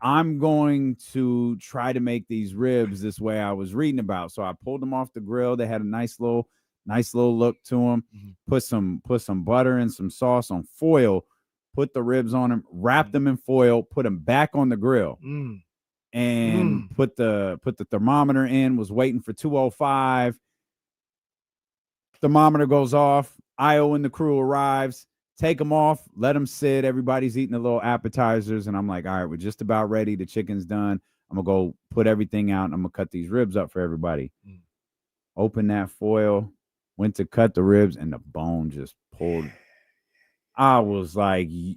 Speaker 6: I'm going to try to make these ribs this way I was reading about. So I pulled them off the grill. They had a nice little look to them. Put some butter and some sauce on foil, put the ribs on them, wrapped them in foil, put them back on the grill. And put the thermometer in, was waiting for 205. Thermometer goes off. Io and the crew arrives. Take them off, let them sit. Everybody's eating the little appetizers. And I'm like, all right, we're just about ready. The chicken's done. I'm going to go put everything out. And I'm going to cut these ribs up for everybody. Open that foil, went to cut the ribs, and the bone just pulled. I was like, yo!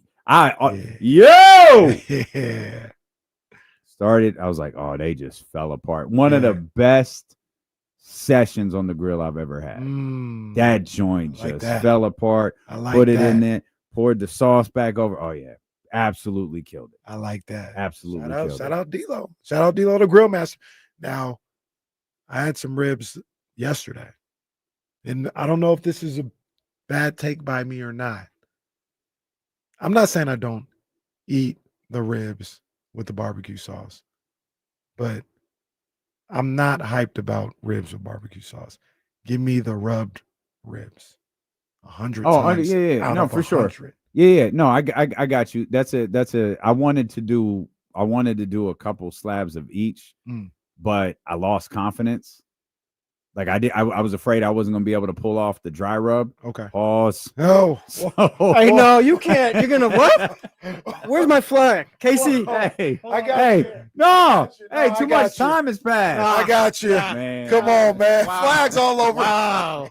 Speaker 6: Started, I was like, oh, they just fell apart. One of the best sessions on the grill I've ever had. That joint just fell apart.
Speaker 8: I like
Speaker 6: put it
Speaker 8: that.
Speaker 6: in there, poured the sauce back over. Oh yeah, absolutely killed it.
Speaker 8: I like that.
Speaker 6: Absolutely
Speaker 8: Shout out D-Lo. Shout out D-Lo, the grill master. Now, I had some ribs yesterday, and I don't know if this is a bad take by me or not. I'm not saying I don't eat the ribs with the barbecue sauce, but I'm not hyped about ribs with barbecue sauce. Give me the rubbed ribs 100 times.
Speaker 6: Yeah. No, for sure. Yeah. No, I got you. That's a. I wanted to do a couple slabs of each, but I lost confidence. Like I was afraid I wasn't gonna be able to pull off the dry rub.
Speaker 8: Okay.
Speaker 6: Pause.
Speaker 8: No.
Speaker 2: I know you can't. You're gonna what? Where's my flag, Casey?
Speaker 6: Hey,
Speaker 8: I got you.
Speaker 6: No.
Speaker 8: you.
Speaker 6: Hey,
Speaker 8: No,
Speaker 6: too
Speaker 8: I got
Speaker 6: much
Speaker 8: you.
Speaker 6: time has passed.
Speaker 8: I got you.
Speaker 6: Man.
Speaker 8: Come on, man.
Speaker 6: Wow.
Speaker 8: Flags all over.
Speaker 2: Wow.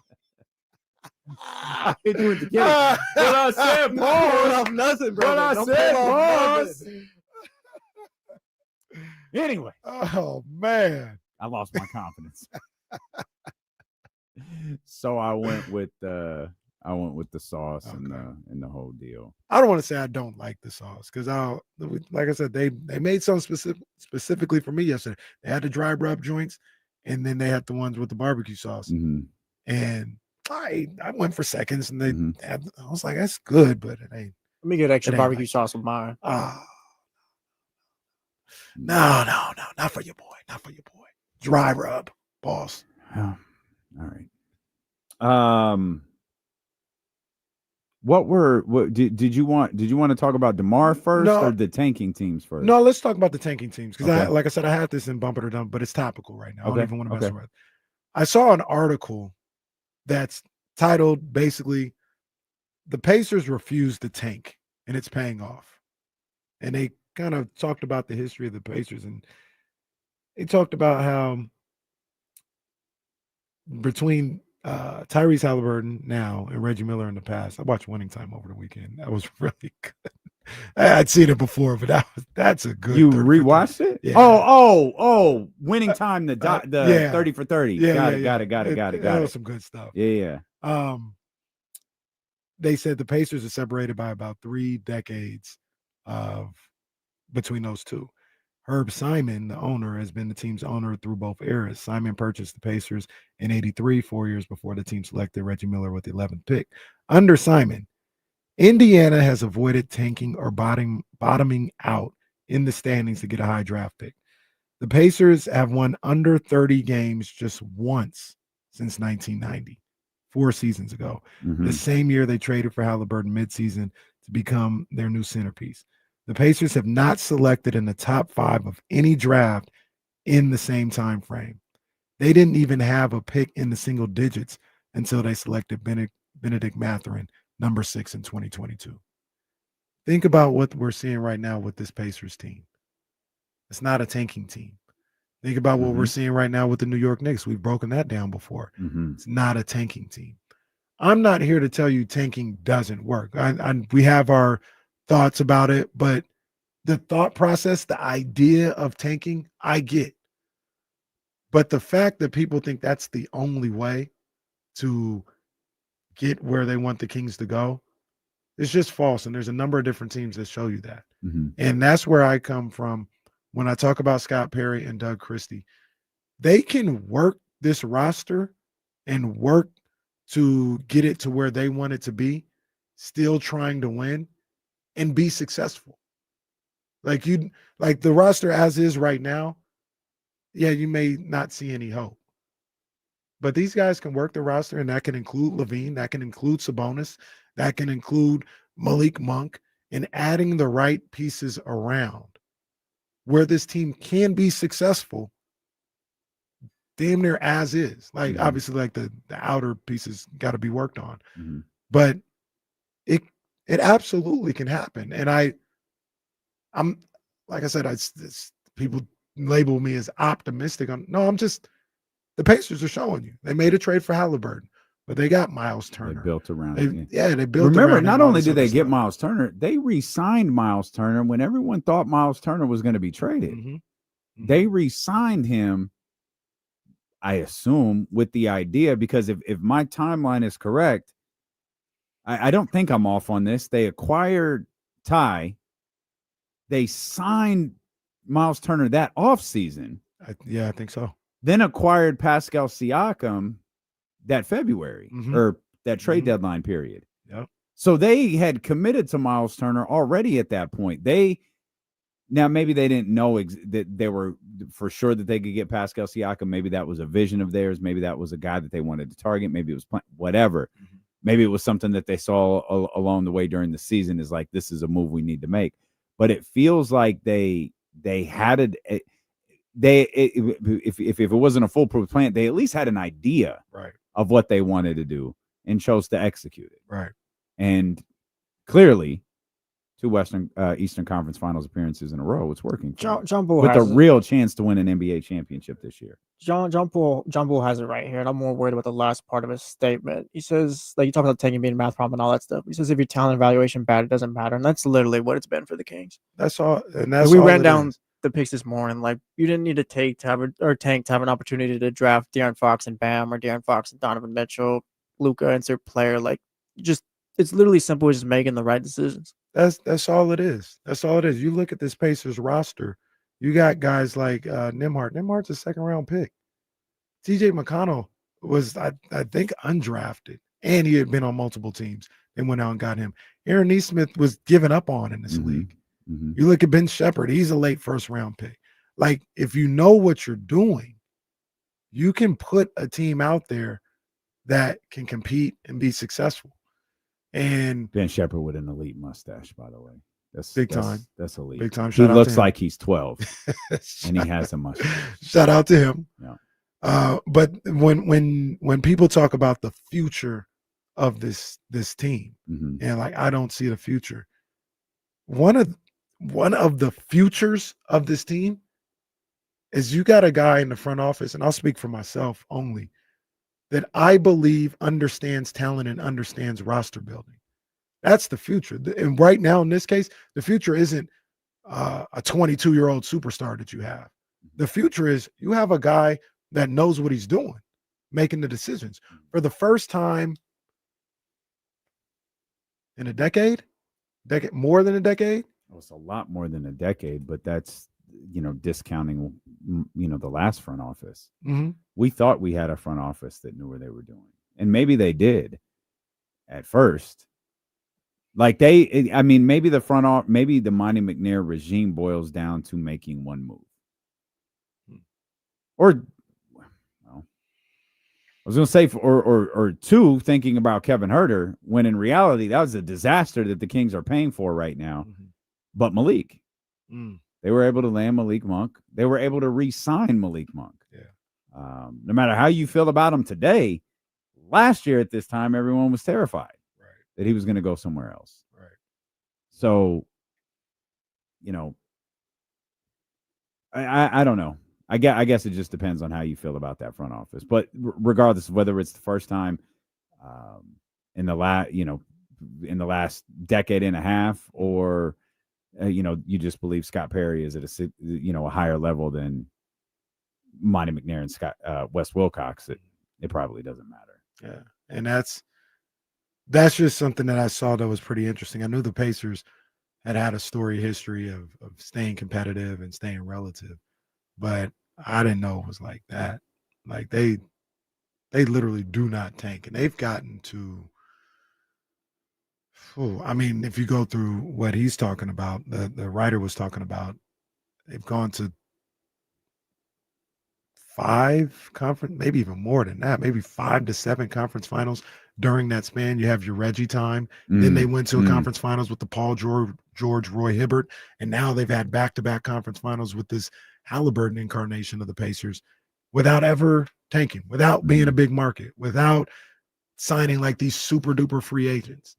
Speaker 6: I hit you with the kitty. What I said,
Speaker 2: Pull
Speaker 6: pause.
Speaker 2: off nothing, bro.
Speaker 6: What I
Speaker 2: Don't
Speaker 6: said,
Speaker 2: pull off
Speaker 6: pause.
Speaker 2: nothing.
Speaker 6: Anyway,
Speaker 8: Oh man.
Speaker 6: I lost my confidence. So I went with the sauce and the whole deal.
Speaker 8: I don't want to say I don't like the sauce because like I said, they made some specifically for me yesterday. They had the dry rub joints, and then they had the ones with the barbecue sauce. And I went for seconds, and they had. I was like, that's good, but it ain't.
Speaker 2: Let me get extra
Speaker 8: It ain't
Speaker 2: barbecue
Speaker 8: like-
Speaker 2: sauce with mine.
Speaker 8: No, not for your boy. Not for your boy. Dry rub, boss.
Speaker 6: Oh, all right. What did you want to talk about DeMar first
Speaker 8: No.
Speaker 6: or the tanking teams first?
Speaker 8: No, let's talk about the tanking teams because
Speaker 6: Okay.
Speaker 8: like I said, I had this in Bump It or Dump, but it's topical right now. I don't
Speaker 6: Okay,
Speaker 8: even want to mess
Speaker 6: okay.
Speaker 8: with it. I saw an article that's titled basically "The Pacers refuse to tank and it's paying off," and they kind of talked about the history of the Pacers, and they talked about how between Tyrese Halliburton now and Reggie Miller in the past. I watched Winning Time over the weekend. That was really good. I'd seen it before, but that's a good.
Speaker 6: You
Speaker 8: 30 for 30.
Speaker 6: rewatched it?
Speaker 8: Yeah.
Speaker 6: Oh, Winning Time, the
Speaker 8: yeah.
Speaker 6: 30 for 30.
Speaker 8: Yeah,
Speaker 6: Got it.
Speaker 8: That was some good stuff.
Speaker 6: Yeah.
Speaker 8: They said the Pacers are separated by about 3 decades between those two. Herb Simon, the owner, has been the team's owner through both eras. Simon purchased the Pacers in '83, 4 years before the team selected Reggie Miller with the 11th pick. Under Simon, Indiana has avoided tanking or bottoming out in the standings to get a high draft pick. The Pacers have won under 30 games just once since 1990, 4 seasons ago. The same year they traded for Halliburton midseason to become their new centerpiece. The Pacers have not selected in the top 5 of any draft in the same time frame. They didn't even have a pick in the single digits until they selected Benedict Mathurin, number 6 in 2022. Think about what we're seeing right now with this Pacers team. It's not a tanking team. Think about what we're seeing right now with the New York Knicks. We've broken that down before. It's not a tanking team. I'm not here to tell you tanking doesn't work. We have our thoughts about it, but the thought process, the idea of tanking, I get. But the fact that people think that's the only way to get where they want the Kings to go is just false. And there's a number of different teams that show you that. And that's where I come from when I talk about Scott Perry and Doug Christie. They can work this roster and work to get it to where they want it to be, still trying to win and be successful. Like the roster as is right now, yeah, you may not see any hope. But these guys can work the roster, and that can include Levine, that can include Sabonis, that can include Malik Monk, and adding the right pieces around where this team can be successful damn near as is. Like obviously like the outer pieces got to be worked on. But it absolutely can happen. And I'm like I said, people label me as optimistic. The Pacers are showing you. They made a trade for Halliburton, but they got Miles Turner.
Speaker 6: They built around
Speaker 8: they built.
Speaker 6: Remember, not only did they get Miles Turner, they re-signed Miles Turner when everyone thought Miles Turner was going to be traded. They re-signed him, I assume, with the idea, because if my timeline is correct, I don't think I'm off on this. They acquired Ty. They signed Miles Turner that offseason.
Speaker 8: I think so.
Speaker 6: Then acquired Pascal Siakam that February or that trade deadline period.
Speaker 8: Yep.
Speaker 6: So they had committed to Miles Turner already at that point. Now maybe they didn't know that they were for sure that they could get Pascal Siakam. Maybe that was a vision of theirs. Maybe that was a guy that they wanted to target. Maybe it was whatever. Maybe it was something that they saw along the way during the season is like, this is a move we need to make. But it feels like they had it. If it wasn't a foolproof plan, they at least had an idea of what they wanted to do and chose to execute it.
Speaker 8: Right.
Speaker 6: And clearly, 2 Eastern Conference Finals appearances in a row, it's working.
Speaker 2: John Bull
Speaker 6: with a
Speaker 2: has
Speaker 6: real chance to win an NBA championship this year.
Speaker 2: John Bull has it right here, and I'm more worried about the last part of his statement. He says, like, you talk about tanking being a math problem and all that stuff. He says, if your talent evaluation bad, it doesn't matter, and that's literally what it's been for the Kings.
Speaker 8: That's all. And that's
Speaker 2: we
Speaker 8: all
Speaker 2: ran
Speaker 8: it
Speaker 2: down
Speaker 8: is.
Speaker 2: the picks this morning. Like, you didn't need to tank to have an opportunity to draft De'Aaron Fox and Bam, or De'Aaron Fox and Donovan Mitchell, Luka, insert player. Like, it's literally simple as just making the right decisions.
Speaker 8: That's all it is. That's all it is. You look at this Pacers roster, you got guys like Nembhard. Nembhard's a 2nd-round pick. TJ McConnell was, I think, undrafted, and he had been on multiple teams. They went out and got him. Aaron Nesmith was given up on in this league. You look at Ben Shepherd, he's a late 1st-round pick. Like, if you know what you're doing, you can put a team out there that can compete and be successful. And
Speaker 6: Ben Shepherd with an elite mustache, by the way. That's
Speaker 8: big time.
Speaker 6: That's elite.
Speaker 8: Big time.
Speaker 6: He looks like he's 12, and he has a mustache.
Speaker 8: Shout out to him.
Speaker 6: Yeah.
Speaker 8: But when people talk about the future of this team, and like, I don't see the future. One of the futures of this team is you got a guy in the front office, and I'll speak for myself only, that I believe understands talent and understands roster building. That's the future. And right now, in this case, the future isn't a 22-year-old superstar that you have. The future is you have a guy that knows what he's doing, making the decisions. For the first time in a decade, more than a decade.
Speaker 6: Well, it's a lot more than a decade, but that's, discounting, the last front office. We thought we had a front office that knew what they were doing. And maybe they did at first. Like maybe the front off, maybe the Monty McNair regime boils down to making one move. Or, well, I was going to say, or two, thinking about Kevin Huerter, when in reality, that was a disaster that the Kings are paying for right now.
Speaker 8: Mm-hmm.
Speaker 6: But Malik, they were able to land Malik Monk. They were able to re-sign Malik Monk.
Speaker 8: Yeah.
Speaker 6: No matter how you feel about him today, last year at this time, everyone was terrified that he was going to go somewhere else.
Speaker 8: Right.
Speaker 6: So, I don't know. I guess it just depends on how you feel about that front office. But regardless of whether it's the first time in the last decade and a half, or you just believe Scott Perry is at a higher level than Monty McNair and Wes Wilcox, it probably doesn't matter.
Speaker 8: Yeah, and that's just something that I saw that was pretty interesting. I knew the Pacers had a story history of staying competitive and staying relative, but I didn't know it was like that. Like they literally do not tank, and they've gotten to. I mean, if you go through what he's talking about, the writer was talking about, they've gone to 5 conference, maybe even more than that, maybe 5 to 7 conference finals during that span. You have your Reggie time. Then they went to a conference finals with the Paul George, Roy Hibbert, and now they've had back-to-back conference finals with this Halliburton incarnation of the Pacers without ever tanking, without being a big market, without signing like these super duper free agents.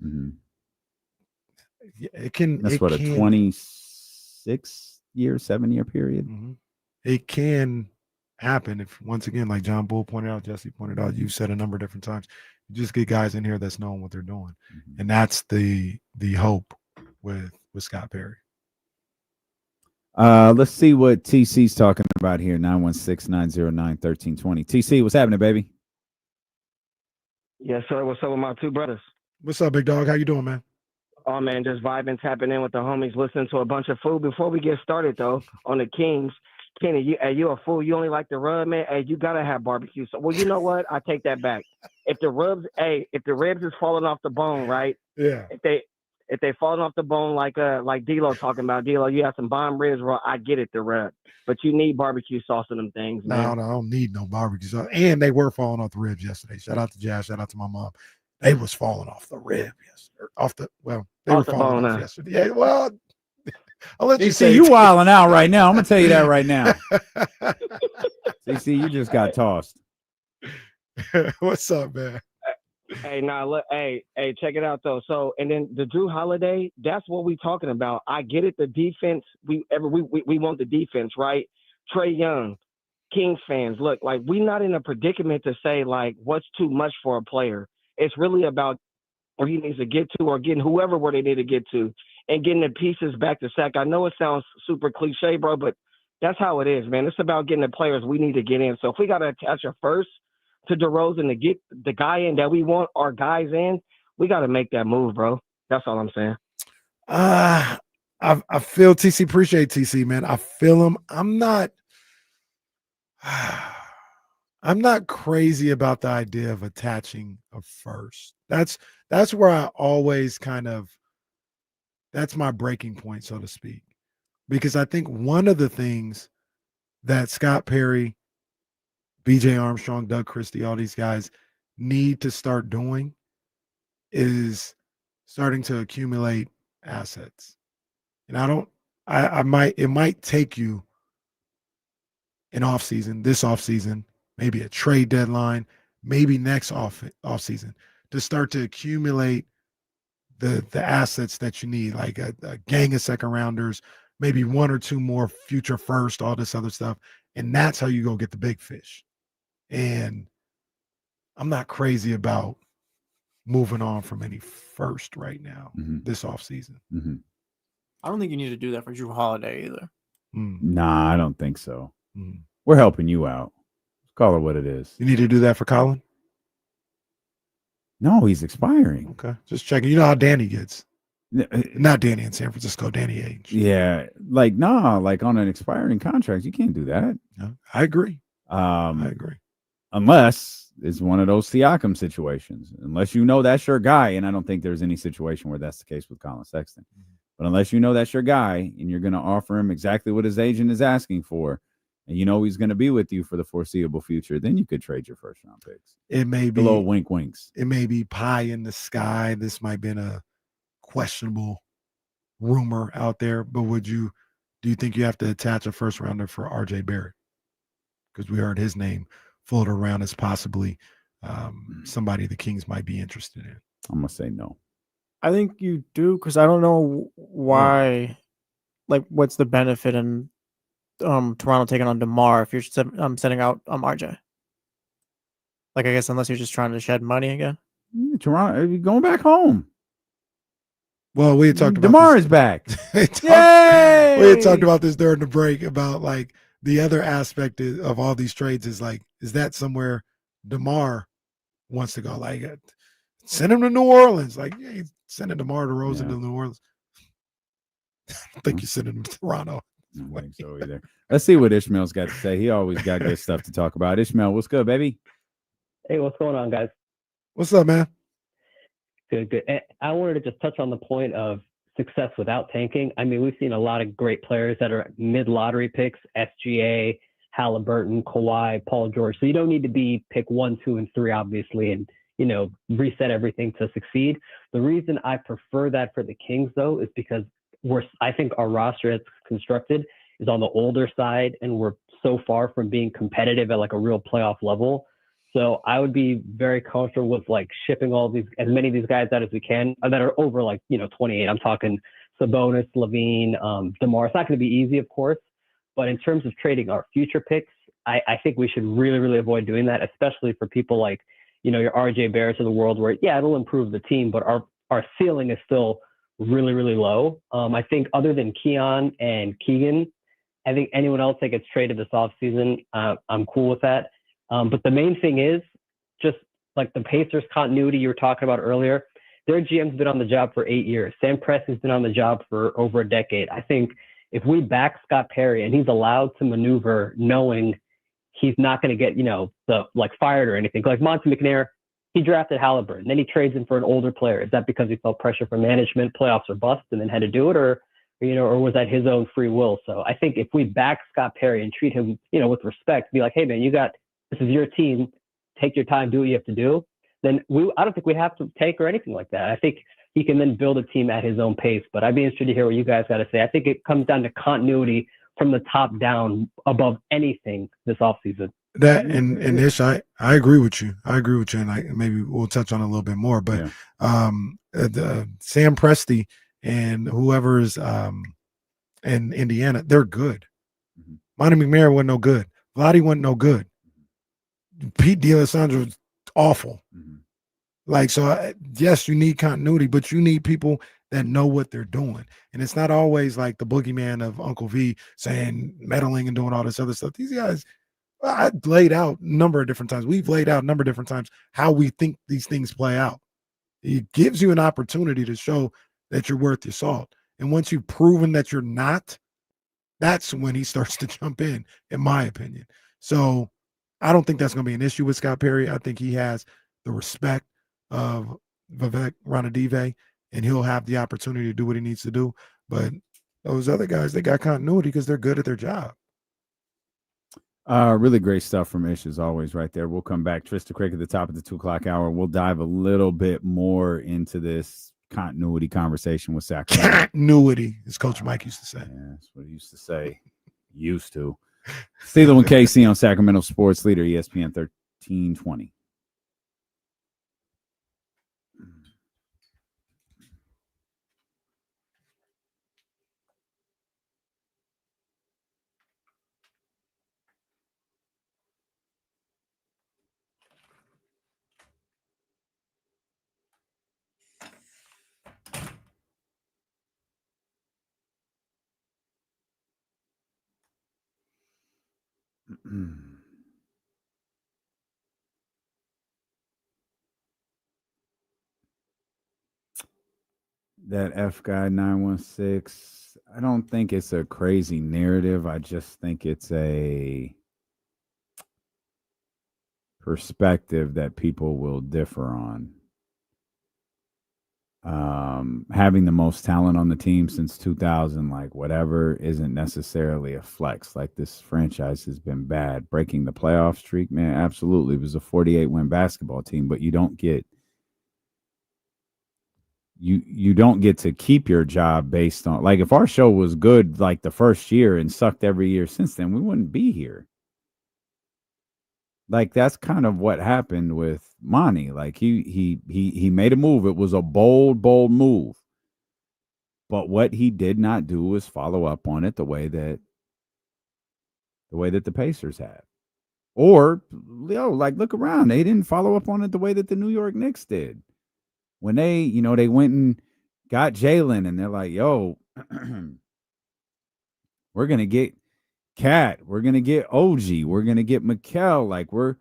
Speaker 8: It can.
Speaker 6: That's a 26 year, 7-year period.
Speaker 8: It can happen if, once again, like John Bull pointed out, Jesse pointed out, you've said a number of different times, you just get guys in here that's knowing what they're doing, and that's the hope with Scott Perry.
Speaker 6: Let's see what TC's talking about here. 916-909-1320. TC, what's happening, baby?
Speaker 5: Yes, sir. What's up with my two brothers?
Speaker 8: What's up, big dog? How you doing, man?
Speaker 5: Oh, man, just vibing, tapping in with the homies, listening to a bunch of food. Before we get started, though, on the Kings, Kenny, you a fool. You only like the rub, man. Hey, you got to have barbecue. So, well, you know what? I take that back. If the ribs is falling off the bone, right?
Speaker 8: Yeah.
Speaker 5: If they falling off the bone like D-Lo talking about, D-Lo, you have some bomb ribs, bro, I get it, the rub. But you need barbecue sauce in them things, man.
Speaker 8: No, I don't need no barbecue sauce. And they were falling off the ribs yesterday. Shout out to Jazz. Shout out to my mom. They was falling off the rib yesterday. They were falling off yesterday. Yeah, well, I'll let you say.
Speaker 6: You wilding out right now. I'm going to tell you that right now. CC, you just got tossed.
Speaker 8: What's up, man?
Speaker 5: Hey, look, hey, check it out though. So, and then the Jrue Holiday, that's what we talking about. I get it. The defense, we want the defense, right? Trae Young, Kings fans, look, like we not in a predicament to say like what's too much for a player. It's really about where he needs to get to, or getting whoever where they need to get to, and getting the pieces back to Sac. I know it sounds super cliche, bro, but that's how it is, man. It's about getting the players we need to get in. So if we got to attach a first to DeRozan to get the guy in that we want our guys in, we got to make that move, bro. That's all I'm saying.
Speaker 8: I feel TC. Appreciate TC, man. I feel him. I'm not crazy about the idea of attaching a first. That's where I always that's my breaking point, so to speak. Because I think one of the things that Scott Perry, BJ Armstrong, Doug Christie, all these guys need to start doing is starting to accumulate assets. And it might take you an offseason, this offseason, maybe a trade deadline, maybe next offseason, to start to accumulate the assets that you need, like a gang of second rounders, maybe 1 or 2 more future first, all this other stuff. And that's how you go get the big fish. And I'm not crazy about moving on from any first right now, this offseason.
Speaker 2: I don't think you need to do that for Jrue Holiday either.
Speaker 6: Nah, I don't think so. We're helping you out. Call it what it is.
Speaker 8: You need to do that for Colin?
Speaker 6: No, he's expiring.
Speaker 8: Okay. Just checking. You know how Danny gets. Not Danny in San Francisco, Danny Ainge.
Speaker 6: Yeah. Like on an expiring contract, you can't do that.
Speaker 8: No, I agree. I agree.
Speaker 6: Unless it's one of those Siakam situations. Unless you know that's your guy, and I don't think there's any situation where that's the case with Colin Sexton. But unless you know that's your guy and you're going to offer him exactly what his agent is asking for, and you know he's going to be with you for the foreseeable future, then you could trade your first round picks.
Speaker 8: It may be
Speaker 6: a little wink winks.
Speaker 8: It may be pie in the sky. This might have been a questionable rumor out there, but do you think you have to attach a first rounder for RJ Barrett? Because we heard his name float around as possibly somebody the Kings might be interested in.
Speaker 6: I'm gonna say no.
Speaker 2: I think you do, because I don't know why. Like, what's the benefit in Toronto taking on DeMar if you're sending out RJ? Like, I guess unless you're just trying to shed money again.
Speaker 6: Toronto, you're going back home.
Speaker 8: Well, we had talked about
Speaker 6: DeMar is back.
Speaker 8: We had talked about this during the break about like the other aspect of all these trades is like, is that somewhere DeMar wants to go? Like, send him to New Orleans. Like, yeah, he's sending DeMar DeRozan to New Orleans. I don't think you send him to Toronto.
Speaker 6: I don't think so either. Let's see what Ishmael's got to say. He always got good stuff to talk about. Ishmael, what's good, baby?
Speaker 9: Hey, what's going on, guys?
Speaker 8: What's up, man?
Speaker 9: Good. And I wanted to just touch on the point of success without tanking. I mean, we've seen a lot of great players that are mid-lottery picks, SGA, Halliburton, Kawhi, Paul George. So you don't need to be pick 1, 2, and 3, obviously, and, reset everything to succeed. The reason I prefer that for the Kings, though, is because I think our roster as constructed is on the older side, and we're so far from being competitive at like a real playoff level. So I would be very comfortable with like shipping as many of these guys out as we can that are over 28. I'm talking Sabonis, Levine, DeMar. It's not going to be easy, of course, but in terms of trading our future picks, I think we should really, really avoid doing that, especially for people like, your RJ Barretts of the world where, it'll improve the team, but our ceiling is still really, really low. I think other than Keon and Keegan, I think anyone else that gets traded this offseason, I'm cool with that. But the main thing is just like the Pacers continuity you were talking about earlier. Their GM's been on the job for 8 years. Sam Presti's been on the job for over a decade. I think if we back Scott Perry and he's allowed to maneuver knowing he's not going to get, fired or anything. Like Monty McNair, he drafted Halliburton, then he trades him for an older player. Is that because he felt pressure from management, playoffs or bust, and then had to do it, or was that his own free will? So I think if we back Scott Perry and treat him, with respect, be like, hey man, this is your team, take your time, do what you have to do, then I don't think we have to tank or anything like that. I think he can then build a team at his own pace. But I'd be interested to hear what you guys got to say. I think it comes down to continuity from the top down above anything this offseason.
Speaker 8: That and Ish, I agree with you. And maybe we'll touch on it a little bit more. But Sam Presti and whoever's in Indiana, they're good. Monty McNair wasn't no good. Vlade wasn't no good. Pete D'Alessandro was awful. Yes, you need continuity, but you need people that know what they're doing. And it's not always like the boogeyman of Uncle V saying meddling and doing all this other stuff. These guys, I laid out a number of different times. We've laid out a number of different times how we think these things play out. It gives you an opportunity to show that you're worth your salt. And once you've proven that you're not, that's when he starts to jump in my opinion. So I don't think that's going to be an issue with Scott Perry. I think he has the respect of Vivek Ranadive, and he'll have the opportunity to do what he needs to do. But those other guys, they got continuity because they're good at their job.
Speaker 6: Really great stuff from Ish as always right there. We'll come back. Trysta Krick at the top of the 2 o'clock hour. We'll dive a little bit more into this continuity conversation with Sacramento.
Speaker 8: Continuity, as Coach Mike used to say.
Speaker 6: Yeah, that's what he used to say. Used to. Steeler and KC on Sacramento Sports Leader, ESPN 1320. That F guy 916, I don't think it's a crazy narrative. I just think it's a perspective that people will differ on. Having the most talent on the team since 2000, like whatever, isn't necessarily a flex. Like this franchise has been bad. Breaking the playoff streak, man, absolutely. It was a 48-win basketball team, but you don't get you don't get to keep your job based on, like, if our show was good like the first year and sucked every year since then, we wouldn't be here. Like, that's kind of what happened with Monty. Like he made a move. It was a bold move. But what he did not do was follow up on it the way that the Pacers have. Or, like, look around. They didn't follow up on it the way that the New York Knicks did. When they went and got Jalen, and they're like, yo, we're going to get Cat. We're going to get OG. We're going to get Mikal. Like, we're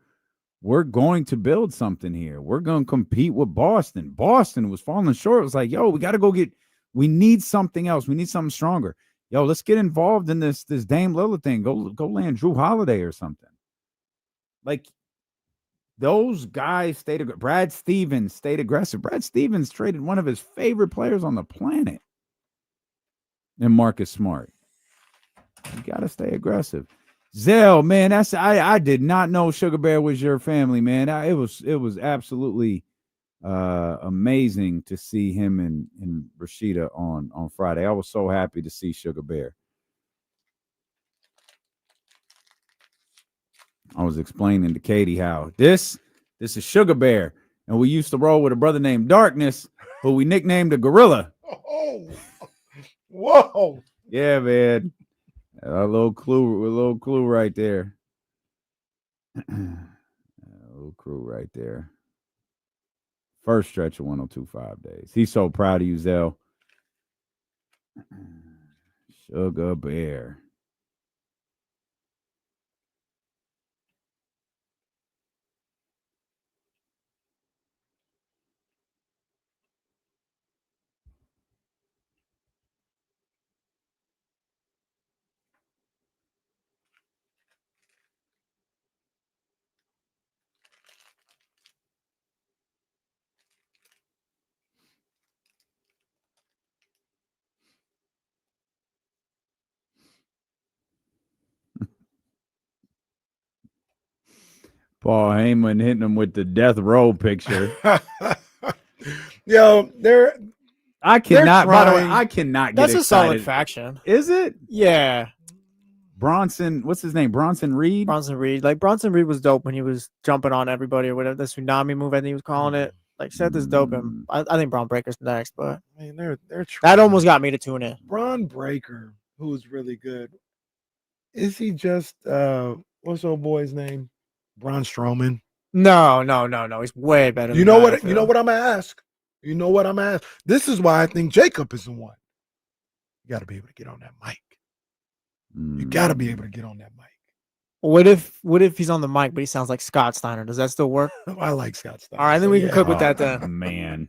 Speaker 6: going to build something here. We're going to compete with Boston. Boston was falling short. It was like, yo, we got to we need something else. We need something stronger. Yo, let's get involved in this Dame Lillard thing. Go land Jrue Holiday or something. Like, those guys Brad Stevens stayed aggressive. Brad Stevens traded one of his favorite players on the planet, and Marcus Smart. You got to stay aggressive. Zell, man, I did not know Sugar Bear was your family, man. It was absolutely amazing to see him and Rashida on Friday. I was so happy to see Sugar Bear. I was explaining to Katie how this is Sugar Bear, and we used to roll with a brother named Darkness, who we nicknamed the Gorilla.
Speaker 8: Oh, whoa!
Speaker 6: Yeah, man, a little clue right there. A little clue right there. First stretch of 102.5 days. He's so proud of you, Zell. Sugar Bear. Paul Heyman hitting him with the death row picture.
Speaker 8: Yo,
Speaker 6: I cannot. By the way,
Speaker 2: trying.
Speaker 6: I cannot get
Speaker 2: That's a solid
Speaker 6: excited.
Speaker 2: faction.
Speaker 6: Is it?
Speaker 2: Yeah.
Speaker 6: Bronson, what's his name? Bronson Reed?
Speaker 2: Bronson Reed. Like, Bronson Reed was dope when he was jumping on everybody or whatever. The tsunami move, I think he was calling it. Like, Seth is dope. And I think Braun Breaker's next, but
Speaker 8: man, they're
Speaker 2: that
Speaker 8: trying.
Speaker 2: almost got me to tune in.
Speaker 8: Braun Breaker, who's really good. Is he just what's old boy's name? Braun Strowman?
Speaker 2: No. He's way better.
Speaker 8: You know what? You know what I'm gonna ask. You know what I'm gonna ask. This is why I think Jacob is the one. You got to be able to get on that mic. You got to be able to get on that mic.
Speaker 2: What if he's on the mic, but he sounds like Scott Steiner? Does that still work?
Speaker 8: I like Scott Steiner.
Speaker 2: All right, then we can cook with that then.
Speaker 6: Man,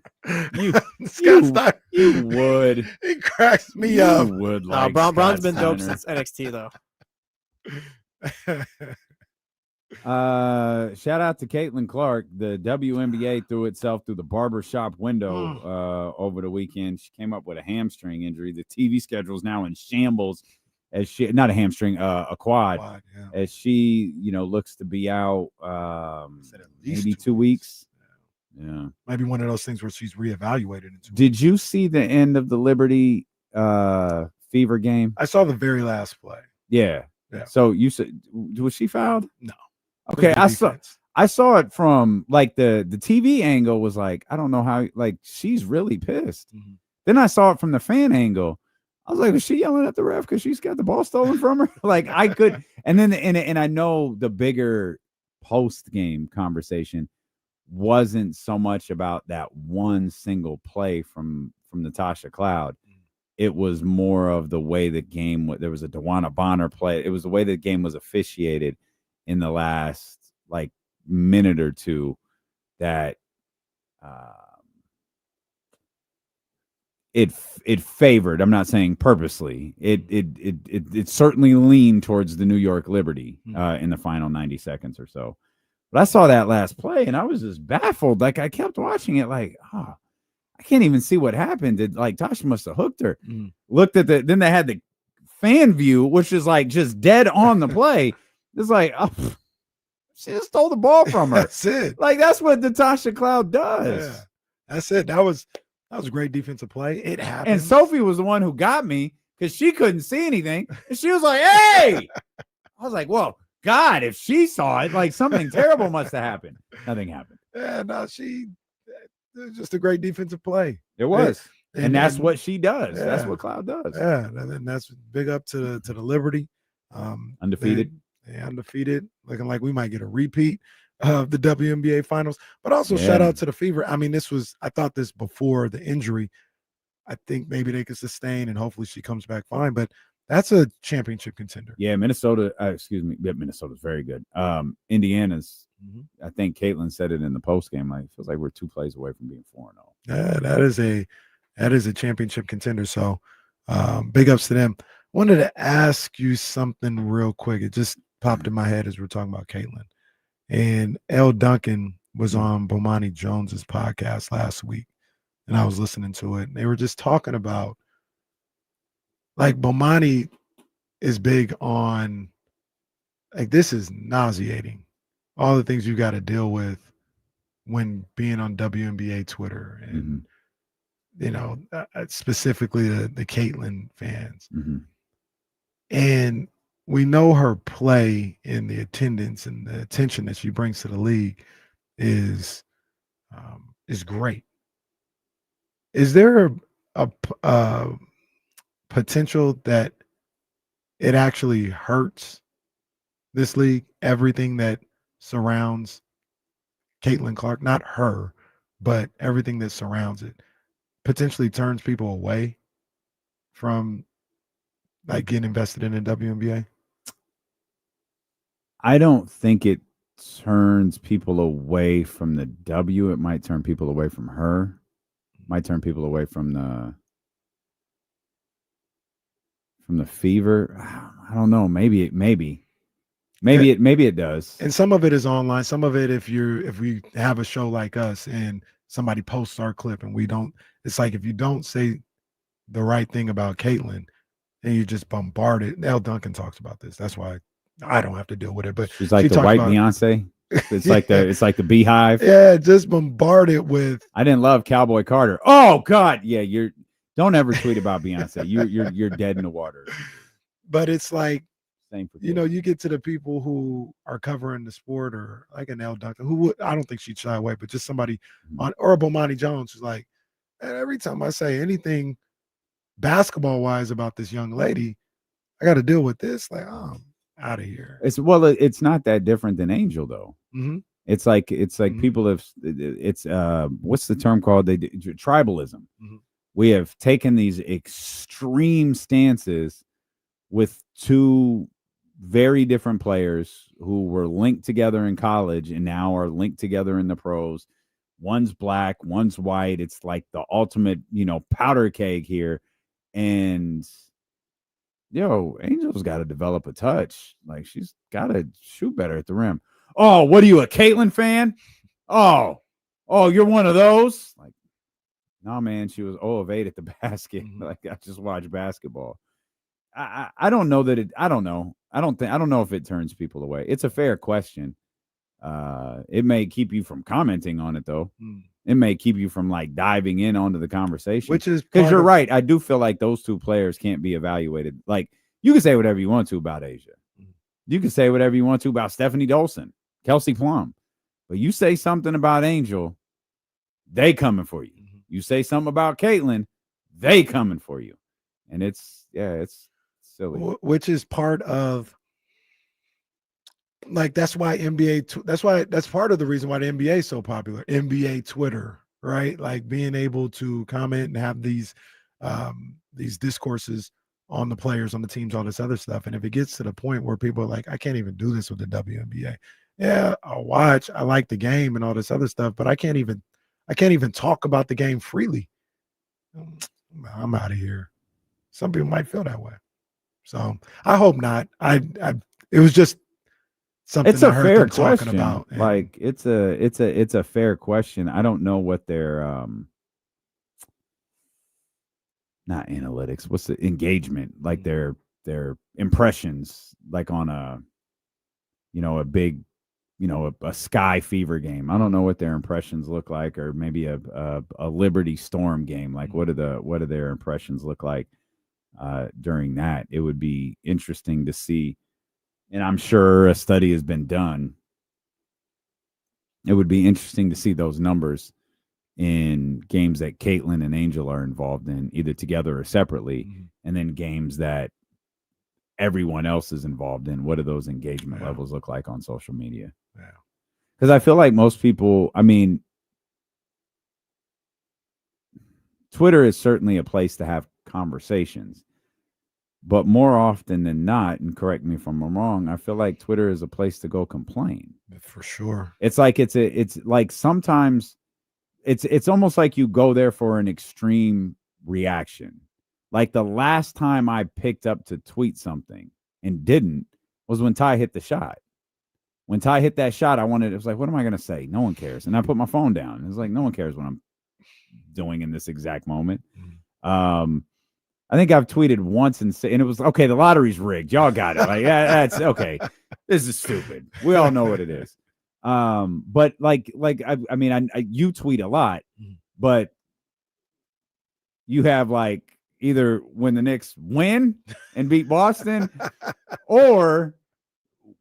Speaker 8: Scott Steiner.
Speaker 6: You would.
Speaker 8: He cracks me up.
Speaker 6: You would like
Speaker 2: Braun's
Speaker 6: Scott
Speaker 2: been dope
Speaker 6: Steiner.
Speaker 2: since NXT though.
Speaker 6: Shout out to Caitlin Clark. The WNBA threw itself through the barbershop window over the weekend. She came up with a hamstring injury. The TV schedule is now in shambles as she, not a hamstring, a quad,
Speaker 8: yeah.
Speaker 6: as she, looks to be out maybe 2 weeks. Yeah.
Speaker 8: Maybe one of those things where she's reevaluated.
Speaker 6: Did you see the end of the Liberty Fever game?
Speaker 8: I saw the very last play.
Speaker 6: Yeah. So you said, was she fouled?
Speaker 8: No.
Speaker 6: Okay, I saw it from like the TV angle was like, I don't know how, like, she's really pissed.
Speaker 8: Mm-hmm.
Speaker 6: Then I saw it from the fan angle. I was like, is she yelling at the ref because she's got the ball stolen from her? Like, I could, and then and I know the bigger post game conversation wasn't so much about that one single play from Natasha Cloud. It was more of the way the game, there was a Dewana Bonner play. It was the way the game was officiated in the last like minute or two that it favored. I'm not saying purposely. It certainly leaned towards the New York Liberty in the final 90 seconds or so. But I saw that last play and I was just baffled. Like I kept watching it, like, oh, I can't even see what happened. Did like Tasha must have hooked her. Looked at then they had the fan view, which is like just dead on the play. It's like, oh, she just stole the ball from her.
Speaker 8: That's it.
Speaker 6: Like that's what Natasha Cloud does.
Speaker 8: Yeah, that's it. That was a great defensive play. It happened.
Speaker 6: And Sophie was the one who got me because she couldn't see anything. And she was like, hey, I was like, well, God, if she saw it, like something terrible must have happened. Nothing happened.
Speaker 8: Yeah, no, it was just a great defensive play.
Speaker 6: It was. And that's
Speaker 8: and,
Speaker 6: what she does.
Speaker 8: Yeah,
Speaker 6: that's what Cloud does.
Speaker 8: Yeah, and that's big up to the Liberty.
Speaker 6: Undefeated.
Speaker 8: Undefeated, looking like we might get a repeat of the WNBA finals. But also shout out to the Fever. I mean, I thought this before the injury. I think maybe they could sustain and hopefully she comes back fine. But that's a championship contender.
Speaker 6: Yeah, Minnesota, Minnesota's very good. Indiana's, I think Caitlin said it in the post game, like it feels like we're 2 plays away from being 4-0.
Speaker 8: Yeah, that is a championship contender. So big ups to them. Wanted to ask you something real quick. It just popped in my head as we're talking about Caitlin. And L. Duncan was on Bomani Jones's podcast last week, and I was listening to it. And they were just talking about, like, Bomani is big on, like, this is nauseating. All the things you got to deal with when being on WNBA Twitter and, you know, specifically the Caitlin fans. And we know her play and the attendance and the attention that she brings to the league is great. Is there a potential that it actually hurts this league, everything that surrounds Caitlin Clark, not her, but everything that surrounds it, potentially turns people away from like getting invested in the WNBA?
Speaker 6: I don't think it turns people away from the W. It might turn people away from her. Might turn people away from the Fever. I don't know. Maybe it does.
Speaker 8: And some of it is online. Some of it, if we have a show like us and somebody posts our clip and we don't, it's like if you don't say the right thing about Caitlin, and you just bombard it. L. Duncan talks about this. That's why I don't have to deal with it. But
Speaker 6: she's like the white Beyonce. It's like the Beehive.
Speaker 8: Yeah, just bombard it with.
Speaker 6: I didn't love Cowboy Carter. Oh God, yeah. Don't ever tweet about Beyonce. You're dead in the water.
Speaker 8: But it's like,
Speaker 6: same for
Speaker 8: you get to the people who are covering the sport, or like an L. Duncan, who I don't think she'd shy away, but just somebody or Bomani Jones who's like, and every time I say anything basketball wise about this young lady, I got to deal with this. Like, oh, I'm out of here.
Speaker 6: It's not that different than Angel though. It's like people have. It's what's the term called? They do tribalism. We have taken these extreme stances with 2 very different players who were linked together in college and now are linked together in the pros. One's black, one's white. It's like the ultimate, powder keg here. And Angel's got to develop a touch. Like she's got to shoot better at the rim. Oh, what are you, a Caitlin fan? Oh, you're one of those? Like, no, man, she was 0 of 8 at the basket. Like I just watched basketball. I don't know that I don't know. I don't know if it turns people away. It's a fair question. It may keep you from commenting on it though. It may keep you from like diving in onto the conversation.
Speaker 8: Which is
Speaker 6: because you're right. I do feel like those 2 players can't be evaluated. Like you can say whatever you want to about Asia. You can say whatever you want to about Stephanie Dolson, Kelsey Plum. But you say something about Angel, they coming for you. You say something about Caitlin, they coming for you. And it's silly.
Speaker 8: Which is part of, like, that's part of the reason why the NBA is so popular. NBA Twitter, right? Like being able to comment and have these discourses on the players, on the teams, all this other stuff. And if it gets to the point where people are like, I can't even do this with the WNBA. Yeah, I'll watch. I like the game and all this other stuff, but I can't even talk about the game freely. I'm out of here. Some people might feel that way. So I hope not. It was just something
Speaker 6: It's a
Speaker 8: I heard
Speaker 6: fair
Speaker 8: them talking
Speaker 6: question.
Speaker 8: about. And
Speaker 6: Like it's a fair question. I don't know what their not analytics. What's the engagement? Like their impressions, like on a a big a Sky Fever game. I don't know what their impressions look like, or maybe a Liberty Storm game. Like what do their impressions look like during that? It would be interesting to see, and I'm sure a study has been done. It would be interesting to see those numbers in games that Caitlin and Angel are involved in, either together or separately, and then games that everyone else is involved in. What do those engagement levels look like on social media?
Speaker 8: Yeah.
Speaker 6: Because I feel like most people, I mean, Twitter is certainly a place to have conversations, but more often than not, and correct me if I'm wrong, I feel like Twitter is a place to go complain.
Speaker 8: For sure.
Speaker 6: It's like it's like sometimes it's almost like you go there for an extreme reaction. Like the last time I picked up to tweet something and didn't was when Ty hit the shot. When Ty hit that shot, it was like, what am I going to say? No one cares. And I put my phone down. It was like, no one cares what I'm doing in this exact moment. I think I've tweeted once and it was, okay, the lottery's rigged. Y'all got it. Like, yeah, that's okay. This is stupid. We all know what it is. But I mean, you tweet a lot, but you have like either when the Knicks win and beat Boston or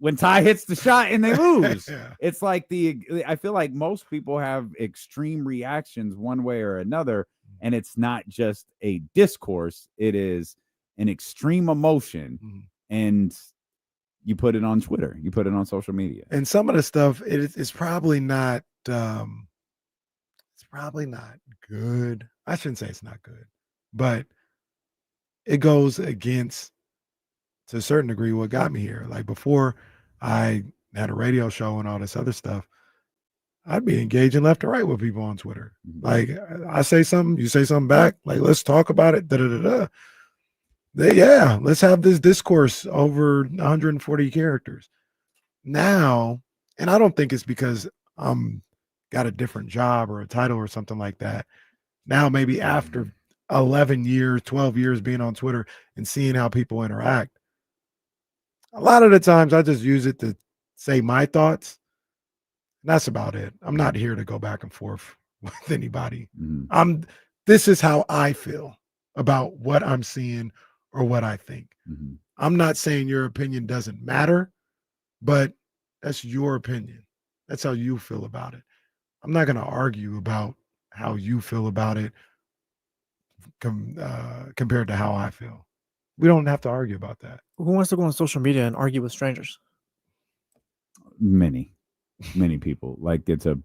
Speaker 6: when Ty hits the shot and they lose. It's like I feel like most people have extreme reactions one way or another, and it's not just a discourse, it is an extreme emotion, and you put it on Twitter, you put it on social media.
Speaker 8: And some of the stuff it's probably not good. I shouldn't say it's not good, but it goes against, to a certain degree, what got me here. Like before I had a radio show and all this other stuff, I'd be engaging left and right with people on Twitter. Like I say something, you say something back, like let's talk about it. Yeah, let's have this discourse over 140 characters. Now, and I don't think it's because I'm got a different job or a title or something like that. Now, maybe after 11 years, 12 years being on Twitter and seeing how people interact, a lot of the times I just use it to say my thoughts. And that's about it. I'm not here to go back and forth with anybody. This is how I feel about what I'm seeing or what I think. I'm not saying your opinion doesn't matter, but that's your opinion. That's how you feel about it. I'm not going to argue about how you feel about it compared to how I feel. We don't have to argue about that.
Speaker 2: Who wants to go on social media and argue with strangers?
Speaker 6: Many people. Like it's $1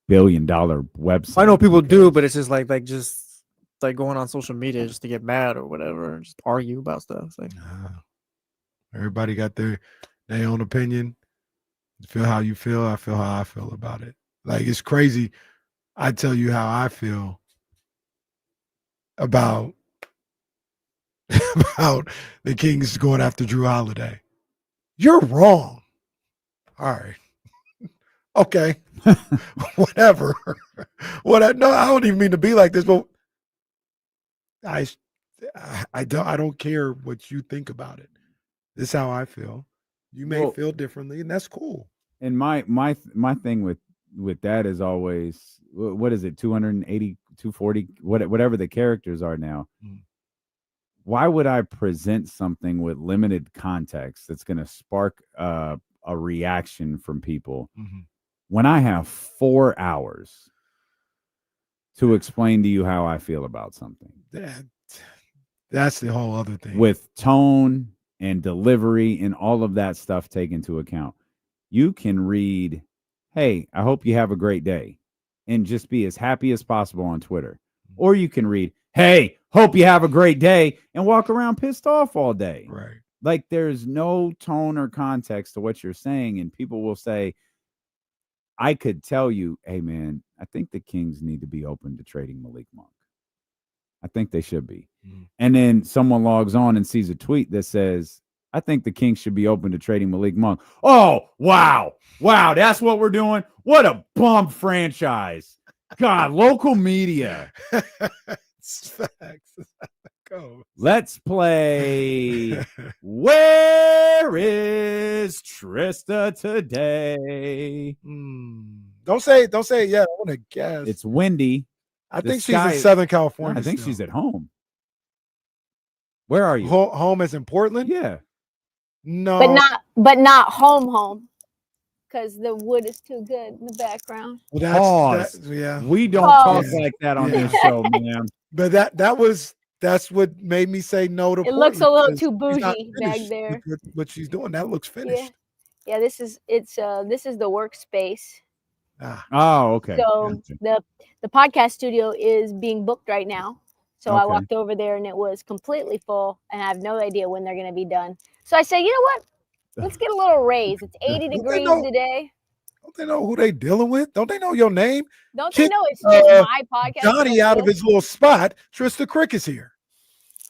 Speaker 6: billion website.
Speaker 2: I know people do, but it's just like going on social media just to get mad or whatever, just argue about stuff. It's like,
Speaker 8: everybody got their own opinion. You feel how you feel. I feel how I feel about it. Like it's crazy. I tell you how I feel about the Kings going after Jrue Holiday. You're wrong. All right. Okay. Whatever. No, I don't even mean to be like this, but I don't care what you think about it. This is how I feel. You may feel differently, and that's cool.
Speaker 6: And my thing with that is always, what is it, 280, 240, whatever the characters are now. Why would I present something with limited context that's going to spark a reaction from people when I have 4 hours to explain to you how I feel about something?
Speaker 8: That's the whole other thing.
Speaker 6: With tone and delivery and all of that stuff taken into account. You can read, hey, I hope you have a great day, and just be as happy as possible on Twitter. Or you can read, hey, hope you have a great day, and walk around pissed off all day.
Speaker 8: Right.
Speaker 6: Like there's no tone or context to what you're saying, and people will say, I could tell you, hey, man, I think the Kings need to be open to trading Malik Monk. I think they should be. And then someone logs on and sees a tweet that says, I think the Kings should be open to trading Malik Monk. Oh, wow. Wow, that's what we're doing. What a bum franchise. God, local media.
Speaker 8: It's facts. Go.
Speaker 6: Let's play. Where is Trysta today?
Speaker 8: Don't say it yet. I want to guess.
Speaker 6: It's windy.
Speaker 8: I think she's in Southern California.
Speaker 6: I think
Speaker 8: still.
Speaker 6: she's at home. Where are you?
Speaker 8: Home is in Portland?
Speaker 6: Yeah.
Speaker 8: No.
Speaker 10: But not home. Because the wood is too good in the background.
Speaker 8: Well, yeah.
Speaker 6: We don't talk like that on this show, man.
Speaker 8: But that's what made me say no to
Speaker 10: It looks a little too
Speaker 8: Portland, 'cause
Speaker 10: bougie back there.
Speaker 8: What she's doing, that looks finished.
Speaker 10: Yeah, this is the workspace.
Speaker 6: Oh, okay.
Speaker 10: So the podcast studio is being booked right now. So I
Speaker 6: Okay.
Speaker 10: walked over there and it was completely full, and I have no idea when they're going to be done. So I said, you know what? Let's get a little raise. It's 80 degrees today.
Speaker 8: Don't they know who they dealing with? Don't they know your name?
Speaker 10: Don't they know it's just my podcast?
Speaker 8: Johnny out of his little spot. Trysta Krick is here.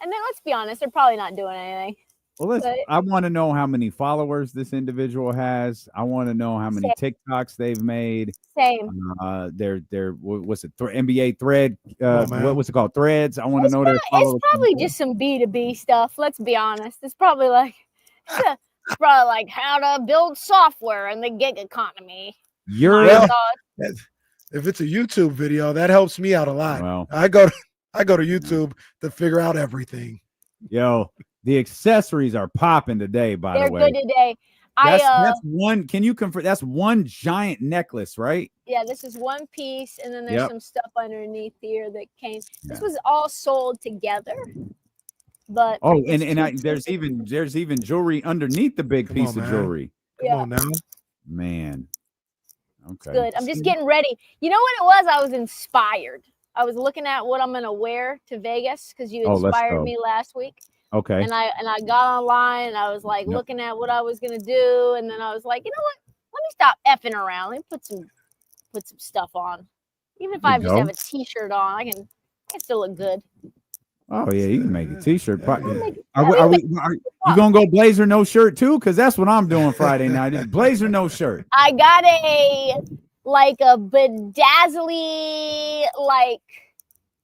Speaker 10: And then let's be honest, they're probably not doing anything.
Speaker 6: Well, I want to know how many followers this individual has. I want to know how many TikToks they've made.
Speaker 10: Same.
Speaker 6: What's it? NBA thread. What's it called? Threads. I want to know their followers.
Speaker 10: It's probably just some B2B stuff. Let's be honest. It's probably like how to build software in the gig economy.
Speaker 8: If it's a YouTube video, that helps me out a lot.
Speaker 6: Well,
Speaker 8: I go to YouTube to figure out everything.
Speaker 6: Yo, the accessories are popping today, by the way.
Speaker 10: They're good today.
Speaker 6: That's one. Can you confirm? That's one giant necklace, right?
Speaker 10: Yeah, this is one piece, and then there's some stuff underneath here that came. This was all sold together. But
Speaker 6: there's even jewelry underneath the big piece of jewelry.
Speaker 8: Come on now,
Speaker 6: man. Okay,
Speaker 10: good. I'm just getting ready. You know what it was? I was inspired. I was looking at what I'm gonna wear to Vegas because you inspired me last week.
Speaker 6: Okay.
Speaker 10: And I got online and I was like looking at what I was gonna do, and then I was like, you know what? Let me stop effing around. Let me put some stuff on. Even if I just have a t-shirt on, I can still look good.
Speaker 6: Oh yeah, you can make a t-shirt. You gonna go blazer no shirt too? Because that's what I'm doing Friday night. Is blazer no shirt.
Speaker 10: I got a bedazzly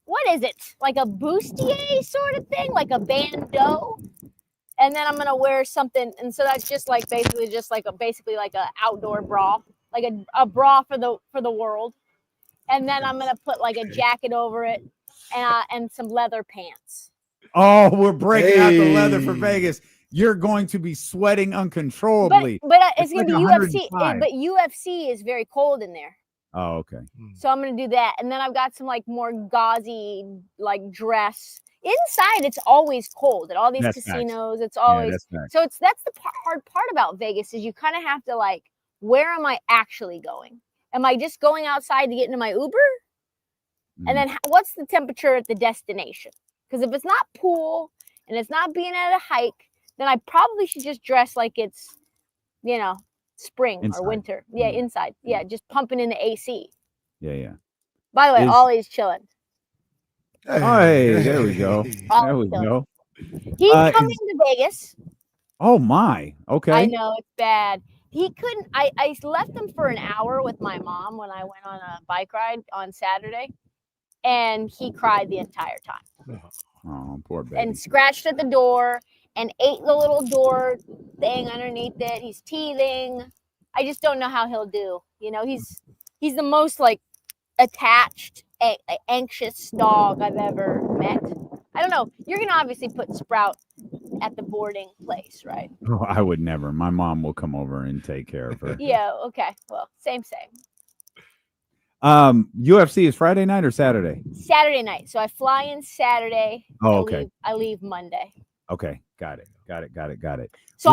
Speaker 10: what is it? Like a bustier sort of thing, like a bandeau. And then I'm gonna wear something, and so that's just basically like a outdoor bra, like a bra for the world. And then I'm gonna put like a jacket over it. And some leather pants.
Speaker 6: Oh, we're breaking out the leather for Vegas. You're going to be sweating uncontrollably.
Speaker 10: But it's going to be UFC. But UFC is very cold in there.
Speaker 6: Oh, okay.
Speaker 10: So I'm going to do that. And then I've got some more gauzy dress. Inside, it's always cold at all these casinos. It's always so. That's the hard part about Vegas is you kind of have to where am I actually going? Am I just going outside to get into my Uber? And then what's the temperature at the destination? Because if it's not pool and it's not being at a hike, then I probably should just dress like it's, spring or winter. Yeah, inside. Yeah, just pumping in the AC.
Speaker 6: Yeah.
Speaker 10: By the way, Ollie's chilling.
Speaker 6: Hey, there we go. There we go.
Speaker 10: He's coming to Vegas.
Speaker 6: Oh, my. Okay.
Speaker 10: I know, it's bad. He couldn't. I left him for an hour with my mom when I went on a bike ride on Saturday. And he cried the entire time.
Speaker 6: Oh, poor baby.
Speaker 10: And scratched at the door and ate the little door thing underneath it. He's teething. I just don't know how he'll do. He's the most attached, anxious dog I've ever met. I don't know. You're gonna obviously put Sprout at the boarding place, right?
Speaker 6: Oh, I would never. My mom will come over and take care of her.
Speaker 10: Yeah. Okay. Well, same.
Speaker 6: UFC is Friday night or Saturday?
Speaker 10: Saturday night. So I fly in Saturday.
Speaker 6: Oh, okay.
Speaker 10: I leave Monday.
Speaker 6: Okay, got it.
Speaker 10: So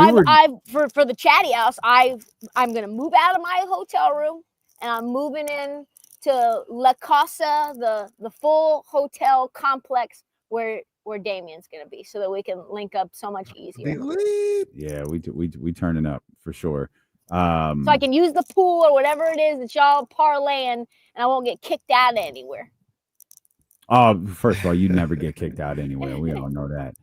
Speaker 10: for the chatty house, I'm gonna move out of my hotel room and I'm moving in to La Casa, the full hotel complex where Damien's gonna be, so that we can link up so much easier.
Speaker 6: Yeah, we turning up for sure.
Speaker 10: So I can use the pool or whatever it is that y'all parlaying, and I won't get kicked out anywhere.
Speaker 6: Oh, first of all, you never get kicked out anywhere. We all know that.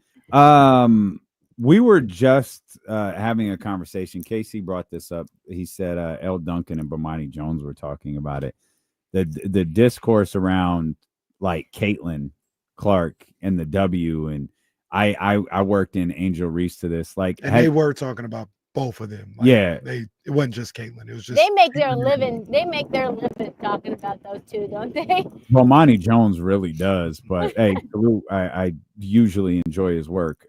Speaker 6: We were just having a conversation. Casey brought this up. He said L. Duncan and Bomani Jones were talking about it. The discourse around like Caitlin Clark and the W, and I worked in Angel Reese to this. Like,
Speaker 8: they were talking about both of them. Like,
Speaker 6: yeah,
Speaker 8: it wasn't just Caitlin. It was just
Speaker 10: they make their living. They make their living talking about those two, don't they?
Speaker 6: Bomani Jones really does. But hey, I usually enjoy his work.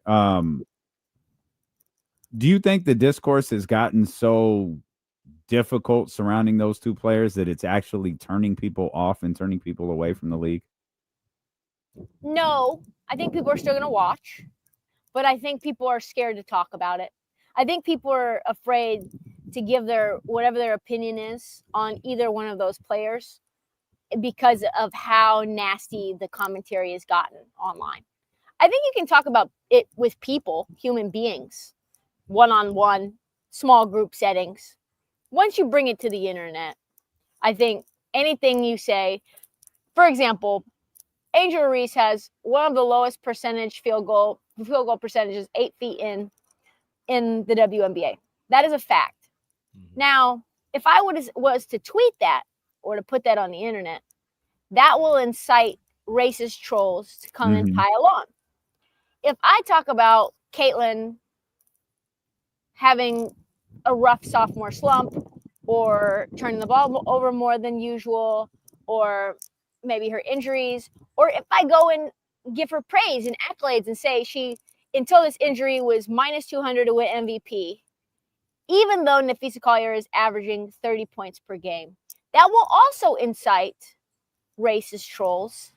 Speaker 6: Do you think the discourse has gotten so difficult surrounding those two players that it's actually turning people off and turning people away from the league?
Speaker 10: No, I think people are still going to watch, but I think people are scared to talk about it. I think people are afraid to give whatever their opinion is on either one of those players because of how nasty the commentary has gotten online. I think you can talk about it with people, human beings, one-on-one, small group settings. Once you bring it to the internet, I think anything you say, for example, Angel Reese has one of the lowest percentage field goal percentages 8 feet in the WNBA. That is a fact. Mm-hmm. Now, if I was to tweet that or to put that on the internet, that will incite racist trolls to come and pile on. If I talk about Caitlin having a rough sophomore slump or turning the ball over more than usual, or maybe her injuries, or if I go and give her praise and accolades and say she, until this injury, was minus 200 to win MVP, even though Nafisa Collier is averaging 30 points per game, that will also incite racist trolls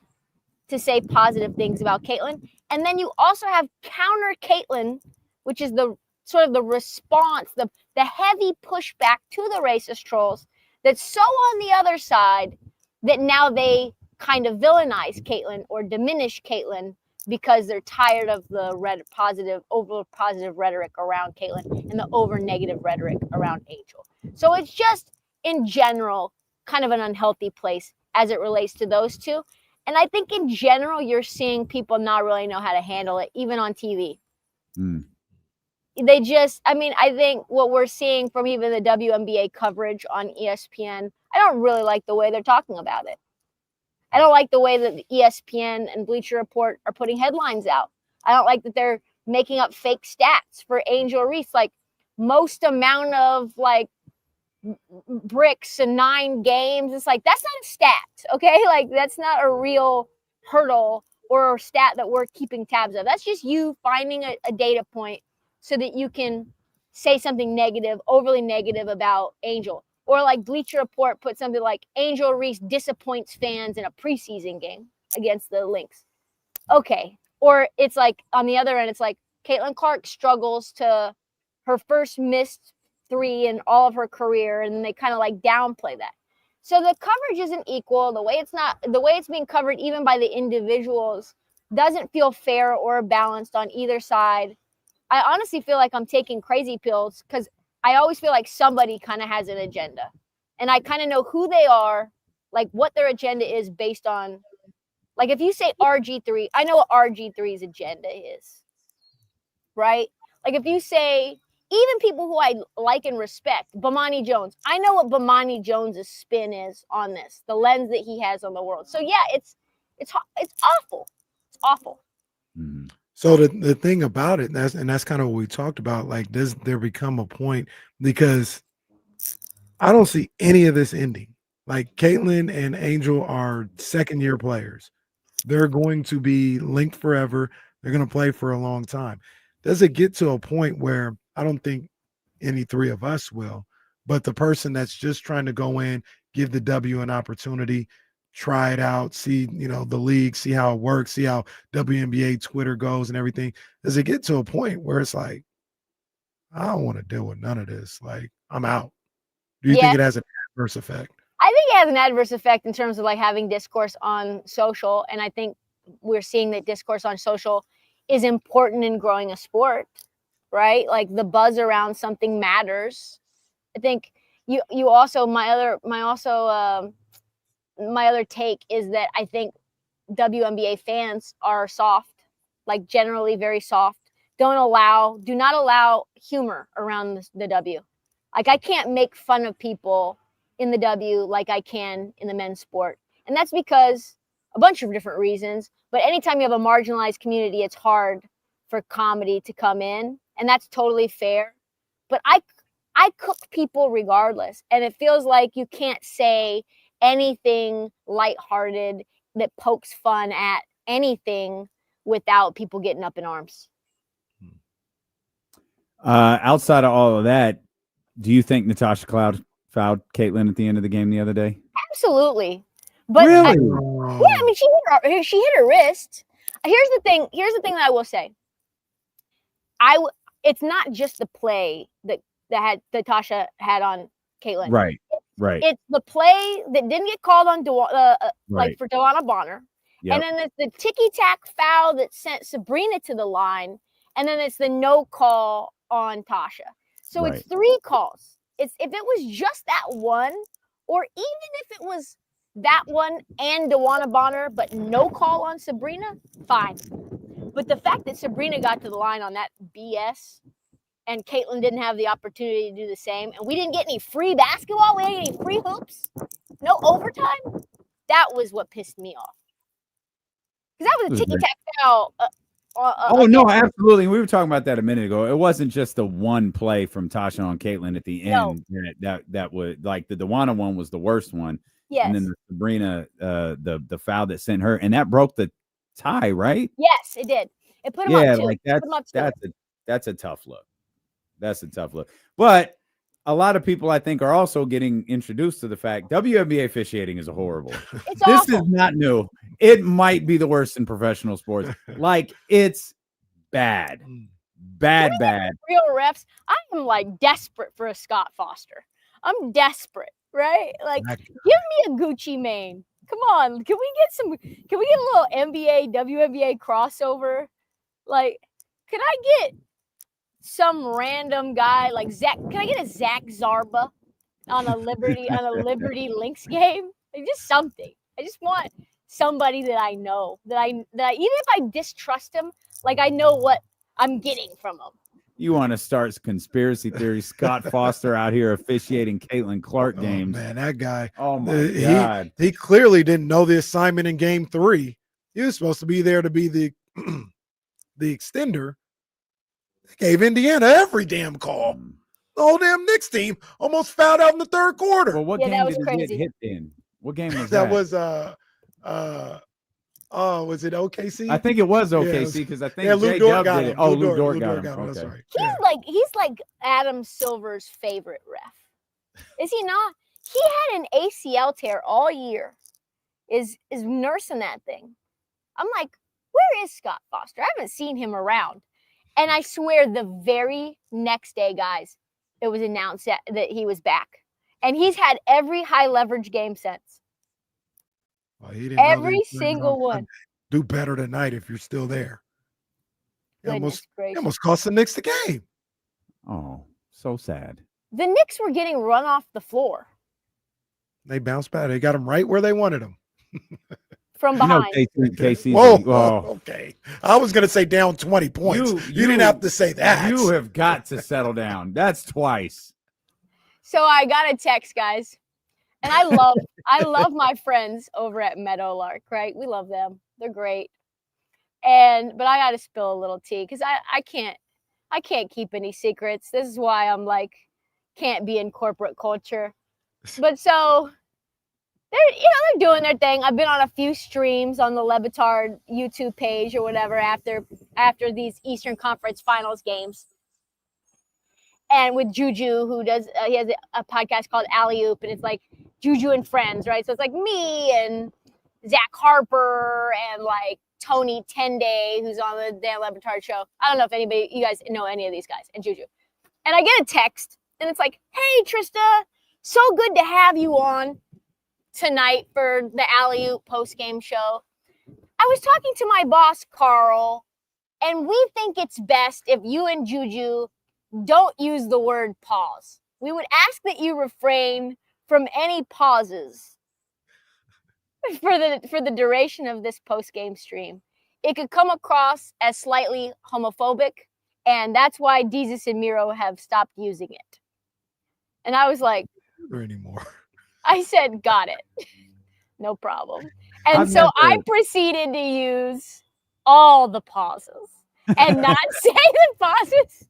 Speaker 10: to say positive things about Caitlin. And then you also have counter Caitlin, which is the sort of the response, the heavy pushback to the racist trolls that's so on the other side that now they kind of villainize Caitlin or diminish Caitlin because they're tired of the over positive rhetoric around Caitlin and the over negative rhetoric around Angel. So it's just in general kind of an unhealthy place as it relates to those two. And I think in general, you're seeing people not really know how to handle it, even on TV. They just, I think what we're seeing from even the WNBA coverage on ESPN, I don't really like the way they're talking about it. I don't like the way that ESPN and Bleacher Report are putting headlines out. I don't like that they're making up fake stats for Angel Reese, like most amount of like bricks in 9 games. It's like, that's not a stat, okay? Like, that's not a real hurdle or a stat that we're keeping tabs of. That's just you finding a data point so that you can say something negative, overly negative about Angel. Or like Bleacher Report put something like Angel Reese disappoints fans in a preseason game against the Lynx. Okay. Or it's like on the other end, it's like Caitlin Clark struggles to her first missed 3 in all of her career, and they kind of like downplay that. So the coverage isn't equal. The way it's being covered even by the individuals doesn't feel fair or balanced on either side. I honestly feel like I'm taking crazy pills because I always feel like somebody kind of has an agenda, and I kind of know who they are, like what their agenda is based on, like if you say RG3, I know what RG3's agenda is, right? Like if you say even people who I like and respect, Bomani Jones, I know what Bomani Jones's spin is on this, the lens that he has on the world. So yeah, it's awful. It's awful.
Speaker 8: Mm-hmm. So the thing about it, and that's kind of what we talked about, like, does there become a point, because I don't see any of this ending. Like, Caitlin and Angel are second-year players. They're going to be linked forever. They're going to play for a long time. Does it get to a point where, I don't think any three of us will, but the person that's just trying to go in, give the W an opportunity, try it out, see, the league, see how it works, see how WNBA Twitter goes and everything. Does it get to a point where it's like, I don't want to deal with none of this. Like, I'm out. Do you think it has an adverse effect?
Speaker 10: I think it has an adverse effect in terms of like having discourse on social. And I think we're seeing that discourse on social is important in growing a sport, right? Like the buzz around something matters. I think you also, my other take is that I think WNBA fans are soft, like generally very soft. do not allow humor around the W. Like, I can't make fun of people in the W like I can in the men's sport. And that's because a bunch of different reasons. But anytime you have a marginalized community, it's hard for comedy to come in. And that's totally fair. But I cook people regardless. And it feels like you can't say anything lighthearted that pokes fun at anything without people getting up in arms.
Speaker 6: Outside of all of that, do you think Natasha Cloud fouled Caitlin at the end of the game the other day?
Speaker 10: Absolutely. But
Speaker 6: really?
Speaker 10: I mean, she hit her wrist. Here's the thing that I will say. It's not just the play that Natasha had on Caitlin.
Speaker 6: Right.
Speaker 10: It's the play that didn't get called on like for Delana Bonner. Yep. And then it's the ticky-tack foul that sent Sabrina to the line. And then it's the no call on Tasha. So it's 3 calls. If it was just that one, or even if it was that one and DeWanna Bonner, but no call on Sabrina, fine. But the fact that Sabrina got to the line on that BS and Caitlin didn't have the opportunity to do the same, and we didn't get any free basketball, we didn't get any free hoops, no overtime, that was what pissed me off. Because that was a ticky-tack foul.
Speaker 6: No, absolutely. We were talking about that a minute ago. It wasn't just the one play from Tasha on Caitlin at the end. No. That was like the DeWanna one was the worst one.
Speaker 10: Yes.
Speaker 6: And then the Sabrina, the foul that sent her, and that broke the tie, right?
Speaker 10: Yes, it did. It put him up too.
Speaker 6: Like that's a tough look. That's a tough look. But a lot of people, I think, are also getting introduced to the fact WNBA officiating is horrible.
Speaker 10: It's
Speaker 6: this
Speaker 10: awful.
Speaker 6: is not new. It might be the worst in professional sports. Like, it's bad. Bad.
Speaker 10: Real refs. I am like desperate for a Scott Foster. I'm desperate, right? Like, give me a Gucci Mane. Come on. Can we get a little NBA, WNBA crossover? Like, can I get some random guy like Zach? Can I get a Zach Zarba on a Liberty Lynx game? Like, just something. I just want somebody that I know, that even if I distrust him, like, I know what I'm getting from him.
Speaker 6: You want to start conspiracy theories? Scott Foster out here officiating Caitlin Clark games.
Speaker 8: Man, that guy.
Speaker 6: Oh my God.
Speaker 8: He clearly didn't know the assignment in game 3. He was supposed to be there to be the extender. They gave Indiana every damn call. The whole damn Knicks team almost fouled out in the 3rd quarter.
Speaker 6: Well, what game did he get hit in? What game was that?
Speaker 8: That was was it OKC?
Speaker 6: I think it was OKC because I think
Speaker 8: Lou Dort got him.
Speaker 6: Lou Dort got him.
Speaker 8: Okay. That's right.
Speaker 10: He's like Adam Silver's favorite ref. Is he not? He had an ACL tear all year. Is nursing that thing. I'm like, where is Scott Foster? I haven't seen him around. And I swear the very next day, guys, it was announced that he was back. And he's had every high leverage game since.
Speaker 8: Well,
Speaker 10: every single one.
Speaker 8: Do better tonight if you're still there.
Speaker 10: Goodness
Speaker 8: almost cost the Knicks the game.
Speaker 6: Oh, so sad.
Speaker 10: The Knicks were getting run off the floor.
Speaker 8: They bounced back. They got them right where they wanted them.
Speaker 10: From behind.
Speaker 6: KC.
Speaker 8: Okay. I was going to say down 20 points. You didn't have to say that.
Speaker 6: You have got to settle down. That's twice.
Speaker 10: So I got a text, guys. And I love my friends over at Meadowlark, right? We love them. They're great. But I got to spill a little tea because I can't keep any secrets. This is why I'm like, can't be in corporate culture. But so they're doing their thing. I've been on a few streams on the Levitard YouTube page or whatever after these Eastern Conference Finals games. And with Juju, who does, he has a podcast called Alley Oop, and it's like Juju and friends, right? So it's like me and Zach Harper and like Tony Tende, who's on the Dan Levitard show. I don't know if you guys know any of these guys, and Juju. And I get a text, and it's like, hey, Trysta, so good to have you on tonight for the Alley Oop post-game show. I was talking to my boss, Carl, and we think it's best if you and Juju don't use the word pause. We would ask that you refrain from any pauses for the duration of this post-game stream. It could come across as slightly homophobic, And that's why Jesus and Miro have stopped using it. And I was like,
Speaker 8: Or anymore.
Speaker 10: I said, got it. No problem. And I proceeded to use all the pauses and not say the pauses.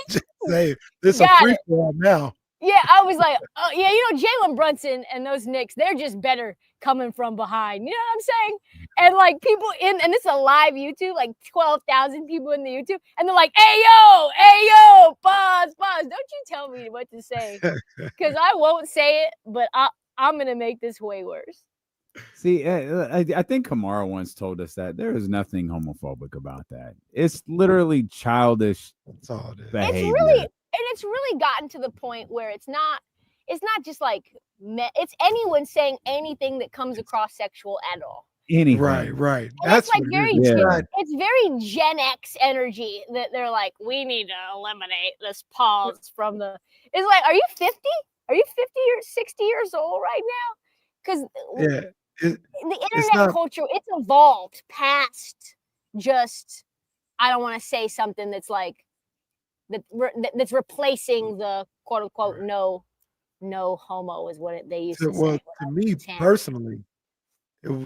Speaker 8: Just say this a free for all now.
Speaker 10: Yeah, I was like, oh, yeah, Jalen Brunson and those Knicks, they're just better coming from behind. You know what I'm saying? And like people and this is a live YouTube, like 12,000 people in the YouTube, and they're like, hey yo, pause. Don't you tell me what to say, because I won't say it, but I'm gonna make this way worse.
Speaker 6: See, I think Kamara once told us that there is nothing homophobic about that. It's literally childish.
Speaker 8: That's all it is.
Speaker 6: Behavior.
Speaker 10: It's really gotten to the point where it's not just like it's anyone saying anything that comes across sexual at all.
Speaker 6: Anything.
Speaker 8: Right.
Speaker 10: That's like it's very Gen X energy that they're like, we need to eliminate this pause from the. It's like, are you 50? Are you 50 or 60 years old right now? Because the internet culture, it's evolved past just. I don't want to say something that's like. That's replacing the quote unquote no homo is what they used to say.
Speaker 8: Well, to me personally,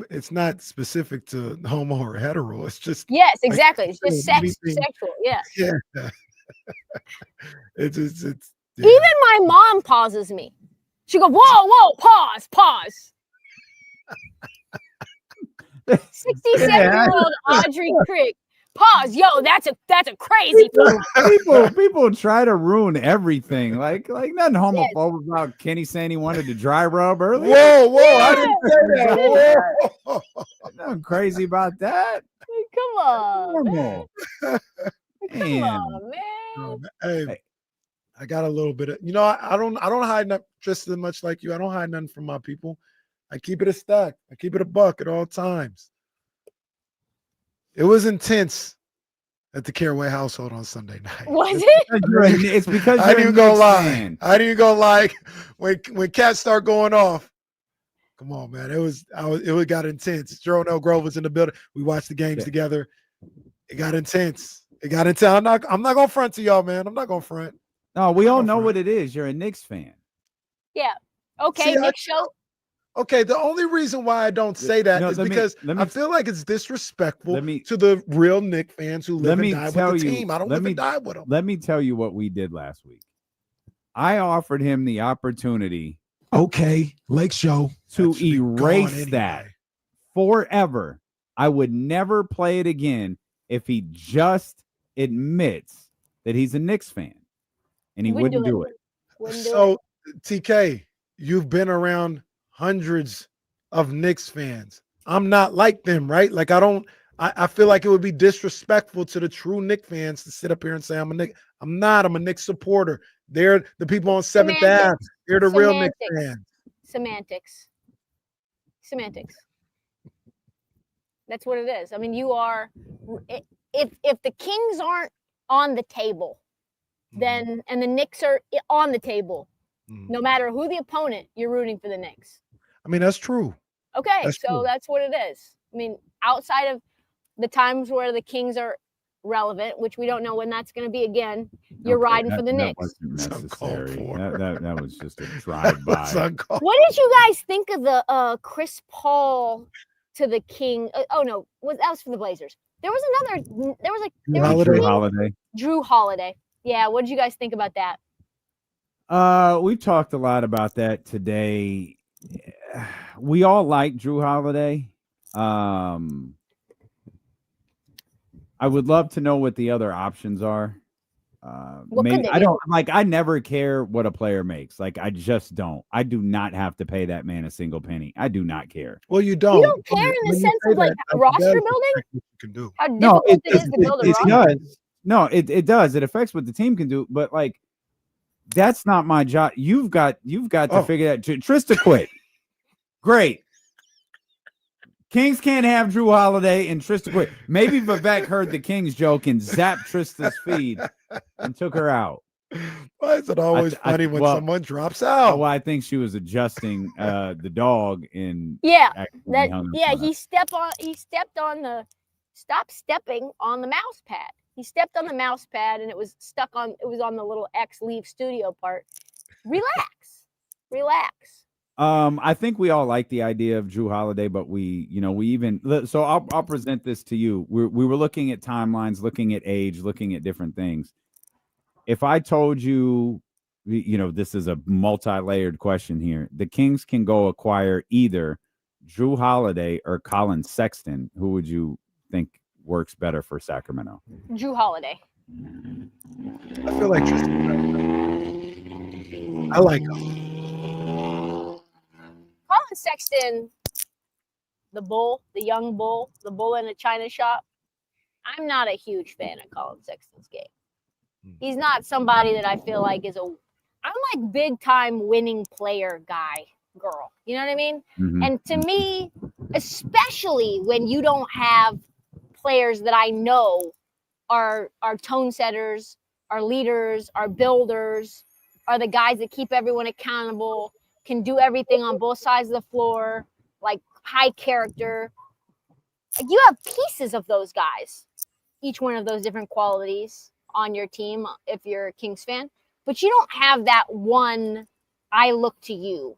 Speaker 8: it's not specific to homo or hetero. It's just
Speaker 10: yes, exactly. It's just sexual. Yeah.
Speaker 8: It's
Speaker 10: Even my mom pauses me. She goes, whoa, pause. 67-year-old Audrey Krick. Pause, yo, that's a crazy
Speaker 6: people try to ruin everything. Like nothing homophobic about Kenny saying he wanted to dry rub earlier.
Speaker 8: Whoa, I didn't say that. Whoa.
Speaker 6: Nothing crazy about that.
Speaker 10: Come on.
Speaker 6: Normal.
Speaker 10: Come on, man.
Speaker 8: Hey, I got a little bit of I don't hide nothing just as much like you. I don't hide nothing from my people. I keep it a stack. I keep it a buck at all times. It was intense at the Caraway household on Sunday night.
Speaker 10: Was it?
Speaker 6: It's because
Speaker 8: I didn't even go lie. I didn't even go lie. When cats start going off, come on, man. It got intense. Jrue and Grove was in the building. We watched the games together. It got intense. I'm not gonna front to y'all, man. I'm not gonna front.
Speaker 6: No, we all know what it is. You're a Knicks fan.
Speaker 10: Yeah. Okay, Knicks show.
Speaker 8: Okay, the only reason why I don't say that is because I feel like it's disrespectful to the real Knicks fans who live and die with the team. I don't live and die with them.
Speaker 6: Let me tell you what we did last week. I offered him the opportunity.
Speaker 8: Okay, Lake Show.
Speaker 6: To erase that forever. I would never play it again if he just admits that he's a Knicks fan. And he wouldn't do it.
Speaker 8: So, TK, you've been around hundreds of Knicks fans. I'm not like them, right? Like I feel like it would be disrespectful to the true Knicks fans to sit up here and say I'm a Knicks. I'm not. I'm a Knicks supporter. They're the people on 7th Ave. They're the real Knicks fans.
Speaker 10: Semantics. That's what it is. I mean, you are. If the Kings aren't on the table, then and the Knicks are on the table. No matter who the opponent, you're rooting for the Knicks.
Speaker 8: I mean, that's true.
Speaker 10: Okay, that's what it is. I mean, outside of the times where the Kings are relevant, which we don't know when that's going to be again, you're riding for the Knicks.
Speaker 6: Necessary. That was just a drive-by.
Speaker 10: What did you guys think of the Chris Paul to the King? That was for the Blazers. There was Jrue Holiday. Yeah, what did you guys think about that?
Speaker 6: We've talked a lot about that today. We all like Jrue Holiday. I would love to know what the other options are. Maybe I don't like. I never care what a player makes. Like I just don't. I do not have to pay that man a single penny. I do not care.
Speaker 8: Well, you don't.
Speaker 10: You don't care in the sense of like roster building.
Speaker 8: You can do.
Speaker 10: How difficult it is to build a roster.
Speaker 6: No, it does. It affects what the team can do, but like. That's not my job. You've got to figure that. Trysta quit. Great. Kings can't have Jrue Holiday and Trysta quit. Maybe Vivek heard the Kings joke and zapped Trista's feed and took her out.
Speaker 8: Why is it always funny when someone drops out?
Speaker 6: Well, I think she was adjusting the dog in.
Speaker 10: He stepped on the mouse pad. He stepped on the mouse pad and it was on the little X leave studio part. Relax.
Speaker 6: I think we all like the idea of Jrue Holiday, but so I'll present this to you. We were looking at timelines, looking at age, looking at different things. If I told you, this is a multi-layered question here. The Kings can go acquire either Jrue Holiday or Colin Sexton. Who would you think works better for Sacramento?
Speaker 10: Jrue Holiday.
Speaker 8: I feel like Trysta. I like him.
Speaker 10: Colin Sexton, the young bull, the bull in a china shop. I'm not a huge fan of Colin Sexton's game. He's not somebody that I feel like I'm like big time winning player girl. You know what I mean?
Speaker 6: Mm-hmm.
Speaker 10: And to me, especially when you don't have players that I know are tone setters, are leaders, are builders, are the guys that keep everyone accountable, can do everything on both sides of the floor, like high character. You have pieces of those guys, each one of those different qualities on your team if you're a Kings fan, but you don't have that one I look to you.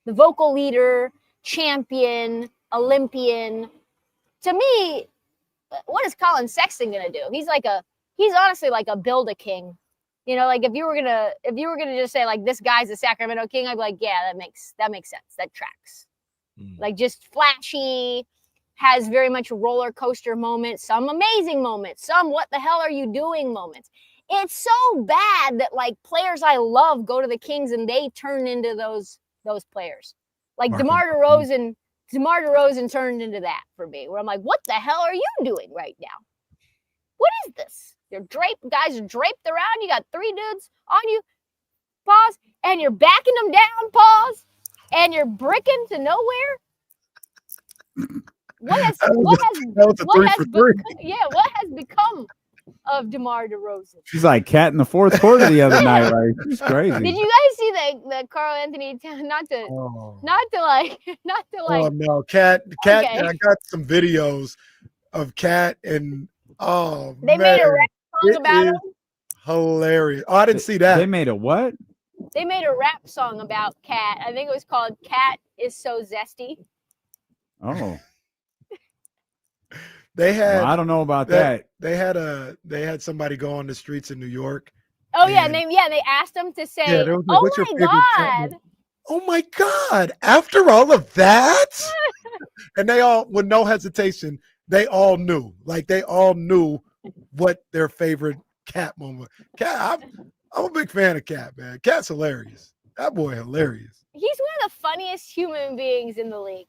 Speaker 10: The vocal leader, champion, Olympian. To me, what is Colin Sexton gonna do? He's honestly like a build-a-king. Like if you were gonna just say like this guy's the Sacramento King, I'd be like, yeah, that makes sense. That tracks. Like just flashy, has very much roller coaster moments, some amazing moments, some what the hell are you doing moments. It's so bad that like players I love go to the Kings and they turn into those players. Like DeMar DeRozan turned into that for me, where I'm like, what the hell are you doing right now? What is this? Guys are draped around. You got 3 dudes on you, pause, and you're backing them down, pause, and you're bricking to nowhere. What has become of DeMar DeRozan?
Speaker 6: She's like Cat in the fourth quarter the other night. Like, she's crazy.
Speaker 10: Did you guys see the Carl Anthony? Not to like.
Speaker 8: Oh no, Cat.
Speaker 10: Okay.
Speaker 8: I got some videos of Cat and
Speaker 10: they made a rap song about him.
Speaker 8: Hilarious. Oh, I didn't see that.
Speaker 6: They made a what?
Speaker 10: They made a rap song about Cat. I think it was called "Cat is So Zesty."
Speaker 6: Oh.
Speaker 8: They had.
Speaker 6: Well, I don't know about that.
Speaker 8: They had somebody go on the streets in New York.
Speaker 10: Oh yeah, and they asked them to say,
Speaker 8: like,
Speaker 10: "Oh my god."
Speaker 8: Oh my God! After all of that, and they all, with no hesitation, they all knew. Like they all knew what their favorite Cat moment. Cat, I'm a big fan of Cat, man. Cat's hilarious. That boy hilarious.
Speaker 10: He's one of the funniest human beings in the league.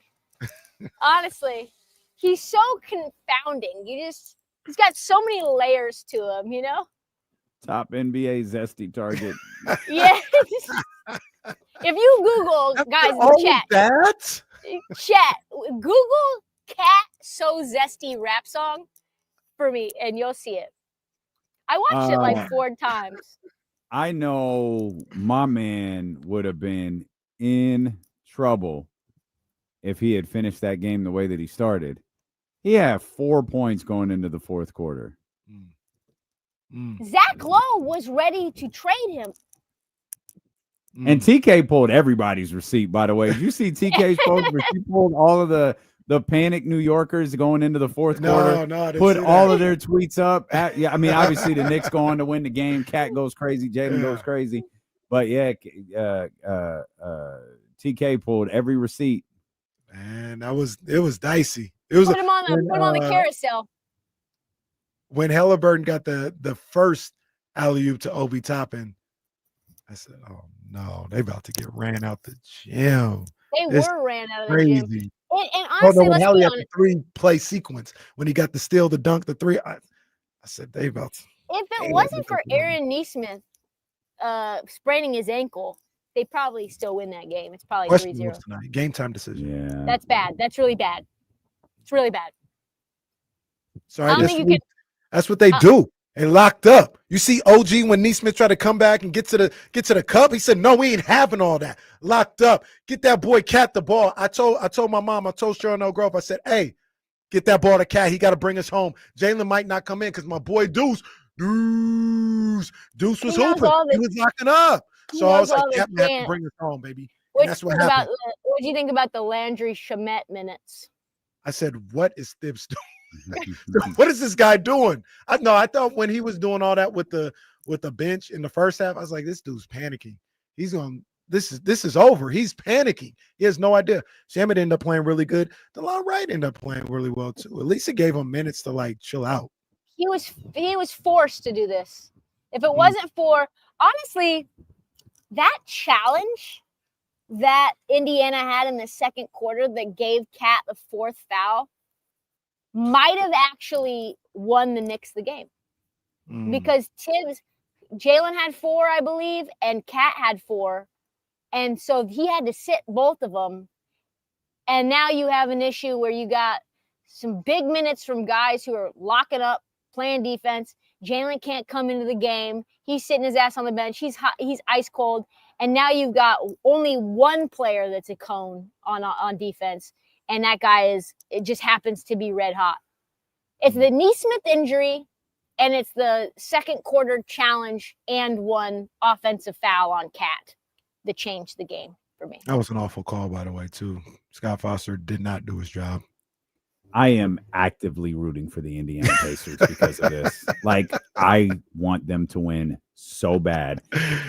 Speaker 10: Honestly, he's so confounding. He's got so many layers to him,
Speaker 6: Top NBA zesty target.
Speaker 10: Yeah. If you Google, guys in the chat, Google Cat So Zesty rap song for me, and you'll see it. I watched it like 4 times.
Speaker 6: I know my man would have been in trouble if he had finished that game the way that he started. He had 4 points going into the fourth quarter.
Speaker 10: Zach Lowe was ready to trade him.
Speaker 6: And TK pulled everybody's receipt, by the way. Did you see TK's post where she pulled all of the panic New Yorkers going into the fourth quarter?
Speaker 8: No,
Speaker 6: put all of their tweets up. Obviously the Knicks go on to win the game. Cat goes crazy. Jalen goes crazy. But yeah, TK pulled every receipt.
Speaker 8: Man, it was dicey. It was
Speaker 10: put him on the carousel.
Speaker 8: When Halliburton got the first alley-oop to Obi Toppin, I said, "Oh no, they about to get ran out the gym."
Speaker 10: They were ran out of the gym. And honestly, let's be honest.
Speaker 8: The 3-play sequence when he got the steal, the dunk, the 3. I said they about to.
Speaker 10: If it wasn't for Aaron Nesmith spraining his ankle, they probably still win that game. It's probably 3-0
Speaker 8: tonight. Game time decision.
Speaker 6: Yeah,
Speaker 10: that's bad. That's really bad. It's really bad.
Speaker 8: Sorry, that's what they do. And locked up. You see OG when Nesmith tried to come back and get to the cup. He said, "No, we ain't having all that." Locked up. Get that boy Cat the ball. I told my mom. I told Cheryl No Grove. I said, "Hey, Get that ball to Cat. He got to bring us home. Jalen might not come in because my boy Deuce was hooping. He was locking up. So I was like, Cat might have to bring us home, baby. And that's what happened.
Speaker 10: What do you think about the Landry Shamet minutes?
Speaker 8: I said, what is Thibs doing? What is this guy doing? I thought when he was doing all that with the bench in the first half, I was like, this dude's panicking. He's going, this is over. He's panicking. He has no idea. Shamet ended up playing really good. DeLon Wright ended up playing really well too. At least it gave him minutes to like chill out.
Speaker 10: He was forced to do this. If it wasn't for, honestly, that challenge that Indiana had in the second quarter that gave Cat the fourth foul might have actually won the Knicks the game. Because Jalen had 4, I believe, and Cat had 4. And so he had to sit both of them. And now you have an issue where you got some big minutes from guys who are locking up, playing defense. Jalen can't come into the game. He's sitting his ass on the bench. He's hot, he's ice cold. And now you've got only one player that's a cone on defense. And that guy it just happens to be red hot. It's the Nesmith injury, and it's the second quarter challenge and one offensive foul on Cat that changed the game for me.
Speaker 8: That was an awful call, by the way, too. Scott Foster did not do his job.
Speaker 6: I am actively rooting for the Indiana Pacers because of this. Like, I want them to win so bad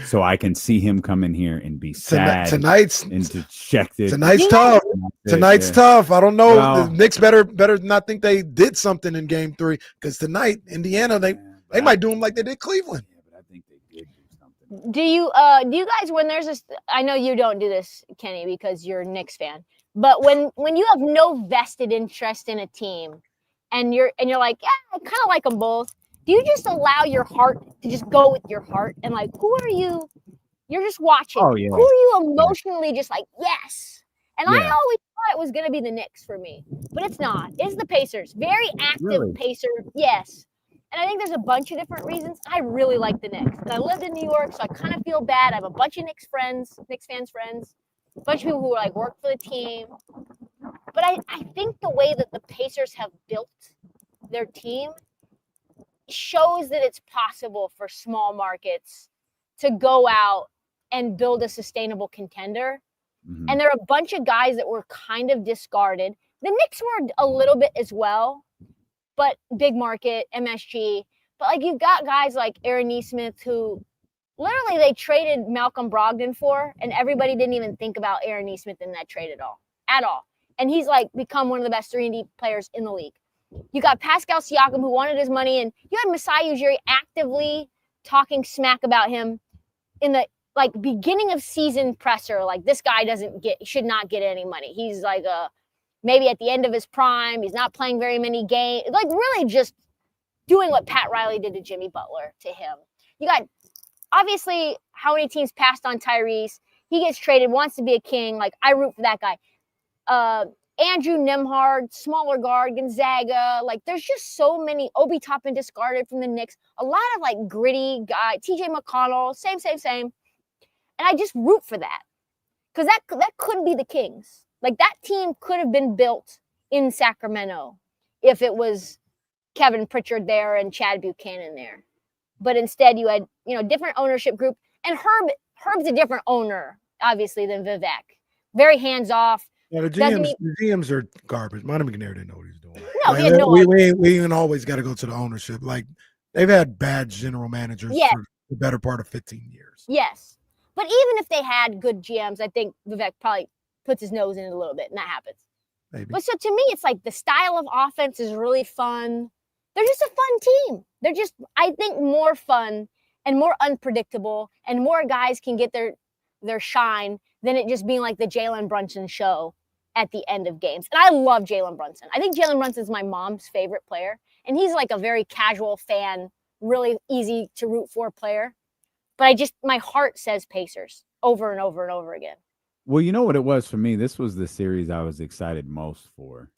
Speaker 6: so I can see him come in here and be sad and dejected.
Speaker 8: Tonight's tough. Tonight's tough. I don't know. Well, the Knicks better not think they did something in game 3 because tonight, Indiana, they might do them like they did Cleveland.
Speaker 6: Yeah, but I think they did do something.
Speaker 10: Do you guys, when there's this, I know you don't do this, Kenny, because you're a Knicks fan. But when you have no vested interest in a team and you're like, yeah, I kind of like them both, do you just allow your heart to just go with your heart? And like, who are you? You're just watching.
Speaker 6: Oh, yeah.
Speaker 10: Who are you emotionally just like, yes? And I always thought it was going to be the Knicks for me, but it's not. It's the Pacers. Very active Pacer, yes. And I think there's a bunch of different reasons. I really like the Knicks. I lived in New York, so I kind of feel bad. I have a bunch of Knicks fans friends. A bunch of people who like work for the team. But I think the way that the Pacers have built their team shows that it's possible for small markets to go out and build a sustainable contender. Mm-hmm. And there are a bunch of guys that were kind of discarded. The Knicks were a little bit as well, but big market, MSG. But like you've got guys like Aaron Nesmith who literally they traded Malcolm Brogdon for, and everybody didn't even think about Aaron Nesmith in that trade at all. And he's like become one of the best 3-and-D players in the league. You got Pascal Siakam who wanted his money, and you had Masai Ujiri actively talking smack about him in the like beginning of season presser. Like this guy should not get any money. He's like maybe at the end of his prime. He's not playing very many games. Like really just doing what Pat Riley did to Jimmy Butler to him. You got obviously how many teams passed on Tyrese. He gets traded, wants to be a king. Like I root for that guy. Andrew Nembhard, smaller guard, Gonzaga. Like there's just so many. Obi Toppin discarded from the Knicks. A lot of like gritty guy. TJ McConnell, same. And I just root for that because that could be the Kings. Like that team could have been built in Sacramento if it was Kevin Pritchard there and Chad Buchanan there. But instead you had, different ownership group. And Herb's a different owner, obviously, than Vivek. Very hands-off.
Speaker 8: Yeah, the GMs are garbage. Monty McNair didn't know what he was doing.
Speaker 10: No, he had no idea.
Speaker 8: We even always got to go to the ownership. Like they've had bad general managers for the better part of 15 years.
Speaker 10: Yes. But even if they had good GMs, I think Vivek probably puts his nose in it a little bit, and that happens.
Speaker 8: Maybe.
Speaker 10: But so to me, it's like the style of offense is really fun. They're just a fun team. They're just, I think, more fun and more unpredictable, and more guys can get their shine than it just being like the Jalen Brunson show at the end of games. And I love Jalen Brunson. I think Jalen Brunson is my mom's favorite player, and he's like a very casual fan, really easy to root for player. But my heart says Pacers over and over and over again.
Speaker 6: Well, you know what it was for me? This was the series I was excited most for.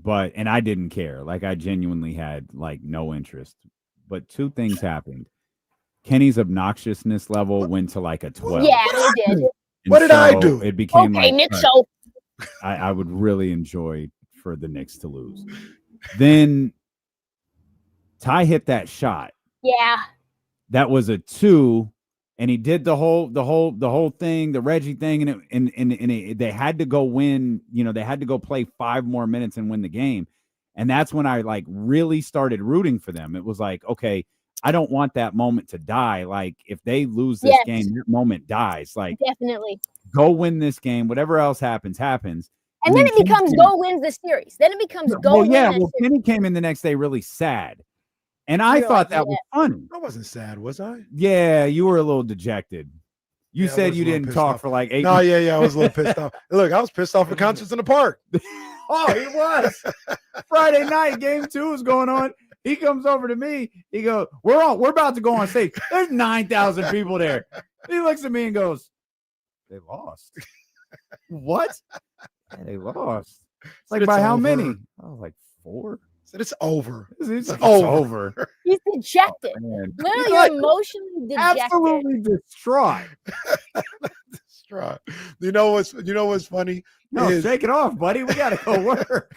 Speaker 6: And I didn't care. Like, I genuinely had, like, no interest. But two things happened. Kenny's obnoxiousness level went to, like, a 12.
Speaker 10: Yeah, it did.
Speaker 8: What did I do?
Speaker 6: It became
Speaker 10: okay,
Speaker 6: like,
Speaker 10: Nick, so.
Speaker 6: I would really enjoy for the Knicks to lose. Then Ty hit that shot.
Speaker 10: Yeah.
Speaker 6: That was a 2, and he did the whole thing, the Reggie thing, and they had to go win. They had to go play 5 more minutes and win the game, and that's when I like really started rooting for them. It was like, okay, I don't want that moment to die. Like if they lose this game, that moment dies. Like
Speaker 10: definitely
Speaker 6: go win this game. Whatever else happens.
Speaker 10: And then it becomes go wins the series. Then it becomes go win.
Speaker 6: Yeah, well, Kenny came in the next day really sad. And I thought that was funny.
Speaker 8: I wasn't sad, was I?
Speaker 6: Yeah, you were a little dejected. You said you didn't talk for like 8
Speaker 8: minutes. No, yeah, I was a little pissed off. Look, I was pissed off at concerts in the park.
Speaker 6: Oh, he was. Friday night, game 2 is going on. He comes over to me. He goes, we're about to go on stage. There's 9,000 people there. He looks at me and goes, they lost. What? Yeah, they lost. It's like, by how many? I was like, 4.
Speaker 8: It's over.
Speaker 6: It's over.
Speaker 10: He's dejected. Literally like, emotionally dejected.
Speaker 6: Absolutely distraught.
Speaker 8: Distraught. You know what's funny?
Speaker 6: No, shake it off, buddy. We gotta go work.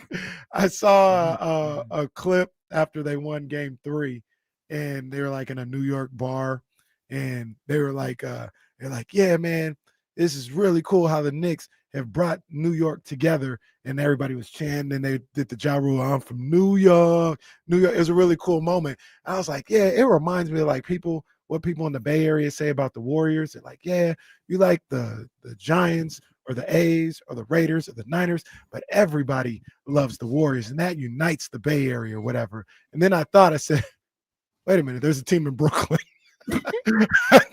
Speaker 8: I saw a clip after they won game 3, and they were like in a New York bar, and they were like, yeah, man, this is really cool how the Knicks have brought New York together, and everybody was chanting, and they did the Jrue, I'm from New York. It was a really cool moment. I was like, yeah, it reminds me of like what people in the Bay Area say about the Warriors. They're like, yeah, you like the Giants or the A's or the Raiders or the Niners, but everybody loves the Warriors, and that unites the Bay Area or whatever. And then I said, wait a minute, there's a team in Brooklyn.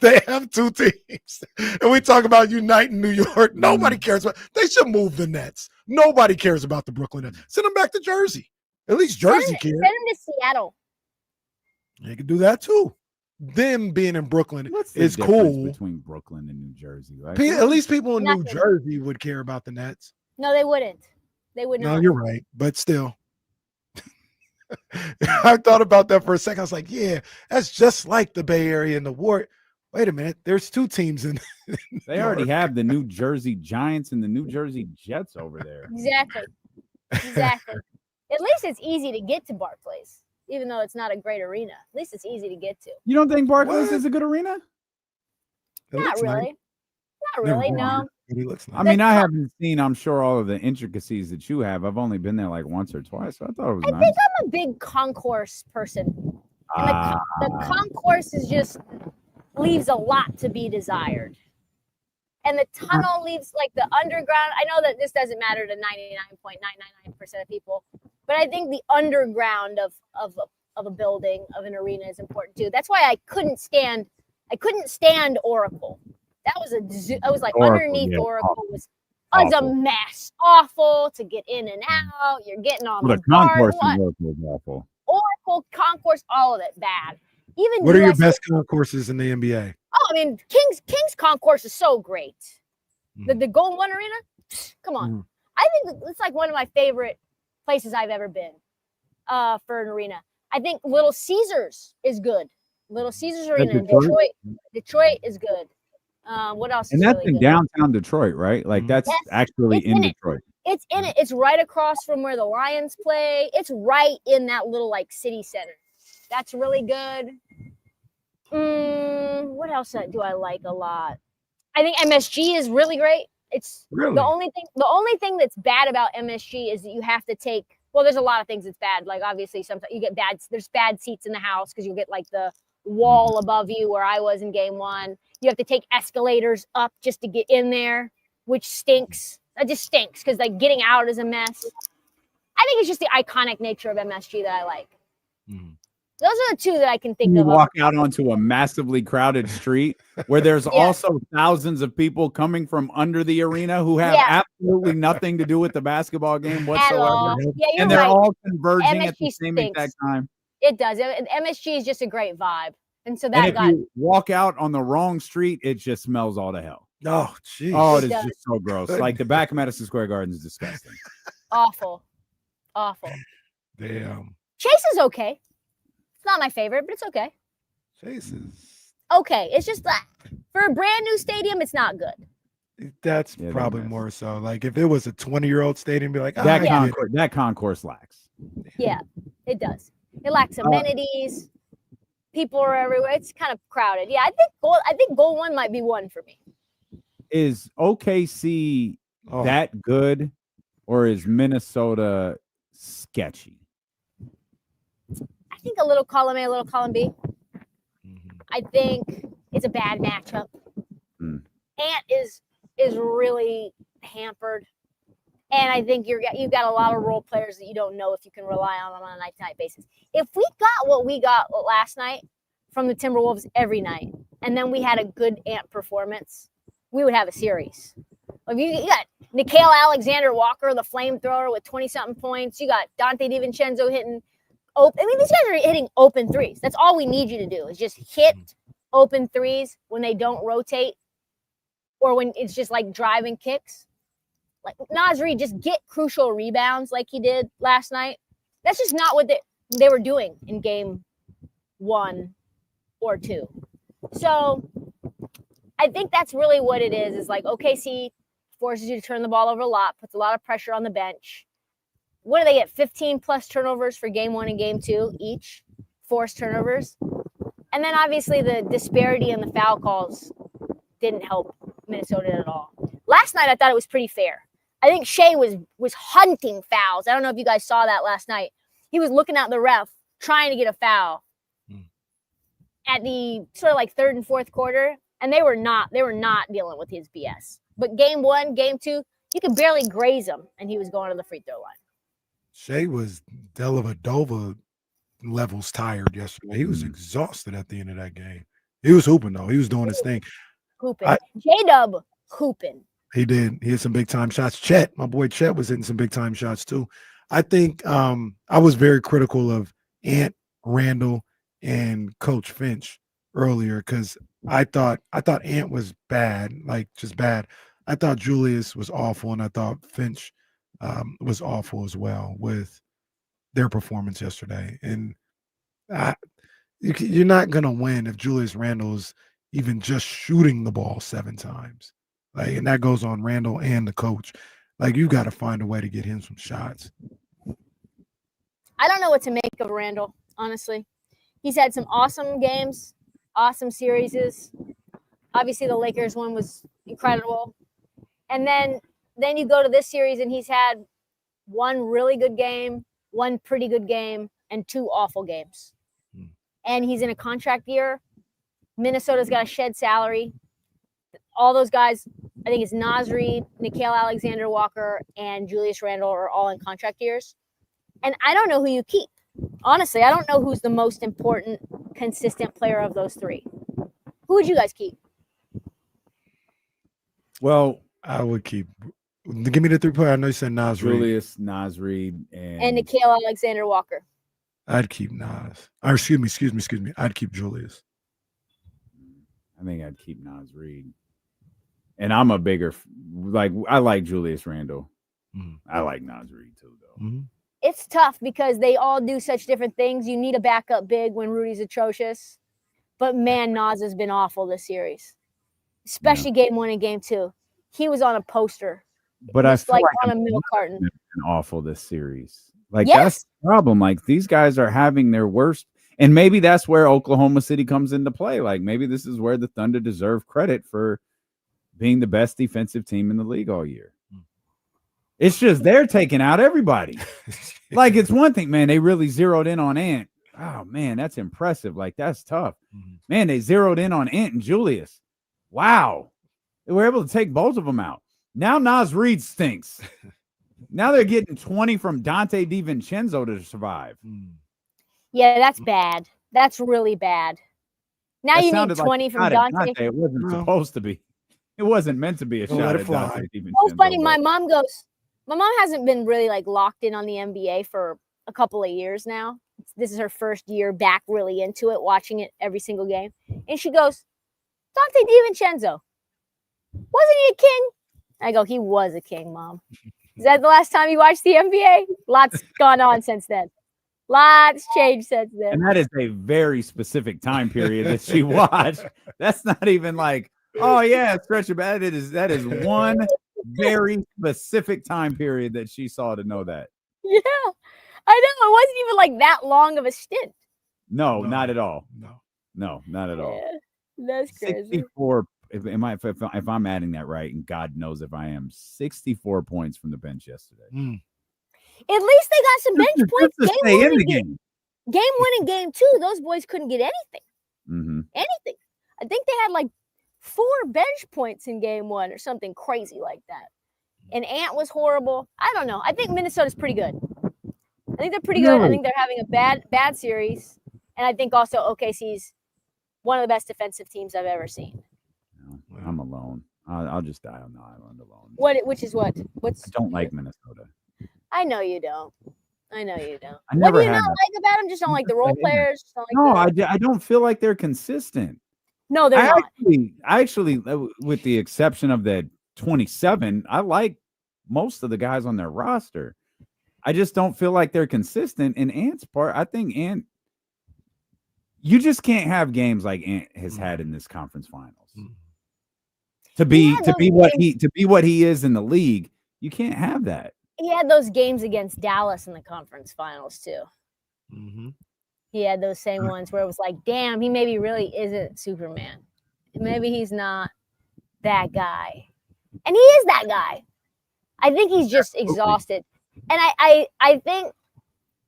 Speaker 8: They have 2 teams, and we talk about uniting New York. Nobody cares about. They should move the Nets. Nobody cares about the Brooklyn Nets. Send them back to Jersey. At least Jersey cares.
Speaker 10: Send them to Seattle.
Speaker 8: They can do that too. Them being in Brooklyn is cool.
Speaker 6: Between Brooklyn and New Jersey, right?
Speaker 8: At least people in New Jersey would care about the Nets.
Speaker 10: No, they wouldn't. They would not.
Speaker 8: No, you're right, but still. I thought about that for a second. I was like, yeah, that's just like the Bay Area and the War. Wait a minute. There's 2 teams in
Speaker 6: they already have the New Jersey Giants and the New Jersey Jets over there.
Speaker 10: Exactly. At least it's easy to get to Barclays, even though it's not a great arena. At least it's easy to get to.
Speaker 6: You don't think Barclays is a good arena?
Speaker 10: Not really.
Speaker 8: Nice.
Speaker 10: Not really, no.
Speaker 8: Nice.
Speaker 6: I mean, I haven't seen, I'm sure, all of the intricacies that you have. I've only been there like once or twice, so I thought it was nice.
Speaker 10: I think I'm a big concourse person. And the concourse is just leaves a lot to be desired. And the tunnel leaves like the underground. I know that this doesn't matter to 99.999% of people, but I think the underground of a building, of an arena is important too. That's why I couldn't stand Oracle. That was I was like Oracle, underneath Oracle was a mess. Awful to get in and out. You're getting on the
Speaker 6: concourse was awful.
Speaker 10: Oracle, concourse, all of it bad. Even
Speaker 8: what are your best concourses in the NBA?
Speaker 10: Oh, I mean, King's concourse is so great. The Golden One Arena, come on. I think it's like one of my favorite places I've ever been for an arena. I think Little Caesars is good. Little Caesars Arena in Detroit is good. What else?
Speaker 6: And that's really in good? Downtown Detroit, right? Like that's actually in Detroit.
Speaker 10: It's in it. It's right across from where the Lions play. It's right in that little like city center. That's really good. What else do I like a lot? I think MSG is really great. It's really? The only thing that's bad about MSG is that you have to take. Well, there's a lot of things that's bad. Like obviously, sometimes you get there's bad seats in the house because you'll get like the wall above you where I was in game 1. You have to take escalators up just to get in there, which stinks. That just stinks because like getting out is a mess. I think it's just the iconic nature of MSG that I like. Those are the 2 that I can think of.
Speaker 6: You walk out onto a massively crowded street where there's also thousands of people coming from under the arena who have absolutely nothing to do with the basketball game whatsoever. And they're all converging at the same exact time.
Speaker 10: It does. MSG is just a great vibe. And so
Speaker 6: if you walk out on the wrong street, it just smells all to hell.
Speaker 8: Oh, jeez.
Speaker 6: Oh, it is just so gross. Like the back of Madison Square Garden is disgusting.
Speaker 10: Awful.
Speaker 8: Damn.
Speaker 10: Chase is okay. It's not my favorite, but it's okay.
Speaker 8: Chase is
Speaker 10: okay. It's just that for a brand new stadium, it's not good.
Speaker 8: That's probably more so. Like if it was a 20-year-old stadium, be like,
Speaker 6: that concourse lacks.
Speaker 10: Yeah, it does. It lacks amenities. People are everywhere. It's kind of crowded. Yeah, I think goal one might be one for me.
Speaker 6: Is OKC that good, or is Minnesota sketchy?
Speaker 10: I think a little column A, a little column B. I think it's a bad matchup. Ant is really hampered, and I think you've got a lot of role players that you don't know if you can rely on a night-to-night basis. If we got what we got last night from the Timberwolves every night, and then we had a good Ant performance, we would have a series. Like you got Nickeil Alexander-Walker, the flamethrower, with 20-something points. You got Dante DiVincenzo hitting open. I mean, these guys are hitting open threes. That's all we need you to do is just hit open threes when they don't rotate or when it's just like driving kicks. Like Naz Reid, just get crucial rebounds like he did last night. That's just not what they were doing in game 1 or 2. So I think that's really what it is like OKC forces you to turn the ball over a lot, puts a lot of pressure on the bench. What do they get? 15 plus turnovers for game 1 and game 2 each, forced turnovers. And then obviously the disparity in the foul calls didn't help Minnesota at all. Last night I thought it was pretty fair. I think Shea was hunting fouls. I don't know if you guys saw that last night. He was looking at the ref trying to get a foul at the sort of like third and fourth quarter, and they were not dealing with his BS. But game 1, game 2, you could barely graze him, and he was going to the free throw line.
Speaker 8: Shea was Dellavedova levels tired yesterday. He was exhausted at the end of that game. He was hooping though. He was doing his thing.
Speaker 10: Hooping. J-Dub hooping.
Speaker 8: He did. He hit some big time shots. Chet, my boy Chet, was hitting some big time shots too. I think I was very critical of Ant, Randall, and Coach Finch earlier because I thought Ant was bad, like just bad. I thought Julius was awful, and I thought Finch was awful as well with their performance yesterday. And you're not gonna win if Julius Randle's even just shooting the ball 7 times. Like, and that goes on Randall and the coach. Like, you got to find a way to get him some shots.
Speaker 10: I don't know what to make of Randall, honestly. He's had some awesome games, awesome series. Obviously, the Lakers one was incredible. And then you go to this series, and he's had 1 really good game, 1 pretty good game, and 2 awful games. And he's in a contract year. Minnesota's got to shed salary. All those guys, I think it's Naz Reid, Nickeil Alexander-Walker, and Julius Randle are all in contract years. And I don't know who you keep. Honestly, I don't know who's the most important, consistent player of those 3. Who would you guys keep?
Speaker 8: Well, I would keep. Give me the 3-player. I know you said Naz Reid.
Speaker 6: Julius, Naz Reid,
Speaker 10: and Nickeil Alexander-Walker.
Speaker 8: I'd keep Naz. Or excuse me. I'd keep Julius.
Speaker 6: I think I'd keep Naz Reid. And I'm a bigger, I like Julius Randle. I like Naz Reid too, though.
Speaker 10: It's tough because they all do such different things. You need a backup big when Rudy's atrocious. But, man, Naz has been awful this series, especially game 1 and game 2. He was on a poster.
Speaker 6: But I feel
Speaker 10: like on a milk carton.
Speaker 6: Been awful this series. That's the problem. Like, these guys are having their worst. And maybe that's where Oklahoma City comes into play. Like, maybe this is where the Thunder deserve credit for being the best defensive team in the league all year. It's just they're taking out everybody. Like, it's one thing, man, they really zeroed in on Ant. Oh, man, that's impressive. Like, that's tough. Man, they zeroed in on Ant and Julius. Wow. They were able to take both of them out. Now Naz Reid stinks. Now they're getting 20 from Dante DiVincenzo to survive.
Speaker 10: Yeah, that's bad. That's really bad. Now you need 20 from Dante.
Speaker 6: It wasn't supposed to be. It wasn't meant to be a shot at Dante DiVincenzo.
Speaker 10: Oh, funny. My mom hasn't been really locked in on the NBA for a couple of years now. This is her first year back really into it, watching it every single game. And she goes, Dante DiVincenzo, wasn't he a king? I go, he was a king, Mom. Is that the last time you watched the NBA? Lots gone on since then. Lots changed since then.
Speaker 6: And that is a very specific time period that she watched. That's not even like Oh yeah, stretch it back. That is one very specific time period that she saw to know that.
Speaker 10: Yeah, I know. It wasn't even like that long of a stint.
Speaker 6: No, not at all.
Speaker 8: No,
Speaker 6: not at all.
Speaker 10: Yeah, that's crazy.
Speaker 6: 64. If I'm adding that right, and God knows if I am, 64 points from the bench yesterday.
Speaker 10: At least they got some bench points.
Speaker 6: Just to stay in the game.
Speaker 10: Game winning game 2. Those boys couldn't get anything. Anything. I think they had like 4 bench points in game 1 or something crazy like that. And Ant was horrible. I don't know. I think Minnesota's pretty good. I think they're pretty good. I think they're having a bad series. And I think also OKC's one of the best defensive teams I've ever seen.
Speaker 6: I'm alone. I'll just die on the island alone.
Speaker 10: Which is what?
Speaker 6: I don't like Minnesota.
Speaker 10: I know you don't. I know you don't.
Speaker 6: What
Speaker 10: do you not like about them? Just don't like the role players? Just don't like
Speaker 6: I don't feel like they're consistent.
Speaker 10: No, they're not.
Speaker 6: I actually, with the exception of that 27, I like most of the guys on their roster. I just don't feel like they're consistent. In Ant's part, I think Ant, you just can't have games like Ant has had in this conference finals. To be what he is in the league, you can't have that.
Speaker 10: He had those games against Dallas in the conference finals too. He had those same ones where it was like, damn, he maybe really isn't Superman. Maybe he's not that guy. And he is that guy. I think he's just exhausted. And I think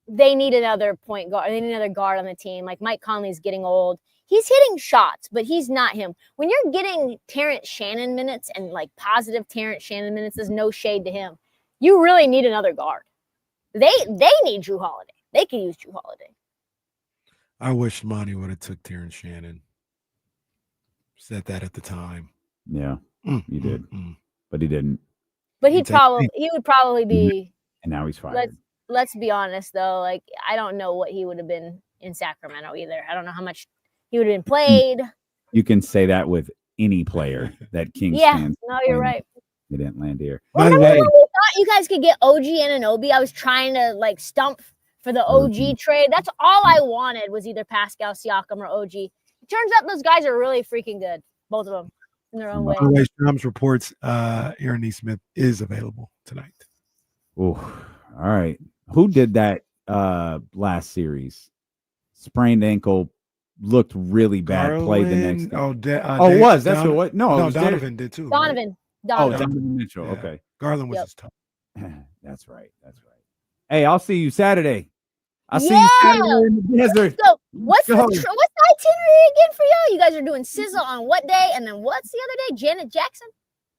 Speaker 10: they need another point guard. They need another guard on the team. Like Mike Conley's getting old. He's hitting shots, but he's not him. When you're getting Terrence Shannon minutes and like positive Terrence Shannon minutes, there's no shade to him. You really need another guard. They need Jrue Holiday. They could use Jrue Holiday.
Speaker 8: I wish Monty would have took Terrence Shannon. Said that at the time.
Speaker 6: Yeah, he did, but he didn't.
Speaker 10: But he would probably be.
Speaker 6: And now he's fired.
Speaker 10: Let's be honest though. Like I don't know what he would have been in Sacramento either. I don't know how much he would have been played.
Speaker 6: You can say that with any player that Kings fans.
Speaker 10: No, you're right.
Speaker 6: They didn't land here.
Speaker 10: By the way, we thought you guys could get OG Anunoby. I was trying to like stump for the OG trade. That's all I wanted was either Pascal Siakam or OG. It turns out those guys are really freaking good, both of them in their own way.
Speaker 8: By the way, Shams reports Aaron Nesmith is available tonight.
Speaker 6: Oh, all right. Who did that last series? Sprained ankle, looked really bad. Played the next day. It was. That's what. No,
Speaker 8: Donovan did too.
Speaker 10: Donovan.
Speaker 6: Right? Donovan Mitchell.
Speaker 8: Yeah.
Speaker 6: Okay.
Speaker 8: Garland was his top.
Speaker 6: That's right. Hey, I'll see you Saturday. I'll see you Saturday in the desert.
Speaker 10: So what's the itinerary again for y'all? You guys are doing Sizzle on what day? And then what's the other day? Janet Jackson?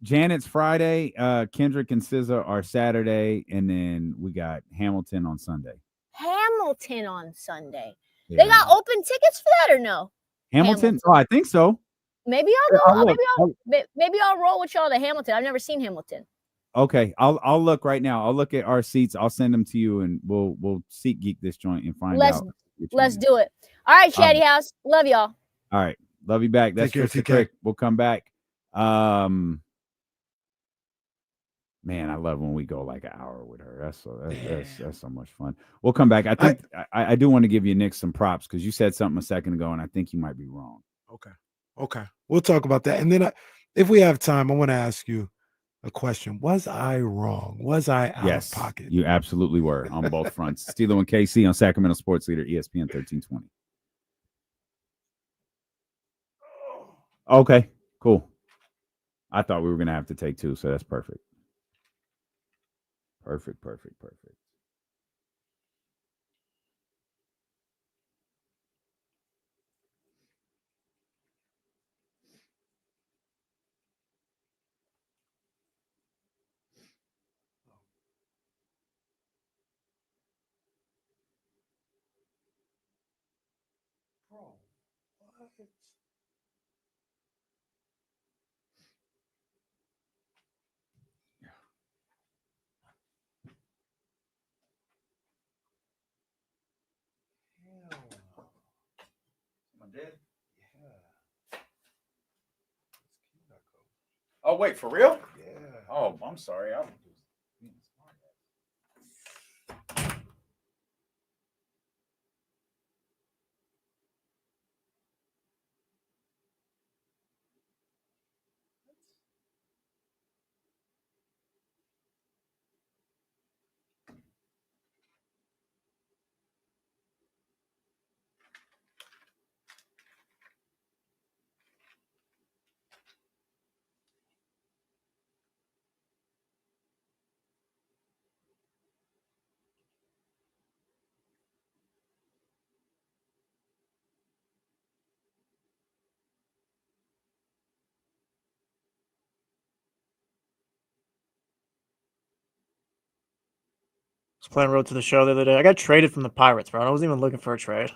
Speaker 6: Janet's Friday. Kendrick and SZA are Saturday. And then we got Hamilton on Sunday.
Speaker 10: Hamilton on Sunday.
Speaker 6: Yeah.
Speaker 10: They got open tickets for that or no?
Speaker 6: Hamilton? Oh, I think so.
Speaker 10: Maybe I'll go. Maybe I'll roll with y'all to Hamilton. I've never seen Hamilton.
Speaker 6: Okay, I'll look right now. I'll look at our seats. I'll send them to you, and we'll SeatGeek this joint and find out.
Speaker 10: Let's do it. All right, Chatty House. Love y'all.
Speaker 6: All right, love you back. That's Trysta Krick. We'll come back. Man, I love when we go like an hour with her. That's so much fun. We'll come back. I think I do want to give you Nick some props because you said something a second ago, and I think you might be wrong.
Speaker 8: Okay. We'll talk about that, and then if we have time, I want to ask you a question. Was I wrong? Was I out of pocket?
Speaker 6: You absolutely were on both fronts. Steelo and KC on Sacramento Sports Leader, ESPN 1320. Okay, cool. I thought we were going to have to take 2, so that's perfect. Perfect. Oh, wait, for real?
Speaker 8: Yeah.
Speaker 6: Oh, I'm sorry.
Speaker 2: was playing Road to the Show the other day. I got traded from the Pirates, bro. I wasn't even looking for a trade.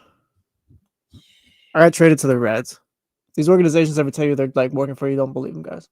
Speaker 2: I got traded to the Reds. These organizations ever tell you they're like working for you, don't believe them, guys.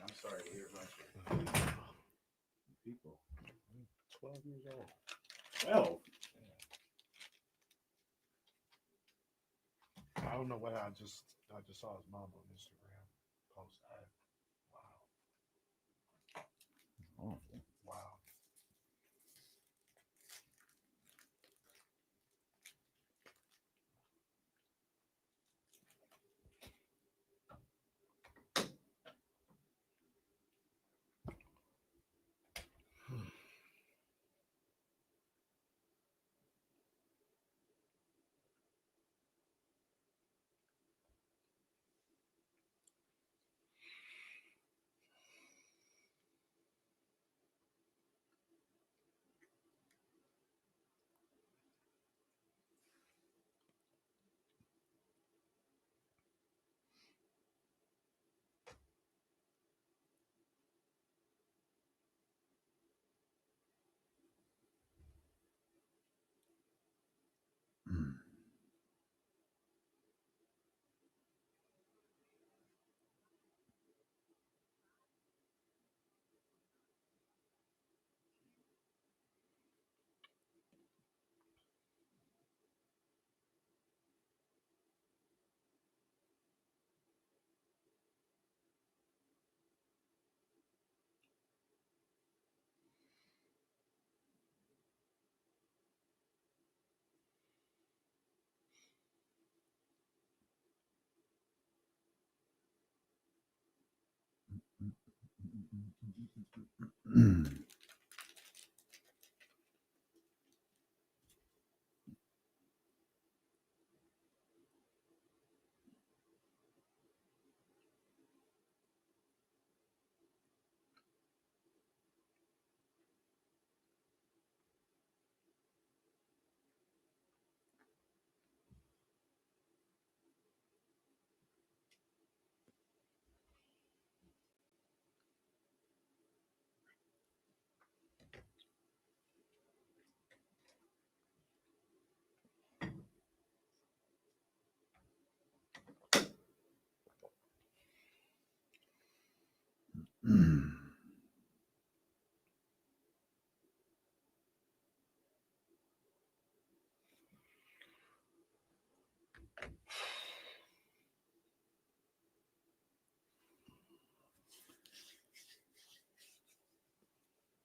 Speaker 8: I'm sorry to hear about your people. 12 years old. 12? I don't know what I just saw his mom on Instagram post. Wow. Oh, wow.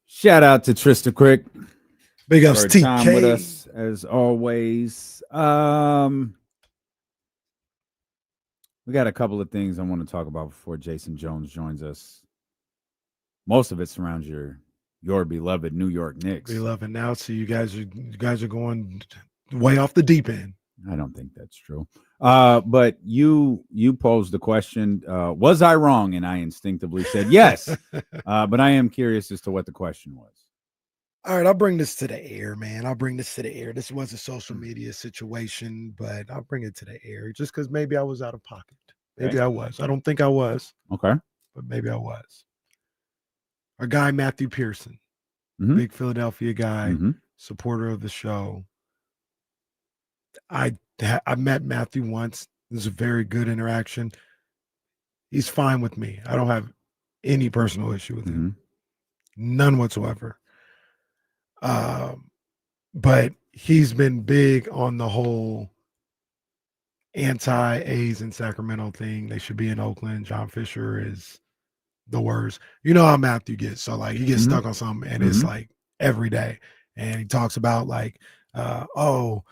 Speaker 6: Shout out to Trysta Krick.
Speaker 8: Big ups,
Speaker 6: for her time with
Speaker 8: TK.
Speaker 6: us as always. We got a couple of things I want to talk about before Jason Jones joins us. Most of it surrounds your beloved New York Knicks.
Speaker 8: Beloved now, so you guys are going way off the deep end.
Speaker 6: I don't think that's true. But you posed the question, was I wrong? And I instinctively said yes. But I am curious as to what the question was.
Speaker 8: All right, I'll bring this to the air, man. I'll bring this to the air. This was a social media situation, but I'll bring it to the air just because maybe I was out of pocket. Maybe I was. I don't think I was.
Speaker 6: Okay.
Speaker 8: But maybe I was. Our guy, Matthew Pearson,
Speaker 6: Mhm.
Speaker 8: big Philadelphia guy,
Speaker 6: Mhm.
Speaker 8: supporter of the show. I met Matthew once. It was a very good interaction. He's fine with me. I don't have any personal issue with him. None whatsoever. But he's been big on the whole anti-A's in Sacramento thing. They should be in Oakland. John Fisher is the worst. You know how Matthew gets. So like he gets stuck on something and it's like every day. And he talks about like, look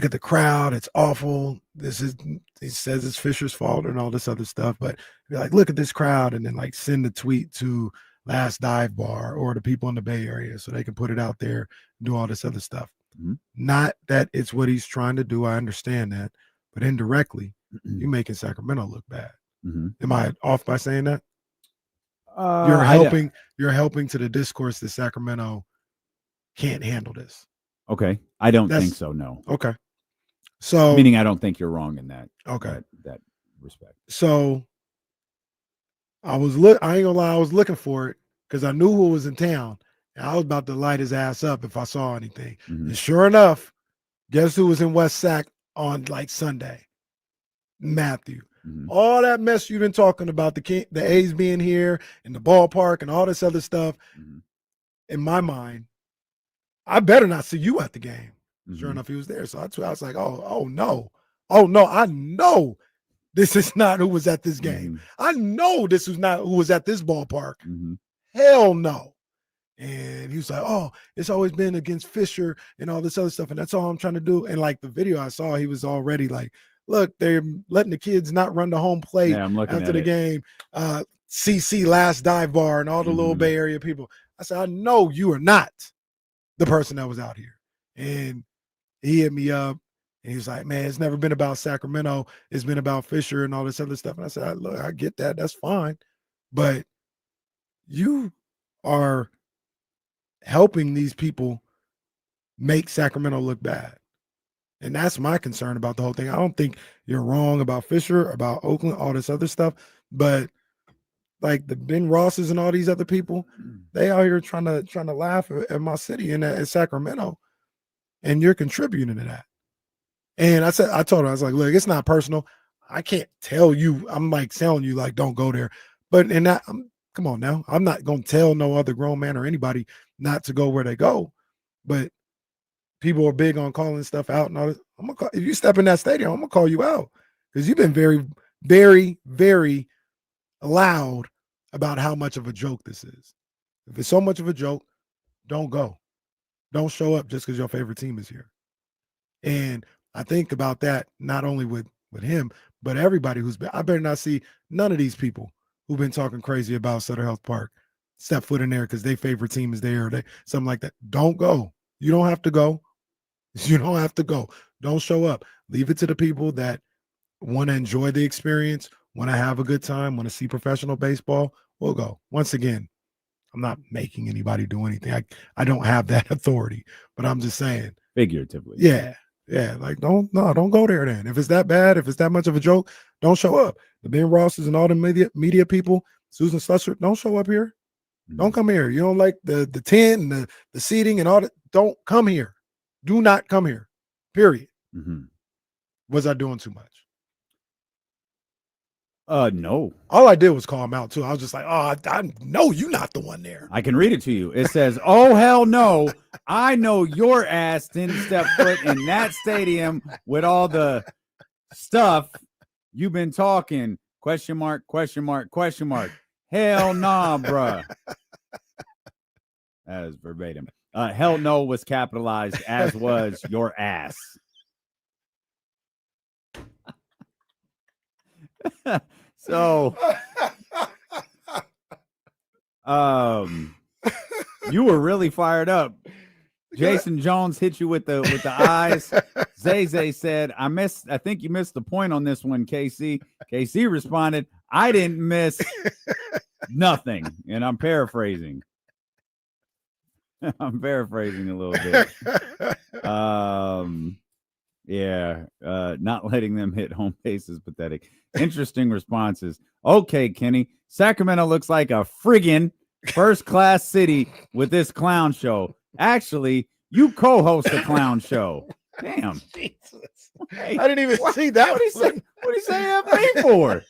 Speaker 8: at the crowd. It's awful. He says it's Fisher's fault and all this other stuff. But be like, look at this crowd, and then like send the tweet to Last Dive Bar or the people in the Bay Area so they can put it out there and do all this other stuff. Not that it's what he's trying to do. I understand that. But indirectly, you're making Sacramento look bad. Am I off by saying that? You're helping to the discourse that Sacramento can't handle this.
Speaker 6: Okay. I don't think so, no.
Speaker 8: Okay. So
Speaker 6: meaning I don't think you're wrong in that.
Speaker 8: Okay.
Speaker 6: That respect.
Speaker 8: So I ain't gonna lie, I was looking for it because I knew who was in town. And I was about to light his ass up if I saw anything. And sure enough, guess who was in West Sac on like Sunday? Matthew. All that mess you've been talking about, the A's being here and the ballpark and all this other stuff. In my mind, I better not see you at the game. Sure enough, he was there. So I was like, oh no, I know this is not who was at this game. I know this is not who was at this ballpark. Hell no. And he was like, oh, it's always been against Fisher and all this other stuff. And that's all I'm trying to do. And like the video I saw, he was already like, look, they're letting the kids not run the home plate after the game. CC Last Dive Bar and all the little Bay Area people. I said, I know you are not the person that was out here. And he hit me up and he was like, man, it's never been about Sacramento. It's been about Fisher and all this other stuff. And I said, look, I get that. That's fine. But you are helping these people make Sacramento look bad. And that's my concern about the whole thing. I don't think you're wrong about Fisher, about Oakland, all this other stuff. But like the Ben Rosses and all these other people, they out here trying to laugh at my city and at Sacramento. And you're contributing to that. And I told her, I was like, look, it's not personal. I can't tell you. I'm like telling you, like, don't go there. But come on now. I'm not going to tell no other grown man or anybody not to go where they go. But people are big on calling stuff out and all this. If you step in that stadium, I'm going to call you out because you've been very, very, very loud about how much of a joke this is. If it's so much of a joke, don't go. Don't show up just because your favorite team is here. And I think about that not only with him, but everybody who's been. I better not see none of these people who've been talking crazy about Sutter Health Park step foot in there because their favorite team is there or something like that. Don't go. You don't have to go. You don't have to go. Don't show up. Leave it to the people that want to enjoy the experience, want to have a good time, want to see professional baseball. We'll go. Once again, I'm not making anybody do anything. I don't have that authority, but I'm just saying.
Speaker 6: Figuratively.
Speaker 8: Yeah. Like don't go there then. If it's that bad, if it's that much of a joke, don't show up. The Ben Rosses and all the media people, Susan Slusher, don't show up here. Don't come here. You don't like the tent and the seating and all that. Don't come here. Do not come here. Period. Was I doing too much?
Speaker 6: No.
Speaker 8: All I did was call him out too. I was just like, oh, I know you're not the one there.
Speaker 6: I can read it to you. It says, oh, hell no. I know your ass didn't step foot in that stadium with all the stuff you've been talking. Question mark, question mark, question mark. Hell nah, bruh. That is verbatim. Hell no was capitalized, as was your ass. So, you were really fired up Jason Jones hit you with the eyes. Zay said, I think you missed the point on this one, KC. KC responded, I didn't miss nothing. And I'm paraphrasing. I'm paraphrasing a little bit. Not letting them hit home base is pathetic. Interesting responses. Okay, Kenny. Sacramento looks like a friggin' first-class city with this clown show. Actually, you co-host a clown show. Damn.
Speaker 8: Jesus. Hey, I didn't even see that.
Speaker 6: What did he say FA for?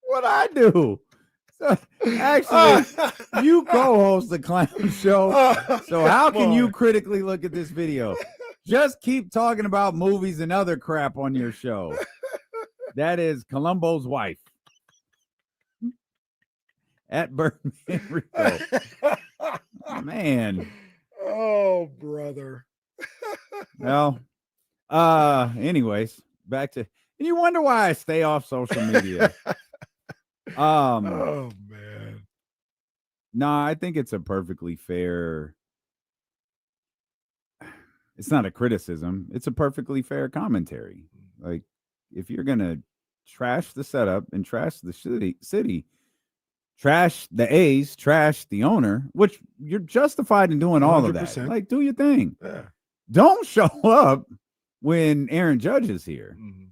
Speaker 6: What'd I do? So, actually, you co-host the clown show. So how can you critically look at this video? Just keep talking about movies and other crap on your show. That is Columbo's wife. At Birdman Rico. Man.
Speaker 8: Oh, brother.
Speaker 6: Well, anyways, back to, and you wonder why I stay off social media.
Speaker 8: Oh man.
Speaker 6: No, I think it's a perfectly fair. It's not a criticism. It's a perfectly fair commentary. Like, if you're gonna trash the setup and trash the city, trash the A's, trash the owner, which you're justified in doing all 100%. Of that. Like, do your thing. Yeah. Don't show up when Aaron Judge is here. Mm-hmm.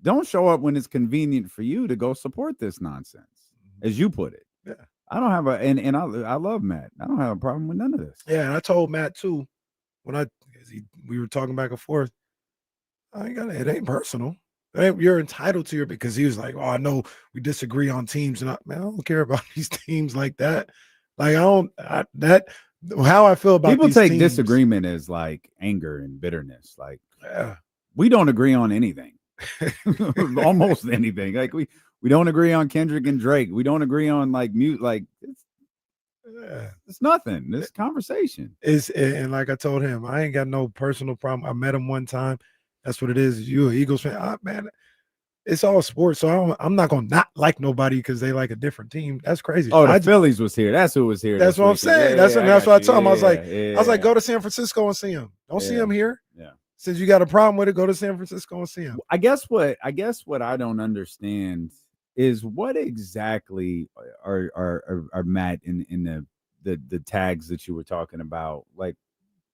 Speaker 6: Don't show up when it's convenient for you to go support this nonsense, as you put it.
Speaker 8: Yeah.
Speaker 6: I don't have and I love Matt. I don't have a problem with none of this.
Speaker 8: Yeah, and I told Matt too when we were talking back and forth. It ain't personal. You're entitled to because he was like, oh, I know we disagree on teams, and I don't care about these teams like that. Like how I feel about
Speaker 6: people
Speaker 8: these
Speaker 6: take
Speaker 8: teams.
Speaker 6: Disagreement as like anger and bitterness. Like, we don't agree on anything. Almost anything. Like we don't agree on Kendrick and Drake. We don't agree on like mute. Like it's nothing. This conversation
Speaker 8: is, and like I told him, I ain't got no personal problem. I met him one time. That's what it is. You an Eagles fan, man. It's all sports, so I'm not gonna not like nobody because they like a different team. That's crazy.
Speaker 6: Oh, the Phillies was here. That's who was here.
Speaker 8: That's what I'm saying. That's what I told him. I was like, go to San Francisco and see him. Don't see him here.
Speaker 6: Yeah.
Speaker 8: Since you got a problem with it, go to San Francisco and see him.
Speaker 6: I guess what I don't understand is what exactly are Matt in the tags that you were talking about, like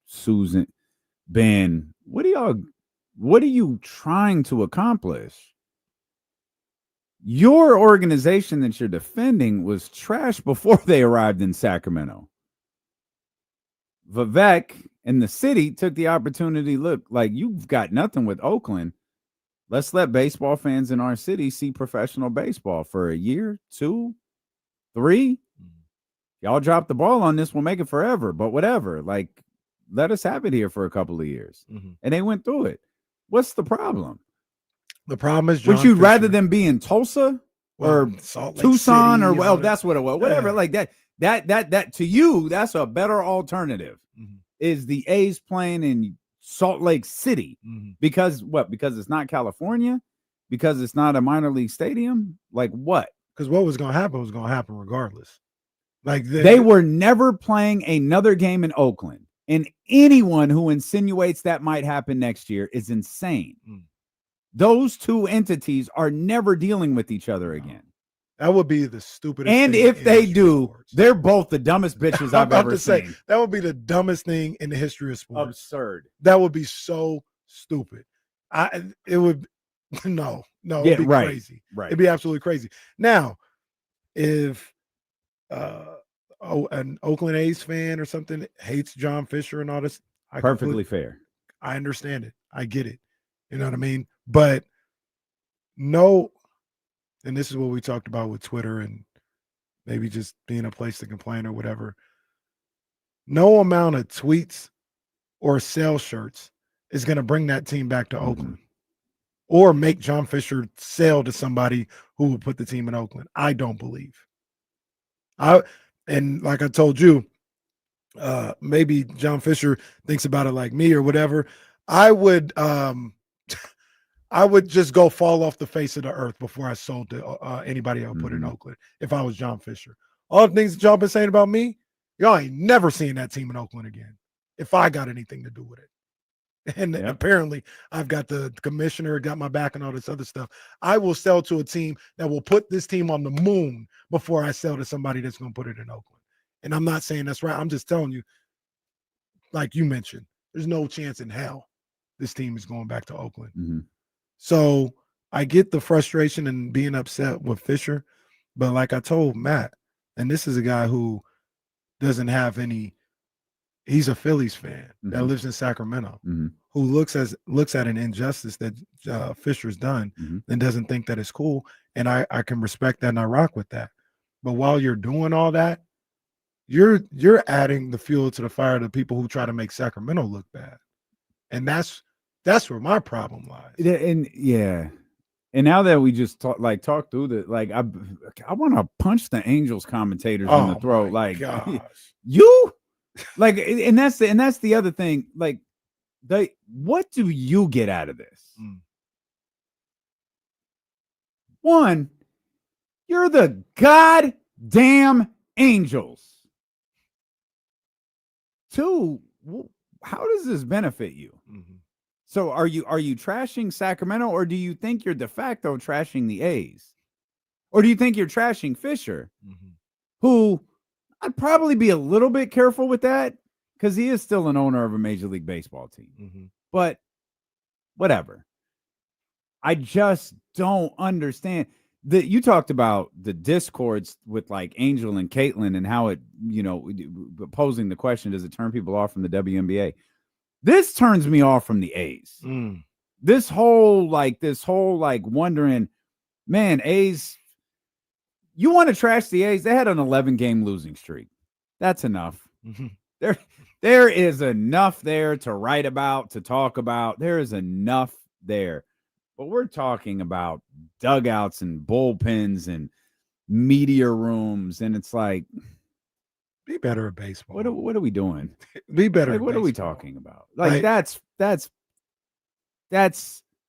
Speaker 6: Susan, Ben. What are you trying to accomplish? Your organization that you're defending was trash before they arrived in Sacramento. Vivek and the city took the opportunity. Look, like, you've got nothing with Oakland. Let's let baseball fans in our city see professional baseball for a year, 2, 3. Y'all drop the ball on this, we'll make it forever. But whatever, like, let us have it here for a couple of years. Mm-hmm. And they went through it. What's the problem?
Speaker 8: The problem is,
Speaker 6: would you rather them be in Tulsa or Tucson or that's what it was. Whatever, like that to you, that's a better alternative. Mm-hmm. Is the A's playing in Salt Lake City? Mm-hmm. Because what? Because it's not California? Because it's not a minor league stadium? Like what?
Speaker 8: Because what was going to happen was going to happen regardless. Like
Speaker 6: they were never playing another game in Oakland, and anyone who insinuates that might happen next year is insane. Mm. Those two entities are never dealing with each other again.
Speaker 8: That would be the stupidest.
Speaker 6: And if they do, sports. They're both the dumbest bitches I've ever seen.
Speaker 8: That would be the dumbest thing in the history of sports.
Speaker 6: Absurd.
Speaker 8: That would be so stupid. It would no, it'd be crazy.
Speaker 6: Right.
Speaker 8: It'd be absolutely crazy. Now, if an Oakland A's fan or something hates John Fisher and all this,
Speaker 6: perfectly fair.
Speaker 8: I understand it. I get it. You know what I mean? But no, and this is what we talked about with Twitter and maybe just being a place to complain or whatever. No amount of tweets or sell shirts is going to bring that team back to Oakland or make John Fisher sell to somebody who will put the team in Oakland. I don't believe. And like I told you, maybe John Fisher thinks about it like me or whatever. I would just go fall off the face of the earth before I sold to anybody I would put in Oakland if I was John Fisher. All the things that y'all been saying about me, Y'all ain't never seeing that team in Oakland again if I got anything to do with it. And apparently I've got the commissioner, got my back and all this other stuff. I will sell to a team that will put this team on the moon before I sell to somebody that's going to put it in Oakland. And I'm not saying that's right. I'm just telling you, like you mentioned, there's no chance in hell this team is going back to Oakland.
Speaker 6: Mm-hmm.
Speaker 8: So I get the frustration and being upset with Fisher. But like I told Matt, and this is a guy who doesn't have any, he's a Phillies fan that lives in Sacramento, who looks at an injustice that Fisher's done and doesn't think that it's cool. And I can respect that and I rock with that. But while you're doing all that, you're adding the fuel to the fire to people who try to make Sacramento look bad. And that's where my problem lies.
Speaker 6: And now that we just talk through the, like, I want to punch the Angels commentators in the throat. Like, you, like, and that's the other thing. Like, what do you get out of this? One, you're the goddamn Angels. Two, how does this benefit you? So are you trashing Sacramento, or do you think you're de facto trashing the A's? Or do you think you're trashing Fisher, who I'd probably be a little bit careful with that because he is still an owner of a Major League Baseball team. But whatever. I just don't understand that. You talked about the discords with like Angel and Caitlin and how it, posing the question, does it turn people off from the WNBA? This turns me off from the A's. This whole wondering, man, A's, you want to trash the A's? They had an 11-game losing streak. That's enough. There is enough there to write about, to talk about. There is enough there. But we're talking about dugouts and bullpens and media rooms, and it's like,
Speaker 8: be better at baseball.
Speaker 6: What are we doing?
Speaker 8: Be better.
Speaker 6: Like, what are we talking about? Like, that's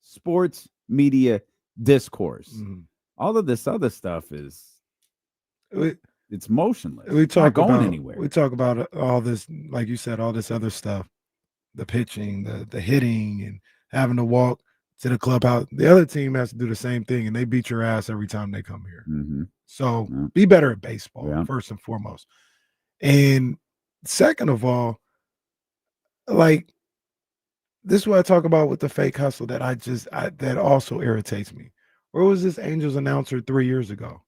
Speaker 6: sports media discourse. All of this other stuff is it's motionless.
Speaker 8: We talk
Speaker 6: not going
Speaker 8: about,
Speaker 6: anywhere.
Speaker 8: We talk about all this, like you said, all this other stuff, the pitching, the hitting, and having to walk to the clubhouse. The other team has to do the same thing, and they beat your ass every time they come here. So be better at baseball, first and foremost. And second of all, like, this is what I talk about with the fake hustle that that also irritates me. Where was this Angels announcer 3 years ago?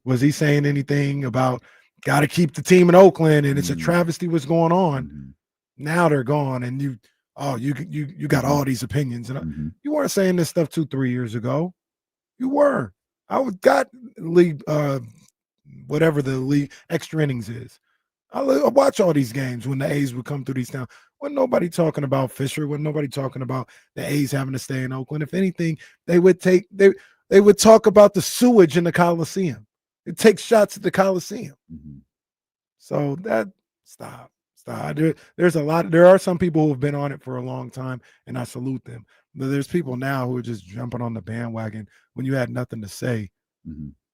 Speaker 8: Was he saying anything about got to keep the team in Oakland and it's a travesty what's going on? Now they're gone, and you got all these opinions, and you weren't saying this stuff 2-3 years ago. You were. I got league whatever the league extra innings is. I watch all these games when the A's would come through these towns. Wasn't nobody talking about Fisher. Wasn't nobody talking about the A's having to stay in Oakland. If anything, they would talk about the sewage in the Coliseum. It takes shots at the Coliseum. So that stop. There's a lot. There are some people who have been on it for a long time, and I salute them. But there's people now who are just jumping on the bandwagon when you had nothing to say.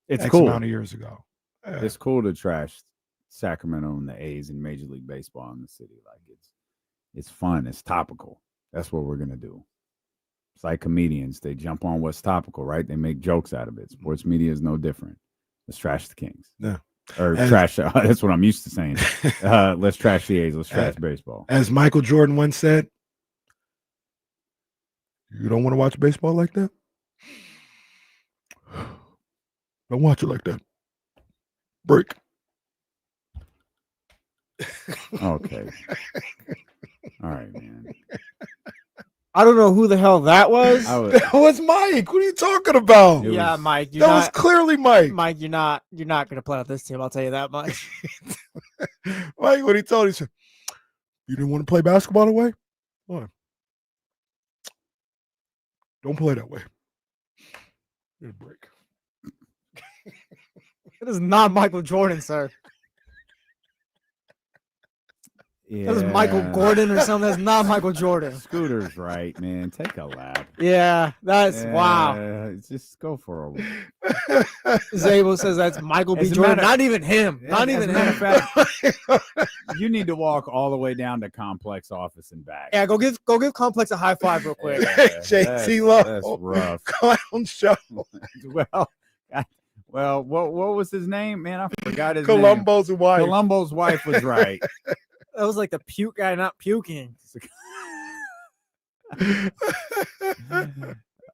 Speaker 6: It's
Speaker 8: X
Speaker 6: cool.
Speaker 8: amount of years ago.
Speaker 6: It's cool to trash Sacramento and the A's in Major League Baseball in the city. Like, it's fun. It's topical. That's what we're gonna do. It's like comedians. They jump on what's topical, right? They make jokes out of it. Sports media is no different. Let's trash the Kings. Or trash. That's what I'm used to saying. Let's trash the A's. Let's trash baseball.
Speaker 8: As Michael Jordan once said, you don't want to watch baseball like that? Don't watch it like that. Break.
Speaker 6: Okay. All right, man.
Speaker 2: I don't know who the hell that was.
Speaker 8: That was Mike. What are you talking about?
Speaker 2: Yeah, Mike.
Speaker 8: That was clearly Mike.
Speaker 2: Mike, you're not gonna play with this team. I'll tell you that much.
Speaker 8: Mike, what he told, he said, "You didn't want to play basketball that way? Fine. Don't play that way. Get a break."
Speaker 2: It is not Michael Jordan, sir. That was Michael Gordon or something. That's not Michael Jordan.
Speaker 6: Scooter's right, man. Take a lap.
Speaker 2: Yeah, that's wow.
Speaker 6: Just go for a.
Speaker 2: Zabel says that's Michael B. Jordan. Not even him. Not even him.
Speaker 6: Matter of fact, you need to walk all the way down to Complex office and back.
Speaker 2: Yeah, go give Complex a high five real quick.
Speaker 8: JT Lowe.
Speaker 6: That's rough.
Speaker 8: Clown show.
Speaker 6: Well, what was his name, man? I forgot his
Speaker 8: Columbo's
Speaker 6: name.
Speaker 8: wife.
Speaker 6: Columbo's wife was right.
Speaker 2: That was like the puke guy not puking.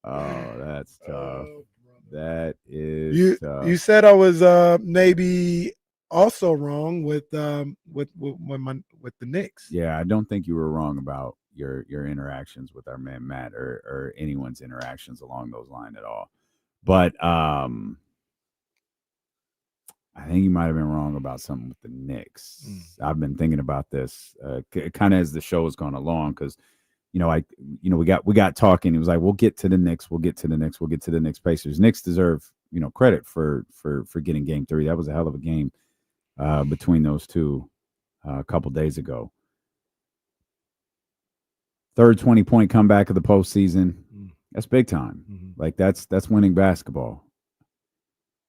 Speaker 6: Oh, that's tough. That is tough.
Speaker 8: You said I was maybe also wrong with the Knicks.
Speaker 6: Yeah, I don't think you were wrong about your interactions with our man Matt or anyone's interactions along those lines at all. But I think you might have been wrong about something with the Knicks. I've been thinking about this kind of as the show has gone along because, we got talking. It was like, we'll get to the Knicks. We'll get to the Knicks. We'll get to the Knicks Pacers. Knicks deserve, credit for getting game 3. That was a hell of a game between those two a couple days ago. Third 20-point comeback of the postseason. That's big time. Like that's winning basketball.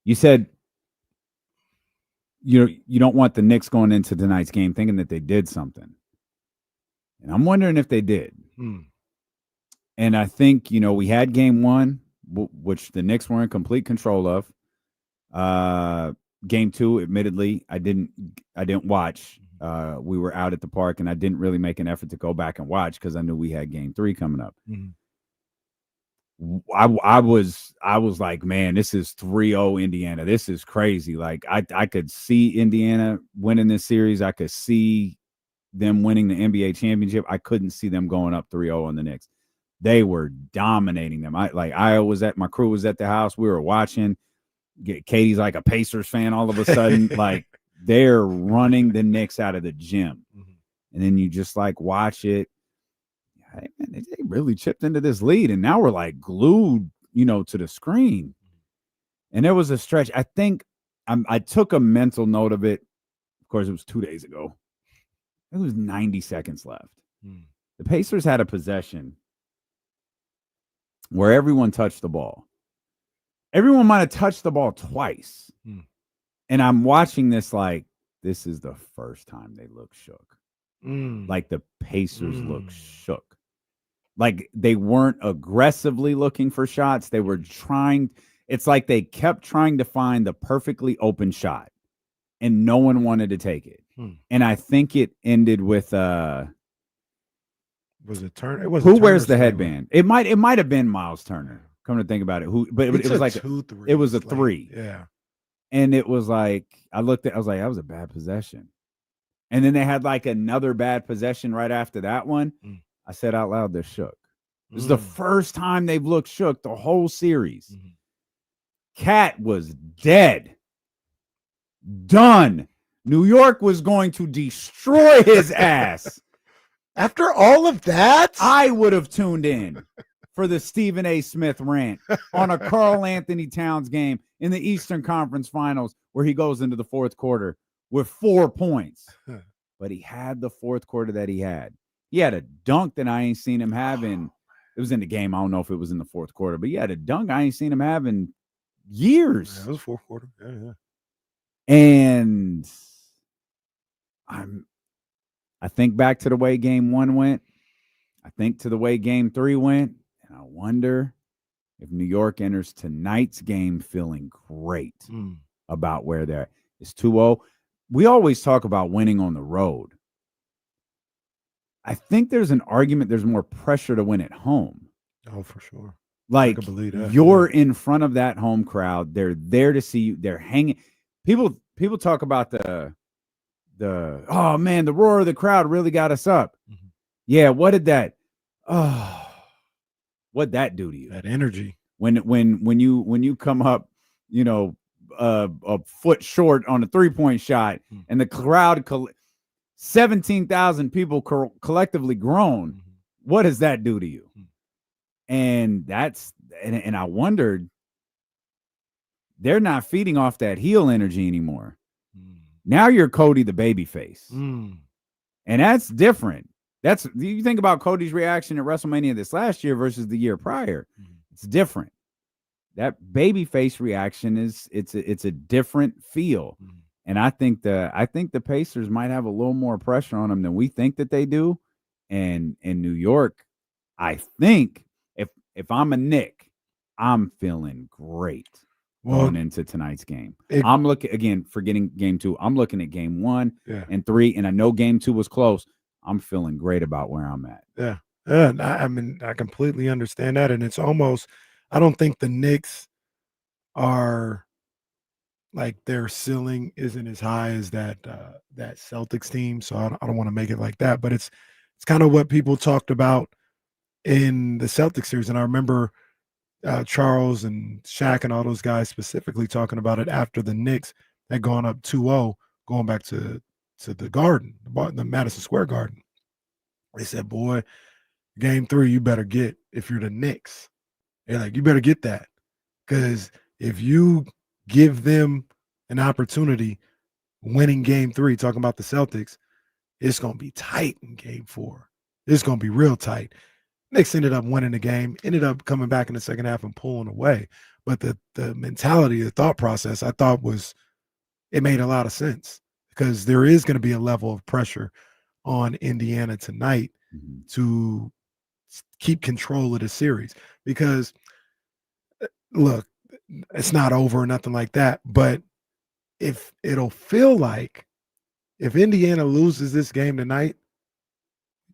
Speaker 6: You said, you don't want the Knicks going into tonight's game thinking that they did something. And I'm wondering if they did. And I think, we had game 1, which the Knicks were in complete control of. Game 2, admittedly, I didn't watch. We were out at the park, and I didn't really make an effort to go back and watch because I knew we had game 3 coming up. I was like, man, this is 3-0 Indiana. This is crazy. Like I could see Indiana winning this series. I could see them winning the NBA championship. I couldn't see them going up 3-0 on the Knicks. They were dominating them. My crew was at the house. We were watching. Katie's like a Pacers fan all of a sudden. Like they're running the Knicks out of the gym. And then you just like watch it. Hey, man, they really chipped into this lead, and now we're like glued, to the screen. And there was a stretch. I think I took a mental note of it. Of course, it was 2 days ago. It was 90 seconds left. The Pacers had a possession where everyone touched the ball. Everyone might have touched the ball twice. And I'm watching this like, this is the first time they look shook. Like the Pacers look shook. Like they weren't aggressively looking for shots. They were trying. It's like they kept trying to find the perfectly open shot and no one wanted to take it. And I think it ended with
Speaker 8: was it Turner? It was
Speaker 6: who wears the headband? It might have been Miles Turner. Come to think about it. But it was like it was a 3.
Speaker 8: Yeah.
Speaker 6: And it was like I was like, that was a bad possession. And then they had like another bad possession right after that one. I said out loud, they're shook. This is the first time they've looked shook the whole series. Cat was dead. Done. New York was going to destroy his ass.
Speaker 8: After all of that?
Speaker 6: I would have tuned in for the Stephen A. Smith rant on a Karl Anthony Towns game in the Eastern Conference Finals where he goes into the fourth quarter with 4 points. But he had the fourth quarter that he had. He had a dunk that I ain't seen him have in. It was in the game. I don't know if it was in the fourth quarter, but he had a dunk I ain't seen him have in years.
Speaker 8: Yeah, it was fourth quarter. Yeah.
Speaker 6: And I think back to the way game 1 went. I think to the way game 3 went. And I wonder if New York enters tonight's game feeling great about where they're at. It's 2-0. We always talk about winning on the road. I think there's an argument there's more pressure to win at home.
Speaker 8: Oh, for sure.
Speaker 6: Like,
Speaker 8: I can believe that.
Speaker 6: You're in front of that home crowd. They're there to see you. They're hanging. People talk about the oh man, the roar of the crowd really got us up. Yeah, what did that what'd that do to you?
Speaker 8: That energy.
Speaker 6: When you come up, a foot short on a 3-point shot and the crowd 17,000 people collectively groan. What does that do to you? And I wondered, they're not feeding off that heel energy anymore. Now you're Cody the babyface. And that's different. You think about Cody's reaction at WrestleMania this last year versus the year prior. It's different. That babyface reaction it's a different feel. And I think the Pacers might have a little more pressure on them than we think that they do. And in New York, I think if I'm a Knick, I'm feeling great going into tonight's game. I'm looking again, forgetting game 2. I'm looking at game 1 and 3, and I know game 2 was close. I'm feeling great about where I'm at.
Speaker 8: Yeah. I mean, I completely understand that. And it's almost, I don't think the Knicks are like their ceiling isn't as high as that Celtics team. So I don't want to make it like that, but it's kind of what people talked about in the Celtics series. And I remember Charles and Shaq and all those guys specifically talking about it after the Knicks had gone up 2-0, going back to the Garden, the Madison Square Garden. They said, boy, game 3, you better get if you're the Knicks. They're like, you better get that. Because if you give them an opportunity winning game 3, talking about the Celtics, it's going to be tight in game 4. It's going to be real tight. Knicks ended up winning the game, ended up coming back in the second half and pulling away. But the mentality, the thought process, I thought it made a lot of sense because there is going to be a level of pressure on Indiana tonight to keep control of the series. Because, look, it's not over or nothing like that. But if it'll feel like if Indiana loses this game tonight,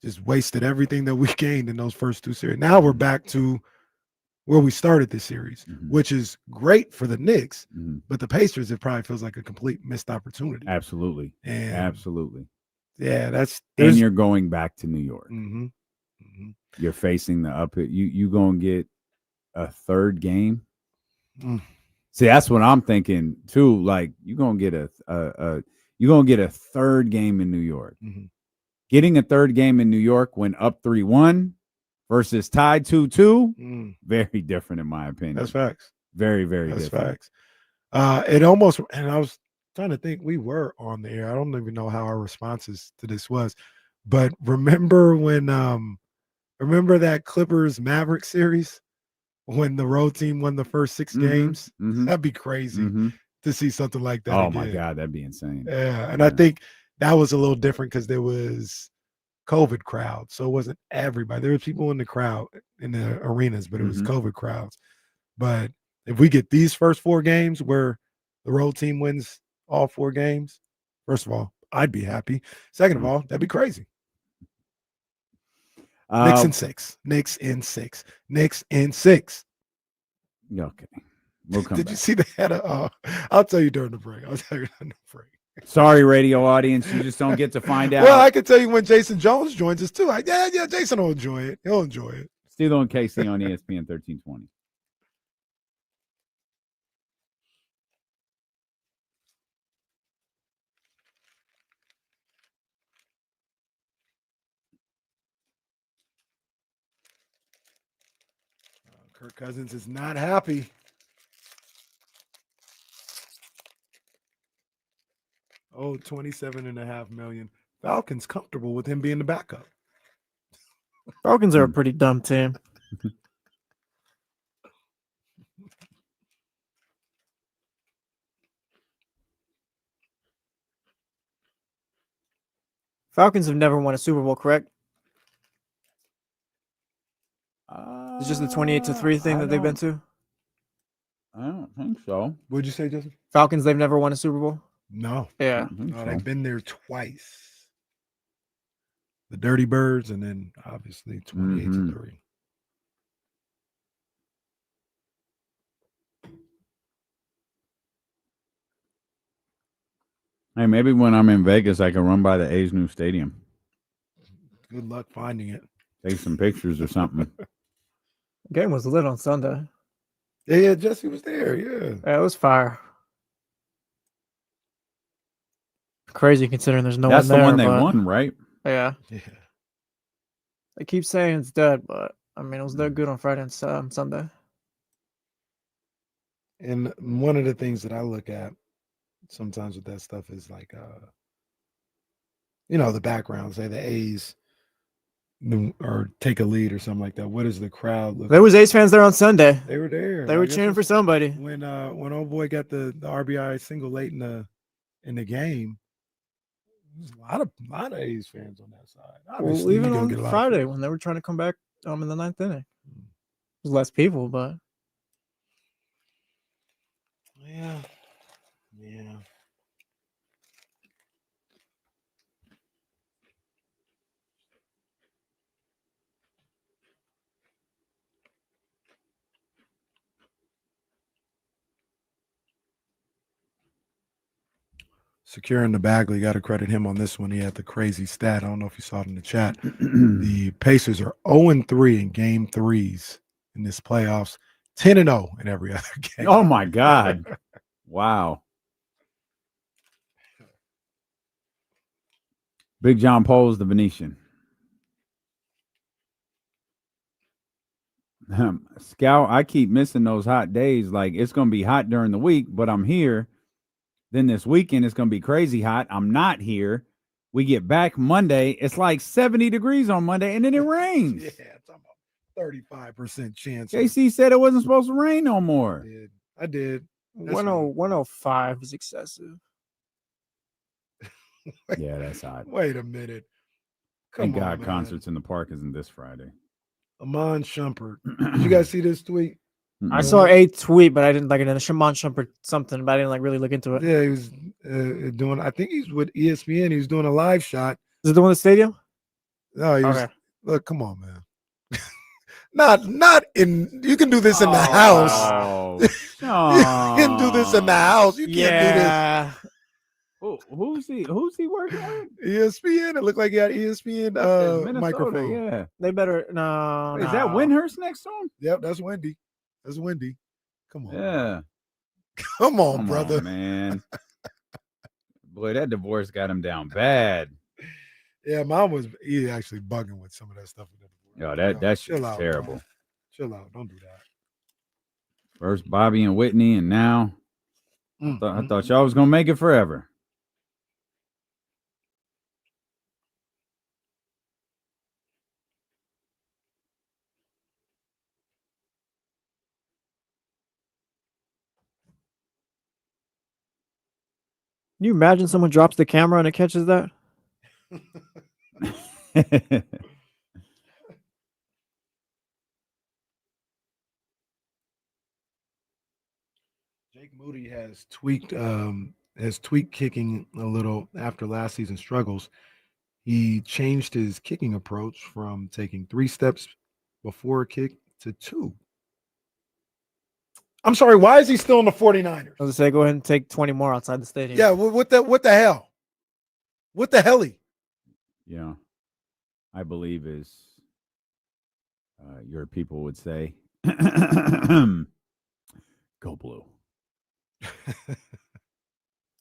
Speaker 8: just wasted everything that we gained in those first 2 series. Now we're back to where we started this series, which is great for the Knicks, but the Pacers, it probably feels like a complete missed opportunity.
Speaker 6: Absolutely. Absolutely.
Speaker 8: Yeah,
Speaker 6: and you're going back to New York. You're facing the up. You going to get a third game. See, that's what I'm thinking too. Like you're going to get a third game in New York. Getting a third game in New York when up 3-1 versus tied 2-2, very different in my opinion.
Speaker 8: That's facts.
Speaker 6: Very, very different.
Speaker 8: That's facts. It almost, and I was trying to think, we were on the air. I don't even know how our responses to this was, but remember that Clippers Maverick series when the road team won the first 6 games? That'd be crazy to see something like that.
Speaker 6: Oh my God, that'd be insane.
Speaker 8: Yeah, and I think that was a little different because there was COVID crowd, so it wasn't everybody. There were people in the crowd in the arenas, but it was COVID crowds. But if we get these first 4 games where the road team wins all 4 games, first of all, I'd be happy. Second of all, that'd be crazy. Knicks in 6. Knicks in 6. Knicks in 6.
Speaker 6: Okay, we'll come.
Speaker 8: Did
Speaker 6: back.
Speaker 8: You see the head of? I'll tell you during the break. I'll tell you during the break.
Speaker 6: Sorry, radio audience, you just don't get to find out.
Speaker 8: Well, I can tell you when Jason Jones joins us too. Yeah, Jason will enjoy it. He'll enjoy it.
Speaker 6: Steelo and KC on ESPN 1320.
Speaker 8: Kirk Cousins is not happy. Oh, $27.5 million. Falcons comfortable with him being the backup.
Speaker 2: Falcons are a pretty dumb team. Falcons have never won a Super Bowl, correct? It's just the 28-3 thing that they've been to.
Speaker 6: I don't think so.
Speaker 8: What'd you say, Justin?
Speaker 2: Falcons, they've never won a Super Bowl?
Speaker 8: No.
Speaker 2: Yeah.
Speaker 8: No, they've been there twice. The Dirty Birds, and then obviously 28-3.
Speaker 6: Hey, maybe when I'm in Vegas, I can run by the A's new stadium.
Speaker 8: Good luck finding it.
Speaker 6: Take some pictures or something.
Speaker 2: The game was lit on Sunday.
Speaker 8: Yeah, Jesse was there. Yeah,
Speaker 2: it was fire. Crazy considering there's no
Speaker 6: That's
Speaker 2: one there.
Speaker 6: That's the one they won, right?
Speaker 2: Yeah. They keep saying it's dead, but I mean, it was dead good on Friday and Sunday.
Speaker 8: And one of the things that I look at sometimes with that stuff is like, the background, say the A's or take a lead or something like that. What does the crowd look?
Speaker 2: There was A's fans there on Sunday.
Speaker 8: They were there.
Speaker 2: They were cheering for somebody.
Speaker 8: When old boy got the RBI single late in the game, there's a lot of A's fans on that side. Obviously,
Speaker 2: even on Friday when they were trying to come back in the 9th inning, there's less people, but
Speaker 8: yeah. Securing the Bagley, got to credit him on this one. He had the crazy stat. I don't know if you saw it in the chat. The Pacers are 0-3 in game threes in this playoffs, 10-0 in every other game.
Speaker 6: Oh, my God. Wow. Big John Poles, the Venetian. Scout, I keep missing those hot days. Like, it's going to be hot during the week, but I'm here. Then this weekend, it's going to be crazy hot. I'm not here. We get back Monday. It's like 70 degrees on Monday, and then it rains.
Speaker 8: Yeah, it's about 35% chance.
Speaker 6: JC said it wasn't supposed to rain no more.
Speaker 8: I did.
Speaker 2: 105 is excessive.
Speaker 6: Yeah, that's hot.
Speaker 8: Wait a minute.
Speaker 6: Thank God concerts in the park isn't this Friday.
Speaker 8: Amon Shumpert. Did you guys see this tweet?
Speaker 2: I saw a tweet, but I didn't like it. And Shimon Shumpert something, but I didn't like really look into it.
Speaker 8: Yeah, he was doing. I think he's with ESPN. He was doing a live shot.
Speaker 2: Is it the one in the stadium?
Speaker 8: No, he was. Look, come on, man. not in. You can do this in the house. You can do this in the house. You can't do this.
Speaker 6: Who's he working with?
Speaker 8: ESPN. It looked like he had ESPN microphone.
Speaker 6: Yeah,
Speaker 2: they better. No,
Speaker 6: is that Windhurst next to him?
Speaker 8: Yep, that's Wendy. That's Wendy. Come on.
Speaker 6: Yeah.
Speaker 8: Come on, brother.
Speaker 6: Man. Boy, that divorce got him down bad.
Speaker 8: Yeah, mom was actually bugging with some of that stuff.
Speaker 6: Yo, that shit's terrible.
Speaker 8: Man. Chill out. Don't do that.
Speaker 6: First Bobby and Whitney, and now I thought y'all was gonna make it forever.
Speaker 2: Can you imagine someone drops the camera and it catches that?
Speaker 8: Jake Moody has tweaked kicking a little after last season's struggles. He changed his kicking approach from taking 3 steps before a kick to 2. I'm sorry, why is he still in the 49ers?
Speaker 2: I was gonna say, go ahead and take 20 more outside the stadium.
Speaker 8: Yeah, what the hell? What the helly?
Speaker 6: Yeah, I believe is your people would say, go blue.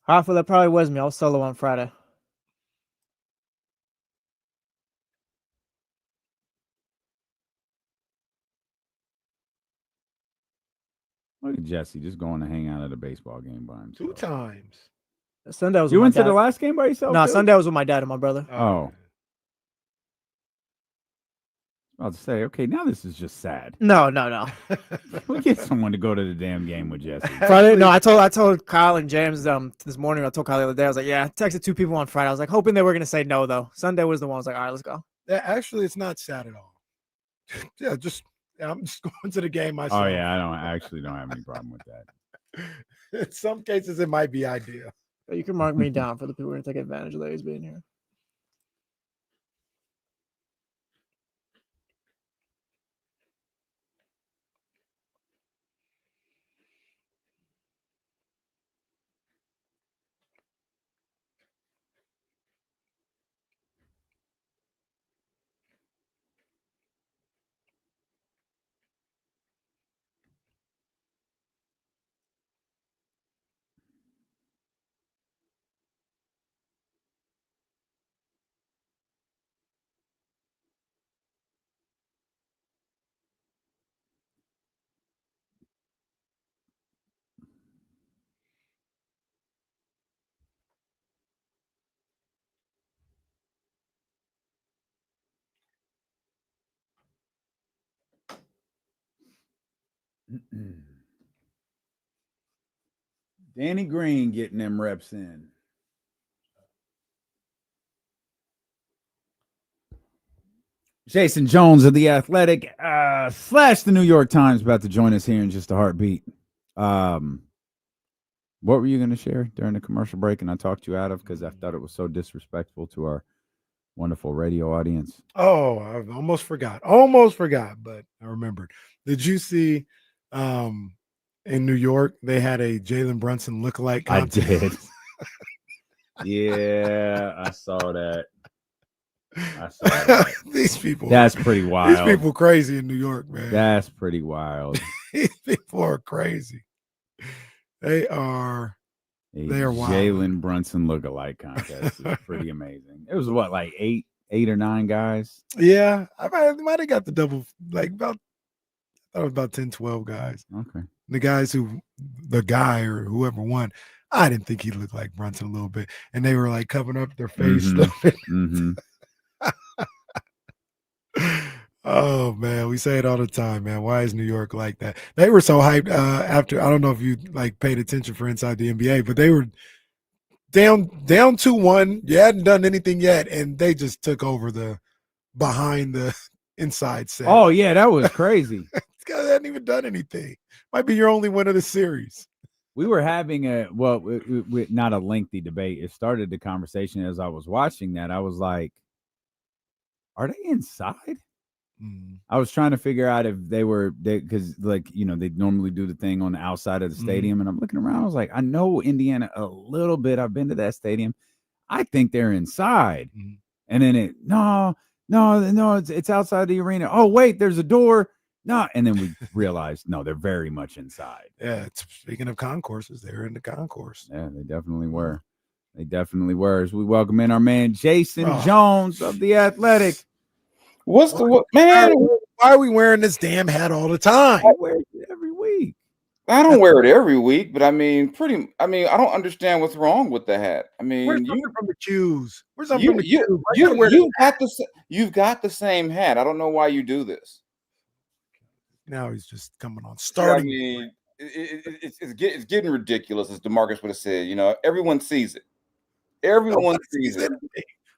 Speaker 2: Half of that probably was me. I was solo on Friday.
Speaker 6: Look at Jesse just going to hang out at a baseball game by himself.
Speaker 8: 2 times.
Speaker 2: Sunday was.
Speaker 6: You went to the last game by yourself?
Speaker 2: No, Sunday was with my dad and my brother.
Speaker 6: Oh. I was about to say, okay, now this is just sad.
Speaker 2: No.
Speaker 6: We get someone to go to the damn game with Jesse.
Speaker 2: Friday? No, I told Kyle and James this morning. I told Kyle the other day. I was like, yeah, I texted 2 people on Friday. I was like, hoping they were gonna say no though. Sunday was the one. I was like, all right, let's go.
Speaker 8: Yeah, actually, it's not sad at all. I'm just going to the game myself.
Speaker 6: Oh yeah, I actually don't have any problem with that.
Speaker 8: In some cases, it might be ideal.
Speaker 2: You can mark me down for the people who are gonna take advantage of Larry's being here.
Speaker 6: Danny Green getting them reps in. Jason Jones of The Athletic / the New York Times about to join us here in just a heartbeat. What were you going to share during the commercial break and I talked you out of because I thought it was so disrespectful to our wonderful radio audience?
Speaker 8: Oh, I almost forgot, but I remembered. Did you see in New York they had a Jalen Brunson lookalike contest?
Speaker 6: I did. Yeah, I saw that.
Speaker 8: These people.
Speaker 6: That's pretty wild.
Speaker 8: These people crazy in New York, man.
Speaker 6: That's pretty wild.
Speaker 8: These people are crazy. They are wild.
Speaker 6: Jalen Brunson lookalike contest is pretty amazing. It was what, like eight or nine guys?
Speaker 8: Yeah, I might have got the double, like about, I thought it was about 10, 12 guys.
Speaker 6: Okay.
Speaker 8: The guy or whoever won, I didn't think he looked like Brunson a little bit. And they were like covering up their face.
Speaker 6: Mm-hmm.
Speaker 8: Oh man, we say it all the time, man. Why is New York like that? They were so hyped after. I don't know if you like paid attention for Inside the NBA, but they were down 2-1. You hadn't done anything yet, and they just took over the behind the inside set.
Speaker 6: Oh yeah, that was crazy.
Speaker 8: This guy hadn't even done anything. Might be your only win of the series.
Speaker 6: We were having not a lengthy debate. It started the conversation as I was watching that. I was like, are they inside? I was trying to figure out if they because like, you know, they normally do the thing on the outside of the stadium. And I'm looking around. I was like, I know Indiana a little bit. I've been to that stadium. I think they're inside. And then no, it's outside the arena. Oh, wait, there's a door. No. And then we realized, no, they're very much inside.
Speaker 8: Yeah. Speaking of concourses, they're in the concourse.
Speaker 6: Yeah, they definitely were. As we welcome in our man, Jason Jones of The Athletic.
Speaker 8: Man? Why are we wearing this damn hat all the time?
Speaker 6: I wear it every week.
Speaker 11: I don't wear it every week, but I mean, I don't understand what's wrong with the hat. I mean,
Speaker 8: where's something from the Qs? Where's something
Speaker 11: you,
Speaker 8: from the
Speaker 11: you,
Speaker 8: Qs?
Speaker 11: You've got the same hat. I don't know why you do this.
Speaker 8: Now he's just coming on starting.
Speaker 11: I mean, it's getting ridiculous, as DeMarcus would have said. You know, everyone sees it. Everyone sees it.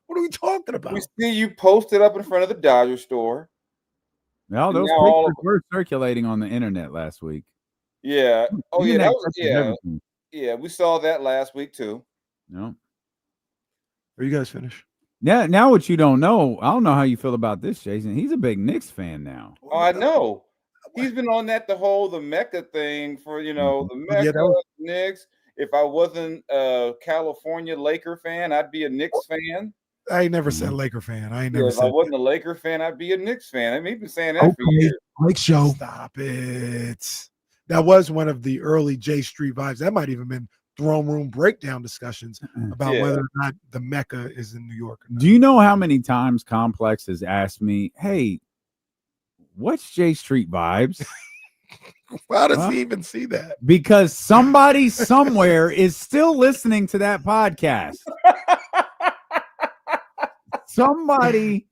Speaker 8: What are we talking about?
Speaker 11: We see you posted up in front of the Dodger store.
Speaker 6: No, those pictures were circulating on the internet last week.
Speaker 11: Yeah. Oh, yeah. Yeah. We saw that last week too.
Speaker 6: No.
Speaker 8: Are you guys finished?
Speaker 6: Yeah. Now, what you don't know, I don't know how you feel about this, Jason. He's a big Knicks fan now.
Speaker 11: Oh, I know. He's been on the Mecca thing for, the Mecca Knicks. If I wasn't a California Laker fan, I'd be a Knicks fan.
Speaker 8: I ain't never said Laker fan.
Speaker 11: If I wasn't a Laker fan, I'd be a Knicks fan. I mean, he's been saying that for years.
Speaker 8: Mike Show. Stop it. That was one of the early J Street vibes. That might even been throne room breakdown discussions about whether or not the Mecca is in New York.
Speaker 6: Do you know how many times Complex has asked me, hey, what's J Street vibes?
Speaker 8: How does he even see that?
Speaker 6: Because somebody somewhere is still listening to that podcast. Somebody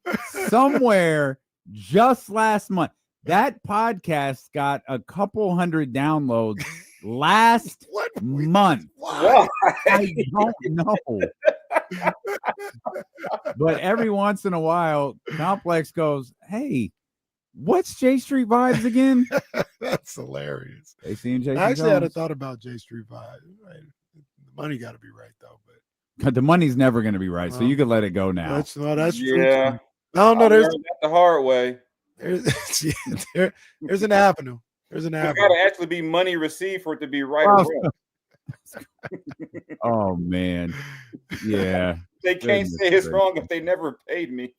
Speaker 6: somewhere just last month. That podcast got a couple hundred downloads last month.
Speaker 11: Why?
Speaker 6: I don't know. But every once in a while, Complex goes, hey, what's J Street vibes again?
Speaker 8: That's hilarious.
Speaker 6: AC and Jason
Speaker 8: Actually,
Speaker 6: Jones.
Speaker 8: I'd thought about J Street vibes. Right. The money got to be right, though.
Speaker 6: But the money's never going to be right, so you can let it go now.
Speaker 8: That's true.
Speaker 11: Yeah.
Speaker 8: No, there's
Speaker 11: the hard way.
Speaker 8: There's an avenue. There's an avenue.
Speaker 11: Got to actually be money received for it to be right or wrong.
Speaker 6: Oh man, yeah.
Speaker 11: They can't say it's wrong if they never paid me.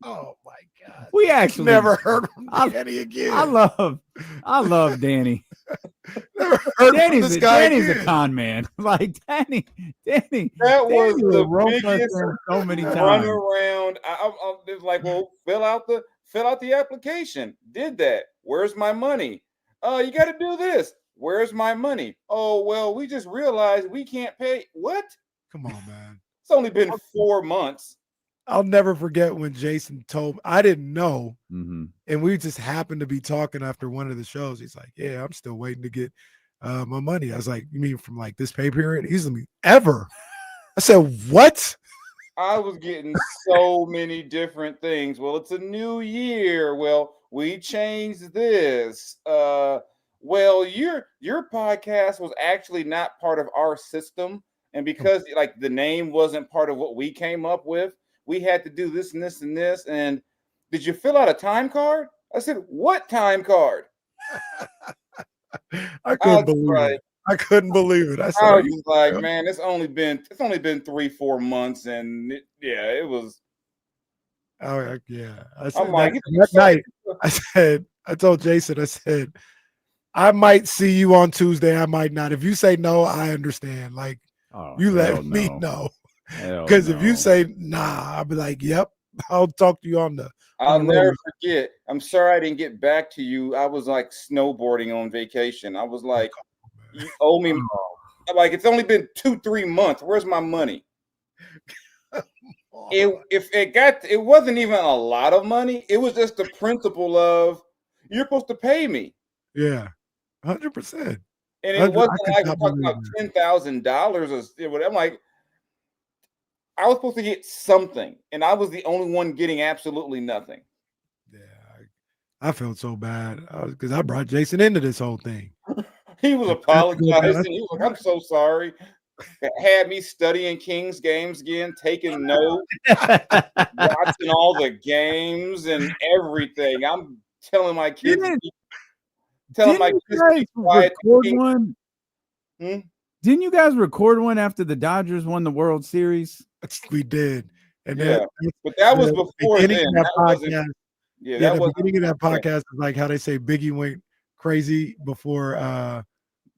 Speaker 8: Oh my God.
Speaker 6: We actually
Speaker 8: never heard from Danny again.
Speaker 6: I love Danny.
Speaker 8: Never heard
Speaker 6: Danny's
Speaker 8: from this guy
Speaker 6: Danny's
Speaker 8: again.
Speaker 6: a con man. Like Danny.
Speaker 11: That was the biggest
Speaker 6: so many
Speaker 11: run
Speaker 6: times.
Speaker 11: around. I was like, well, fill out the application. Did that. Where's my money? You got to do this. Where's my money? Oh, well, we just realized we can't pay. What?
Speaker 8: Come on, man.
Speaker 11: It's only been 4 months.
Speaker 8: I'll never forget when Jason told me, I didn't know. And we just happened to be talking after one of the shows. He's like, yeah, I'm still waiting to get my money. I was like, you mean from like this pay period? He's like, ever? I said, what?
Speaker 11: I was getting so many different things. Well, it's a new year. Well, we changed this. Well, your podcast was actually not part of our system. And because like the name wasn't part of what we came up with, we had to do this and this and this. And did you fill out a time card? I said, what time card?
Speaker 8: I couldn't believe it. I couldn't believe it. I
Speaker 11: was like, man, it's only been 3-4 months, and it was.
Speaker 8: Oh yeah, I said that night. I told Jason, I said, I might see you on Tuesday. I might not. If you say no, I understand. Like you let me know, because if you say nah, I'll be like, yep, I'll talk to you on the.
Speaker 11: I'll never forget. I'm sorry I didn't get back to you. I was like snowboarding on vacation. I was like, you owe me. Like it's only been 2-3 months. Where's my money? It wasn't even a lot of money. It was just the principle of you're supposed to pay me.
Speaker 8: Yeah, 100%.
Speaker 11: And it wasn't like we're talking about $10,000 or whatever. I'm like, I was supposed to get something, and I was the only one getting absolutely nothing.
Speaker 8: Yeah, I felt so bad because I brought Jason into this whole thing.
Speaker 11: He was apologizing. He was like, I'm so sorry. Had me studying Kings games again, taking notes, watching all the games and everything. I'm telling my kids.
Speaker 6: Didn't you guys record one after the Dodgers won the World Series?
Speaker 8: We did. And
Speaker 11: but that was before then.
Speaker 8: The beginning of that podcast was like how they say Biggie went crazy before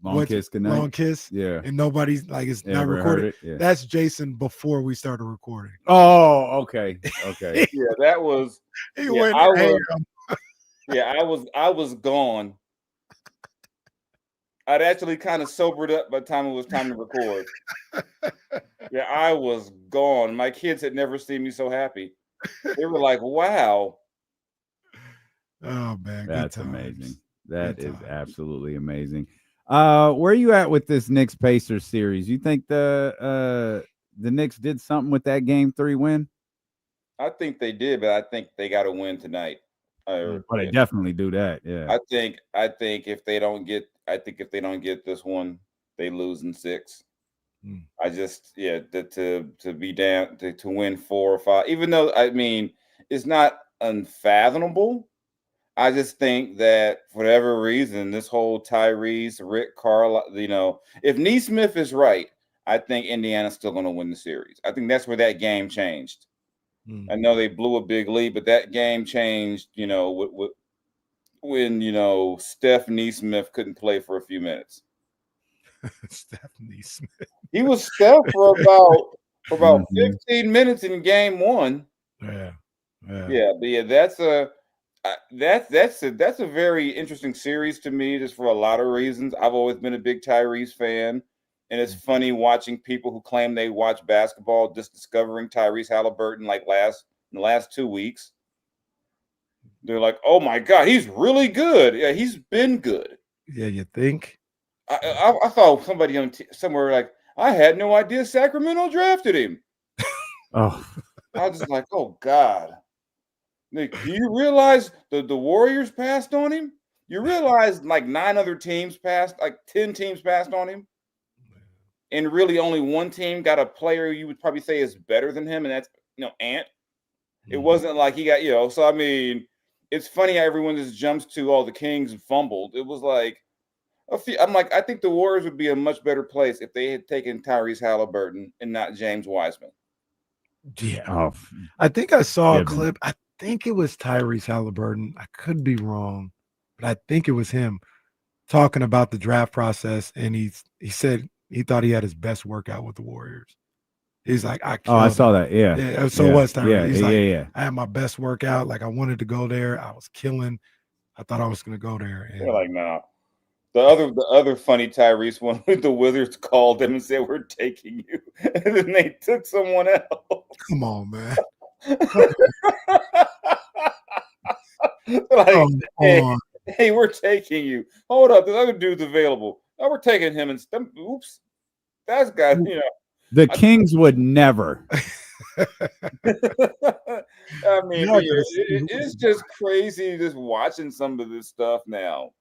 Speaker 6: Long Kiss Goodnight.
Speaker 8: Long Kiss.
Speaker 6: Yeah.
Speaker 8: And nobody's like it's not recorded. Yeah. That's Jason before we started recording.
Speaker 6: Oh, okay. Okay.
Speaker 11: Yeah, that was
Speaker 8: he went
Speaker 11: I was gone. I'd actually kind of sobered up by the time it was time to record. Yeah, I was gone. My kids had never seen me so happy. They were like, wow.
Speaker 8: Oh man,
Speaker 6: that's amazing. That is absolutely amazing. Where are you at with this Knicks Pacers series? You think the Knicks did something with that Game 3 win?
Speaker 11: I think they did, but I think they got to win tonight.
Speaker 6: They definitely do that. Yeah.
Speaker 11: I think if they don't get this one, they lose in 6. I just to be down to win 4 or 5, even though I mean it's not unfathomable. I just think that for whatever reason, this whole Tyrese, Rick, Carl, if Neesmith is right, I think Indiana's still going to win the series. I think that's where that game changed. I know they blew a big lead, but that game changed, when Steph Neesmith couldn't play for a few minutes.
Speaker 8: Steph Neesmith.
Speaker 11: He was Steph for about 15 minutes in game 1.
Speaker 8: Yeah.
Speaker 11: But that's a very interesting series to me, just for a lot of reasons. I've always been a big Tyrese fan, and it's funny watching people who claim they watch basketball just discovering Tyrese Halliburton in the last 2 weeks. They're like, "Oh my God, he's really good." Yeah, he's been good.
Speaker 8: Yeah, you think?
Speaker 11: I thought somebody somewhere like, I had no idea Sacramento drafted him.
Speaker 6: Oh,
Speaker 11: I was just like, "Oh God." Nick, do you realize the Warriors passed on him? You realize like 9 other teams passed, like 10 teams passed on him? And really only one team got a player you would probably say is better than him, and that's, Ant. It wasn't like he got, so I mean, it's funny how everyone just jumps to all the Kings and fumbled. It was like, I'm like, I think the Warriors would be a much better place if they had taken Tyrese Halliburton and not James Wiseman.
Speaker 8: Yeah. Oh, I think I saw a clip. I think it was Tyrese Halliburton. I could be wrong, but I think it was him talking about the draft process. And he said he thought he had his best workout with the Warriors. He's like,
Speaker 6: I saw that. Yeah.
Speaker 8: So was Tyrese.
Speaker 6: Yeah.
Speaker 8: He's
Speaker 6: like,
Speaker 8: I had my best workout. Like I wanted to go there. I was killing. I thought I was going to go there. And
Speaker 11: they're like, no. The other funny Tyrese one, the Wizards called them and said, "We're taking you," and then they took someone else.
Speaker 8: Come on, man.
Speaker 11: Like, hey, we're taking you. Hold up, this other dude's available. Oh, we're taking him and oops, that's got
Speaker 6: The Kings would never.
Speaker 11: I mean, it's just crazy just watching some of this stuff now.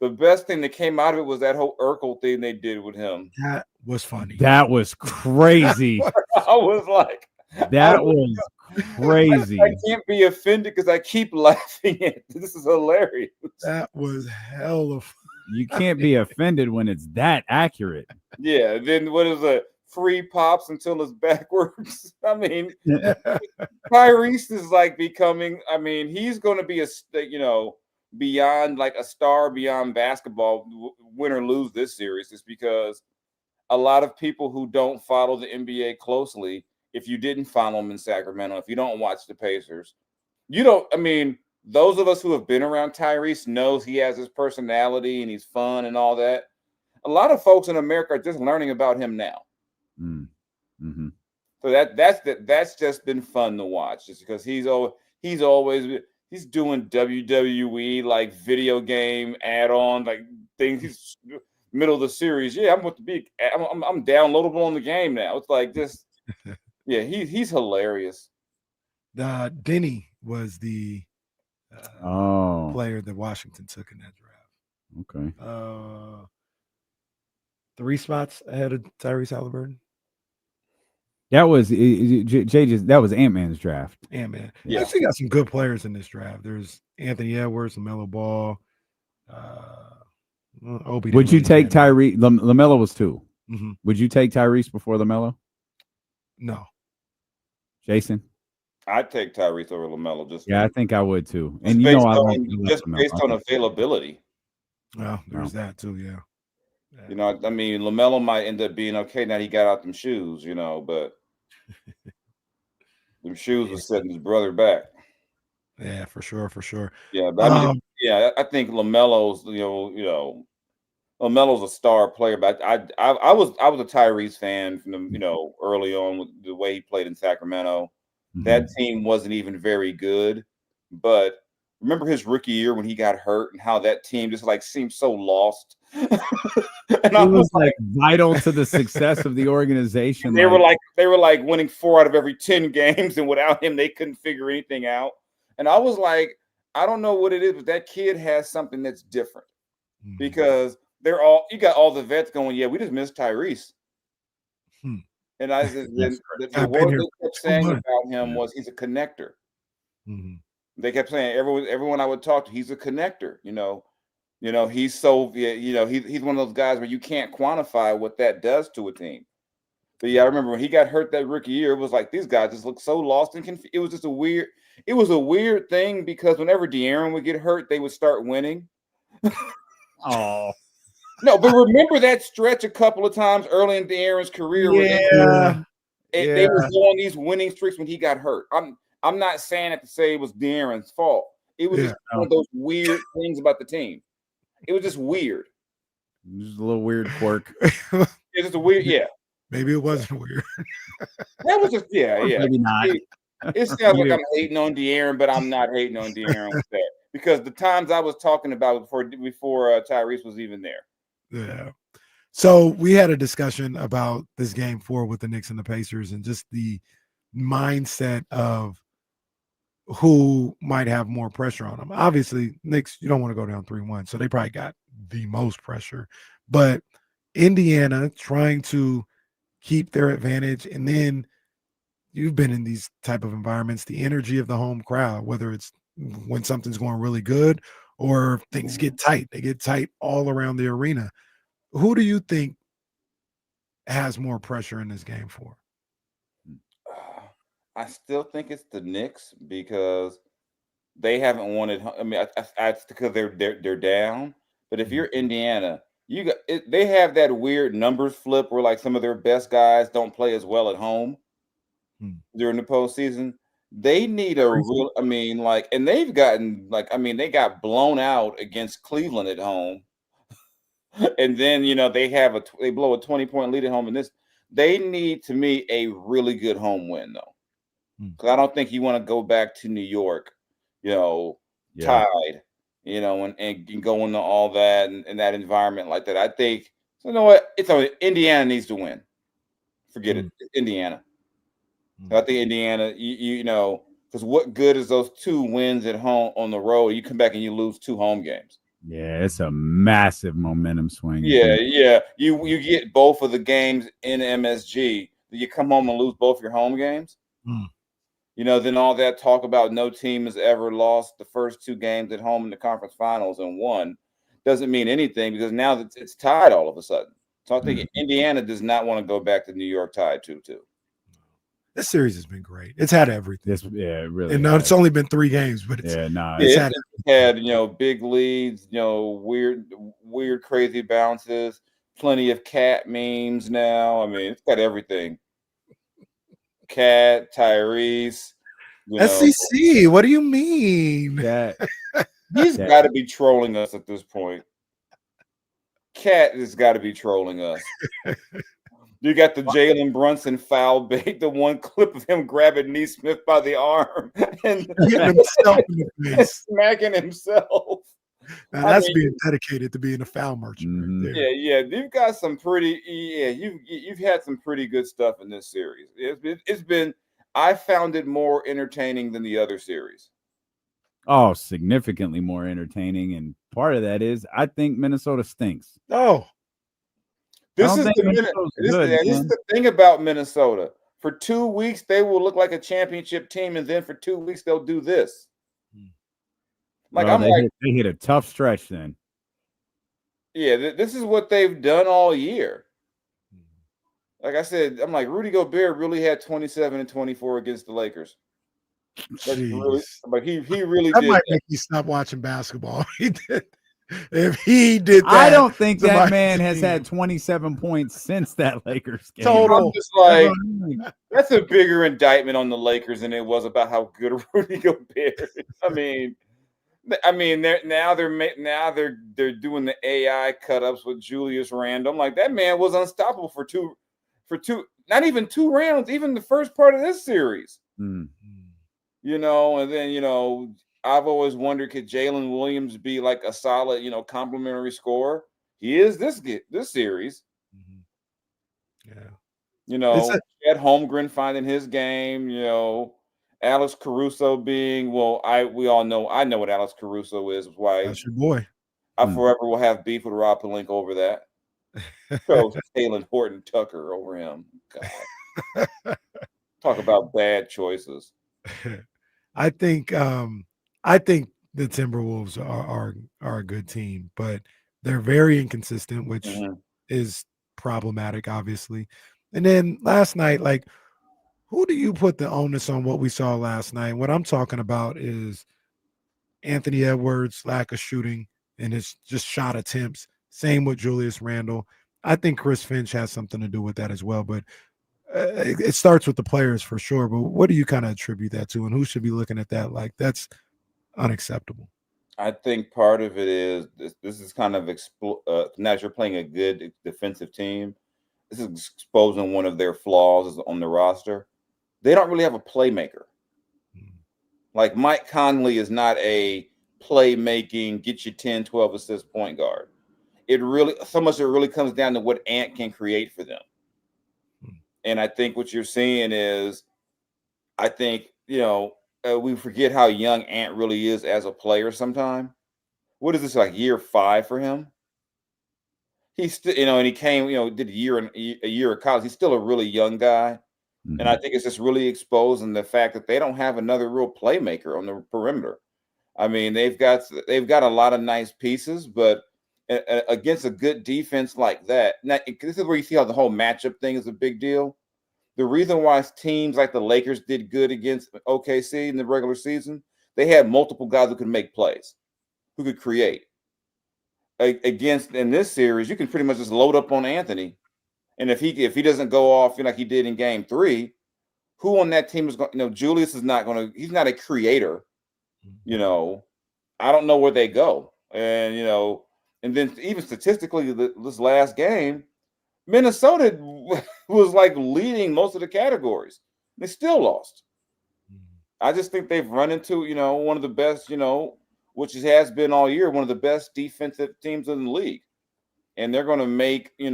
Speaker 11: The best thing that came out of it was that whole Urkel thing they did with him.
Speaker 8: That was funny.
Speaker 6: That was crazy.
Speaker 11: I was like,
Speaker 6: that was crazy.
Speaker 11: I can't be offended because I keep laughing at it. This is hilarious.
Speaker 8: That was hella funny.
Speaker 6: You can't be offended when it's that accurate.
Speaker 11: Yeah. Then what is it? Free pops until it's backwards. I mean, Tyrese is like becoming. I mean, he's going to be beyond like a star beyond basketball, win or lose this series, is because a lot of people who don't follow the NBA closely, if you didn't follow them in Sacramento, if you don't watch the Pacers, you don't. I mean, those of us who have been around Tyrese knows he has his personality and he's fun and all that. A lot of folks in America are just learning about him now.
Speaker 6: Mm-hmm.
Speaker 11: So that's just been fun to watch, just because he's doing WWE like video game add-on like things. He's middle of the series. Yeah, I'm downloadable on the game now. It's like just yeah, he's hilarious.
Speaker 8: Denny was the player that Washington took in that draft.
Speaker 6: Okay.
Speaker 8: 3 spots ahead of Tyrese Halliburton.
Speaker 6: That was that was Ant-Man's draft.
Speaker 8: Ant-Man. Yeah, actually got some good players in this draft. There's Anthony Edwards, LaMelo Ball. Obi.
Speaker 6: Would you take Tyrese? LaMelo was 2.
Speaker 8: Mm-hmm.
Speaker 6: Would you take Tyrese before LaMelo?
Speaker 8: No.
Speaker 6: Jason?
Speaker 11: I'd take Tyrese over LaMelo.
Speaker 6: I think I would too.
Speaker 11: And
Speaker 6: I
Speaker 11: like based on availability.
Speaker 8: Well, there's that too. Yeah.
Speaker 11: You know, I mean, LaMelo might end up being okay now. He got out them shoes, but them shoes was setting his brother back.
Speaker 8: Yeah, for sure.
Speaker 11: Yeah, but I think LaMelo's, LaMelo's a star player. But I was a Tyrese fan from early on with the way he played in Sacramento. Mm-hmm. That team wasn't even very good, but remember his rookie year when he got hurt and how that team just like seemed so lost.
Speaker 6: And it was like vital to the success of the organization.
Speaker 11: They were like winning 4 out of every 10 games, and without him, they couldn't figure anything out. And I was like, I don't know what it is, but that kid has something that's different because you got all the vets going. Yeah, we just missed Tyrese. And the word they kept saying about him was he's a connector.
Speaker 8: Mm-hmm.
Speaker 11: They kept saying everyone I would talk to, he's a connector. He's so he's one of those guys where you can't quantify what that does to a team. But yeah, I remember when he got hurt that rookie year, it was like these guys just looked so lost and confused. It was just a weird thing because whenever De'Aaron would get hurt, they would start winning.
Speaker 6: Oh.
Speaker 11: No, but remember that stretch a couple of times early in De'Aaron's career where they were on these winning streaks when he got hurt. I'm not saying it to say it was De'Aaron's fault. It was just one of those weird things about the team. It was just weird.
Speaker 6: Just a little weird quirk.
Speaker 11: It's just a weird,
Speaker 8: Maybe it wasn't weird.
Speaker 11: That was just,
Speaker 6: Maybe not.
Speaker 11: It sounds like I'm hating on De'Aaron, but I'm not hating on De'Aaron with that because the times I was talking about before Tyrese was even there.
Speaker 8: Yeah. So we had a discussion about this game 4 with the Knicks and the Pacers and just the mindset of who might have more pressure on them. Obviously, Knicks, you don't want to go down 3-1, so they probably got the most pressure. But Indiana trying to keep their advantage, and then you've been in these type of environments, the energy of the home crowd, whether it's when something's going really good or things get tight. They get tight all around the arena. Who do you think has more pressure in this game 4?
Speaker 11: I still think it's the Knicks because they haven't won it. I mean, I because they're down. But if you're Indiana, they have that weird numbers flip where like some of their best guys don't play as well at home during the postseason. They need a real. I mean, like, and they've gotten they got blown out against Cleveland at home, and then they blow a 20-point lead at home. And they need to me a really good home win though. because I don't think you want to go back to New York, tied, and go into all that and that environment like that. I think, you know what? Indiana needs to win. Forget it. It's Indiana. I think Indiana, because what good is those 2 wins at home on the road? You come back and you lose 2 home games.
Speaker 6: Yeah, it's a massive momentum swing.
Speaker 11: Yeah. You get both of the games in MSG. You come home and lose both your home games. Then all that talk about no team has ever lost the first 2 games at home in the conference finals and won doesn't mean anything, because now it's tied all of a sudden. So I think Indiana does not want to go back to New York tied 2-2.
Speaker 8: This series has been great. It's had everything.
Speaker 6: Really.
Speaker 8: And it's only been 3 games, but it's
Speaker 11: had big leads, weird, crazy bounces, plenty of cat memes now. I mean, it's got everything. Cat, Tyrese,
Speaker 8: SEC. What do you mean?
Speaker 11: He's got to be trolling us at this point. Cat has got to be trolling us. You got the Jalen Brunson foul bait, the one clip of him grabbing Neesmith by the arm and
Speaker 8: hitting himself in the face,
Speaker 11: smacking himself.
Speaker 8: Now that's being dedicated to being a foul merchant. Right there.
Speaker 11: Yeah. You've got some pretty. You've had some pretty good stuff in this series. It's been. I found it more entertaining than the other series.
Speaker 6: Oh, significantly more entertaining, and part of that is I think Minnesota stinks.
Speaker 8: Oh.
Speaker 11: This is the thing about Minnesota. For 2 weeks, they will look like a championship team, and then for 2 weeks, they'll do this.
Speaker 6: They hit a tough stretch then.
Speaker 11: Yeah, this is what they've done all year. Like I said, I'm like, Rudy Gobert really had 27 and 24 against the Lakers. Really, but he really
Speaker 8: that
Speaker 11: did.
Speaker 8: Might make you stop watching basketball. He did. If he did that,
Speaker 6: I don't think that man has had 27 points since that Lakers game.
Speaker 11: I'm just like, that's a bigger indictment on the Lakers than it was about how good Rudy Gobert is. I mean, they're doing the AI cut-ups with Julius Randle. I'm like, that man was unstoppable for two, not even 2 rounds, even the first part of this series. And then I've always wondered, could Jalen Williams be like a solid, complimentary scorer? He is this series. Chad Holmgren finding his game, Alex Caruso being, we all know, I know what Alex Caruso is. Why
Speaker 8: that's your boy.
Speaker 11: I forever will have beef with Rob Pelinka over that. So Taylor Horton Tucker over him. God. Talk about bad choices.
Speaker 8: I think the Timberwolves are a good team, but they're very inconsistent, which is problematic, obviously. And then last night, like, who do you put the onus on what we saw last night? What I'm talking about is Anthony Edwards' lack of shooting and his just shot attempts. Same with Julius Randle. I think Chris Finch has something to do with that as well, but it starts with the players for sure. But what do you kind of attribute that to, and who should be looking at that like that's unacceptable?
Speaker 11: I think part of it is this is kind of now that you're playing a good defensive team, this is exposing one of their flaws on the roster. They don't really have a playmaker. Like Mike Conley is not a playmaking, get you 10, 12 assist point guard. It really comes down to what Ant can create for them. And I think what you're seeing is, I think, we forget how young Ant really is as a player sometime. What is this, like year 5 for him? He's still, and he came, did a year of college. He's still a really young guy. And I think it's just really exposing the fact that they don't have another real playmaker on the perimeter. I mean, they've got a lot of nice pieces, but against a good defense like that, now, this is where you see how the whole matchup thing is a big deal. The reason why teams like the Lakers did good against OKC in the regular season, they had multiple guys who could make plays, who could create. Against in this series, you can pretty much just load up on Anthony, and if he doesn't go off like he did in Game 3, who on that team is going? Julius is not going to. He's not a creator. I don't know where they go, and and then even statistically, this last game, Minnesota was like leading most of the categories. They still lost. I just think they've run into, one of the best, which it has been all year, one of the best defensive teams in the league. And they're going to make, they're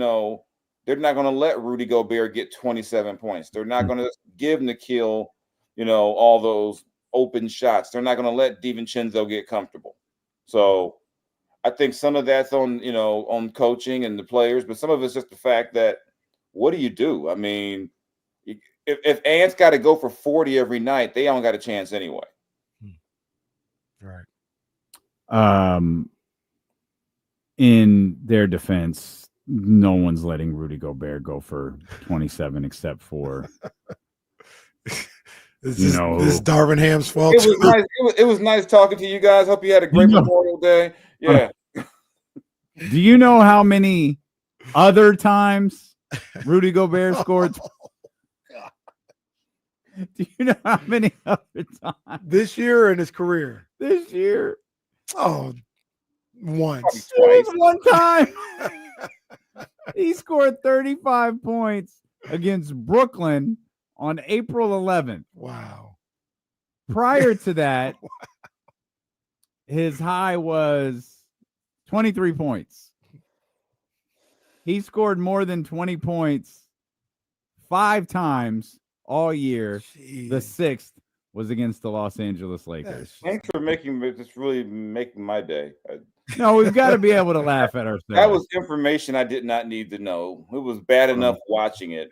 Speaker 11: not going to let Rudy Gobert get 27 points. They're not going to give Nikhil, all those open shots. They're not going to let DiVincenzo get comfortable. So I think some of that's on coaching and the players, but some of it's just the fact that what do you do? I mean, if Ant's got to go for 40 every night, they don't got a chance anyway.
Speaker 8: Right.
Speaker 6: In their defense, no one's letting Rudy Gobert go for 27 except for
Speaker 8: this is Darvin Ham's fault.
Speaker 11: It was nice. It was nice talking to you guys. Hope you had a great Memorial Day. Yeah.
Speaker 6: Do you know how many other times Rudy Gobert scored? Do you know how many other times
Speaker 8: this year in his career?
Speaker 6: This year,
Speaker 8: once.
Speaker 6: One time. He scored 35 points against Brooklyn on April 11th.
Speaker 8: Wow.
Speaker 6: Prior to that, his high was 23 points. He scored more than 20 points 5 times all year.
Speaker 8: Jeez.
Speaker 6: The 6th was against the Los Angeles Lakers.
Speaker 11: Thanks for making my day.
Speaker 6: No, we've got to be able to laugh at ourselves.
Speaker 11: That was information I did not need to know. It was bad enough watching it.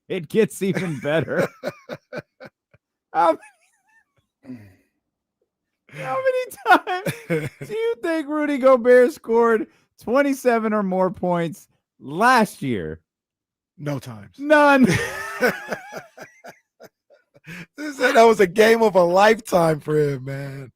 Speaker 6: It gets even better. How many times do you think Rudy Gobert scored 27 or more points last year?
Speaker 8: No times.
Speaker 6: None.
Speaker 8: That was a game of a lifetime for him, man.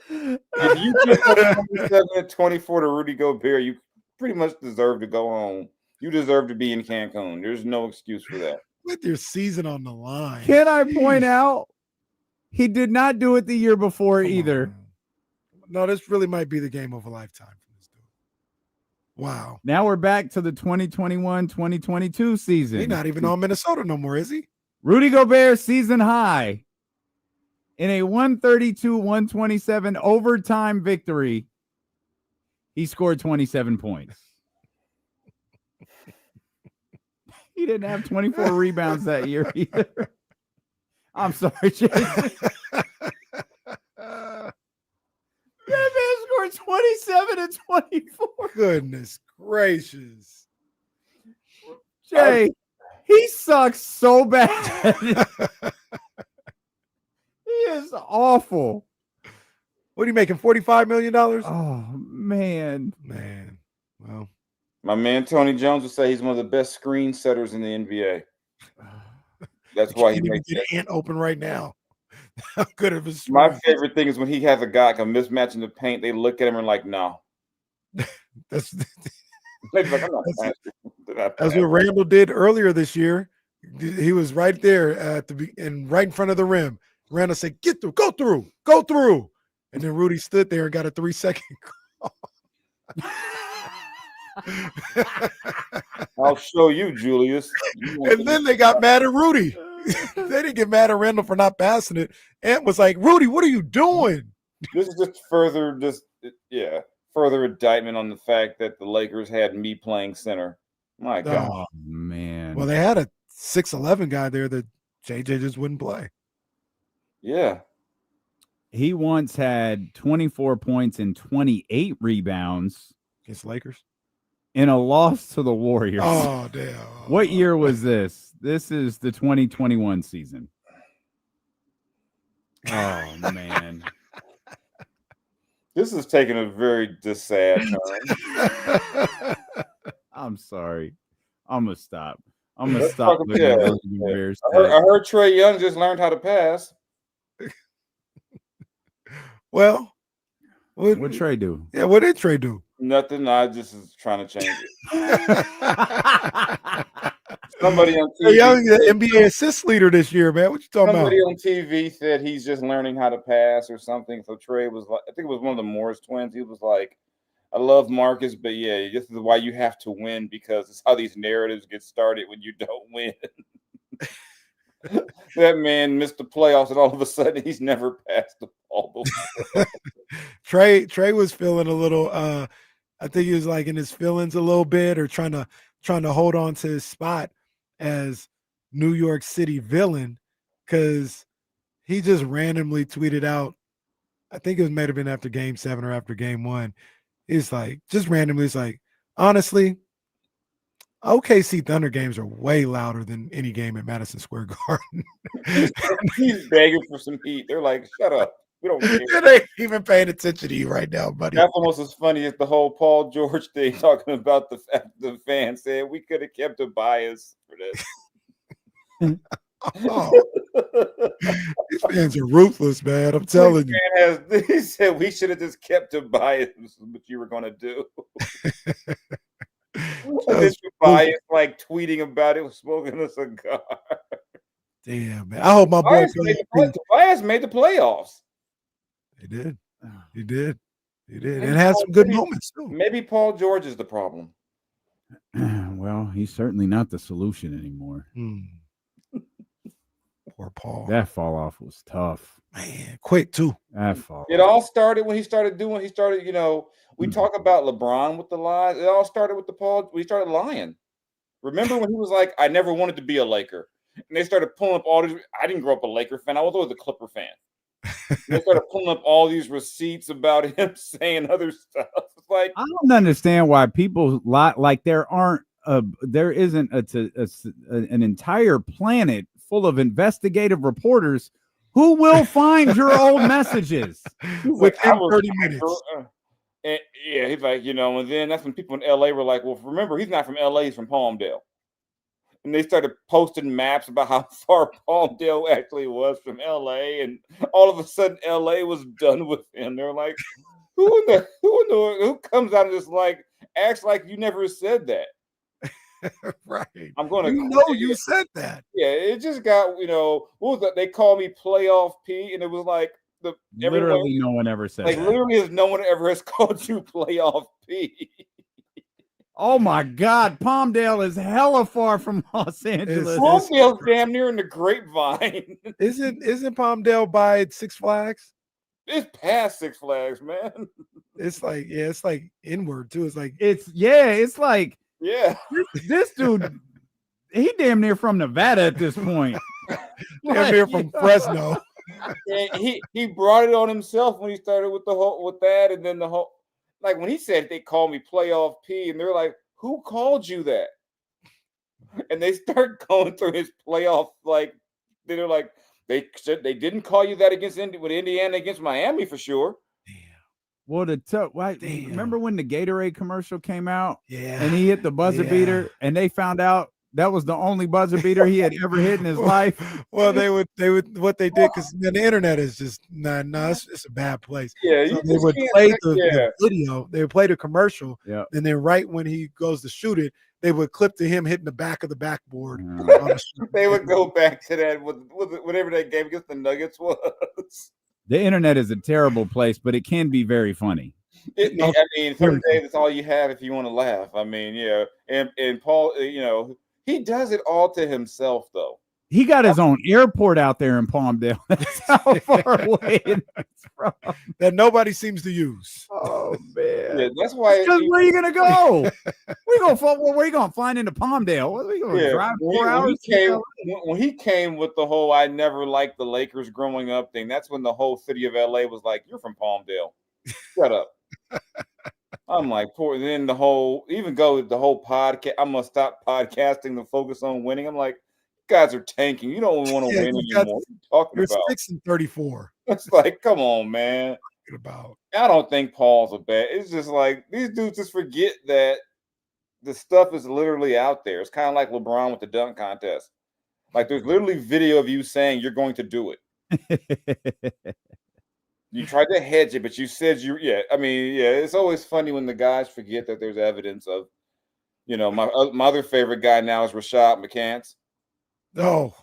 Speaker 11: If you give 27 and 24 to Rudy Gobert, you pretty much deserve to go home. You deserve to be in Cancun. There's no excuse for that.
Speaker 8: With your season on the line.
Speaker 6: Can I point out he did not do it the year before either?
Speaker 8: No, this really might be the game of a lifetime for this dude. Wow.
Speaker 6: Now we're back to the 2021-2022 season.
Speaker 8: He's not even on Minnesota no more, is he?
Speaker 6: Rudy Gobert season high in a 132-127 overtime victory. He scored 27 points. He didn't have 24 rebounds that year either. I'm sorry, Jason. That man scored 27 and 24.
Speaker 8: Goodness gracious.
Speaker 6: Jay, he sucks so bad. He is awful.
Speaker 8: What are you making? $45 million?
Speaker 6: Oh, man.
Speaker 8: Man. Well.
Speaker 11: My man Tony Jones would say he's one of the best screen setters in the NBA. That's why he makes
Speaker 8: it. Ant open right now. How good of his.
Speaker 11: My favorite thing is when he has a guy come mismatching the paint. They look at him and like, no.
Speaker 8: That's
Speaker 11: like,
Speaker 8: that's what Randall did earlier this year. He was right there at and right in front of the rim. Randall said, "Get through, go through, go through," and then Rudy stood there and got a 3-second call.
Speaker 11: I'll show you, Julius.
Speaker 8: And then they got mad at Rudy. They didn't get mad at Randall for not passing it. Ant was like, "Rudy, what are you doing?"
Speaker 11: This is just further indictment on the fact that the Lakers had me playing center. My God.
Speaker 6: Oh, man.
Speaker 8: Well, they had a 6'11" guy there that JJ just wouldn't play.
Speaker 11: Yeah.
Speaker 6: He once had 24 points and 28 rebounds
Speaker 8: against Lakers
Speaker 6: in a loss to the Warriors.
Speaker 8: Oh, damn.
Speaker 6: What year was this? This is the 2021 season. Oh, man.
Speaker 11: This is taking a very sad turn.
Speaker 6: I'm sorry. I'm going to stop. I'm going to stop.
Speaker 11: I heard Trae Young just learned how to pass.
Speaker 8: Well,
Speaker 6: what Trae do?
Speaker 8: Yeah, what did Trae do?
Speaker 11: Nothing. I just is trying to change it. Somebody on TV,
Speaker 8: Young, the NBA assist leader this year, man. What you talking
Speaker 11: somebody
Speaker 8: about?
Speaker 11: on TV said he's just learning how to pass or something. So Trae was like, I think it was one of the Morris twins. He was like, I love Marcus, but yeah, this is why you have to win, because it's how these narratives get started when you don't win. That man missed the playoffs, and all of a sudden he's never passed the ball before.
Speaker 8: Trey was feeling a little. I think he was like in his feelings a little bit, or trying to hold on to his spot as New York City villain, because he just randomly tweeted out. I think it might have been after Game 7 or after Game 1. He's like, just randomly, he's like, honestly, OKC Thunder games are way louder than any game at Madison Square Garden.
Speaker 11: He's begging for some heat. They're like, shut up. We don't care.
Speaker 8: They ain't even paying attention to you right now, buddy.
Speaker 11: That's almost as funny as the whole Paul George thing, talking about the fans saying we could have kept a bias for this.
Speaker 8: Oh. These fans are ruthless, man. I'm telling you.
Speaker 11: He said we should have just kept a bias, what you were going to do. This bias, like tweeting about it, was smoking a cigar.
Speaker 8: Damn, man. I hope my boy
Speaker 11: Tobias made the playoffs.
Speaker 8: He did. He did. And had some good moments too.
Speaker 11: Maybe Paul George is the problem.
Speaker 6: Well, he's certainly not the solution anymore.
Speaker 8: Poor Paul.
Speaker 6: That fall off was tough.
Speaker 8: Man, quick too.
Speaker 6: That fall.
Speaker 11: It all started when he started, we talk about LeBron with the lies. It all started with when he started lying. Remember when he was like, I never wanted to be a Laker. And they started pulling up all these. I didn't grow up a Laker fan. I was always a Clipper fan. They started pulling up all these receipts about him saying other stuff. It's like,
Speaker 6: I don't understand why people lie. Like there isn't an entire planet full of investigative reporters who will find your old messages
Speaker 8: within 30 minutes.
Speaker 11: Yeah, he's like, and then that's when people in LA were like, well, remember, he's not from LA, he's from Palmdale. And they started posting maps about how far Palmdale actually was from LA, and all of a sudden LA was done with him. They're like, who comes out and just like acts like you never said that?
Speaker 8: Right.
Speaker 11: I'm going to
Speaker 8: you said that.
Speaker 11: Yeah, it just got, what was that? They called me Playoff P, and it was like
Speaker 6: literally no one ever said
Speaker 11: like
Speaker 6: that.
Speaker 11: literally no one ever has called you Playoff P.
Speaker 6: Oh my God, Palmdale is hella far from Los Angeles.
Speaker 11: Palmdale's damn near in the Grapevine.
Speaker 8: Isn't Palmdale by Six Flags?
Speaker 11: It's past Six Flags, man.
Speaker 8: It's like inward too. It's like
Speaker 6: this dude, he damn near from Nevada at this point.
Speaker 8: Damn near from Fresno.
Speaker 11: And he brought it on himself when he started with that, and then the whole, like when he said they called me Playoff P, and they're like, who called you that? And they start going through his playoff, like they're like, they didn't call you that with Indiana against Miami for sure.
Speaker 6: Well, remember when the Gatorade commercial came out?
Speaker 8: Yeah.
Speaker 6: And he hit the buzzer beater, and they found out that was the only buzzer beater he had ever hit in his life.
Speaker 8: Well, they would what they did, because the internet is just it's a bad place.
Speaker 11: Yeah,
Speaker 8: so they would play the video, they would play the commercial, and then right when he goes to shoot it, they would clip to him hitting the back of the backboard.
Speaker 11: They would go back to that with whatever that game against the Nuggets was.
Speaker 6: The internet is a terrible place, but it can be very funny.
Speaker 11: Some days it's all you have if you want to laugh. And Paul, he does it all to himself, though.
Speaker 6: He got his own airport out there in Palmdale. That's how far away it is from.
Speaker 8: That nobody seems to use.
Speaker 6: Oh man,
Speaker 11: yeah, that's why.
Speaker 6: Where are you gonna go? Where are you going? Flying into Palmdale? What are you going to drive 4 hours?
Speaker 11: When he came with the whole "I never liked the Lakers growing up" thing, that's when the whole city of LA was like, "You're from Palmdale, shut up." I'm like, poor. Then the whole podcast. I'm gonna stop podcasting to focus on winning. I'm like, you guys are tanking. You don't want to win anymore. What are you talking about?
Speaker 8: You're 6-34.
Speaker 11: It's like, come on, man. I don't think Paul's a bad. It's just like these dudes just forget that the stuff is literally out there. It's kind of like LeBron with the dunk contest. Like there's literally video of you saying you're going to do it. You tried to hedge it, but you said it's always funny when the guys forget that there's evidence of, my other favorite guy now is Rashad McCants.
Speaker 8: Oh,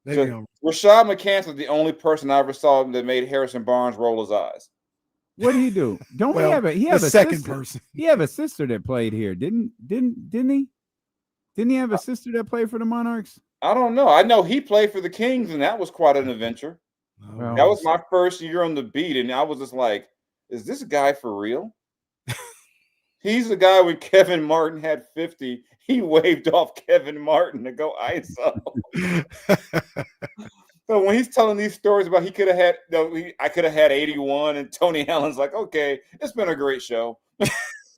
Speaker 11: Rashad McCants was the only person I ever saw that made Harrison Barnes roll his eyes.
Speaker 6: What did he do? He have a
Speaker 8: second
Speaker 6: sister.
Speaker 8: person.
Speaker 6: He have a sister that played here, didn't he? Didn't he have a sister that played for the Monarchs?
Speaker 11: I don't know. I know he played for the Kings, and that was quite an adventure.
Speaker 6: Well,
Speaker 11: that was my first year on the beat, and I was just like, "Is this guy for real?" He's the guy when Kevin Martin had 50. He waved off Kevin Martin to go ISO. So when he's telling these stories about he could have had, I could have had 81, and Tony Allen's like, "Okay, it's been a great show."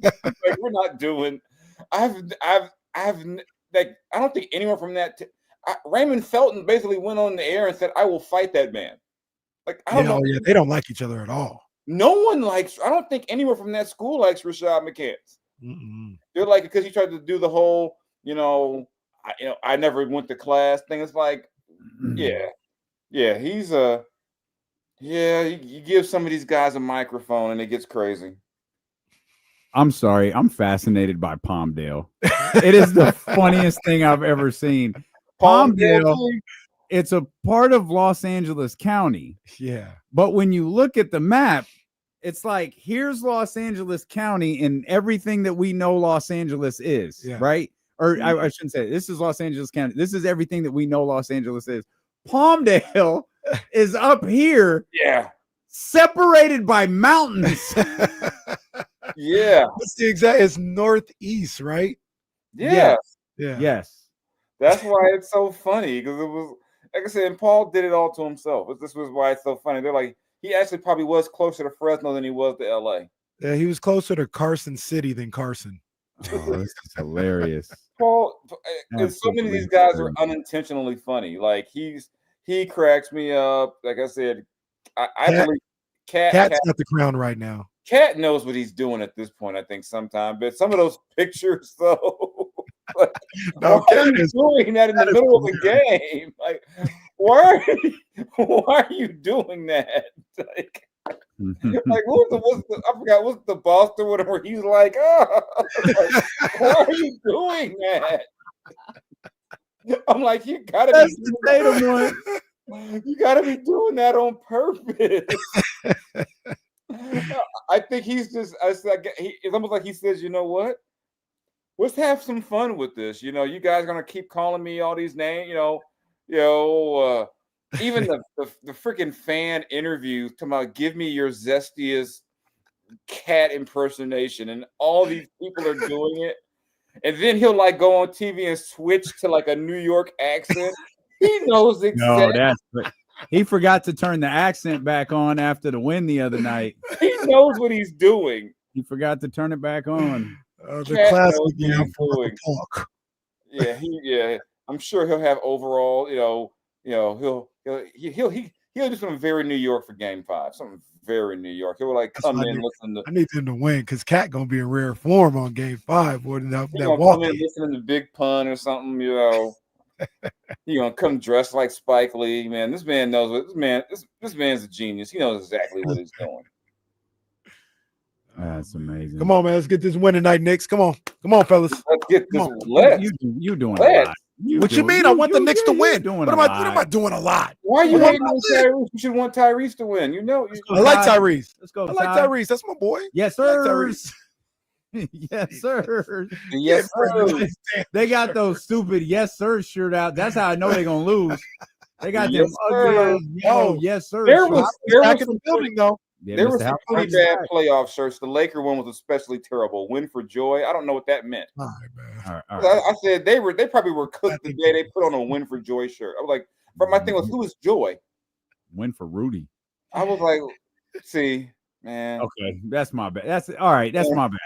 Speaker 11: Like, we're not doing. I've like, I don't think anyone from that. Raymond Felton basically went on the air and said, "I will fight that man." Like, I don't know.
Speaker 8: Yeah, they don't like each other at all.
Speaker 11: No one likes. I don't think anyone from that school likes Rashad McCants. They're like, because he tried to do the whole, I never went to class thing. It's like, yeah, he's you give some of these guys a microphone and it gets crazy.
Speaker 6: I'm sorry. I'm fascinated by Palmdale. It is the funniest thing I've ever seen. Palmdale, it's a part of Los Angeles County.
Speaker 8: Yeah.
Speaker 6: But when you look at the map, it's like, here's Los Angeles County and everything that we know Los Angeles is, right? Or I shouldn't say it. This is Los Angeles County. This is everything that we know Los Angeles is. Palmdale is up here.
Speaker 11: Yeah.
Speaker 6: Separated by mountains.
Speaker 11: Yeah.
Speaker 8: What's the exact? It's northeast, right?
Speaker 11: Yeah.
Speaker 8: Yeah.
Speaker 6: Yes.
Speaker 11: That's why it's so funny, because it was, like I said, and Paul did it all to himself. This was why it's so funny. They're like, he actually probably was closer to Fresno than he was to LA.
Speaker 8: Yeah, he was closer to Carson City than Carson.
Speaker 6: Oh, this is hilarious.
Speaker 11: Paul, and so many of these guys are unintentionally funny. Like, he cracks me up. Like I said, I believe
Speaker 8: Cat's got the crown right now.
Speaker 11: Cat knows what he's doing at this point, I think, sometimes. But some of those pictures, though, like, why are you doing that in the middle of the game? Like, why are you doing that? Like, I forgot, what's the Boston one where he's like, like, why are you doing that? I'm like, you gotta be doing that on purpose. I think he's just, it's almost like he says, you know what? Let's have some fun with this. You guys are gonna keep calling me all these names, even the freaking fan interviews talking about, give me your zestiest cat impersonation, and all these people are doing it. And then he'll like go on TV and switch to like a New York accent. He knows exactly.
Speaker 6: No, he forgot to turn the accent back on after the win the other night.
Speaker 11: He knows what he's doing.
Speaker 6: He forgot to turn it back on.
Speaker 8: The classic talk.
Speaker 11: Yeah, I'm sure he'll have overall. He'll do something very New York for Game 5. Something very New York. He'll like come in, listen to.
Speaker 8: I need them to win because Cat gonna be in rare form on Game 5.
Speaker 11: He's gonna come in listening to Big Pun or something. He gonna come dressed like Spike Lee. Man, this man knows what this man's a genius. He knows exactly what he's doing.
Speaker 6: That's amazing.
Speaker 8: Come on, man. Let's get this win tonight, Knicks. Come on, fellas.
Speaker 11: Let's get this.
Speaker 6: You doing a lot.
Speaker 8: What you mean? I want the Knicks to win. What am I doing a lot?
Speaker 11: Why are you hating on Tyrese? You should want Tyrese to win.
Speaker 8: I like Tyrese.
Speaker 6: Let's go.
Speaker 8: I like Tyrese. That's my boy.
Speaker 6: Yes, sir. Yes, sir.
Speaker 11: Yes, sir.
Speaker 6: They got those stupid yes, sir shirt out. That's how I know they're gonna lose. They got them ugly. Yes, sir.
Speaker 11: There was
Speaker 8: back in the building though.
Speaker 6: Yeah,
Speaker 11: there were some pretty bad playoff shirts. The Laker one was especially terrible. Win for joy. I don't know what that meant.
Speaker 8: All right, man.
Speaker 6: All right.
Speaker 11: I said they probably were cooked the day they put on a win for joy shirt. I was like, but my thing was, who is Joy?
Speaker 6: Win for Rudy.
Speaker 11: I was like, see, man.
Speaker 6: Okay, that's my bad. That's all right. That's my bad.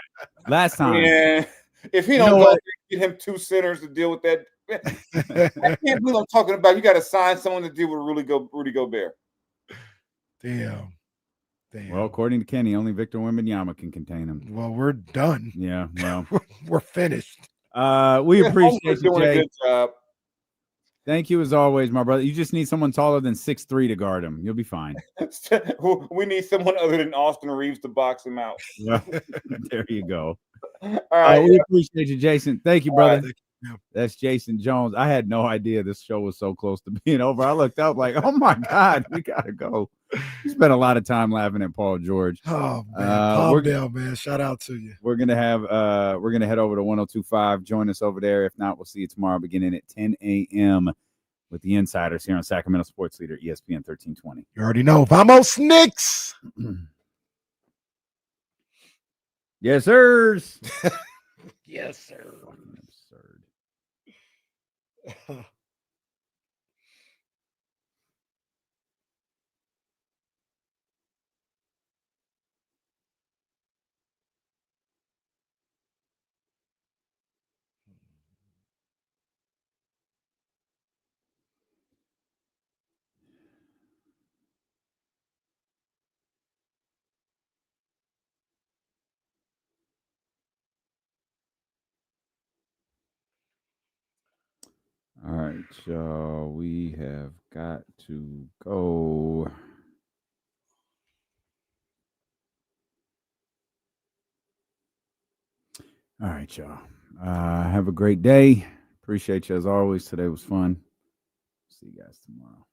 Speaker 6: Last time.
Speaker 11: Yeah. If he don't go get him 2 centers to deal with that, I can't believe I'm talking about. You got to sign someone to deal with Rudy Gobert.
Speaker 8: Damn.
Speaker 6: Well, according to Kenny, only Victor Wembanyama can contain him.
Speaker 8: Well, we're done.
Speaker 6: Yeah, well,
Speaker 8: we're finished.
Speaker 6: We appreciate you,
Speaker 11: doing
Speaker 6: Jay.
Speaker 11: a good job.
Speaker 6: Thank you as always, my brother. You just need someone taller than 6'3" to guard him. You'll be fine.
Speaker 11: We need someone other than Austin Reeves to box him out.
Speaker 6: Well, there you go.
Speaker 11: All right.
Speaker 6: We appreciate you, Jason. Thank you, brother.
Speaker 8: Right.
Speaker 6: That's Jason Jones. I had no idea this show was so close to being over. I looked up like, oh my God, we gotta go. We spent a lot of time laughing at Paul George.
Speaker 8: Oh man, Palmdale, man. Shout out to you.
Speaker 6: We're gonna head over to 102.5. Join us over there. If not, we'll see you tomorrow beginning at 10 a.m. with the Insiders here on Sacramento Sports Leader, ESPN 1320.
Speaker 8: You already know. Vamos, Knicks!
Speaker 6: Yes, sirs.
Speaker 8: Yes, sir.
Speaker 6: Fucking absurd. All right, y'all. We have got to go. All right, y'all. Have a great day. Appreciate you as always. Today was fun. See you guys tomorrow.